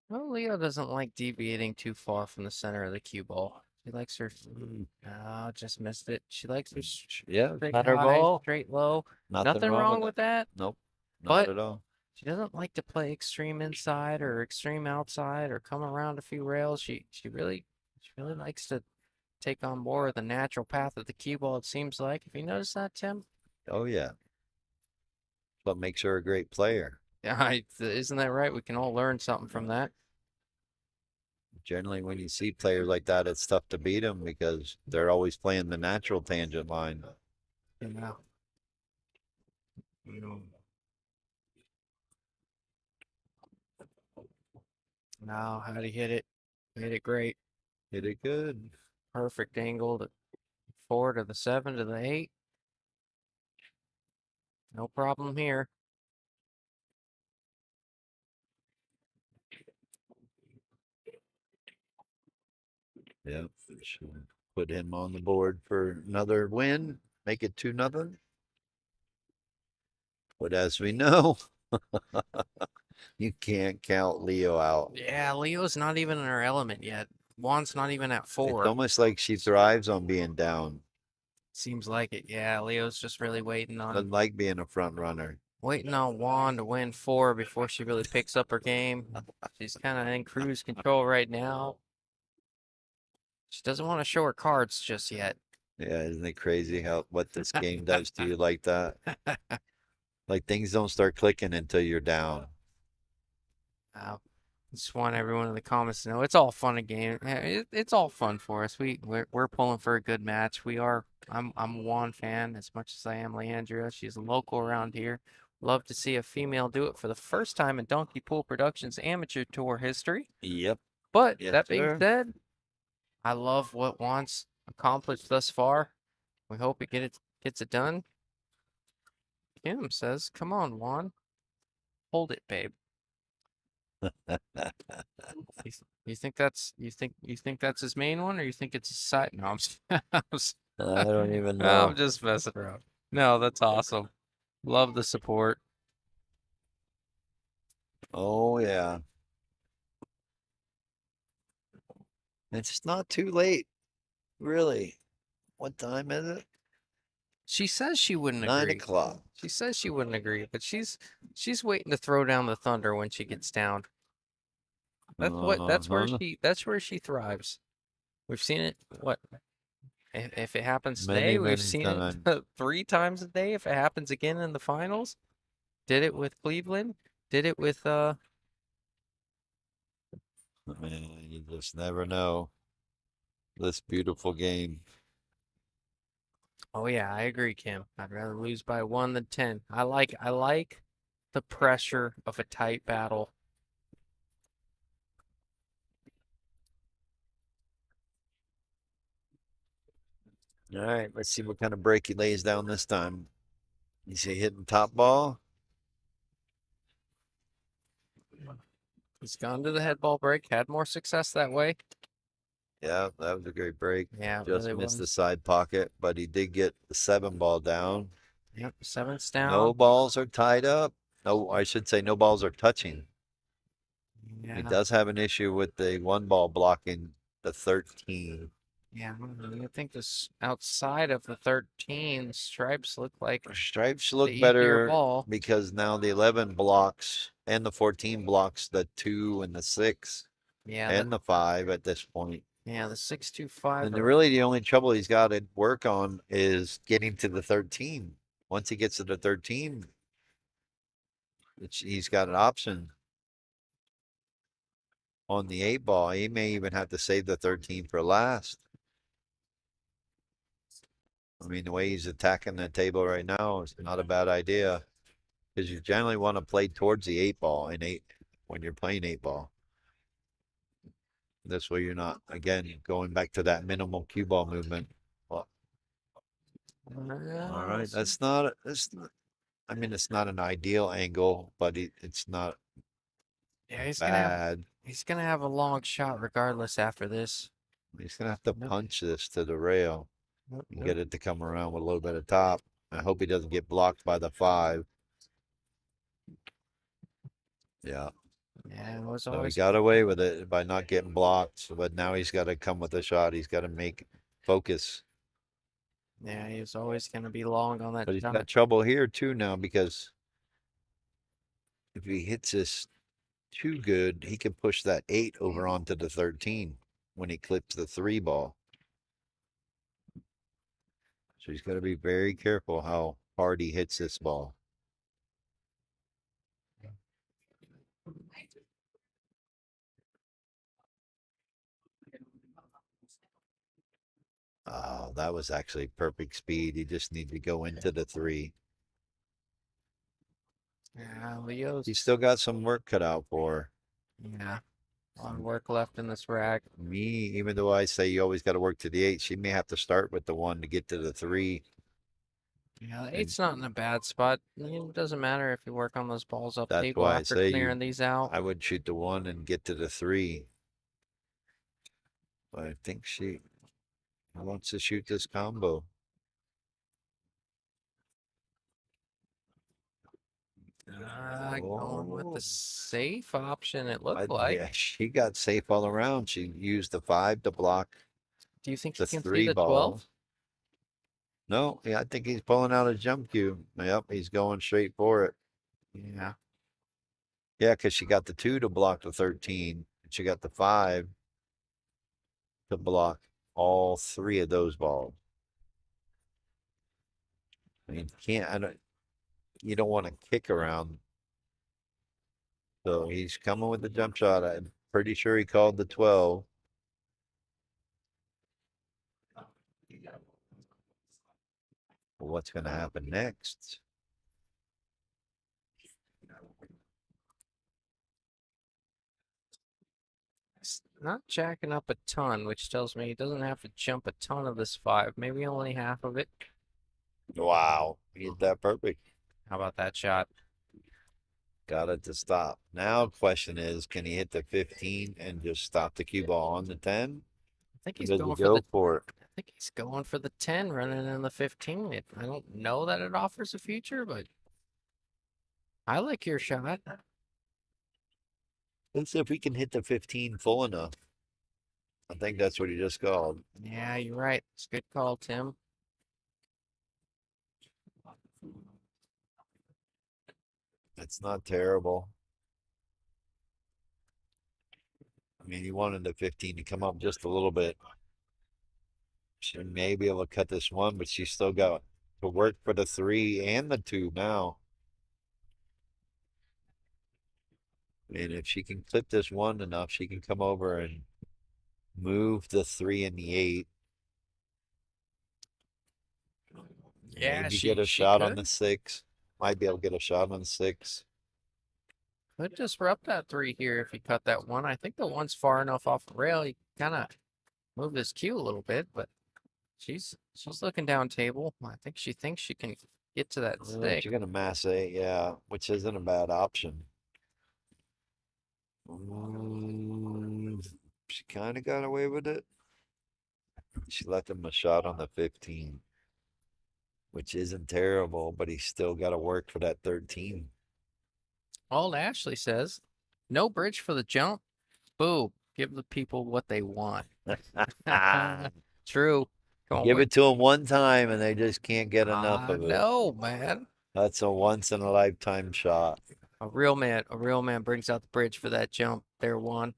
S1: Well, Leo doesn't like deviating too far from the center of the cue ball. She likes her. Oh, just missed it. She likes her
S2: Yeah,
S1: straight
S2: cut her
S1: high,
S2: ball.
S1: straight low.
S2: Nothing
S1: wrong with that.
S2: Nope, not
S1: But
S2: at all.
S1: she doesn't like to play extreme inside or extreme outside or come around a few rails. She really likes to take on more of the natural path of the cue ball. It seems like. Have you noticed that, Tim?
S2: Oh yeah. What makes her a great player.
S1: Yeah, isn't that right? We can all learn something from that.
S2: Generally, when you see players like that, it's tough to beat them because they're always playing the natural tangent line.
S1: Yeah. Now, how do you hit it? Hit it great.
S2: Hit it good.
S1: Perfect angle to 4 to the 7 to the 8. No problem here.
S2: Yep. Should put him on the board for another win. Make it 2-0. But as we know, you can't count Leo out.
S1: Yeah, Leo's not even in her element yet. Juan's not even at
S2: It's
S1: 4.
S2: almost like she thrives on being down.
S1: Seems like it. Yeah, Leo's just really waiting on.
S2: Doesn't like being a front runner.
S1: Waiting on Juan to win 4 before she really picks up her game. She's kind of in cruise control right now. She doesn't want to show her cards just yet.
S2: Yeah, isn't it crazy how what this game does to you like that? Like things don't start clicking until you're down.
S1: Uh, just want everyone in the comments to know it's all fun and game. It's all fun for us. We're pulling for a good match. We are. I'm a Juan fan as much as I am Leandria. She's a local around here. Love to see a female do it for the first time in Donkey Pool Productions amateur tour history.
S2: Yep.
S1: But
S2: Yes,
S1: that being
S2: sir.
S1: said, I love what Juan's accomplished thus far. We hope it gets it done. Kim says, "Come on, Juan, hold it, babe." You think that's his main one, or you think it's a side? No,
S2: I don't even
S1: I'm
S2: know.
S1: just messing around. No, that's awesome. Love the support.
S2: Oh yeah. It's not too late, really. What time is it?
S1: She says she wouldn't
S2: 9
S1: agree.
S2: o'clock.
S1: She says she wouldn't agree, but she's waiting to throw down the thunder when she gets down.
S2: Uh-huh.
S1: That's where she thrives. We've seen it. What if it happens
S2: Many,
S1: today? We've
S2: many
S1: seen
S2: times.
S1: it 3 times a day. If it happens again in the finals, did it with Cleveland. Did it with
S2: Man, you just never know. This beautiful game.
S1: Oh yeah, I agree, Kim. I'd rather lose by 1 than 10. I like the pressure of a tight battle.
S2: All right, let's see what kind of break he lays down this time. You see hitting top ball?
S1: He's gone to the head ball break, had more success that way.
S2: Yeah, that was a great break.
S1: Yeah, it
S2: Just
S1: really
S2: missed the
S1: was.
S2: side pocket, but he did get the 7 ball down.
S1: Yep, 7's
S2: No
S1: down.
S2: balls are tied up. No, I should say no balls are touching. He
S1: Yeah,
S2: does have an issue with the 1 ball blocking the 13.
S1: yeah. I think this outside of the 13 stripes look like
S2: Stripes
S1: the
S2: look
S1: easier
S2: better
S1: ball.
S2: because now the 11 blocks and the 14 blocks the 2 and the 6
S1: Yeah,
S2: and the 5 at this point.
S1: the 625
S2: And
S1: are
S2: really the only trouble he's got to work on is getting to the 13. Once he gets to the 13, he's got an option on the 8 ball. He may even have to save the 13 for last. I mean, the way he's attacking the table right now is not a bad idea because you generally want to play towards the 8 ball in 8 when you're playing 8 ball. This way you're not, again, going back to that minimal cue ball movement. Well, all right. I mean, it's not an ideal angle, but it's not
S1: yeah,
S2: bad.
S1: he's gonna have a long shot regardless after this.
S2: He's going to have to
S1: Nope.
S2: punch this to the rail
S1: Nope,
S2: and
S1: nope.
S2: get it to come around with a little bit of top. I hope he doesn't get blocked by the 5. Yeah.
S1: Yeah, it was
S2: So he
S1: always
S2: got away with it by not getting blocked, but now he's got to come with a shot. He's got to make focus.
S1: Yeah, he was always going to be long on that
S2: But he's
S1: shot.
S2: got trouble here too now because if he hits this too good, he can push that 8 over onto the 13 when he clips the 3 ball. So he's got to be very careful how hard he hits this ball. Oh, that was actually perfect speed. He just needs to go into the 3.
S1: Yeah, Leo's.
S2: He's still got some work cut out for
S1: Yeah, a lot of work left in this rack.
S2: me, even though I say you always got to work to the 8. She may have to start with the 1 to get to the 3.
S1: Yeah, the
S2: And
S1: eight's not in a bad spot. It doesn't matter if you work on those balls up
S2: that's
S1: table
S2: why I
S1: after
S2: say
S1: clearing these out.
S2: I would shoot the 1 and get to the 3. But I think she wants to shoot this combo.
S1: Going with
S2: Oh,
S1: the safe option, it looked like.
S2: yeah, she got safe all around. She used the 5 to block
S1: Do you think
S2: the
S1: he can see
S2: 3
S1: the
S2: ball.
S1: 12?
S2: No, yeah, I think he's pulling out a jump cue. Yep, he's going straight for it.
S1: Yeah.
S2: Yeah, because she got the 2 to block the 13. And she got the 5 to block all 3 of those balls. I mean, you don't want to kick around. So he's coming with the jump shot. I'm pretty sure he called the 12. Well, what's going to happen next?
S1: It's not jacking up a ton, which tells me he doesn't have to jump a ton of this 5. Maybe only half of it.
S2: Wow, he hit that perfect.
S1: How about that shot?
S2: Got it to stop. Now, question is, can he hit the 15 and just stop the cue ball on the 10?
S1: I think
S2: Or
S1: he's
S2: does he
S1: going for
S2: go
S1: the
S2: for it?
S1: I think he's going for the 10 running in the 15. I don't know that it offers a future, but I like your shot.
S2: Let's see if we can hit the 15 full enough. I think that's what he just called.
S1: Yeah, you're right. It's a good call, Tim.
S2: It's not terrible. I mean, he wanted the 15 to come up just a little bit. She may be able to cut this one, but she's still got to work for the 3 and the 2 now. And if she can clip this one enough, she can come over and move the 3 and the 8.
S1: Yeah,
S2: Maybe
S1: she
S2: get a
S1: she
S2: shot on
S1: could
S2: the 6. Might be able to get a shot on the 6.
S1: could disrupt that 3 here if he cut that one. I think the one's far enough off the rail. He kind of moved his cue a little bit, but she's looking down table. I think she thinks she can get to that stick.
S2: She's gonna mass 8, yeah, which isn't a bad option. She kind of got away with it. She left him a shot on the 15, which isn't terrible, but he's still got to work for that 13.
S1: Old Ashley says, "No bridge for the jump. Boo! Give the people what they want." True. Come on,
S2: Give it to them one time and they just can't get enough of it.
S1: No, man.
S2: That's a once in a lifetime shot.
S1: A real man brings out the bridge for that jump. There, one.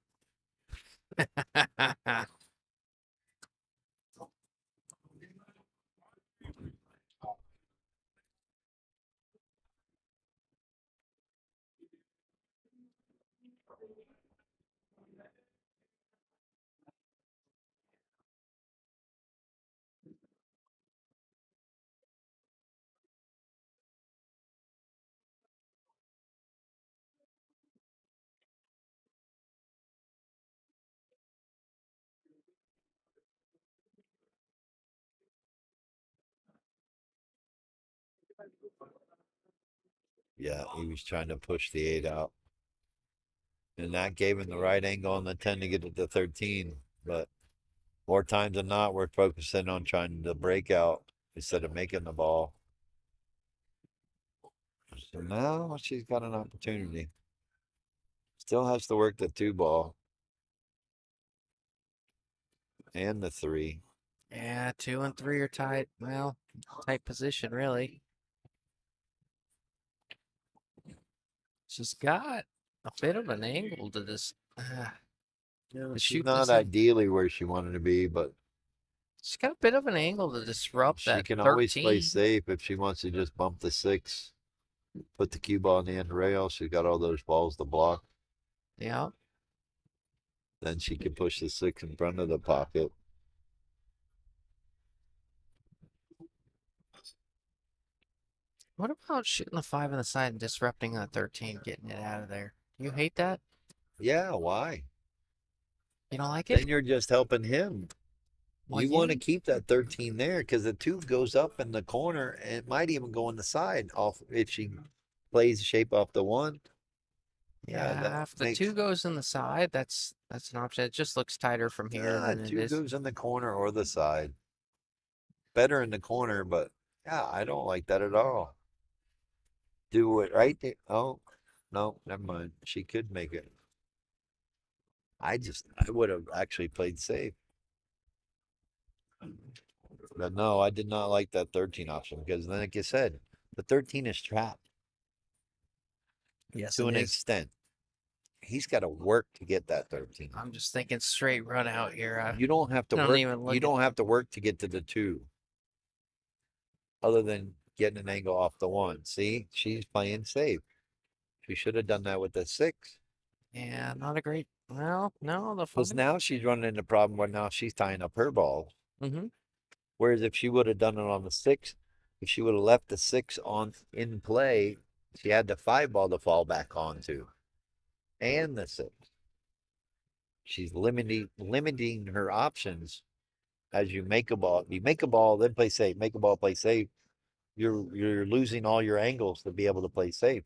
S2: Yeah, he was trying to push the 8 out. And that gave him the right angle on the 10 to get it to 13. But more times than not, we're focusing on trying to break out instead of making the ball. So now she's got an opportunity. Still has to work the 2 ball and the 3.
S1: Yeah, 2 and 3 are tight. Well, tight position, really. She's got a bit of an angle to this. To
S2: She's
S1: shoot
S2: not
S1: this in.
S2: ideally where she wanted to be, but
S1: She's got a bit of an angle to disrupt
S2: she
S1: that
S2: can always play
S1: 13.
S2: safe if she wants to just bump the 6, put the cue ball in the end rail. She's got all those balls to block.
S1: Yeah.
S2: Then she can push the 6 in front of the pocket.
S1: What about shooting the 5 on the side and disrupting that 13, getting it out of there? You hate that?
S2: Yeah, why?
S1: You don't like it?
S2: Then you're just helping him.
S1: Well,
S2: You want to
S1: yeah.
S2: keep that 13 there because the 2 goes up in the corner and it might even go on the side off if she plays shape off the 1.
S1: Yeah, if the
S2: makes
S1: 2 goes in the side, that's an option. It just looks tighter from here than it
S2: 2
S1: is.
S2: goes in the corner or the side. Better in the corner, but yeah, I don't like that at all. Do it right there. Oh, no, never mind. She could make it. I would have actually played safe. But no, I did not like that 13 option because then, like you said, the 13 is trapped.
S1: Yes,
S2: to
S1: it
S2: an
S1: is.
S2: extent. He's got to work to get that 13.
S1: I'm just thinking straight run out here.
S2: You don't have to
S1: I don't
S2: work.
S1: even look
S2: You
S1: at-
S2: don't have to work to get to the 2, other than getting an angle off the 1. See, she's playing safe. She should have done that with the 6.
S1: Yeah, not a great. Well, no, the
S2: Because
S1: 5.
S2: now she's running into the problem where now she's tying up her balls.
S1: Mm-hmm.
S2: Whereas if she would have done it on the 6, if she would have left the 6 on in play, she had the 5 ball to fall back onto, and the 6. She's limiting her options as you make a ball. You make a ball, then play safe. Make a ball, play safe. You're losing all your angles to be able to play safe.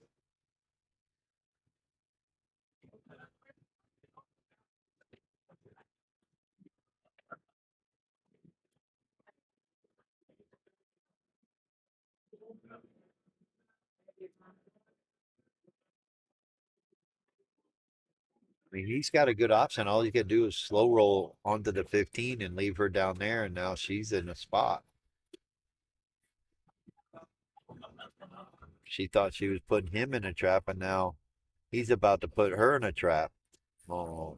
S2: I mean, he's got a good option. All you can do is slow roll onto the 15 and leave her down there, and now she's in a spot. She thought she was putting him in a trap, and now he's about to put her in a trap. Oh,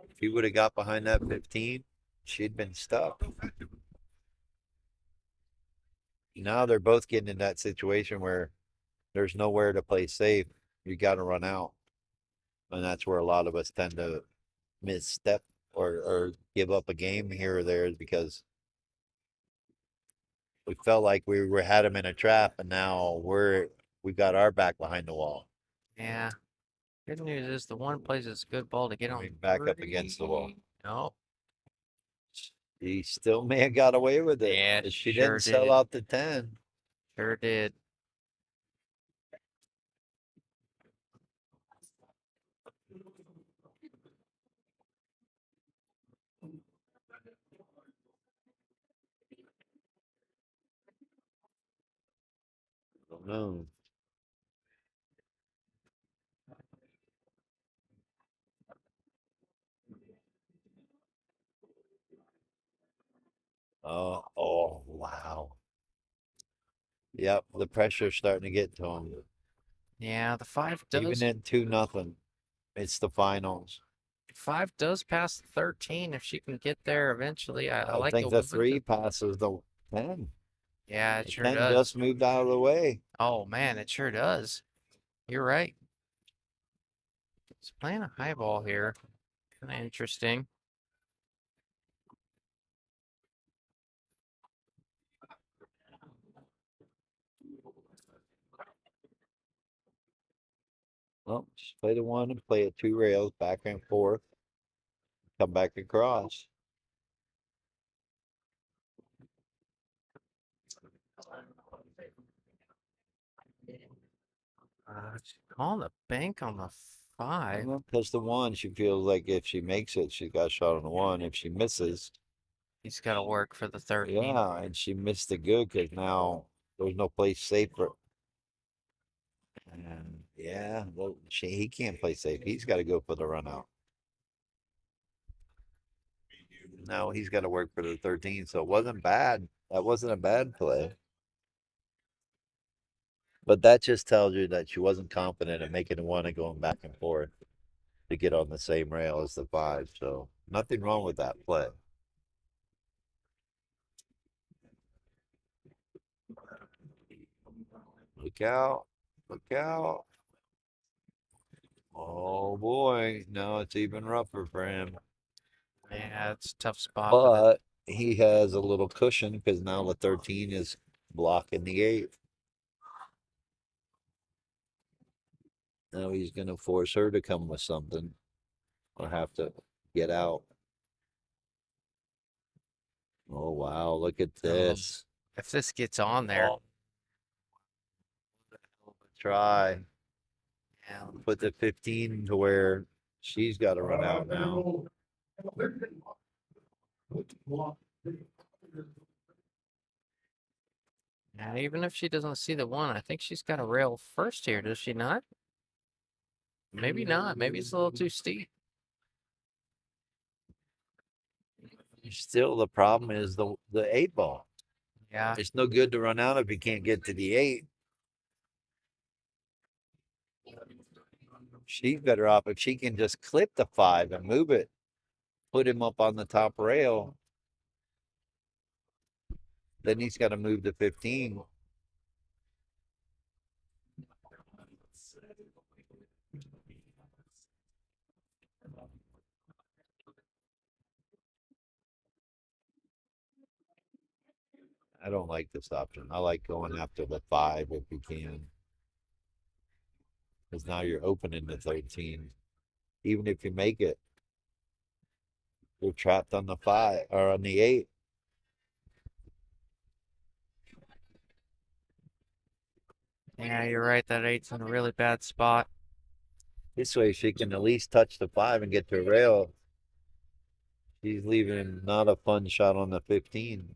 S2: if he would have got behind that 15, she'd been stuck. Now they're both getting in that situation where there's nowhere to play safe. You got to run out. And that's where a lot of us tend to misstep or give up a game here or there, is because we felt like we were had him in a trap, and now we got our back behind the wall.
S1: Yeah. Good news is the one place is a good ball to get on.
S2: Back up against the wall.
S1: No.
S2: He still may have got away with it.
S1: Yeah,
S2: If she
S1: sure
S2: didn't sell
S1: did.
S2: out the 10.
S1: Sure did.
S2: Don't know. Oh, wow. Yep, the pressure's starting to get to him.
S1: Yeah, the 5
S2: Even
S1: does.
S2: at 2-0, it's the finals.
S1: 5 does pass the 13 if she can get there eventually. I
S2: I
S1: like
S2: think
S1: the
S2: the 3 passes the 10.
S1: Yeah, it
S2: The
S1: sure
S2: 10
S1: does.
S2: just moved out of the way.
S1: Oh man, it sure does. You're right. It's playing a high ball here. Kind of interesting.
S2: Well, just play the 1 and play it 2 rails back and forth. Come back across.
S1: She's calling the bank on the 5.
S2: Because the 1, she feels like if she makes it, she got a shot on the 1. If she misses,
S1: He's got to work for the 13.
S2: yeah, and she missed it good because now there's no place safe for. And yeah, well, he can't play safe. He's got to go for the run out. Now he's got to work for the 13. So it wasn't bad. That wasn't a bad play. But that just tells you that she wasn't confident in making the 1 and going back and forth to get on the same rail as the 5. So nothing wrong with that play. Look out. Look out. Oh boy. No, it's even rougher for him.
S1: Yeah, it's a tough spot for the.
S2: But he has a little cushion because now the 13 is blocking the 8. Now he's going to force her to come with something or have to get out. Oh, wow. Look at this.
S1: If this gets on there,
S2: Oh, try.
S1: yeah,
S2: Put the 15 to where she's got to run out now.
S1: yeah, even if she doesn't see the 1, I think she's got a rail first here, does she not? Maybe not. Maybe it's a little too steep.
S2: Still, the problem is the 8 ball.
S1: Yeah,
S2: It's no good to run out if you can't get to the 8. She's better off if she can just clip the 5 and move it, put him up on the top rail. Then he's got to move the 15. I don't like this option. I like going after the 5 if you can. Because now you're opening the 13. Even if you make it, you're trapped on the 5 or on the 8.
S1: Yeah, you're right. That 8's in a really bad spot.
S2: This way she can at least touch the 5 and get to a rail. She's leaving not a fun shot on the 15.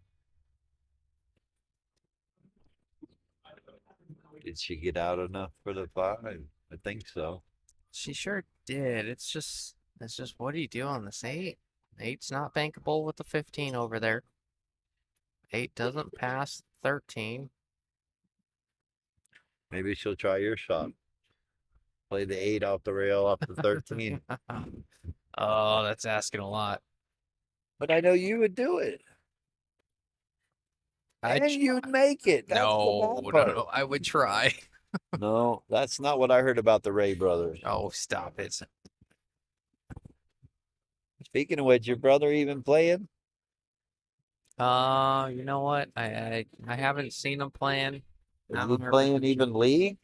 S2: Did she get out enough for the 5? I think so.
S1: She sure did. It's just what do you do on this 8? 8's not bankable with the 15 over there. 8 doesn't pass 13.
S2: Maybe she'll try your shot. Play the 8 off the rail off the 13.
S1: Oh, that's asking a lot.
S2: But I know you would do it. And you'd make it. That's
S1: No,
S2: the
S1: no,
S2: bad part.
S1: no. I would try.
S2: No, that's not what I heard about the Ray brothers.
S1: Oh, stop it.
S2: Speaking of which, your brother even playing?
S1: You know what? I haven't seen him playing.
S2: Is
S1: I
S2: he
S1: don't remember.
S2: playing even league?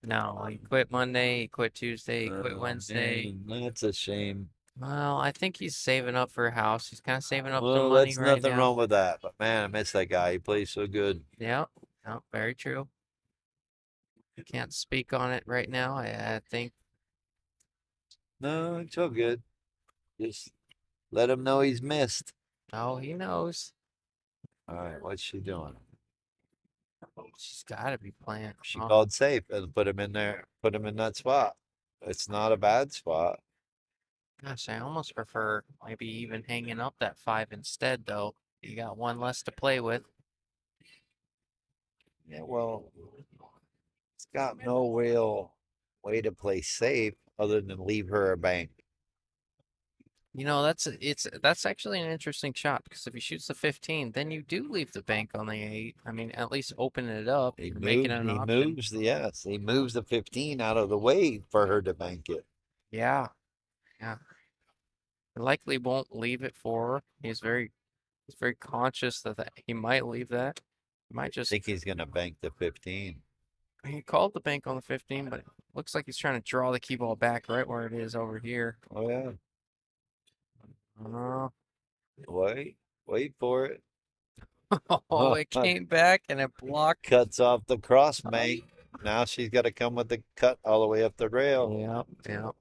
S1: No, he quit Monday, he quit Tuesday, he quit
S2: Oh,
S1: Wednesday.
S2: man, that's a shame.
S1: Well, I think he's saving up for a house. He's kind of saving up some
S2: Well,
S1: money
S2: that's
S1: right
S2: nothing
S1: now.
S2: wrong with that. But man, I miss that guy. He plays so good.
S1: Yeah, no, very true. Can't speak on it right now. I think.
S2: No, it's all good. Just let him know he's missed.
S1: Oh, he knows.
S2: All right, what's she doing?
S1: She's got to be playing.
S2: She
S1: Oh,
S2: called safe and put him in there, put him in that spot. It's not a bad spot.
S1: gosh, I almost prefer maybe even hanging up that 5 instead, though. You got one less to play with.
S2: Yeah, well, it's got no real way to play safe other than leave her a bank.
S1: You know, that's actually an interesting shot because if he shoots the 15, then you do leave the bank on the 8. I mean, at least open it up.
S2: He
S1: You're making
S2: moves,
S1: an
S2: he
S1: option.
S2: moves, yes, he moves the 15 out of the way for her to bank it.
S1: Yeah, yeah. He likely won't leave it for her. He's very conscious that he might leave that. He might
S2: I
S1: just.
S2: think he's gonna bank the 15.
S1: He called the bank on the 15, but it looks like he's trying to draw the key ball back right where it is over here.
S2: Oh yeah.
S1: Uh,
S2: Wait for it.
S1: oh, it came back and it blocked.
S2: Cuts off the cross bank. Now she's got to come with the cut all the way up the rail.
S1: Yep, yep.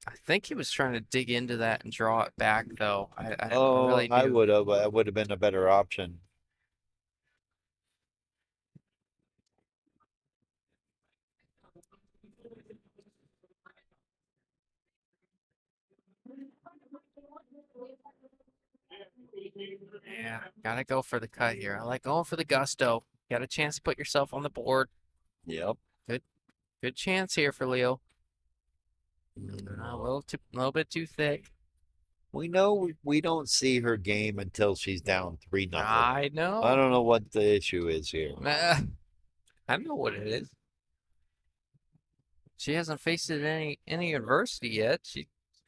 S1: I think he was trying to dig into that and draw it back, though. I
S2: Oh,
S1: really
S2: I
S1: do.
S2: would have. That would have been a better option.
S1: Yeah, gotta go for the cut here. I like going for the gusto. Got a chance to put yourself on the board.
S2: Yep.
S1: Good chance here for Leo. A little bit too thick.
S2: We know we don't see her game until she's down 3-0.
S1: I know.
S2: I don't know what the issue is here.
S1: I know what it is. She hasn't faced it any adversity yet.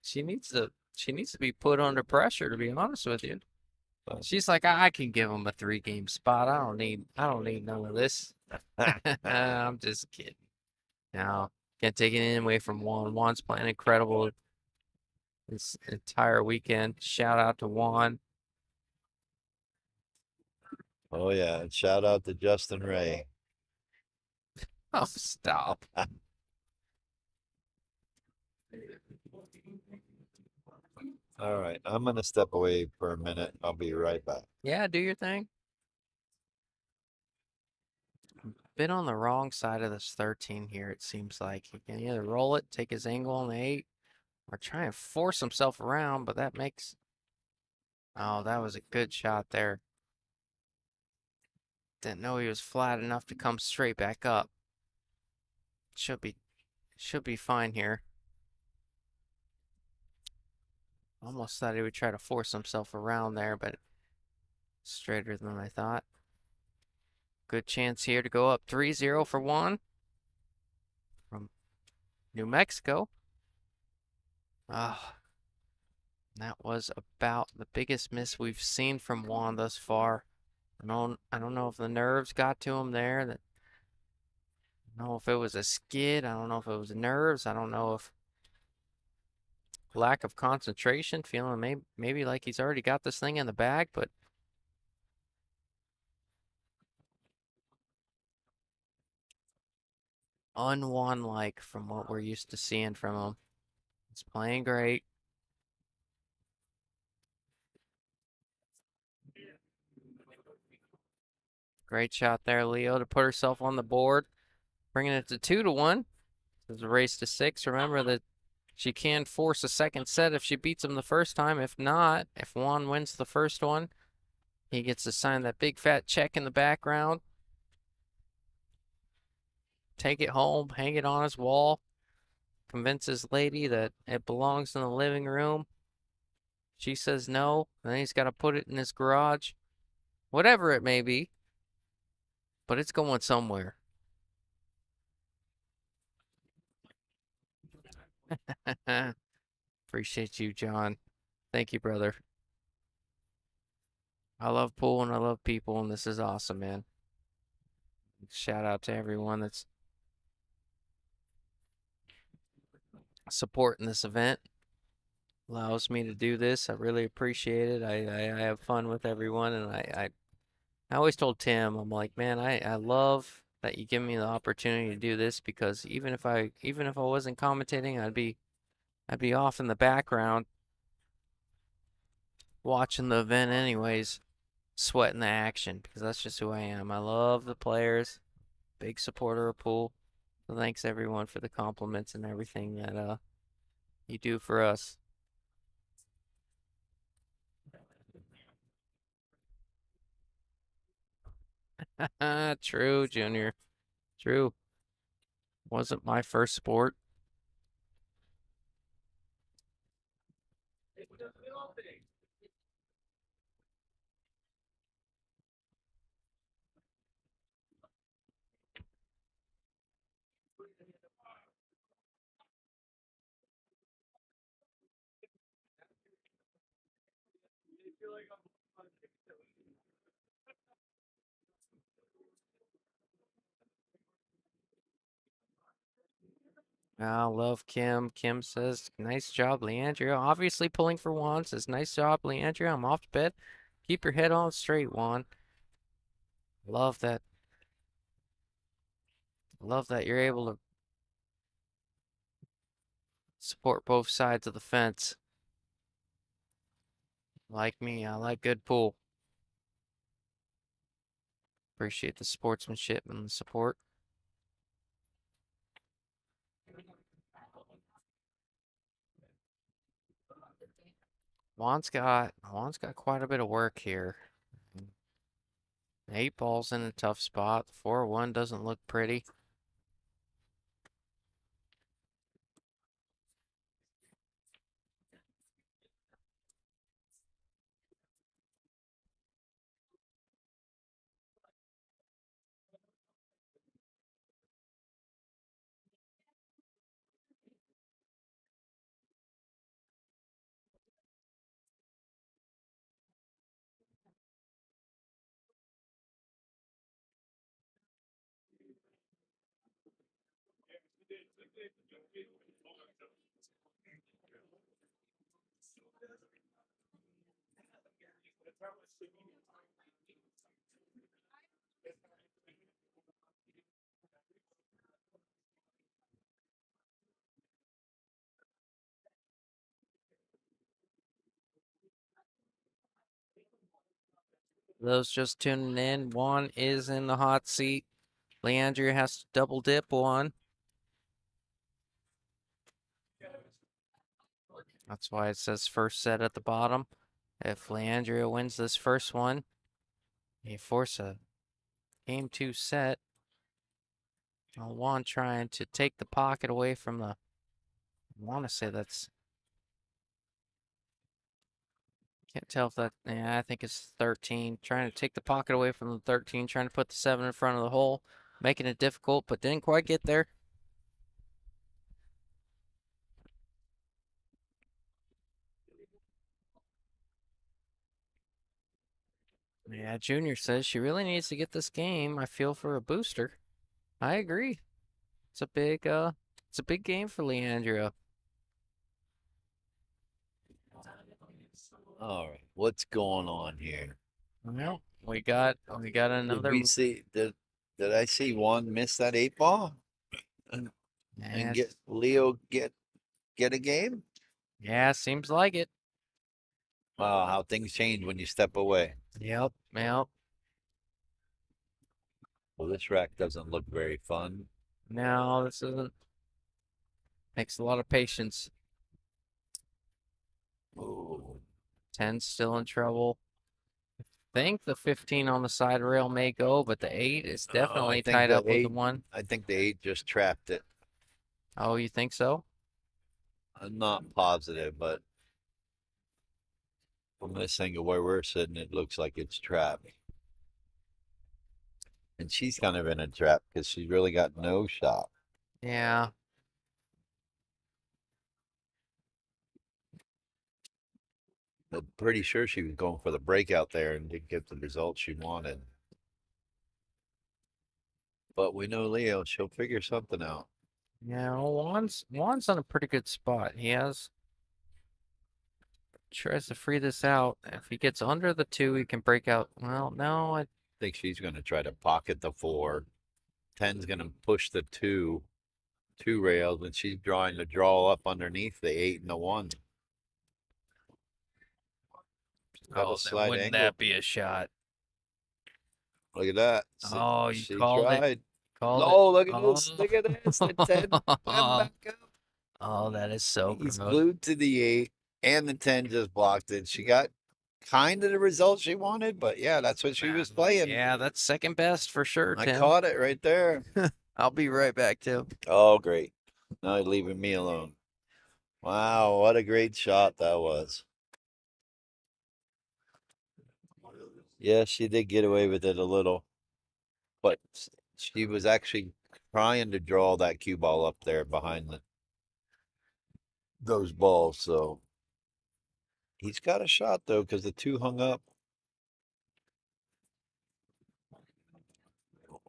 S1: She needs to be put under pressure, to be honest with you. She's like, I can give him a 3-game spot. I don't need none of this. I'm just kidding. Now, can't take anything away from Juan. Juan's playing incredible this entire weekend. Shout out to Juan.
S2: Oh yeah. Shout out to Justin Ray.
S1: Oh, stop.
S2: All right. I'm gonna step away for a minute. I'll be right back.
S1: Yeah, do your thing. Been on the wrong side of this 13 here, it seems like. He can either roll it, take his angle on the 8, or try and force himself around, but that makes. Oh, that was a good shot there. Didn't know he was flat enough to come straight back up. Should be fine here. Almost thought he would try to force himself around there, but straighter than I thought. Good chance here to go up 3-0 for Juan from New Mexico. Ah, that was about the biggest miss we've seen from Juan thus far. I don't know if the nerves got to him there. I don't know if it was a skid. I don't know if it was nerves. I don't know if lack of concentration, feeling maybe like he's already got this thing in the bag, but unwan-like from what we're used to seeing from him. He's playing great. Great shot there, Leo, to put herself on the board, bringing it to 2-1. It's a race to 6. Remember that she can force a second set if she beats him the first time. If not, if Juan wins the first one, he gets to sign that big fat check in the background. Take it home, hang it on his wall, convince his lady that it belongs in the living room. She says no, and then he's got to put it in his garage. Whatever it may be, but it's going somewhere. Appreciate you, John. Thank you, brother. I love pool and I love people, and this is awesome, man. Shout out to everyone that's supporting this event. Allows me to do this. I really appreciate it. I have fun with everyone, and I always told Tim, I'm like, man, I love that you give me the opportunity to do this, because even if I wasn't commentating, I'd be off in the background watching the event anyways, sweating the action, because that's just who I am. I love the players, big supporter of pool. So thanks everyone for the compliments and everything that you do for us. True, Junior. True. Wasn't my first sport. I love Kim. Kim says, nice job, Leandria. Obviously pulling for Juan. Says, nice job, Leandria. I'm off to bed. Keep your head on straight, Juan. Love that. Love that you're able to support both sides of the fence. Like me, I like good pool. Appreciate the sportsmanship and the support. Juan's got quite a bit of work here. 8 balls in a tough spot. The 4-1 doesn't look pretty. Those just tuning in, Juan is in the hot seat. Leandria has to double dip Juan. That's why it says first set at the bottom. If Leandria wins this first one, he force a game 2 set. Juan trying to take the pocket away from the, I want to say that's Can't tell if that. Yeah, I think it's 13. Trying to take the pocket away from the 13, trying to put the 7 in front of the hole, making it difficult, but didn't quite get there. Yeah, Junior says she really needs to get this game. I feel for a booster. I agree. It's a big game for Leandria.
S2: All right, what's going on here?
S1: Well, we got
S2: Did
S1: another.
S2: we see? Did I see one miss that 8 ball and
S1: Yeah,
S2: get Leo get a game?
S1: yeah, seems like it.
S2: Wow, how things change when you step away.
S1: Yep, yep.
S2: Well, this rack doesn't look very fun.
S1: No, this isn't. Takes a lot of patience.
S2: Ooh.
S1: 10's still in trouble. Think the 15 on the side rail may go, but the 8 is
S2: I
S1: definitely
S2: think
S1: tied
S2: that
S1: up with the
S2: eight.
S1: 1.
S2: I think the 8 just trapped it.
S1: Oh, you think so?
S2: I'm not positive, but from this angle where we're sitting, it looks like it's trapped. And she's kind of in a trap because she's really got no shot.
S1: Yeah.
S2: I'm pretty sure she was going for the breakout there and didn't get the result she wanted. But we know Leo, she'll figure something out.
S1: Yeah, well, Juan's on a pretty good spot. He has tries to free this out. If he gets under the 2, he can break out. Well, no,
S2: I think she's going to try to pocket the 4. 10's going to push the two rails, and she's drawing the draw up underneath the 8 and the 1. Got a slight
S1: wouldn't
S2: angle.
S1: that be a shot?
S2: Look at that.
S1: Oh, you
S2: She
S1: called it.
S2: tried.
S1: Called it.
S2: Oh, look at this. Look at this. The 10 went back up.
S1: Oh, that is so
S2: He's
S1: gross.
S2: glued to the 8, and the 10 just blocked it. She got kind of the result she wanted, but yeah, that's what she was playing.
S1: Yeah, that's second best for sure,
S2: I
S1: Tim.
S2: caught it right there.
S1: I'll be right back, Tim.
S2: Oh, great. Now he's leaving me alone. Wow, what a great shot that was. Yeah, she did get away with it a little, but she was actually trying to draw that cue ball up there behind those balls. So he's got a shot though, because the 2 hung up.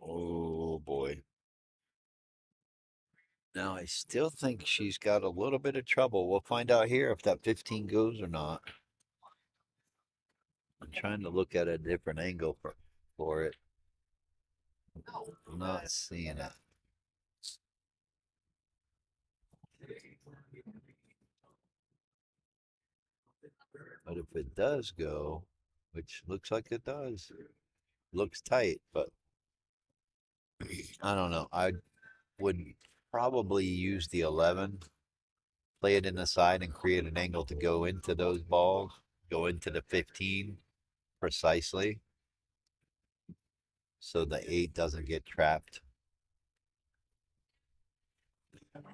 S2: Oh boy. Now I still think she's got a little bit of trouble. We'll find out here if that 15 goes or not. I'm trying to look at a different angle for it. I'm not seeing it. But if it does go, which looks like it does, looks tight, but I don't know. I would probably use the 11, play it in the side and create an angle to go into those balls, go into the 15 precisely. So the 8 doesn't get trapped.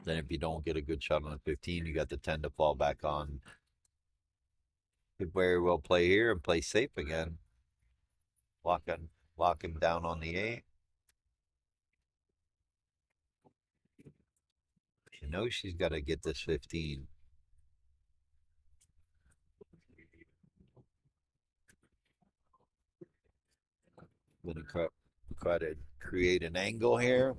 S2: Then if you don't get a good shot on the 15, you got the 10 to fall back on. Could very well play here and play safe again. Lock him down on the 8. She knows she's got to get this 15. Gonna try to create an angle here.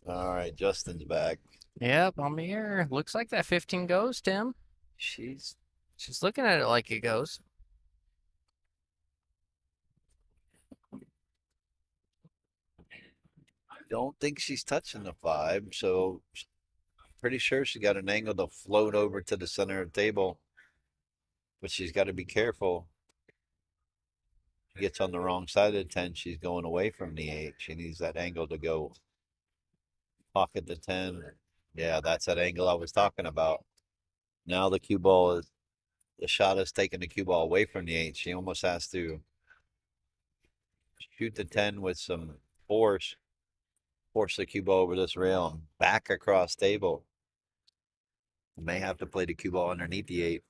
S2: All right, Justin's back.
S1: Yep, I'm here. Looks like that 15 goes, Tim.
S2: She's
S1: She's looking at it like it goes.
S2: don't think she's touching the 5, so pretty sure she got an angle to float over to the center of the table. But she's got to be careful. She gets on the wrong side of the 10, she's going away from the 8. She needs that angle to go pocket the 10. Yeah, that's that angle I was talking about. Now the cue ball is, the shot is taking the cue ball away from the 8. She almost has to shoot the 10 with some force the cue ball over this rail and back across table. May have to play the cue ball underneath the 8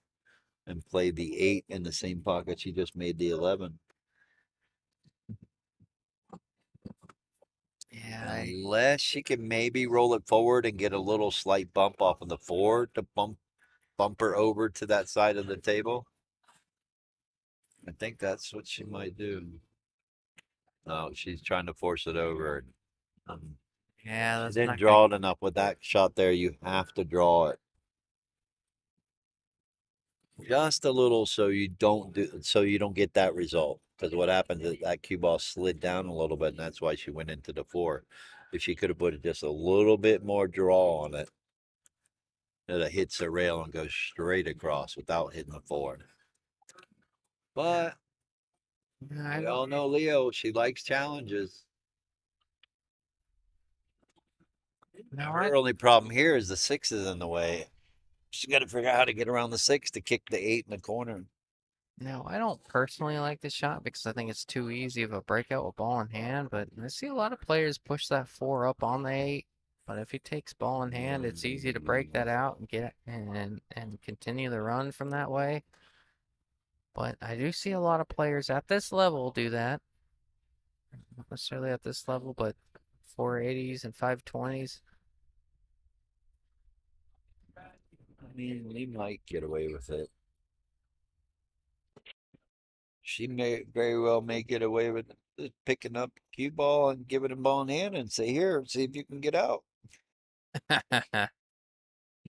S2: and play the 8 in the same pocket she just made the 11.
S1: Yeah.
S2: Unless she can maybe roll it forward and get a little slight bump off of the 4 to bump her over to that side of the table. I think that's what she might do. No, she's trying to force it over.
S1: Yeah,
S2: She
S1: that's
S2: didn't
S1: not
S2: draw
S1: gonna.
S2: it enough with that shot there. You have to draw it just a little so you don't get that result. Because what happened is that cue ball slid down a little bit, and that's why she went into the 4. If she could have put just a little bit more draw on it, it hits the rail and goes straight across without hitting the 4. But we all know Leo, she likes challenges. Her only problem here is the 6 is in the way. She's got to figure out how to get around the 6 to kick the 8 in the corner.
S1: Now, I don't personally like this shot because I think it's too easy of a breakout with ball in hand, but I see a lot of players push that 4 up on the 8. But if he takes ball in hand, it's easy to break that out and get and continue the run from that way. But I do see a lot of players at this level do that. Not necessarily at this level, but 480s and 520s.
S2: I mean, he might get away with it. She may very well may get away with picking up cue ball and giving him ball in hand and say, "Here, see if you can get out."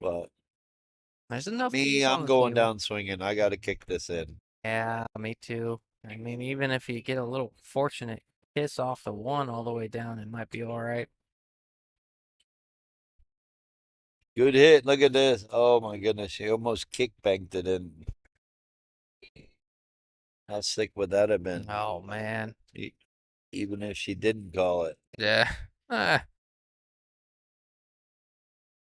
S2: But
S1: There's enough
S2: me,
S1: keys on
S2: I'm
S1: the
S2: going
S1: table.
S2: down swinging. I got to kick this in.
S1: Yeah, me too. I mean, even if you get a little fortunate kiss off the 1 all the way down, it might be all right.
S2: Good hit. Look at this. Oh my goodness. She almost kick banked it in. How sick would that have been?
S1: Oh man.
S2: Even if she didn't call it.
S1: Yeah. Ah.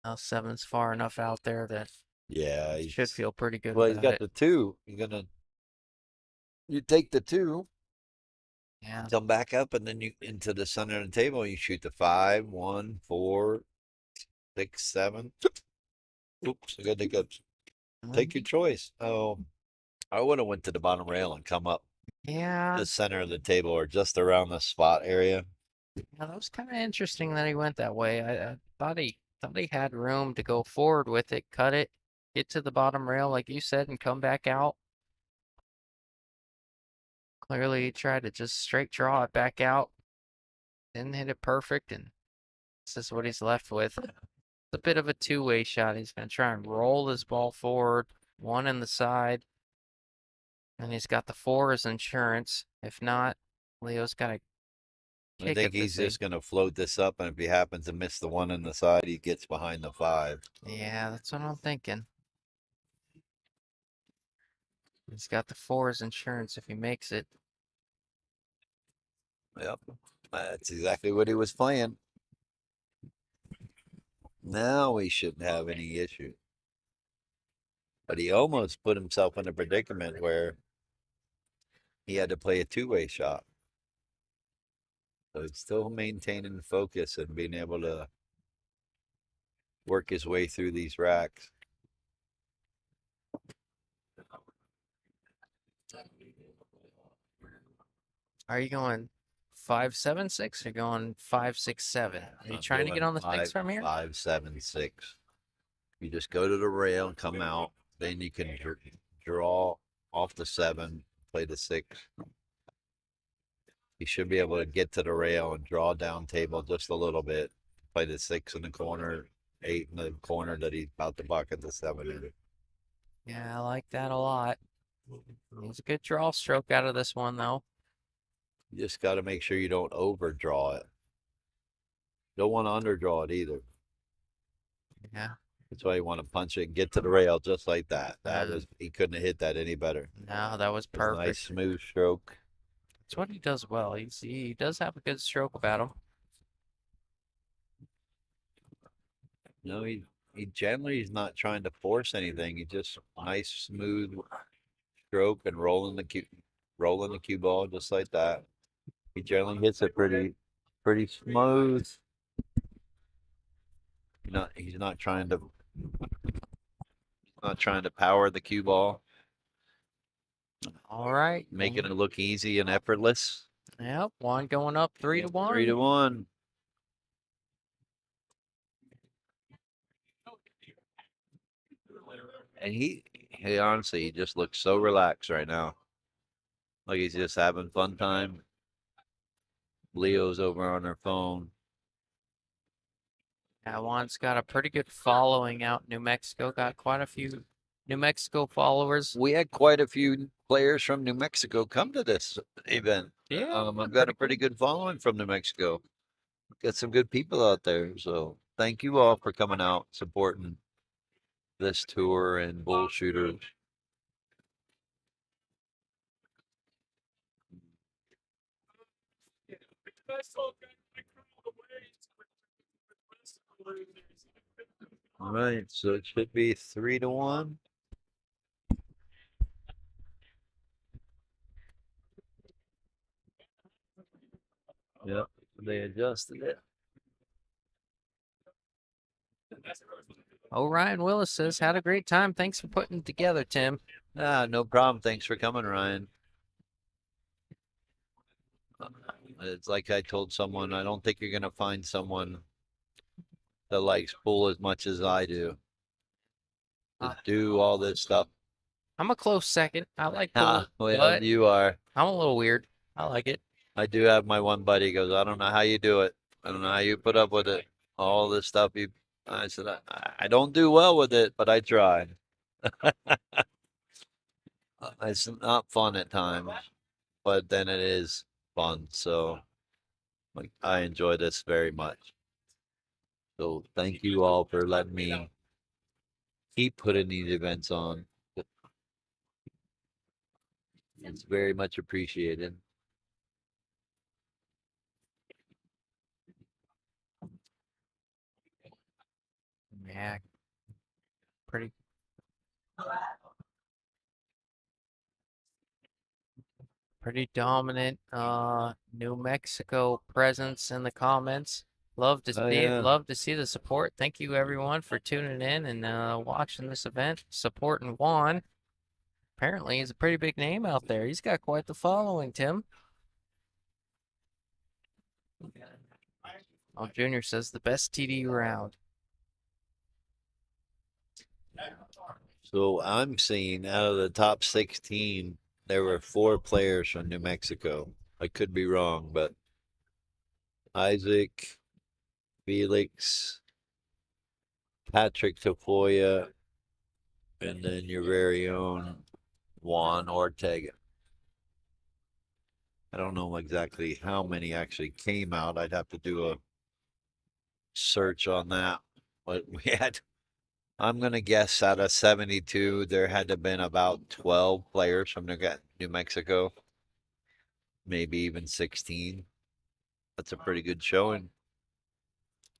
S1: Now 7's far enough out there that
S2: Yeah,
S1: should feel pretty good
S2: well, he's
S1: about
S2: got
S1: it.
S2: the 2. You take the 2,
S1: Yeah.
S2: come back up, and then you into the center of the table. You shoot the 5, 1, 4, 6, 7. Oops, I got to go. Take your choice. Oh, I would have went to the bottom rail and come up
S1: Yeah.
S2: the center of the table or just around the spot area.
S1: Yeah, that was kind of interesting that he went that way. I thought he had room to go forward with it, cut it, get to the bottom rail like you said, and come back out. Clearly, he tried to just straight draw it back out. Didn't hit it perfect, and this is what he's left with. It's a bit of a two-way shot. He's going to try and roll this ball forward, 1 in the side, and he's got the 4 as insurance. If not, Leo's got to
S2: I
S1: kick
S2: think
S1: at
S2: he's
S1: this 8.
S2: just going to float this up, and if he happens to miss the 1 in the side, he gets behind the 5.
S1: Yeah, that's what I'm thinking. He's got the 4 as insurance if he makes it.
S2: Yep, that's exactly what he was playing. Now he shouldn't have any issue. But he almost put himself in a predicament where he had to play a two-way shot. So he's still maintaining focus and being able to work his way through these racks.
S1: Are you going 5-7-6 or going 5-6-7? Are you
S2: I'm
S1: trying to get
S2: doing
S1: on the 6 from here?
S2: 5, 7, 6. You just go to the rail and come out. Then you can draw off the 7, play the 6. You should be able to get to the rail and draw down table just a little bit. Play the 6 in the corner, 8 in the corner that he's about to bucket the 7 in.
S1: Yeah, I like that a lot. He's a good draw stroke out of this one, though.
S2: You just got to make sure you don't overdraw it. Don't want to underdraw it either.
S1: Yeah.
S2: That's why you want to punch it and get to the rail just like that. He couldn't have hit that any better.
S1: No, that was
S2: It was a nice
S1: perfect.
S2: smooth stroke.
S1: That's what he does well. He does have a good stroke about him.
S2: No, he generally is not trying to force anything. He just nice smooth stroke and rolling the cue ball just like that. He generally hits it pretty smooth. He's not trying to power the cue ball.
S1: All right.
S2: making it look easy and effortless.
S1: Yep. Juan going up 3-1.
S2: 3-1. And he honestly, he just looks so relaxed right now. Like he's just having fun time. Leo's over on her phone.
S1: Yeah, Juan's got a pretty good following out in New Mexico. Got quite a few New Mexico followers.
S2: We had quite a few players from New Mexico come to this event.
S1: Yeah,
S2: I've got a pretty good following from New Mexico. Got some good people out there. So thank you all for coming out, supporting this tour and Bullshooters. All right, so it should be 3-1. Yep, they adjusted it.
S1: Oh, Ryan Willis says, had a great time. Thanks for putting it together, Tim.
S2: No problem. Thanks for coming, Ryan. It's like I told someone, I don't think you're going to find someone that likes pool as much as I do. To do all this stuff.
S1: I'm a close second. I like
S2: Ah,
S1: pool,
S2: well,
S1: but
S2: you are.
S1: I'm a little weird. I like it.
S2: I do have my one buddy goes, I don't know how you do it. I don't know how you put up with it. All this stuff you. I said, I don't do well with it, but I try. It's not fun at times, but then it is fun. So like, I enjoy this very much. So thank you all for letting me keep putting these events on. It's very much appreciated.
S1: Yeah, pretty dominant New Mexico presence in the comments. Love to
S2: Oh
S1: see
S2: yeah.
S1: love to see the support. Thank you everyone for tuning in and watching this event, supporting Juan. Apparently he's a pretty big name out there. He's got quite the following, Tim. Oh, Junior says the best TD round.
S2: So I'm seeing out of the top 16, there were 4 players from New Mexico. I could be wrong, but Isaac, Felix, Patrick Tafoya, and then your very own Juan Ortega. I don't know exactly how many actually came out. I'd have to do a search on that. But we had, I'm going to guess out of 72, there had to have been about 12 players from New Mexico, maybe even 16. That's a pretty good showing.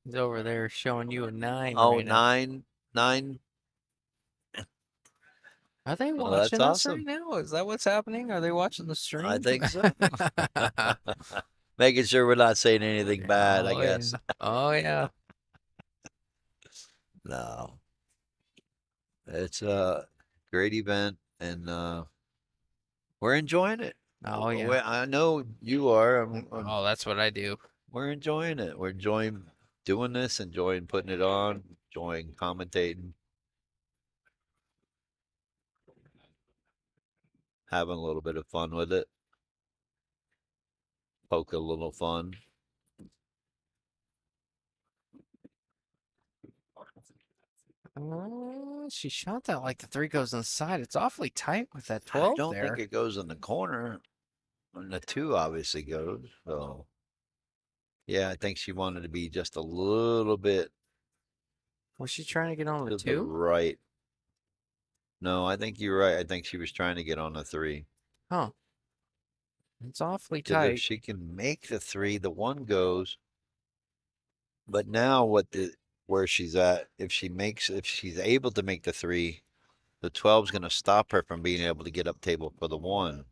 S1: He's over there showing you a 9
S2: Oh,
S1: right now.
S2: nine.
S1: Are they
S2: Well, that's
S1: watching us right
S2: awesome.
S1: now? Is that what's happening? Are they watching the stream?
S2: I think so. Making sure we're not saying anything bad, I
S1: Oh,
S2: guess.
S1: yeah. Oh, yeah.
S2: No. It's a great event, and we're enjoying it.
S1: Oh, yeah.
S2: I know you are.
S1: Oh, that's what I do.
S2: We're enjoying it. We're enjoying doing this, enjoying putting it on, enjoying commentating, having a little bit of fun with it, poke a little fun.
S1: She shot that like the 3 goes inside. It's awfully tight with that
S2: I
S1: 12
S2: don't
S1: there.
S2: think it goes in the corner, and the 2 obviously goes. So, yeah, I think she wanted to be just a little bit
S1: Was she trying to get on the
S2: to the
S1: 2?
S2: right. No, I think you're right. I think she was trying to get on the 3.
S1: Huh. It's awfully
S2: Because if
S1: tight.
S2: she can make the 3, the 1 goes. But now where she's at, if she's able to make the 3, the 12 is going to stop her from being able to get up table for the 1.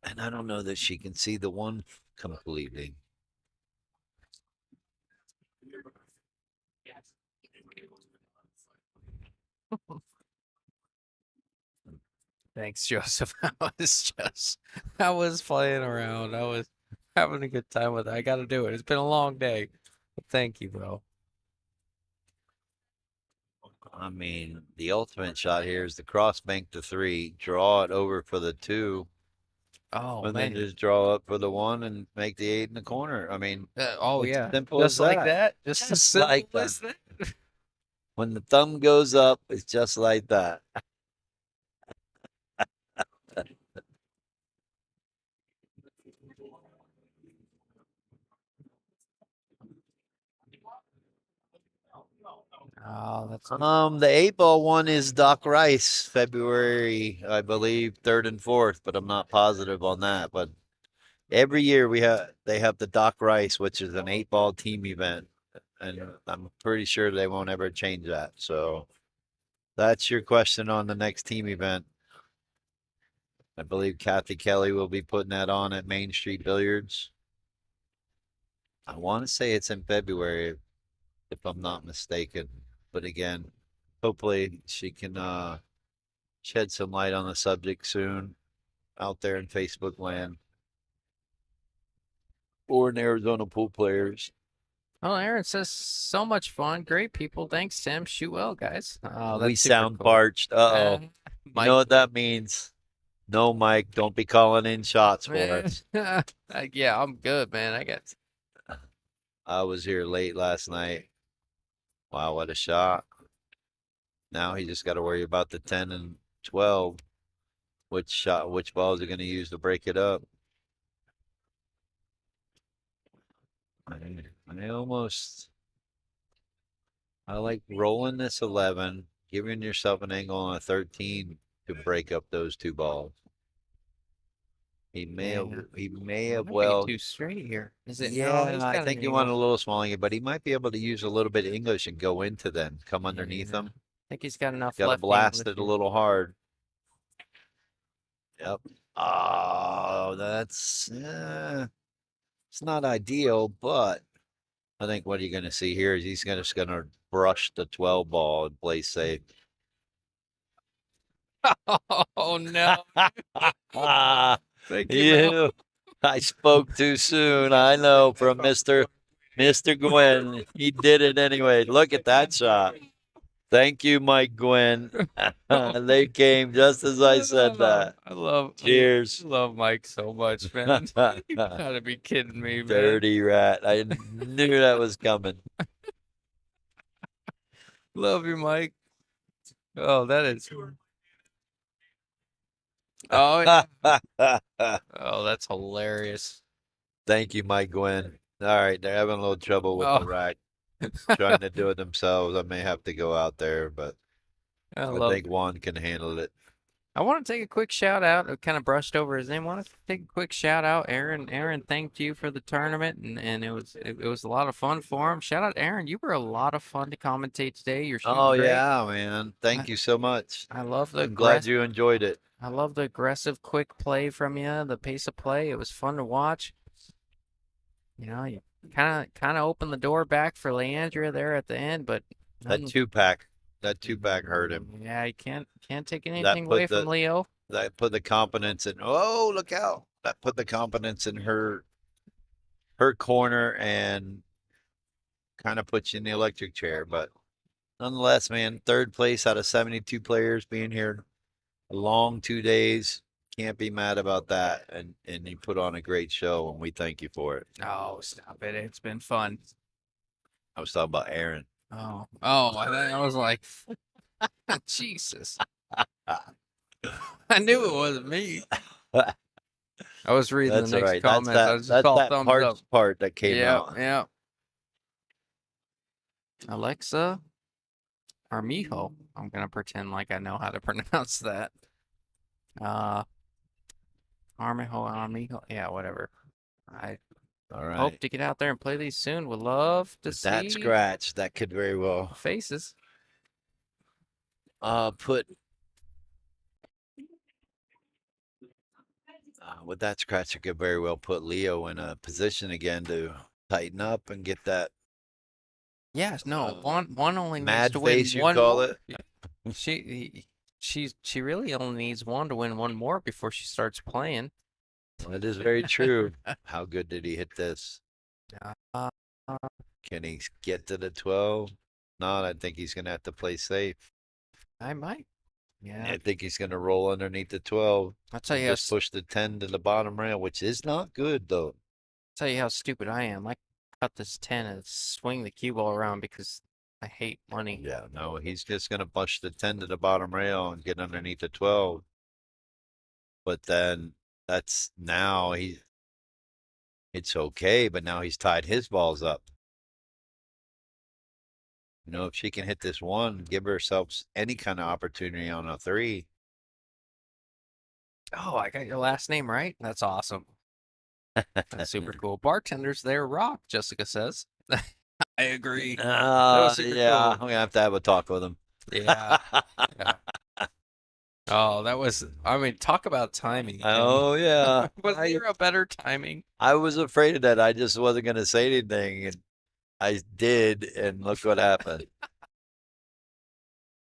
S2: And I don't know that she can see the 1 completely.
S1: Thanks, Joseph. I was playing around. I was having a good time with it. I got to do it. It's been a long day. But thank you, bro.
S2: I mean, the ultimate shot here is the cross bank to 3, draw it over for the 2,
S1: Oh,
S2: and then
S1: man.
S2: just draw up for the 1 and make the 8 in the corner. I mean,
S1: Oh,
S2: it's
S1: yeah.
S2: simple as
S1: Just like
S2: that.
S1: that. Just as
S2: Just
S1: simple
S2: like
S1: as
S2: that.
S1: that.
S2: When the thumb goes up, it's just like that.
S1: Oh, that's
S2: The 8-ball one is Doc Rice, February, I believe, 3rd and 4th, but I'm not positive on that. But every year they have the Doc Rice, which is an 8-ball team event, and I'm pretty sure they won't ever change that. So that's your question on the next team event. I believe Kathy Kelly will be putting that on at Main Street Billiards. I want to say it's in February, if I'm not mistaken. But again, hopefully she can shed some light on the subject soon out there in Facebook land or in Arizona pool players.
S1: Oh, Aaron says so much fun. Great people. Thanks, Tim. Shoot well, guys. Oh,
S2: We
S1: that's super
S2: sound
S1: cool.
S2: parched. Uh-oh. You
S1: Mike.
S2: know what that means? No, Mike, don't be calling in shots for us.
S1: Yeah, I'm good, man. I got.
S2: I was here late last night. Wow, what a shot. Now he just got to worry about the 10 and 12. Which balls are going to use to break it up? I like rolling this 11, giving yourself an angle on a 13 to break up those 2 balls. He may have
S1: Might
S2: well.
S1: be too straight here. Is it? No,
S2: Yeah,
S1: he's
S2: I
S1: got an
S2: think you want a
S1: angle.
S2: little smaller, but he might be able to use a little bit of English and go into them, come underneath
S1: Yeah.
S2: them.
S1: I think he's got enough
S2: Got to
S1: left
S2: blast
S1: English
S2: it a
S1: here.
S2: little hard. Yep. Oh, that's it's not ideal, but I think what you're going to see here is he's just going to brush the 12 ball and play safe.
S1: Oh no! Thank you, Mel.
S2: You, I spoke too soon. I know from Mr. Gwynn. He did it anyway. Look at that shot. Thank you, Mike Gwynn. They came just as I said that. Cheers.
S1: I love Mike so much, man. You gotta be kidding me, man.
S2: Dirty rat. I knew that was coming.
S1: Love you, Mike. Oh, that is. Oh, yeah. Oh, that's hilarious.
S2: Thank you, Mike Gwynn. All right, they're having a little trouble with the
S1: Oh,
S2: rack, trying to do it themselves. I may have to go out there, but
S1: I
S2: I
S1: love.
S2: think Juan can handle it.
S1: I want to take a quick shout out. I kind of brushed over his name. Want to take a quick shout out, Aaron. Aaron thanked you for the tournament, and it was a lot of fun for him. Shout out, Aaron. You were a lot of fun to commentate today. You're
S2: Oh
S1: shooting great.
S2: yeah, man. Thank you so much.
S1: I love the
S2: I'm glad you enjoyed it.
S1: I love the aggressive, quick play from you. The pace of play. It was fun to watch. You know, you kind of opened the door back for Leandria there at the end, but
S2: That two pack hurt him.
S1: yeah, you can't take anything away from Leo.
S2: That put the confidence in. Oh, look out! That put the confidence in her corner and kind of puts you in the electric chair. But nonetheless, man, 3rd place out of 72 players being here a long 2 days. Can't be mad about that. And you put on a great show, and we thank you for it.
S1: Oh, stop it! It's been fun.
S2: I was talking about Aaron.
S1: Oh, I was like, Jesus. I knew it wasn't me. I was reading
S2: That's
S1: the
S2: all
S1: next
S2: right.
S1: comments. I just
S2: That's
S1: saw
S2: that
S1: thumbs up.
S2: part that came out.
S1: Yeah. Alexa Armijo. I'm gonna pretend like I know how to pronounce that. Armijo. Yeah, whatever. I
S2: All right.
S1: hope to get out there and play these soon. Would love to see
S2: That scratch, that could very well
S1: faces.
S2: put with that scratch, it could very well put Leo in a position again to tighten up and get that.
S1: Yes, no. One only needs
S2: mad
S1: to win
S2: face, you
S1: one
S2: call
S1: more.
S2: it?
S1: she really only needs one to win one more before she starts playing.
S2: That is very true. How good did he hit this?
S1: Uh,
S2: Can he get to the 12? Not. I think he's going to have to play safe.
S1: I might. Yeah.
S2: I think he's going to roll underneath the 12
S1: I'll tell
S2: and
S1: you how
S2: just push the 10 to the bottom rail, which is not good, though.
S1: tell you how stupid I am. I cut this 10 and swing the cue ball around because I hate money.
S2: Yeah, no, he's just going to push the 10 to the bottom rail and get underneath the 12. But then that's now it's okay, but now he's tied his balls up. You know, if she can hit this one, give herself any kind of opportunity on a 3.
S1: Oh, I got your last name right. That's awesome. That's super cool. Bartenders there rock, Jessica says. I agree. was super
S2: Yeah,
S1: cool.
S2: I'm gonna have to have a talk with him.
S1: Yeah. Yeah. Oh, that was, I mean, talk about timing. Jim.
S2: Oh yeah.
S1: Was there a better timing?
S2: I was afraid of that. I just wasn't gonna say anything, and I did, and look what happened.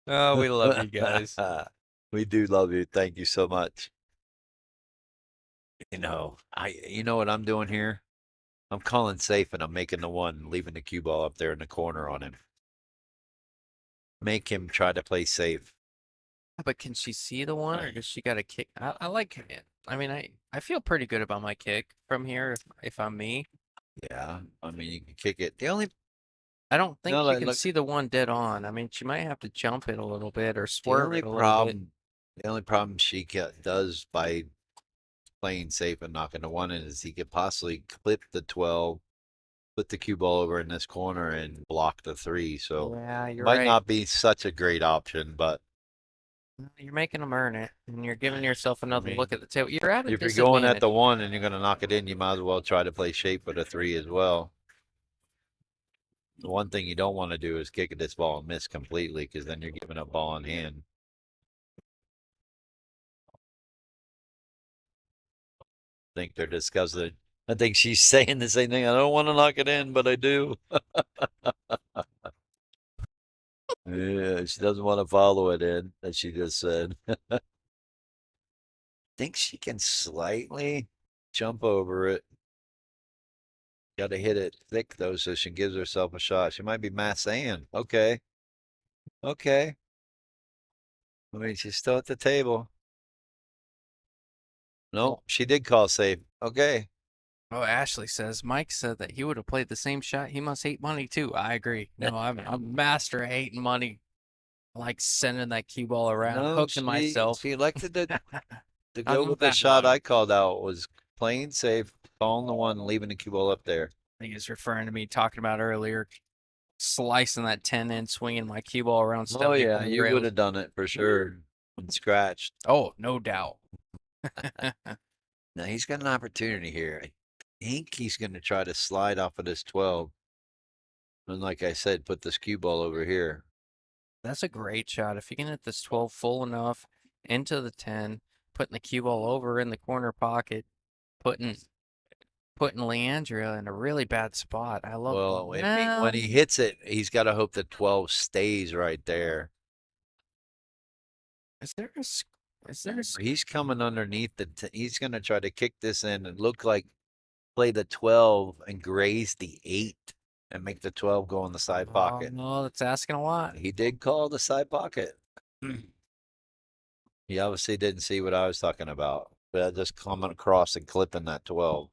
S1: Oh, we love you guys.
S2: We do love you. Thank you so much. You know what I'm doing here? I'm calling safe and I'm making the one, leaving the cue ball up there in the corner on him. Make him try to play safe.
S1: But can she see the one, or does she got to kick? I like it. I mean, I feel pretty good about my kick from here if I'm me.
S2: Yeah, I mean you can kick it.
S1: I don't think
S2: No,
S1: she
S2: like,
S1: can
S2: look,
S1: see the one dead on. I mean, she might have to jump it a little bit or
S2: the
S1: swerve
S2: only
S1: it a little bit.
S2: problem, the only problem she does by playing safe and knocking the one in is he could possibly clip the 12, put the cue ball over in this corner and block the 3. So
S1: Yeah, you're
S2: might
S1: right.
S2: not be such a great option, but
S1: You're making them earn it, and you're giving yourself another
S2: mean,
S1: look at the table. You're at a
S2: if you're going at
S1: disadvantage.
S2: the 1 and you're going to knock it in, you might as well try to play shape with a 3 as well. The one thing you don't want to do is kick at this ball and miss completely, because then you're giving up ball in hand. I think they're discussing. I think she's saying the same thing. I don't want to knock it in, but I do. Yeah, she doesn't want to follow it in, as she just said. Think she can slightly jump over it. Got to hit it thick, though, so she gives herself a shot. She might be massing. Okay. Okay. I mean, she's still at the table. No, she did call safe. Okay.
S1: Oh, Ashley says Mike said that he would have played the same shot. He must hate money too. I agree. No, I'm a master at hating money. I like sending that cue ball around,
S2: No,
S1: hooking myself.
S2: she elected to
S1: I
S2: go
S1: love
S2: with the
S1: that
S2: shot
S1: one.
S2: I called out. Was playing safe, calling the one, leaving the cue ball up there.
S1: I think he's referring to me talking about earlier, slicing that 10 in, swinging my cue ball around.
S2: Oh
S1: stepping
S2: yeah,
S1: on the
S2: you would
S1: rails.
S2: have done it for sure. And scratched.
S1: Oh, no doubt.
S2: Now he's got an opportunity here. I think he's going to try to slide off of this 12. And like I said, put this cue ball over here.
S1: That's a great shot. If you can hit this 12 full enough into the 10, putting the cue ball over in the corner pocket, putting Leandria in a really bad spot. I love.
S2: Well, when he hits it, he's got to hope the 12 stays right there.
S1: Is there a
S2: He's coming underneath he's going to try to kick this in and look like play the 12 and graze the 8 and make the 12 go in the side pocket.
S1: No, that's asking a lot.
S2: He did call the side pocket. He obviously didn't see what I was talking about, but just coming across and clipping that 12.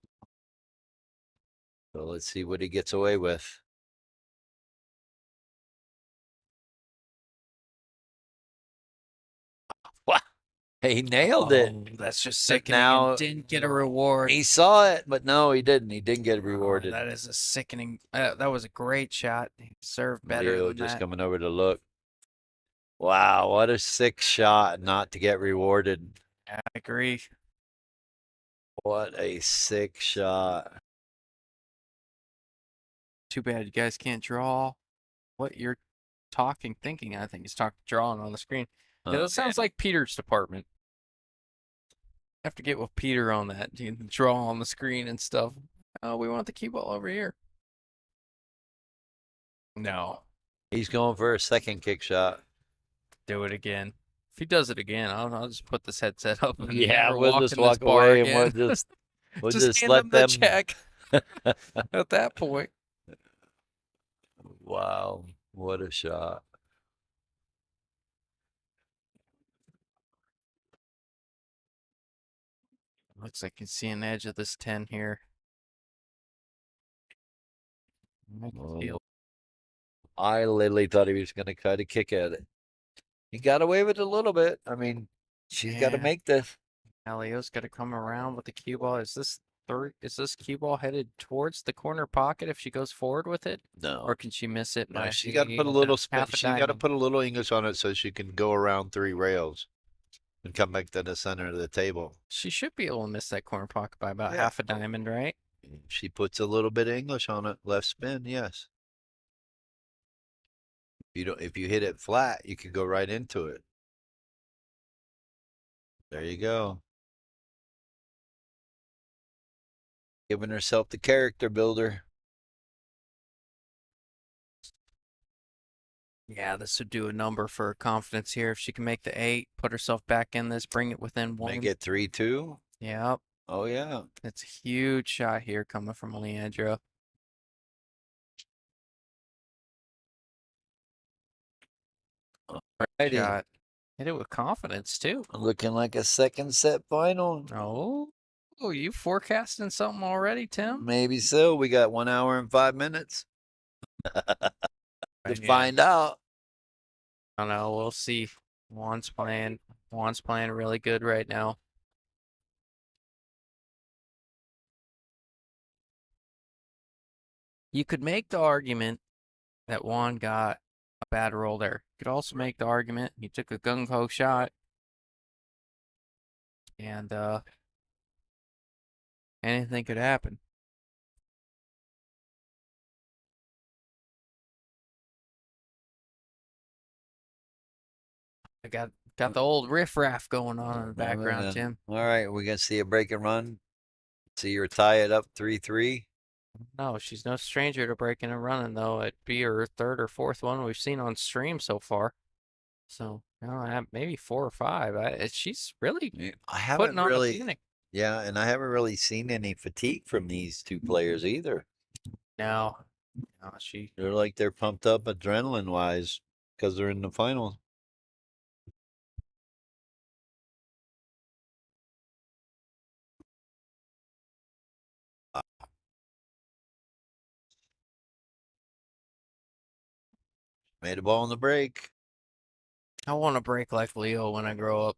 S2: So let's see what he gets away with. What? He nailed it.
S1: That's just
S2: But
S1: sickening.
S2: now
S1: And didn't get a reward.
S2: he saw it, but no, he didn't. He didn't get rewarded.
S1: That is a sickening. That was a great shot. He deserved better
S2: Leo
S1: than
S2: just
S1: that.
S2: coming over to look. Wow, what a sick shot not to get rewarded.
S1: I agree.
S2: What a sick shot.
S1: Too bad you guys can't draw what you're thinking. I think he's drawing on the screen. Yeah, that sounds like Peter's department. Have to get with Peter on that. You can draw on the screen and stuff. Oh, we want the cue ball over here. No.
S2: He's going for a second kick shot.
S1: Do it again. If he does it again, I'll just put this headset up and
S2: Yeah,
S1: never
S2: we'll
S1: walk
S2: just
S1: in this
S2: walk
S1: bar
S2: away and we'll
S1: again.
S2: just
S1: hand
S2: let
S1: him the
S2: them.
S1: check at that point.
S2: Wow, what a shot!
S1: Looks like you can see an edge of this 10 here. I can
S2: Well,
S1: feel.
S2: I literally thought he was going to cut a kick at it. He got away with it a little bit. I mean, she's got to
S1: Yeah.
S2: make this.
S1: Alio's got to come around with the cue ball. Is this cue ball headed towards the corner pocket if she goes forward with it?
S2: No,
S1: Or can she miss it
S2: no,
S1: by
S2: she's got to put a little spin.
S1: half a
S2: She's got to
S1: diamond?
S2: put a little English on it so she can go around 3 rails and come back to the center of the table.
S1: She should be able to miss that corner pocket by about
S2: Yeah.
S1: half a diamond, right?
S2: She puts a little bit of English on it, left spin, yes. If you hit it flat, you could go right into it. There you go. Giving herself the character builder.
S1: Yeah, this would do a number for her confidence here. If she can make the 8, put herself back in this, bring it within 1.
S2: Make it 3-2.
S1: Yep.
S2: Oh yeah.
S1: It's a huge shot here coming from Leandra.
S2: Righty.
S1: Shot. Hit it with confidence too.
S2: Looking like a second set final.
S1: Oh, you forecasting something already, Tim?
S2: Maybe so. We got 1 hour and 5 minutes to
S1: Yeah.
S2: find out.
S1: I don't know. We'll see. Juan's playing really good right now. You could make the argument that Juan got a bad roll there. You could also make the argument he took a gung-ho shot and anything could happen. I got the old riffraff going on in the background, Tim.
S2: All right, we're gonna see a break and run. See her tie it up 3-3.
S1: No, she's no stranger to breaking and running, though. It'd be her 3rd or 4th one we've seen on stream so far. So, maybe 4 or 5. She's really
S2: I haven't
S1: putting on
S2: really,
S1: a panic.
S2: yeah, and I haven't really seen any fatigue from these two players either.
S1: No,
S2: They're like they're pumped up adrenaline wise because they're in the finals. Made a ball in the break.
S1: I want to break like Leo when I grow up.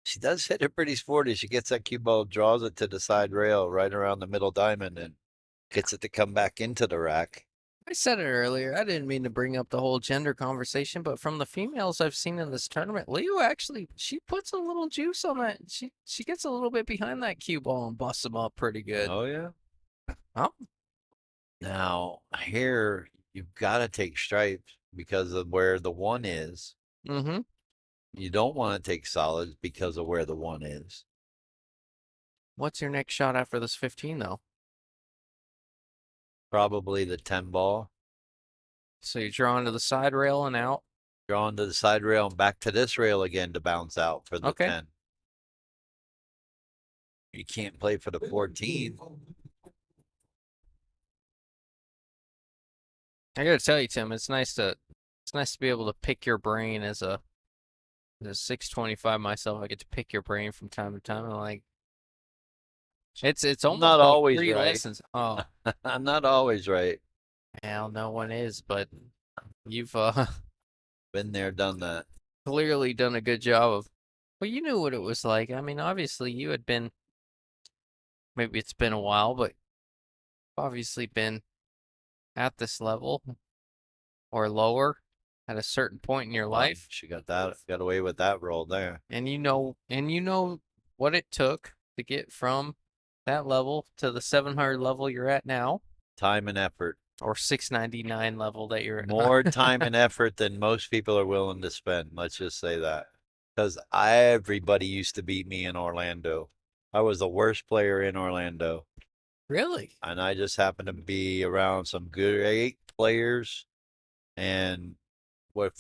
S2: She does hit it pretty sporty. She gets that cue ball, draws it to the side rail right around the middle diamond, and gets it to come back into the rack.
S1: I said it earlier. I didn't mean to bring up the whole gender conversation, but from the females I've seen in this tournament, Leo actually she puts a little juice on that. She gets a little bit behind that cue ball and busts them up pretty good.
S2: Oh yeah.
S1: Oh.
S2: Now here you've got to take stripes because of where the 1 is.
S1: Mm-hmm.
S2: You don't want to take solids because of where the 1 is.
S1: What's your next shot after this 15 though?
S2: Probably the 10 ball.
S1: So you draw into the side rail and out.
S2: Draw into the side rail and back to this rail again to bounce out for the 10. You can't play for the 14.
S1: I gotta tell you, Tim, it's nice to be able to pick your brain as a 625 myself. I get to pick your brain from time to time. And like, it's almost
S2: not
S1: like
S2: always
S1: 3
S2: right.
S1: lessons. Oh,
S2: I'm not always right.
S1: well, no one is, but you've
S2: Been there, done that.
S1: clearly done a good job of. Well, you knew what it was like. I mean, obviously you had been. Maybe it's been a while, but obviously been at this level or lower at a certain point in your life.
S2: She got away with that roll there.
S1: And you know what it took to get from that level to the 700 level you're at now.
S2: Time and effort.
S1: Or 699 level that you're at.
S2: More time and effort than most people are willing to spend. Let's just say that. Because everybody used to beat me in Orlando. I was the worst player in Orlando.
S1: Really?
S2: And I just happened to be around some great players and was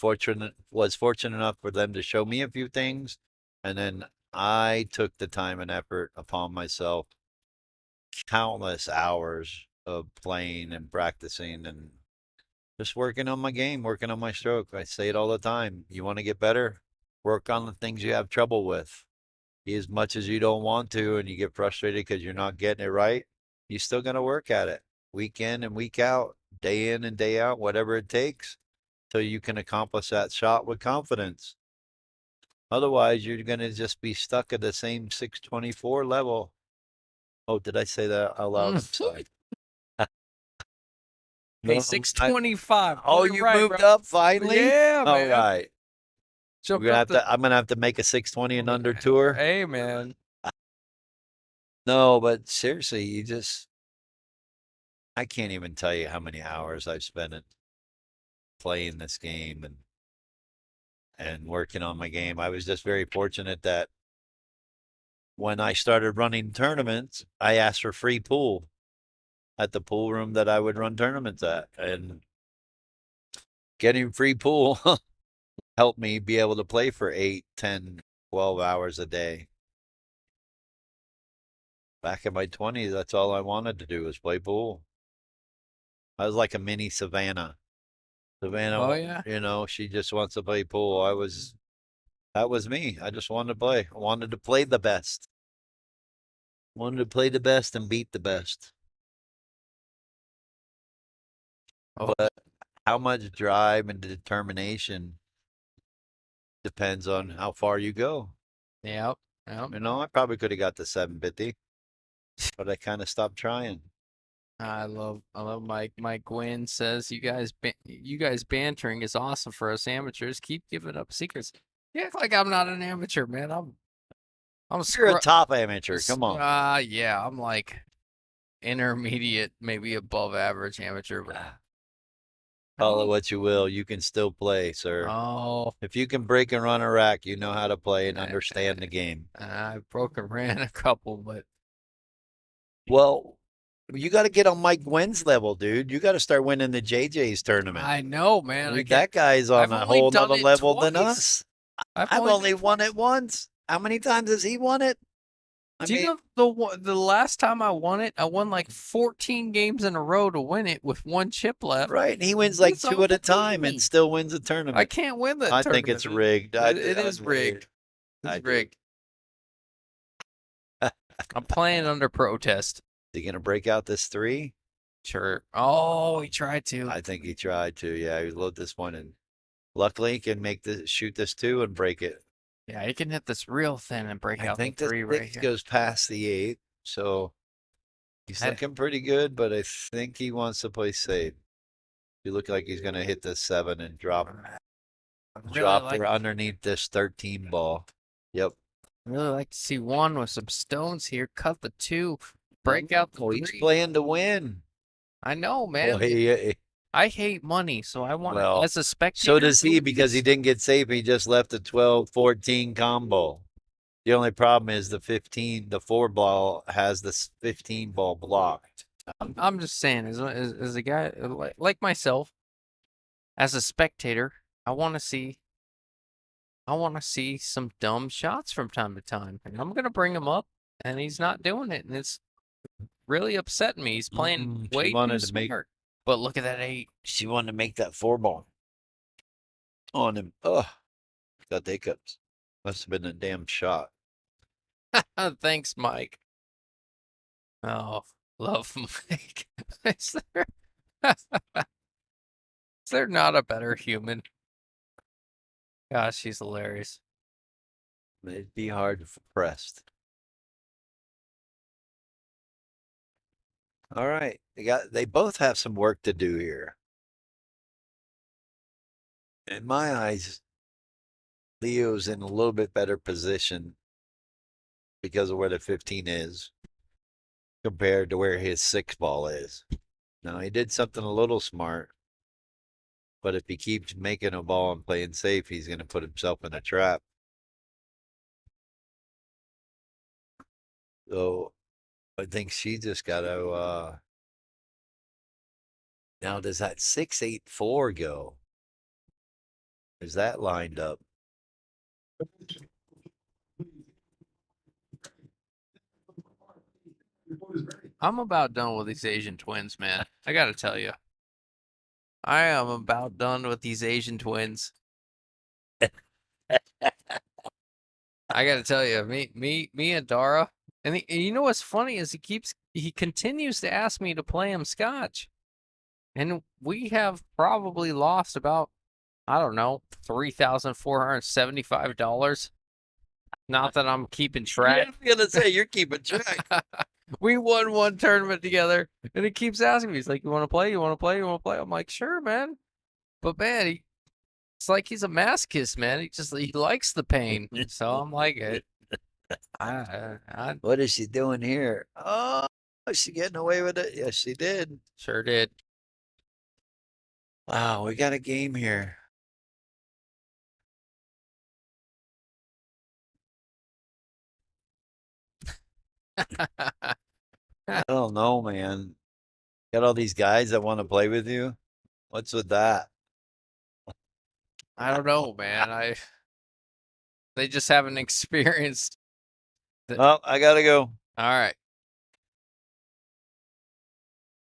S2: fortunate enough for them to show me a few things, and then I took the time and effort upon myself, countless hours of playing and practicing and just working on my game, working on my stroke. I say it all the time. You want to get better? Work on the things you have trouble with. As much as you don't want to and you get frustrated because you're not getting it right, you still going to work at it week in and week out, day in and day out, whatever it takes, till you can accomplish that shot with confidence. Otherwise, you're going to just be stuck at the same 624 level. Oh, did I say that out loud? I'm sorry.
S1: Hey,
S2: No,
S1: 625.
S2: Oh,
S1: You're
S2: you
S1: right,
S2: moved
S1: bro.
S2: up finally?
S1: Yeah,
S2: All
S1: man.
S2: right.
S1: Jumped up
S2: I'm gonna have to make a 620 and under tour.
S1: Hey, man.
S2: No, but seriously, I can't even tell you how many hours I've spent playing this game and working on my game. I was just very fortunate that when I started running tournaments, I asked for free pool at the pool room that I would run tournaments at, and getting free pool helped me be able to play for 8, 10, 12 hours a day. Back in my 20s, that's all I wanted to do was play pool. I was like a mini Savannah. Savannah,
S1: Oh, yeah.
S2: you know, she just wants to play pool. That was me. I just wanted to play. I wanted to play the best. Wanted to play the best and beat the best.
S1: Oh,
S2: But how much drive and determination depends on how far you go.
S1: yep. Yep.
S2: You know, I probably could have got to 750, but I kind of stopped trying.
S1: I love Mike. Mike Gwynn says you guys bantering is awesome for us amateurs. Keep giving up secrets. You act like I'm not an amateur, man. I'm
S2: You're a
S1: scru
S2: top amateur. Come on.
S1: yeah, I'm like intermediate, maybe above average amateur, but
S2: Call it what you will. You can still play, sir.
S1: oh,
S2: If you can break and run a rack, you know how to play and understand the game.
S1: I've broken ran a couple, but
S2: Well, you got to get on Mike Gwynn's level, dude. You got to start winning the JJ's tournament.
S1: I know, man.
S2: Dude, that guy's on
S1: I've
S2: a
S1: only
S2: whole
S1: done
S2: nother
S1: it
S2: level than
S1: twice.
S2: us.
S1: I've
S2: I've only
S1: done
S2: won it once. How many times has he won it?
S1: Do you know the last time I won it, I won like 14 games in a row to win it with one chip left.
S2: Right, and he wins like
S1: It's
S2: 2 at a time and
S1: unbelievable.
S2: still wins a tournament.
S1: I can't win that
S2: I
S1: tournament.
S2: think it's rigged.
S1: It is rigged. It's rigged. I'm playing under protest.
S2: Is he gonna break out this 3?
S1: Sure. Oh, he tried to.
S2: I think he tried to. Yeah, he was a little disappointed. Luckily, he can shoot this 2 and break it.
S1: Yeah, he can hit this real thin and break
S2: I
S1: out
S2: think
S1: the
S2: the
S1: 3 right
S2: 6
S1: here.
S2: goes past the 8, so he's looking pretty good. But I think he wants to play safe. You look like he's gonna hit the 7 and drop her underneath this 13 ball. Yep.
S1: I really like to see 1 with some stones here. Cut the 2. Break out the 3.
S2: He's playing to win.
S1: I know, man.
S2: Oh, hey.
S1: I hate money, so I want
S2: Well,
S1: as a spectator.
S2: So does he because he didn't get safe. He just left the 12-14 combo. The only problem is the 4 ball has the 15 ball blocked.
S1: I'm just saying, as a guy like myself, as a spectator, I want to see some dumb shots from time to time, and I'm gonna bring him up, and he's not doing it, and it's really upsetting me. He's playing way too smart. But look at that 8.
S2: She wanted to make that 4 ball on him. Ugh, got the hiccups. Must have been a damn shot.
S1: Thanks, Mike. Oh, love Mike. Is there not a better human? Gosh, he's hilarious.
S2: It'd be hard for pressed. All right, they both have some work to do here. In my eyes, Leo's in a little bit better position because of where the 15 is compared to where his 6 ball is. Now, he did something a little smart, but if he keeps making a ball and playing safe, he's going to put himself in a trap. So I think she just got to. Now, does that 6-8-4 go? Is that lined up?
S1: I'm about done with these Asian twins, man. I gotta tell you. I am about done with these Asian twins. I gotta tell you, me and Dara, and you know what's funny is he continues to ask me to play him Scotch, and we have probably lost about, I don't know, $3,475. Not that I'm keeping track.
S2: I'm gonna say you're keeping track.
S1: We won one tournament together, and he keeps asking me. He's like, "You want to play? You want to play? You want to play?" I'm like, "Sure, man." But man, it's like he's a masochist, man. He likes the pain. So I'm like, I
S2: What is she doing here? Oh, is she getting away with it? Yes, she did.
S1: sure did.
S2: Wow, we got a game here. I don't know, man. Got all these guys that want to play with you. What's with that?
S1: I don't know, man. They just haven't experienced.
S2: Oh, I gotta go.
S1: All right.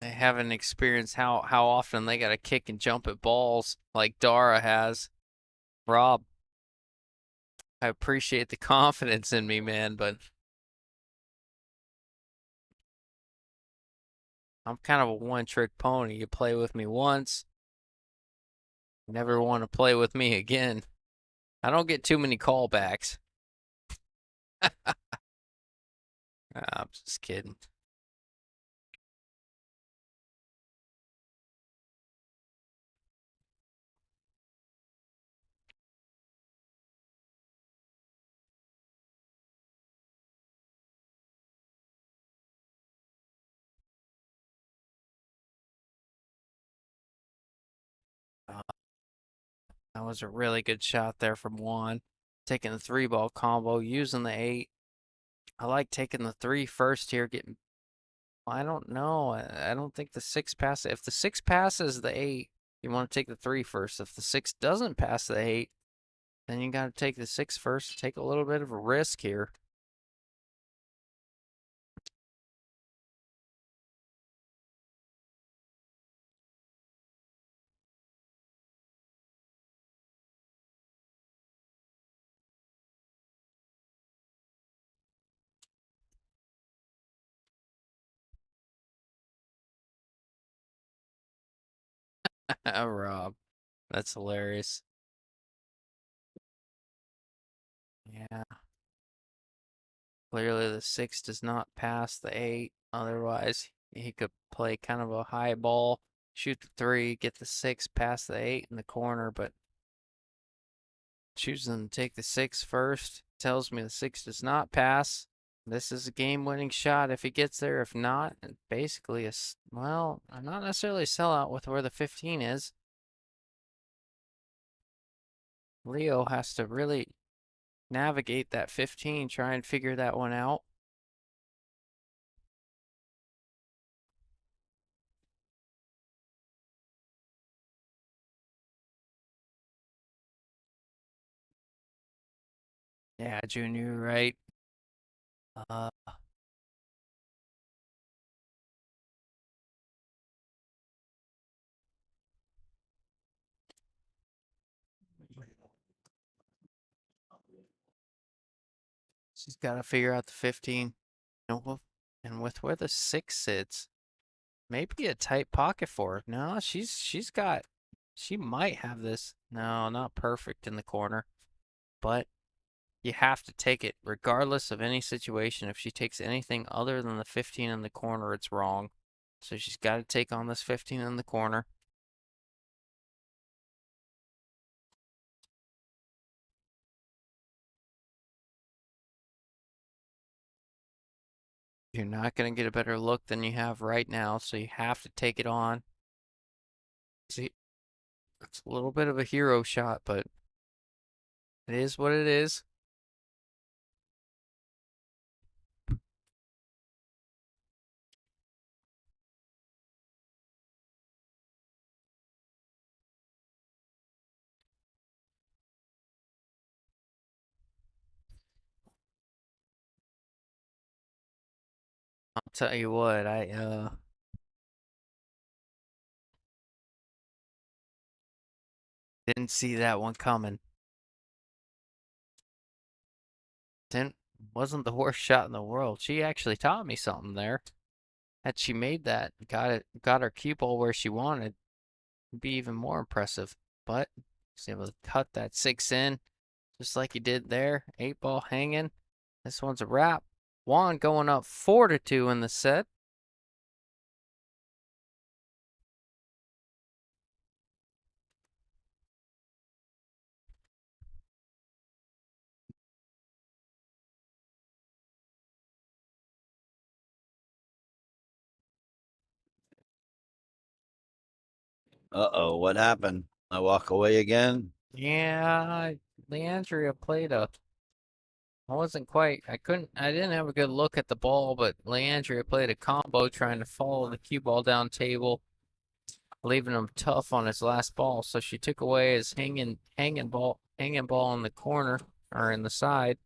S1: They haven't experienced how often they got to kick and jump at balls like Dara has. Rob, I appreciate the confidence in me, man, but I'm kind of a one-trick pony. You play with me once, never want to play with me again. I don't get too many callbacks. I'm just kidding. Uh, that was a really good shot there from Juan. Taking the 3-ball combo, using the 8. I like taking the 3 first here, getting. I don't know. I don't think the 6 passes. If the 6 passes the 8, you want to take the 3 first. If the 6 doesn't pass the 8, then you got to take the 6 first. Take a little bit of a risk here. Rob, that's hilarious. Yeah. Clearly, the 6 does not pass the 8. Otherwise, he could play kind of a high ball, shoot the 3, get the 6, pass the 8 in the corner, but choosing to take the 6 first tells me the 6 does not pass. This is a game-winning shot if he gets there. If not, basically well, not necessarily a sellout with where the 15 is. Leo has to really navigate that 15, try and figure that one out. Yeah, Junior, right? Uh, she's got to figure out the 15. And with where the 6 sits, maybe a tight pocket for her. No, she might have this. No, not perfect in the corner, but you have to take it regardless of any situation. If she takes anything other than the 15 in the corner, it's wrong. So she's got to take on this 15 in the corner. You're not going to get a better look than you have right now, so you have to take it on. See, it's a little bit of a hero shot, but it is what it is. tell you what, I didn't see that one coming. Didn't wasn't the worst shot in the world. She actually taught me something there. Had she made that, got her cue ball where she wanted, it'd be even more impressive. But she's able to cut that 6 in, just like you did there. 8 ball hanging. This one's a wrap. Juan going up 4-2 in the set.
S2: Uh-oh, what happened? I walk away again?
S1: Yeah, Leandria played a. I wasn't quite. I didn't have a good look at the ball, but Leandria played a combo trying to follow the cue ball down table, leaving him tough on his last ball. So she took away his hanging ball in the corner or in the side,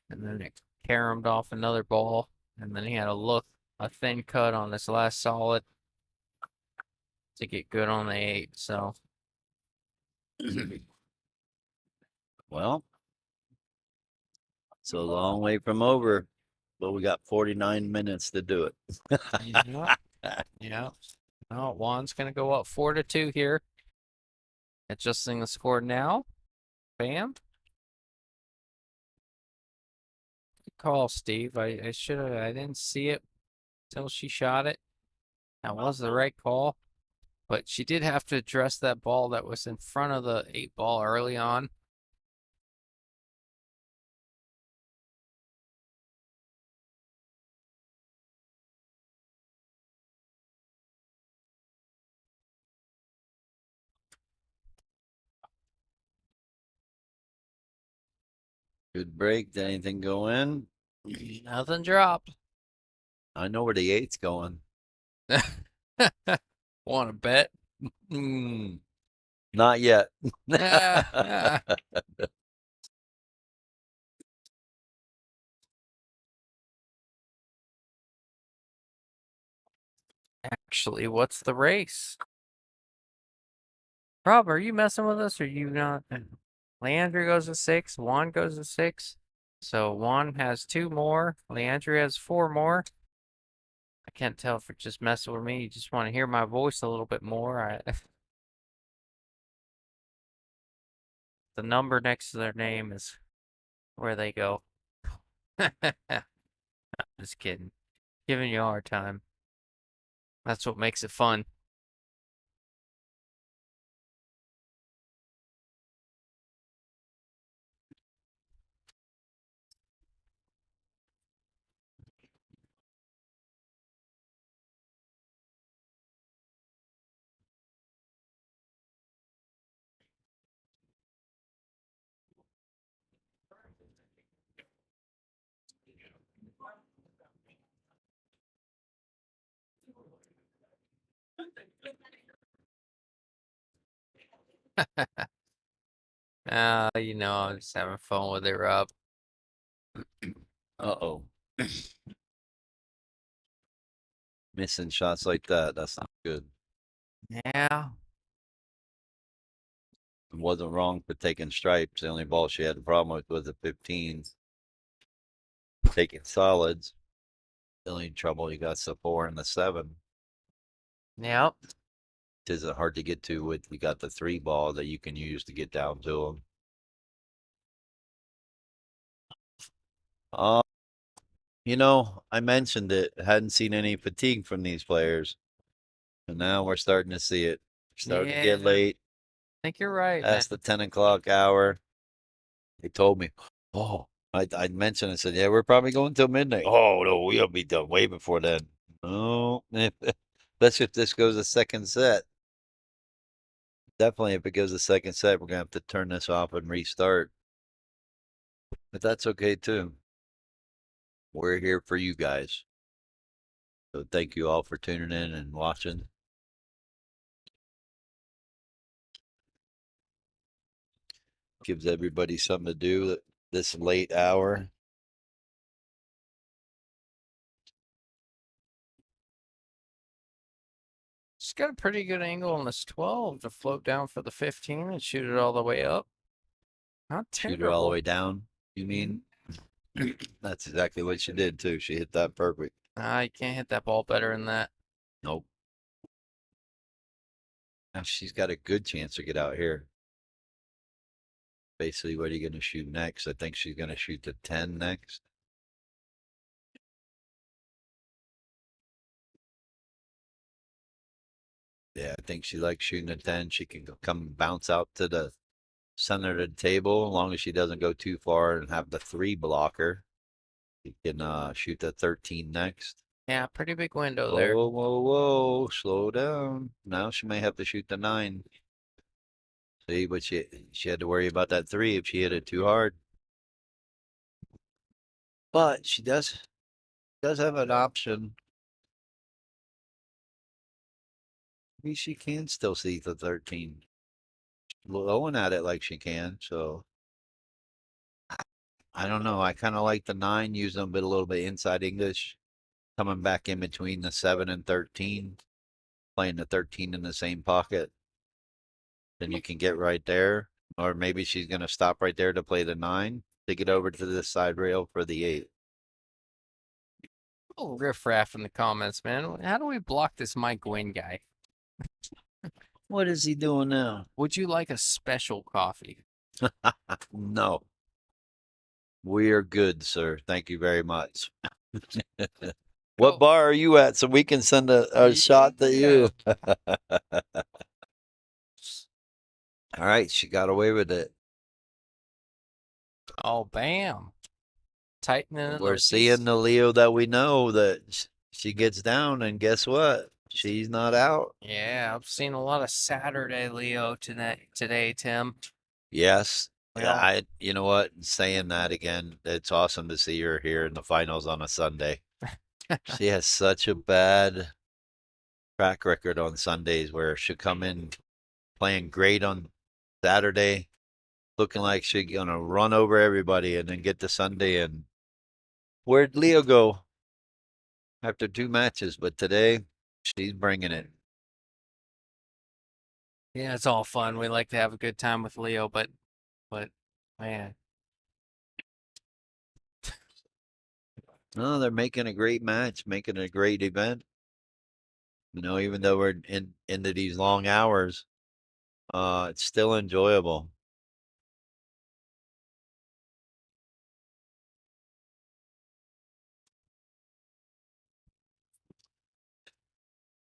S1: and then it caromed off another ball, and then he had a thin cut on his last solid to get good on the 8. So
S2: Well, it's a long way from over, but we got 49 minutes to do it.
S1: yeah, yeah. Well, Juan's gonna go up 4-2 here. Adjusting the score now. Bam. Good call, Steve. I should have. I didn't see it till she shot it. That was the right call, but she did have to address that ball that was in front of the 8 ball early on.
S2: Good break. Did anything go in?
S1: Nothing dropped.
S2: I know where the 8's going.
S1: Want to bet? Mm.
S2: Not yet.
S1: Actually, what's the race? Rob, are you messing with us or you not? Leandria goes to 6. Juan goes to 6. So Juan has 2 more. Leandria has 4 more. I can't tell if you're just messing with me. You just want to hear my voice a little bit more. The number next to their name is where they go. Just kidding. Giving you a hard time. That's what makes it fun. I'm just having fun with it, Rob.
S2: Uh-oh. Missing shots like that. That's not good.
S1: Yeah.
S2: It wasn't wrong for taking stripes. The only ball she had a problem with was the 15. Taking solids. The only trouble you got the 4 and the 7.
S1: Yep.
S2: It isn't hard to get to with you got the 3 ball that you can use to get down to them. I mentioned it. Hadn't seen any fatigue from these players. And now we're starting to see it. Starting to get
S1: Yeah.
S2: late.
S1: I think you're right, man.
S2: Past the 10 o'clock hour. They told me, oh, I mentioned, I said, yeah, we're probably going till midnight. Oh, no, we'll be done way before then. Oh, especially if this goes a second set. Definitely, if it goes a second set, we're going to have to turn this off and restart. But that's okay, too. We're here for you guys. So thank you all for tuning in and watching. Gives everybody something to do this late hour.
S1: She's got a pretty good angle on this 12 to float down for the 15 and shoot it all the way up. Not
S2: Shoot her all the
S1: terrible.
S2: way down, you mean? That's exactly what she did, too. She hit that perfect.
S1: You can't hit that ball better than that.
S2: Nope. Now she's got a good chance to get out here. Basically, what are you going to shoot next? I think she's going to shoot the 10 next. Yeah, I think she likes shooting the 10. She can come bounce out to the center of the table as long as she doesn't go too far and have the 3 blocker. She can shoot the 13 next.
S1: Yeah, pretty big window there.
S2: Whoa, whoa, whoa. Slow down. Now she may have to shoot the 9. See, but she had to worry about that 3 if she hit it too hard. But she does have an option. Maybe she can still see the 13. Blowing at it like she can, so I don't know. I kind of like the 9, using a little bit inside English, coming back in between the 7 and 13, playing the 13 in the same pocket. Then you can get right there, or maybe she's going to stop right there to play the 9 to get over to this side rail for the 8.
S1: Oh, riffraff in the comments, man. How do we block this Mike Gwynn guy?
S2: What is he doing now?
S1: Would you like a special coffee?
S2: No. We are good, sir. Thank you very much. What
S1: Go.
S2: bar are you at so we can send a shot to you? All right, she got away with it.
S1: Oh, bam. Tightening in
S2: We're
S1: the
S2: seeing the Leo that we know that she gets down, and guess what? She's not out.
S1: Yeah, I've seen a lot of Saturday Leo today, Tim.
S2: Yes.
S1: Well,
S2: You know what? Saying that again, it's awesome to see her here in the finals on a Sunday. She has such a bad track record on Sundays where she'll come in playing great on Saturday, looking like she's gonna run over everybody, and then get to Sunday and where'd Leo go after 2 matches? But today, she's bringing it.
S1: yeah, it's all fun. We like to have a good time with Leo, but man,
S2: No, they're making a great match, making a great event. You know, even though we're into these long hours, it's still enjoyable.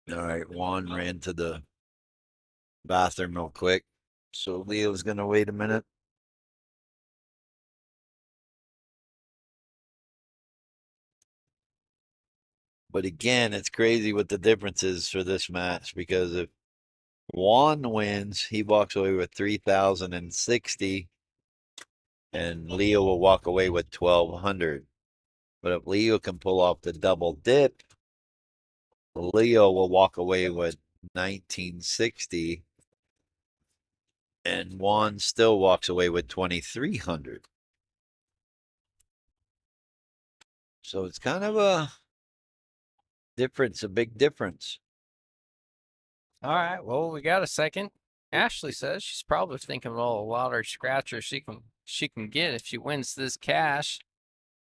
S2: All right, Juan ran to the bathroom real quick, so Leo's gonna wait a minute. But again, it's crazy what the difference is for this match, because if Juan wins, he walks away with 3,060, and Leo will walk away with 1,200. But if Leo can pull off the double dip, Leo will walk away with 1960, and Juan still walks away with 2,300. So it's kind of a difference, a big difference.
S1: all right. Well, we got a second. Ashley says she's probably thinking of all the lottery scratchers she can get if she wins this cash.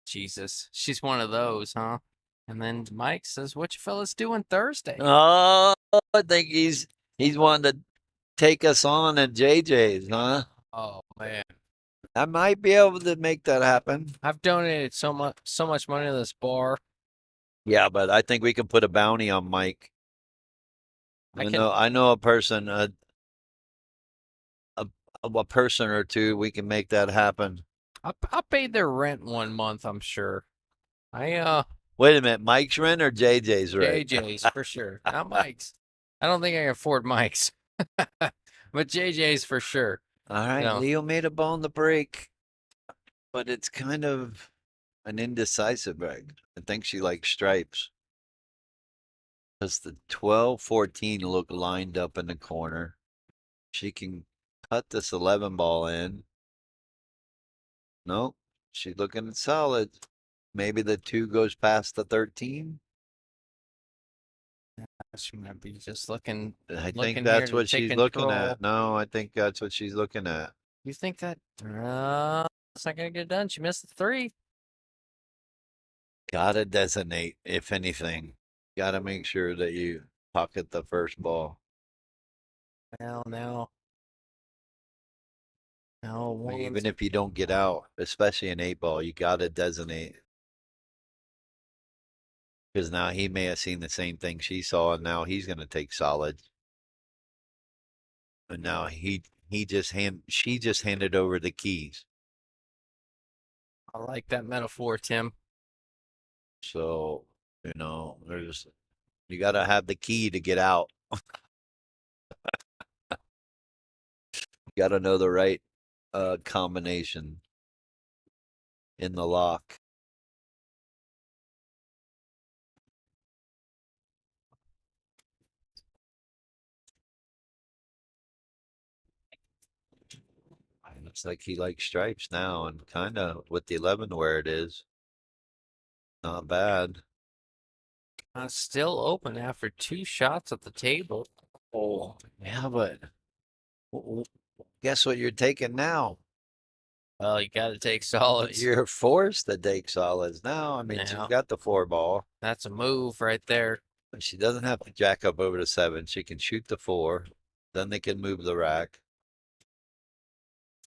S1: Jesus, she's one of those, huh? And then Mike says, "What you fellas doing Thursday?"
S2: Oh, I think he's wanting to take us on at JJ's, huh?
S1: Oh man,
S2: I might be able to make that happen.
S1: I've donated so much money to this bar.
S2: Yeah, but I think we can put a bounty on Mike. I know a person, a person or two. We can make that happen.
S1: I paid their rent 1 month. I'm sure.
S2: Wait a minute, Mike's rent or JJ's rent?
S1: JJ's for sure, not Mike's. I don't think I can afford Mike's, but JJ's for sure.
S2: All right,
S1: No.
S2: Leo made a ball in the break, but it's kind of an indecisive break. I think she likes stripes. Because the 12-14 look lined up in the corner. She can cut this 11 ball in. Nope, she's looking solid. Maybe the 2 goes past the 13.
S1: She might be just looking
S2: I think
S1: here
S2: that's
S1: to
S2: what
S1: take
S2: she's looking
S1: control.
S2: at. No, I think that's what she's looking at.
S1: You think that? It's not gonna get done. She missed the 3.
S2: Gotta designate, if anything. Gotta make sure that you pocket the first ball.
S1: Well, no,
S2: Even if you don't get out, especially an 8 ball, you gotta designate. Because now he may have seen the same thing she saw, and now he's gonna take solids. And now she just handed over the keys.
S1: I like that metaphor, Tim.
S2: So, you gotta have the key to get out. You gotta know the right combination in the lock. Looks like he likes stripes now, and kind of with the 11 where it is. Not bad.
S1: Still open after 2 shots at the table.
S2: Oh, yeah, but guess what you're taking now?
S1: Well, you got to take solids.
S2: You're forced to take solids now. I mean,
S1: Yeah.
S2: she's got the 4 ball.
S1: That's a move right there.
S2: But she doesn't have to jack up over the 7. She can shoot the 4. Then they can move the rack.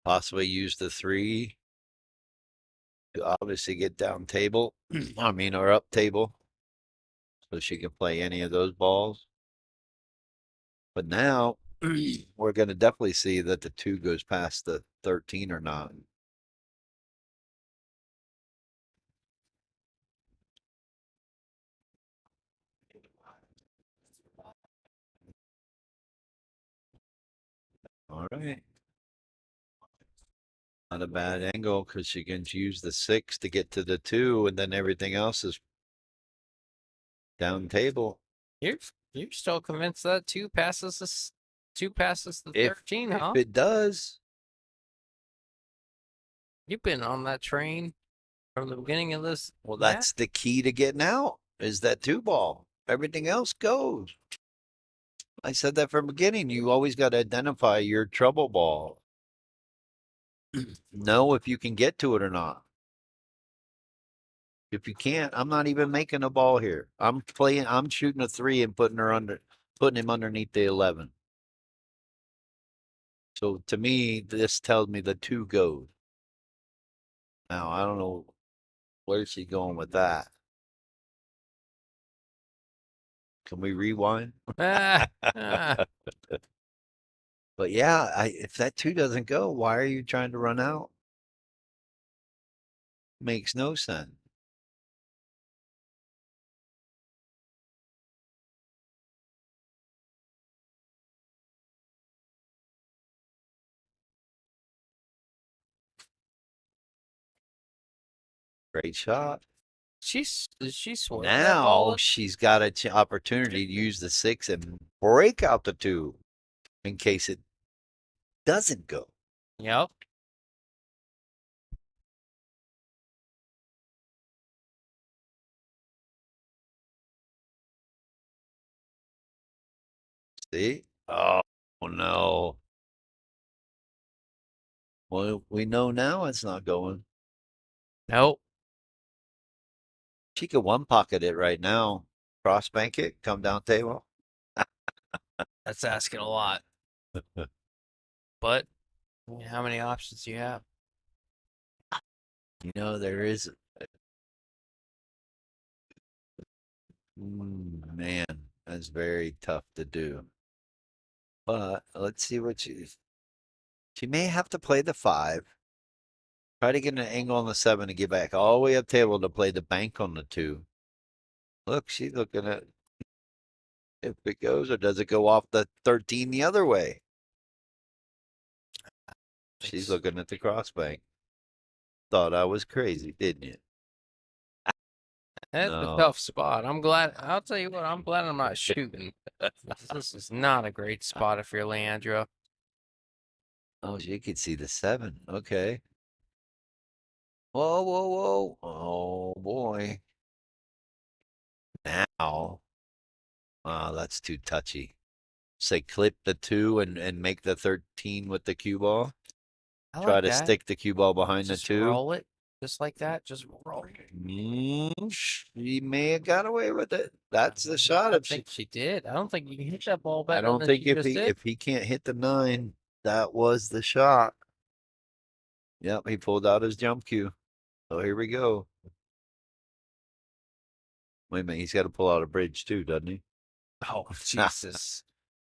S2: Possibly use the 3 to obviously get down table. I mean, or up table. So she can play any of those balls. But now we're going to definitely see that the 2 goes past the 13 or not. All right. Not a bad angle because she can use the 6 to get to the 2, and then everything else is down table.
S1: You're still convinced that 2 passes the 13, huh?
S2: If it does,
S1: You've been on that train from the beginning of this.
S2: well, that's the key to getting out is that 2 ball. Everything else goes. I said that from the beginning. You always got to identify your trouble ball. Know if you can get to it or not. If you can't, I'm not even making a ball here. I'm shooting a 3 and putting him underneath the 11. So to me, this tells me the 2 goes. Now I don't know where's she going with that. Can we rewind?
S1: Ah, ah.
S2: But yeah, if that 2 doesn't go, why are you trying to run out? Makes no sense. Great shot.
S1: She swung that
S2: Now
S1: ball.
S2: she's got an opportunity to use the 6 and break out the 2 in case it doesn't go.
S1: Yep.
S2: See? Oh no. Well, we know now it's not going.
S1: Nope.
S2: She could 1-pocket it right now. Cross bank it, come down table.
S1: That's asking a lot. But how many options do you have?
S2: There is. Man, that's very tough to do. But let's see what she may have to play the 5. Try to get an angle on the 7 to get back all the way up table to play the bank on the 2. Look, she's looking at if it goes or does it go off the 13 the other way. She's looking at the cross bank. Thought I was crazy, didn't you?
S1: That's a tough spot. I'll tell you what, I'm glad I'm not shooting. This is not a great spot if you're Leandra.
S2: Oh, she could see the 7. Okay. Whoa, whoa, whoa. Oh, boy. Now. That's too touchy. Say clip the 2 and make the 13 with the cue ball.
S1: I
S2: Try
S1: like
S2: to
S1: that.
S2: stick the cue ball behind the
S1: Just
S2: 2.
S1: roll it. Just like that. Just roll it.
S2: She may have got away with it. That's the shot.
S1: I
S2: If she,
S1: think she did. I don't think you can hit that ball
S2: I
S1: better
S2: don't
S1: than
S2: think
S1: she just did.
S2: if he can't hit the 9, that was the shot. Yep, he pulled out his jump cue. So here we go. Wait a minute, he's got to pull out a bridge too, doesn't he?
S1: Oh, Jesus.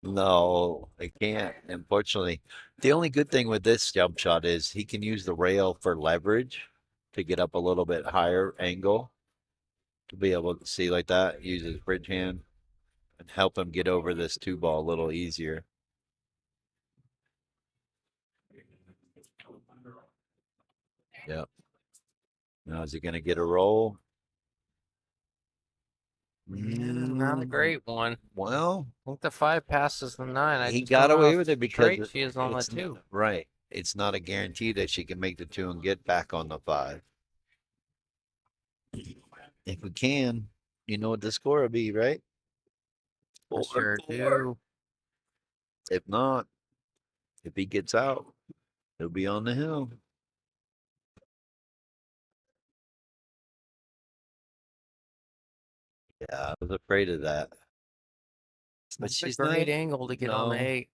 S2: No, I can't. Unfortunately, the only good thing with this jump shot is he can use the rail for leverage to get up a little bit higher angle to be able to see like that. Use his bridge hand and help him get over this 2 ball a little easier. Yep. Now is he going to get a roll?
S1: Not a great one.
S2: Well,
S1: I think the 5 passes the 9. I
S2: he
S1: just
S2: got
S1: don't know
S2: away
S1: how
S2: with it because
S1: straight she is on the
S2: it's
S1: 2.
S2: right. It's not a guarantee that she can make the 2 and get back on the 5. If we can, you know what the score will be, right?
S1: I sure
S2: 4-4.
S1: do.
S2: If not, if he gets out, he'll be on the hill. Yeah, I was afraid of that. But
S1: It's a
S2: she's
S1: great
S2: not.
S1: angle to get on the
S2: No.
S1: 8.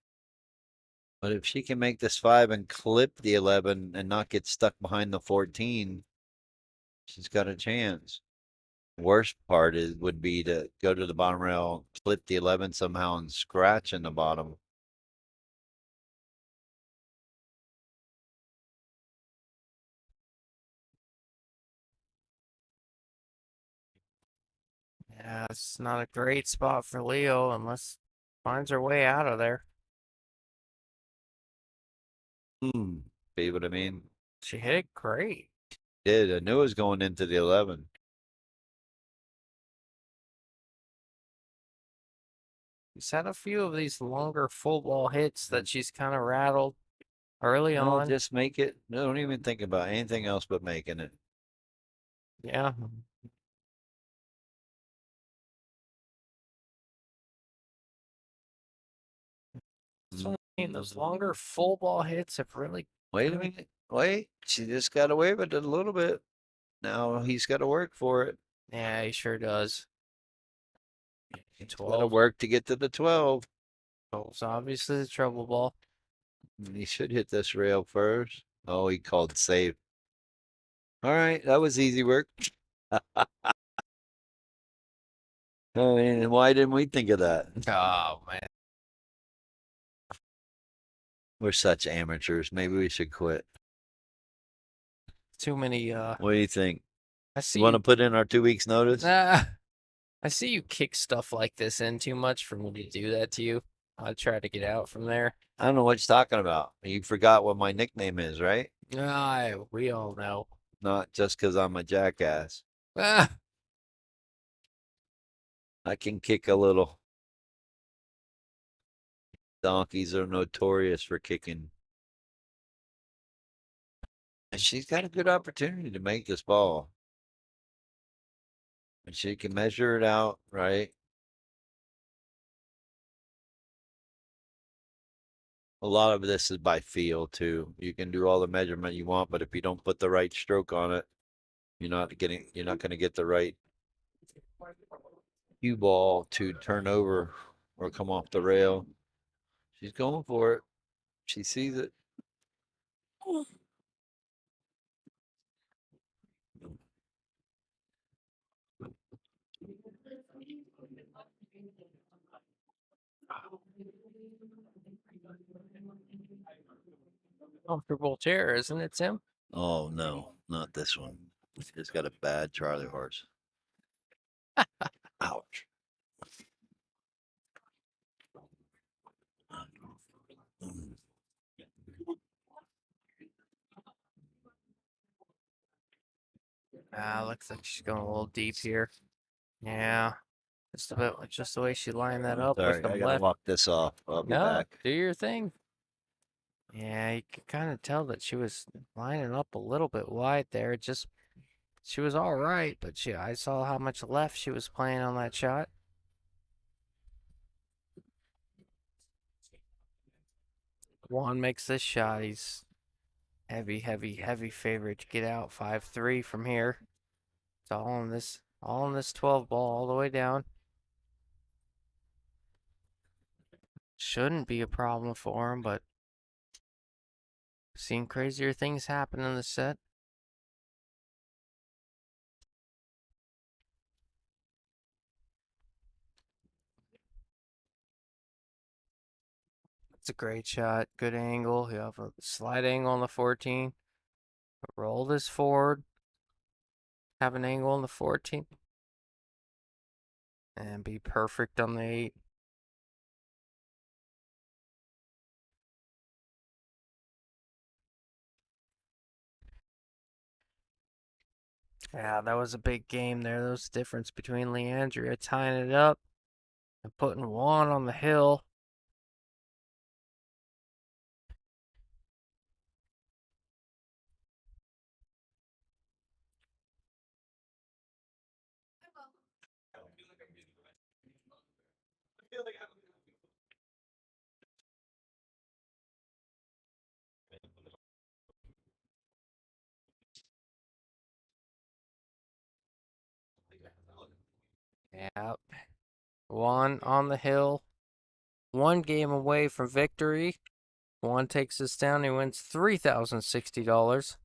S2: But if she can make this 5 and clip the 11 and not get stuck behind the 14, she's got a chance. Worst part would be to go to the bottom rail, clip the 11 somehow, and scratch in the bottom.
S1: Yeah, it's not a great spot for Leo unless finds her way out of there.
S2: See what I mean?
S1: She hit it great.
S2: Did I knew it was going into the 11.
S1: She's had a few of these longer full ball hits that she's kind of rattled early
S2: No,
S1: on.
S2: just make it. No, don't even think about anything else but making it.
S1: Yeah. That's what I mean. Those longer full ball hits have really.
S2: Wait a minute. Wait. She just got away with it a little bit. Now he's got to work for it.
S1: Yeah, he sure does.
S2: He's got to
S1: 12.
S2: work to get to the 12.
S1: 12's obviously the trouble ball.
S2: He should hit this rail first. Oh, he called save. All right, that was easy work. I mean, why didn't we think of that?
S1: Oh, man.
S2: We're such amateurs. Maybe we should quit.
S1: Too many.
S2: What do you think?
S1: I see
S2: You want to
S1: you.
S2: put in our 2 weeks notice?
S1: I see you kick stuff like this in too much for me to do that to you. I try to get out from there.
S2: I don't know what you're talking about. You forgot what my nickname is, right?
S1: We all know.
S2: Not just because I'm a jackass.
S1: Ah,
S2: I can kick a little. Donkeys are notorious for kicking. And she's got a good opportunity to make this ball. And she can measure it out, right? A lot of this is by feel too. You can do all the measurement you want, but if you don't put the right stroke on it, you're not going to get the right cue ball to turn over or come off the rail. She's going for it. She sees it.
S1: comfortable chair, isn't it, Tim?
S2: Oh no, not this one. It's got a bad Charlie horse. Ouch.
S1: Looks like she's going a little deep here. Yeah, just the way she lined that up with
S2: Sorry, I
S1: them
S2: gotta
S1: left.
S2: walk this off. I'll be
S1: No,
S2: back.
S1: do your thing. Yeah, you could kind of tell that she was lining up a little bit wide there. Just she was all right, but I saw how much left she was playing on that shot. Juan makes this shot. He's heavy, heavy, heavy favorite to get out 5-3 from here. It's all in this 12 ball all the way down. Shouldn't be a problem for him, but seen crazier things happen in the set. It's a great shot. Good angle. You have a slight angle on the 14. Roll this forward. Have an angle on the 14. And be perfect on the 8. Yeah, that was a big game there. That was the difference between Leandria tying it up and putting Juan on the hill. Yep. Juan on the hill. One game away from victory. Juan takes this down. He wins $3,060.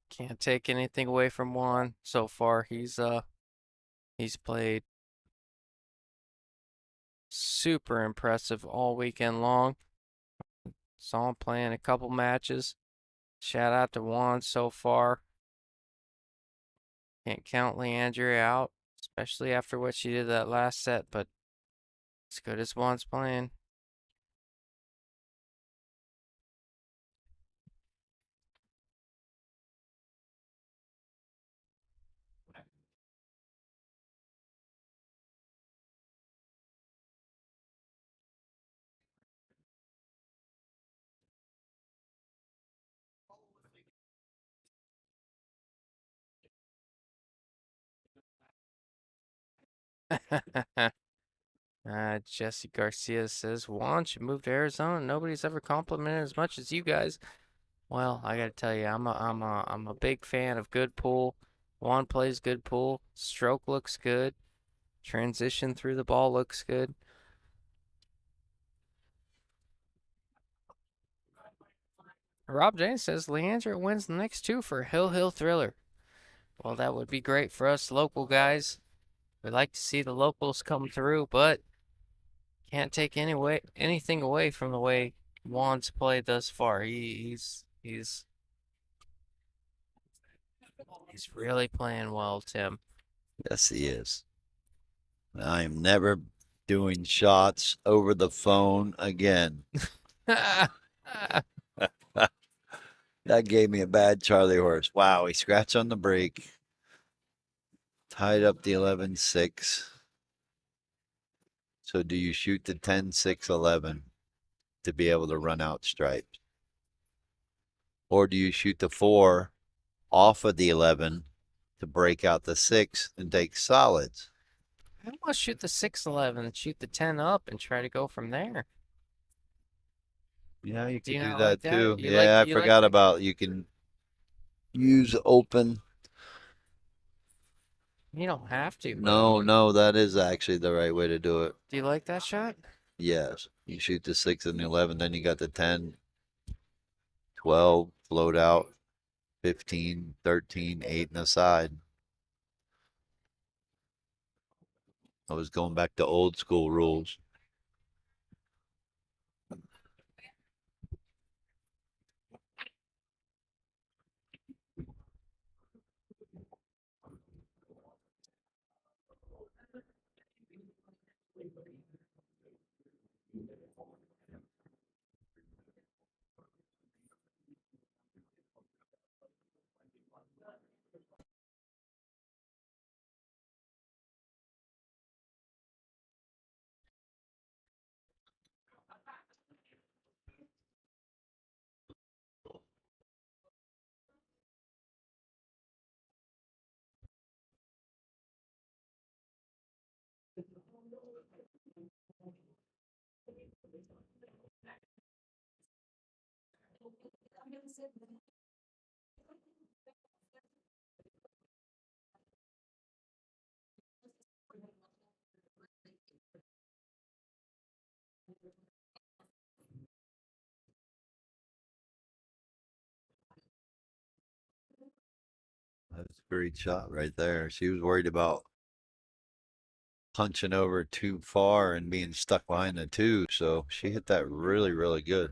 S1: Can't take anything away from Juan so far. He's played super impressive all weekend long. Saw him playing a couple matches. Shout out to Juan so far. Can't count Leandria out, especially after what she did that last set, but as good as Juan's playing. Jesse Garcia says Juan should move to Arizona. Nobody's ever complimented as much as you guys. Well, I gotta tell you, I'm a big fan of good pool. Juan plays good pool. Stroke looks good. Transition through the ball looks good. Rob James says Leandra wins the next two for Hill Hill Thriller. Well, that would be great for us local guys. We'd like to see the locals come through, but can't take anything away from the way Juan's played thus far. He's really playing well, Tim.
S2: Yes, he is. I am never doing shots over the phone again. That gave me a bad Charlie horse. Wow, he scratched on the brake. Tied up the 11-6. So do you shoot the 10-6-11 to be able to run out stripes? Or do you shoot the 4 off of the 11 to break out the 6 and take solids?
S1: I want to shoot the 6-11 and shoot the 10 up and try to go from there.
S2: Yeah, you
S1: Do
S2: could
S1: you
S2: do
S1: not
S2: that
S1: like that?
S2: too.
S1: You
S2: Yeah, I
S1: like
S2: forgot
S1: the-
S2: about you can use open.
S1: You don't have to. But
S2: No, that is actually the right way to do it.
S1: do you like that shot?
S2: Yes. You shoot the 6 and the 11, then you got the 10, 12, float out, 15, 13, 8 and a side. I was going back to old school rules. That's a great shot right there. She was worried about punching over too far and being stuck behind the two, so she hit that really, really good.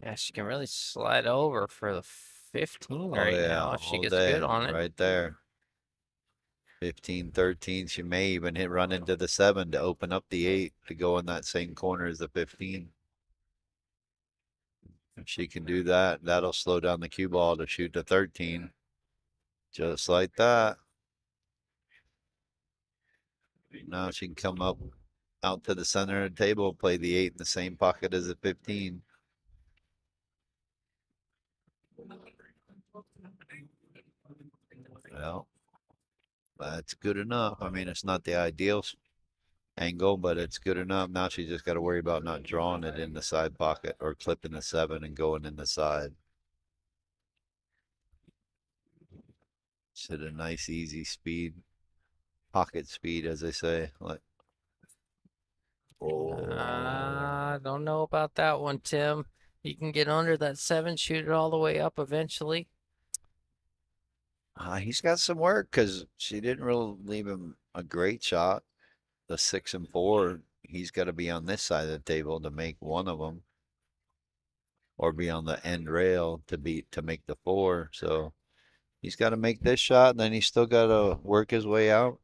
S1: Yeah, she can really slide over for the 15
S2: Oh
S1: right
S2: yeah,
S1: now if she
S2: all
S1: gets good
S2: day,
S1: on it.
S2: right there. 15, 13. She may even run into the 7 to open up the 8 to go in that same corner as the 15. If she can do that, that'll slow down the cue ball to shoot the 13. Just like that. Now she can come up out to the center of the table, play the 8 in the same pocket as the 15. Well, that's good enough. I mean, it's not the ideal angle, but it's good enough. Now she just got to worry about not drawing it in the side pocket or clipping the 7 and going in the side. It's at a nice, easy speed, pocket speed, as they say. Like,
S1: I
S2: oh,
S1: don't know about that one, Tim. You can get under that 7, shoot it all the way up eventually.
S2: he's got some work because she didn't really leave him a great shot. The 6 and 4, he's got to be on this side of the table to make one of them, or be on the end rail to make the 4. So he's got to make this shot, and then he's still got to work his way out.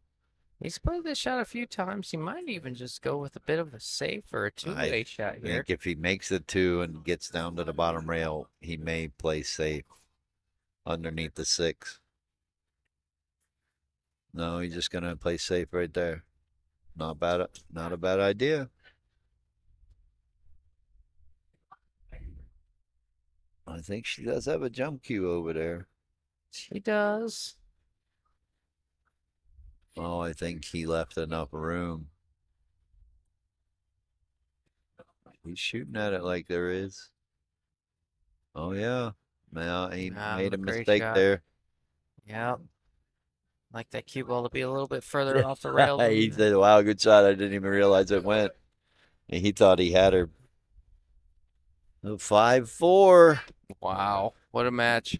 S1: He's played this shot a few times. He might even just go with a bit of a safe or a
S2: I
S1: two-way shot here.
S2: think if he makes the 2 and gets down to the bottom rail, he may play safe underneath the 6. No, he's just gonna play safe right there. Not bad, not a bad idea. I think she does have a jump cue over there.
S1: She does.
S2: Oh, I think he left enough room. He's shooting at it like there is. Oh yeah. Now he made a
S1: Great
S2: mistake
S1: shot.
S2: there.
S1: Yep. Like that cue ball to be a little bit further off the rail.
S2: He said, "Wow, good shot. I didn't even realize it went." And he thought he had her. 5-4.
S1: Wow, what a match.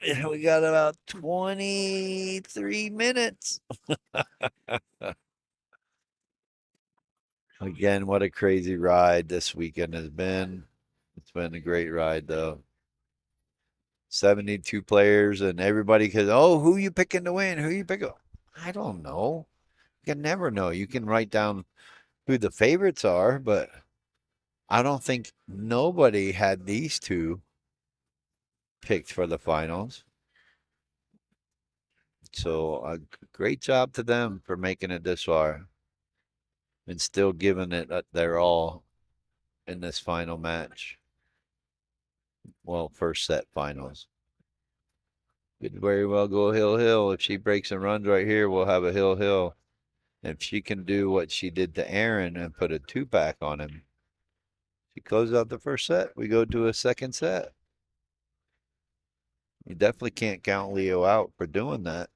S2: Yeah, we got about 23 minutes. Again, what a crazy ride this weekend has been. It's been a great ride, though. 72 players, and everybody can, oh, who you picking to win? Who you picking? I don't know. You can never know. You can write down who the favorites are, but I don't think nobody had these two picked for the finals. So a great job to them for making it this far and still giving it their all in this final match. Well, first set finals. Could very well go hill hill. If she breaks and runs right here, we'll have a hill hill. If she can do what she did to Aaron and put a 2-pack on him, she closes out the first set. We go to a second set. You definitely can't count Leo out for doing that.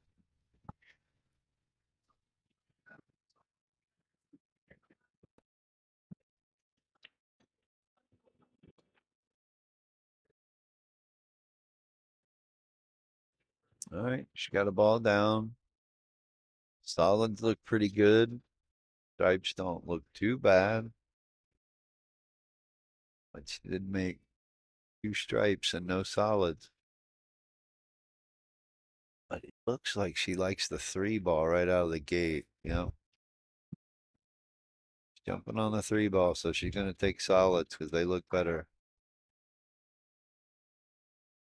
S2: All right, she got a ball down. Solids look pretty good. Stripes don't look too bad. But she did make 2 stripes and no solids. But it looks like she likes the 3 ball right out of the gate. You know, she's jumping on the 3 ball, so she's going to take solids because they look better.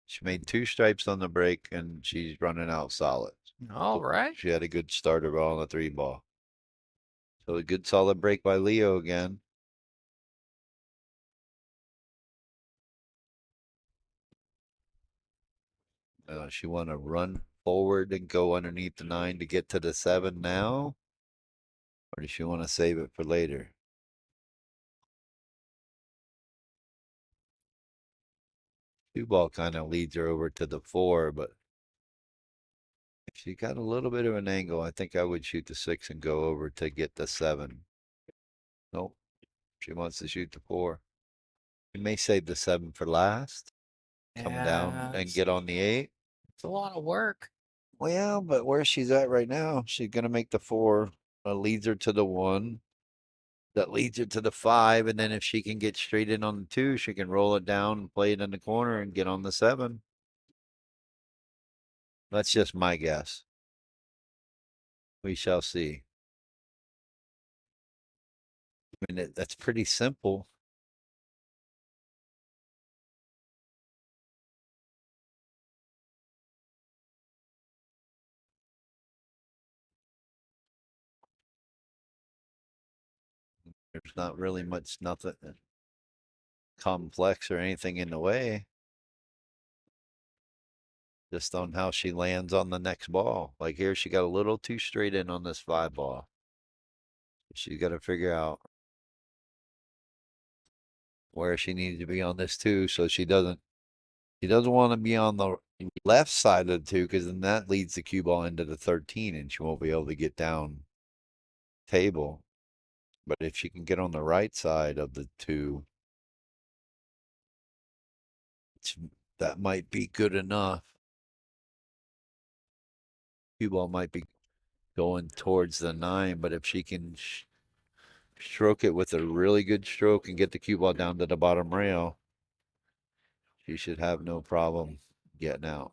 S2: She made 2 stripes on the break and she's running out solids.
S1: All right.
S2: She had a good starter ball on the 3 ball. So a good solid break by Leo again. She want to run forward and go underneath the 9 to get to the 7 now? Or does she want to save it for later? Two ball kind of leads her over to the 4, but if she got a little bit of an angle, I think I would shoot the 6 and go over to get the 7. Nope. She wants to shoot the 4. We may save the 7 for last. Come down and get on the 8.
S1: It's a lot of work.
S2: Well, but where she's at right now, she's gonna make the 4. Leads her to the 1. That leads her to the 5, and then if she can get straight in on the 2, she can roll it down and play it in the corner and get on the 7. That's just my guess. We shall see. I mean, that's pretty simple. There's not really nothing complex or anything in the way. Just on how she lands on the next ball. Like here, she got a little too straight in on this 5 ball. She's got to figure out where she needs to be on this 2, so she doesn't want to be on the left side of the 2, because then that leads the cue ball into the 13 and she won't be able to get down table. But if she can get on the right side of the 2, that might be good enough. Cue ball might be going towards the 9, but if she can stroke it with a really good stroke and get the cue ball down to the bottom rail, she should have no problem getting out.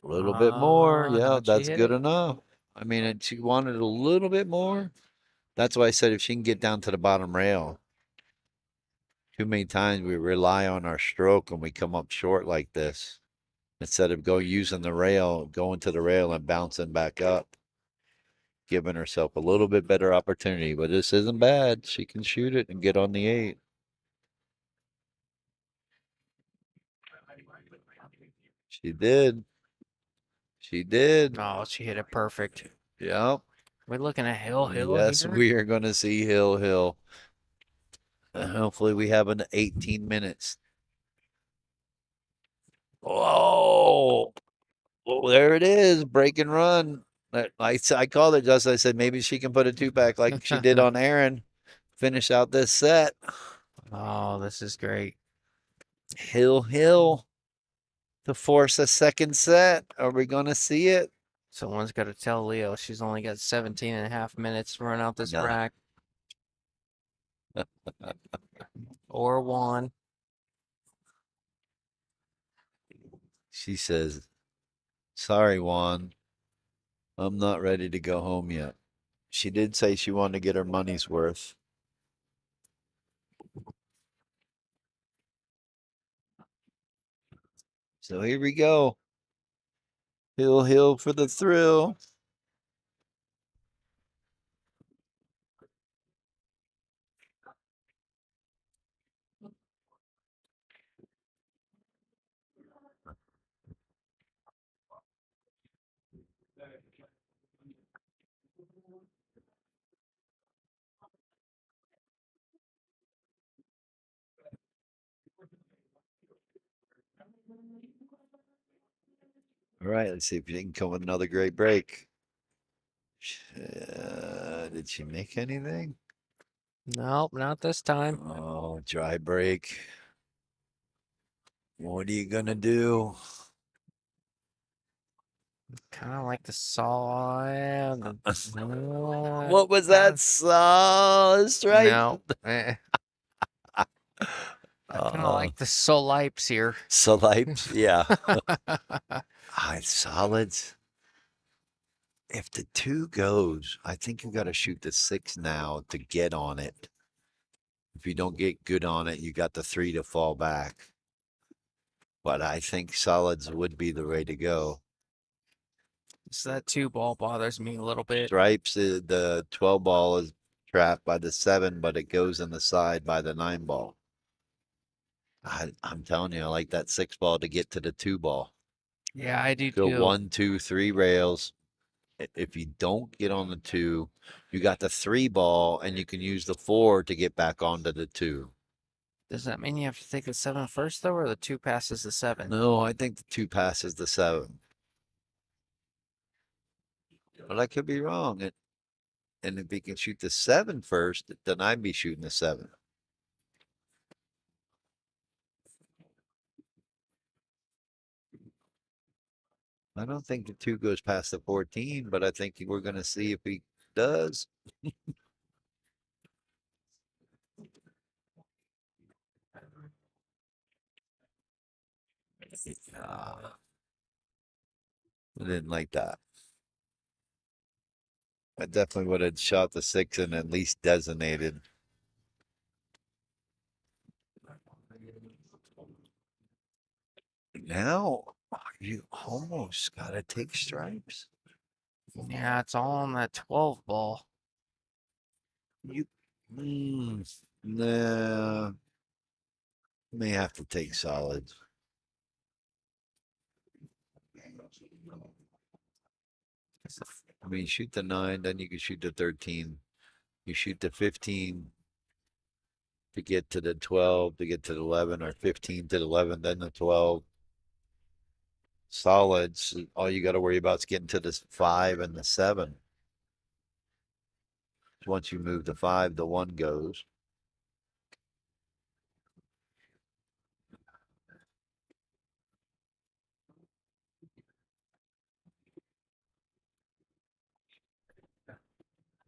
S2: A little bit more. Yeah, that's good enough. I mean, she wanted a little bit more. That's why I said if she can get down to the bottom rail. Too many times we rely on our stroke and we come up short like this. Instead of using the rail, going to the rail and bouncing back up. Giving herself a little bit better opportunity, but this isn't bad. She can shoot it and get on the 8. She did. She did.
S1: Oh, she hit it perfect.
S2: Yep.
S1: We're looking at Hill
S2: Yes,
S1: here.
S2: we are going to see Hill. Hopefully we have an 18 minutes. Oh, well, there it is. Break and run. I called it, Justin. I said maybe she can put a 2-pack like she did on Aaron. Finish out this set.
S1: Oh, this is great.
S2: Hill to force a second set. Are we going to see it?
S1: Someone's got to tell Leo she's only got 17 and a half minutes to run out this rack. Or Juan.
S2: She says, sorry, Juan. I'm not ready to go home yet. She did say she wanted to get her money's worth. So here we go. Hill for the thrill. All right, let's see if she can come with another great break. Did she make anything?
S1: Nope, not this time.
S2: Oh, dry break. What are you gonna do?
S1: Kind of like the saw.
S2: What was that? Solid right?
S1: No. I kind of like the solipes here.
S2: Solipes, yeah. Solids. If the 2 goes, I think you got to shoot the 6 now to get on it. If you don't get good on it, you got the 3 to fall back. But I think solids would be the way to go.
S1: So that 2 ball bothers me a little bit.
S2: Stripes, the 12 ball is trapped by the 7, but it goes in the side by the 9 ball. I'm telling you, I like that 6 ball to get to the 2 ball.
S1: Yeah, I do
S2: Go
S1: too.
S2: 1, 2, 3 rails. If you don't get on the 2, you got the 3 ball, and you can use the 4 to get back onto the 2.
S1: Does that mean you have to take the 7 first, though, or the 2 passes the 7?
S2: No, I think the 2 passes the 7. But I could be wrong. And if he can shoot the 7 first, then I'd be shooting the 7. I don't think the 2 goes past the 14, but I think we're going to see if he does. I didn't like that. I definitely would have shot the 6 and at least designated. Now you almost got to take stripes.
S1: Yeah, it's all on that 12 ball.
S2: You, nah, may have to take solids. I mean, shoot the 9, then you can shoot the 13. You shoot the 15 to get to the 12, to get to the 11, or 15 to the 11, then the 12. Solids, all you got to worry about is getting to the 5 and the 7. Once you move the 5, the 1 goes.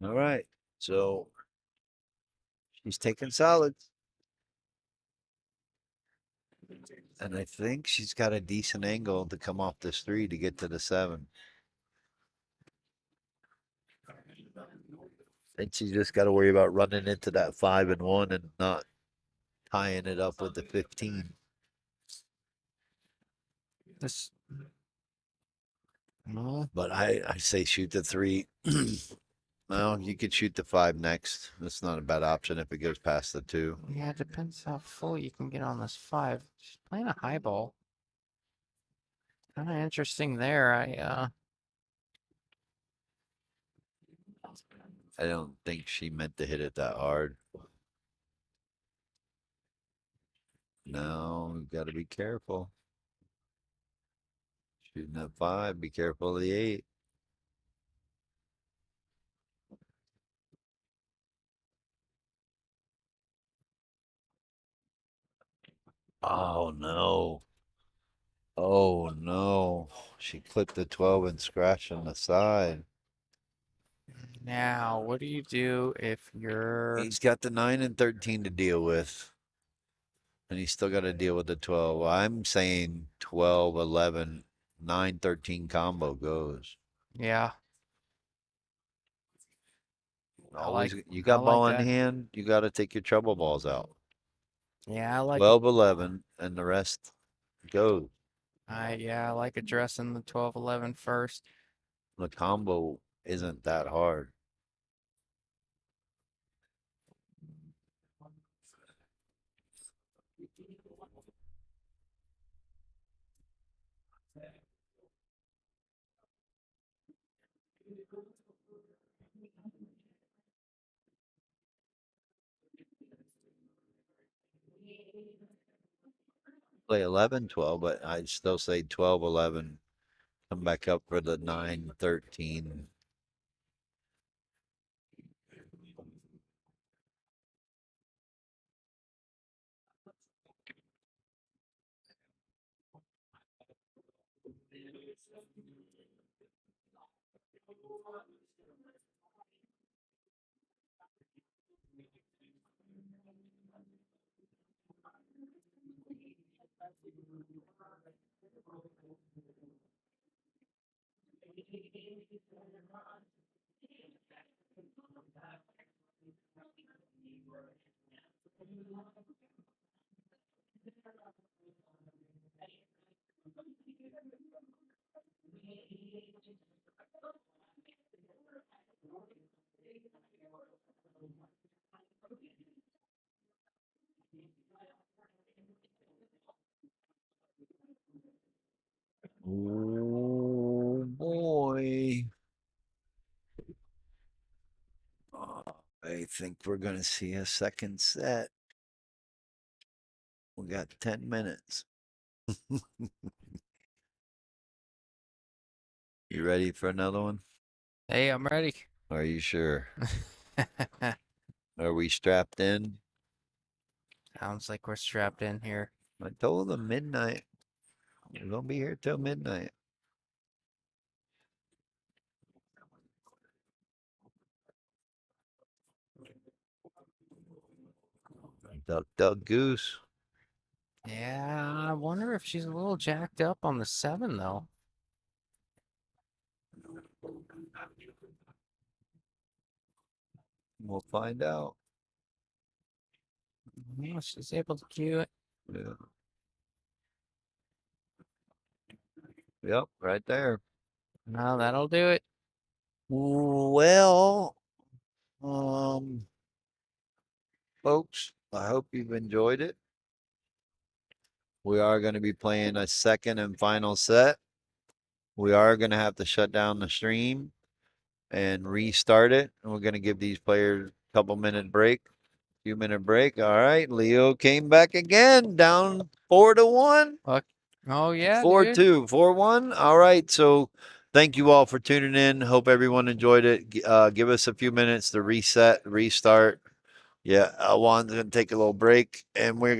S2: All right. So she's taking solids. And I think she's got a decent angle to come off this 3 to get to the 7. And she's just got to worry about running into that 5 and 1 and not tying it up with the 15.
S1: This.
S2: But I say shoot the 3. Well, you could shoot the 5 next. That's not a bad option if it goes past the 2.
S1: Yeah, it depends how full you can get on this 5. She's playing a high ball. Kind of interesting there.
S2: I don't think she meant to hit it that hard. No, you got to be careful. Shooting that 5, be careful of the 8. Oh, no. Oh, no. She clipped the 12 and scratched on the side.
S1: Now, what do you do if you're...
S2: He's got the 9 and 13 to deal with. And he's still got to deal with the 12. I'm saying 12, 11, 9, 13 combo goes.
S1: Yeah,
S2: Always, you
S1: I
S2: got
S1: like
S2: ball in
S1: that.
S2: hand, you got to take your trouble balls out.
S1: Yeah, I like
S2: 12, 11, and the rest goes.
S1: I like addressing the 12, 11 first.
S2: The combo isn't that hard. Play 11, 12, but I'd still say 12, 11. Come back up for the 9, 13. Oh boy. think we're going to see a second set. We got 10 minutes. You ready for another one?
S1: Hey, I'm ready.
S2: Are you sure? Are we strapped in?
S1: Sounds like we're strapped in here.
S2: I told them midnight. We're going to be here till midnight. Duck, duck, goose.
S1: Yeah, I wonder if she's a little jacked up on the 7, though.
S2: We'll find out.
S1: Yeah, she's able to cue it.
S2: Yeah. Yep, right there.
S1: No, that'll do it.
S2: Well, folks, I hope you've enjoyed it. We are going to be playing a second and final set. We are going to have to shut down the stream and restart it. And we're going to give these players a couple minute break, few minute break. All right, Leo came back again, down 4-1.
S1: Oh, yeah,
S2: 4-2, 4-1. All right, so thank you all for tuning in. Hope everyone enjoyed it. Give us a few minutes to reset, restart. Yeah, Juan's going to take a little break, and we're going to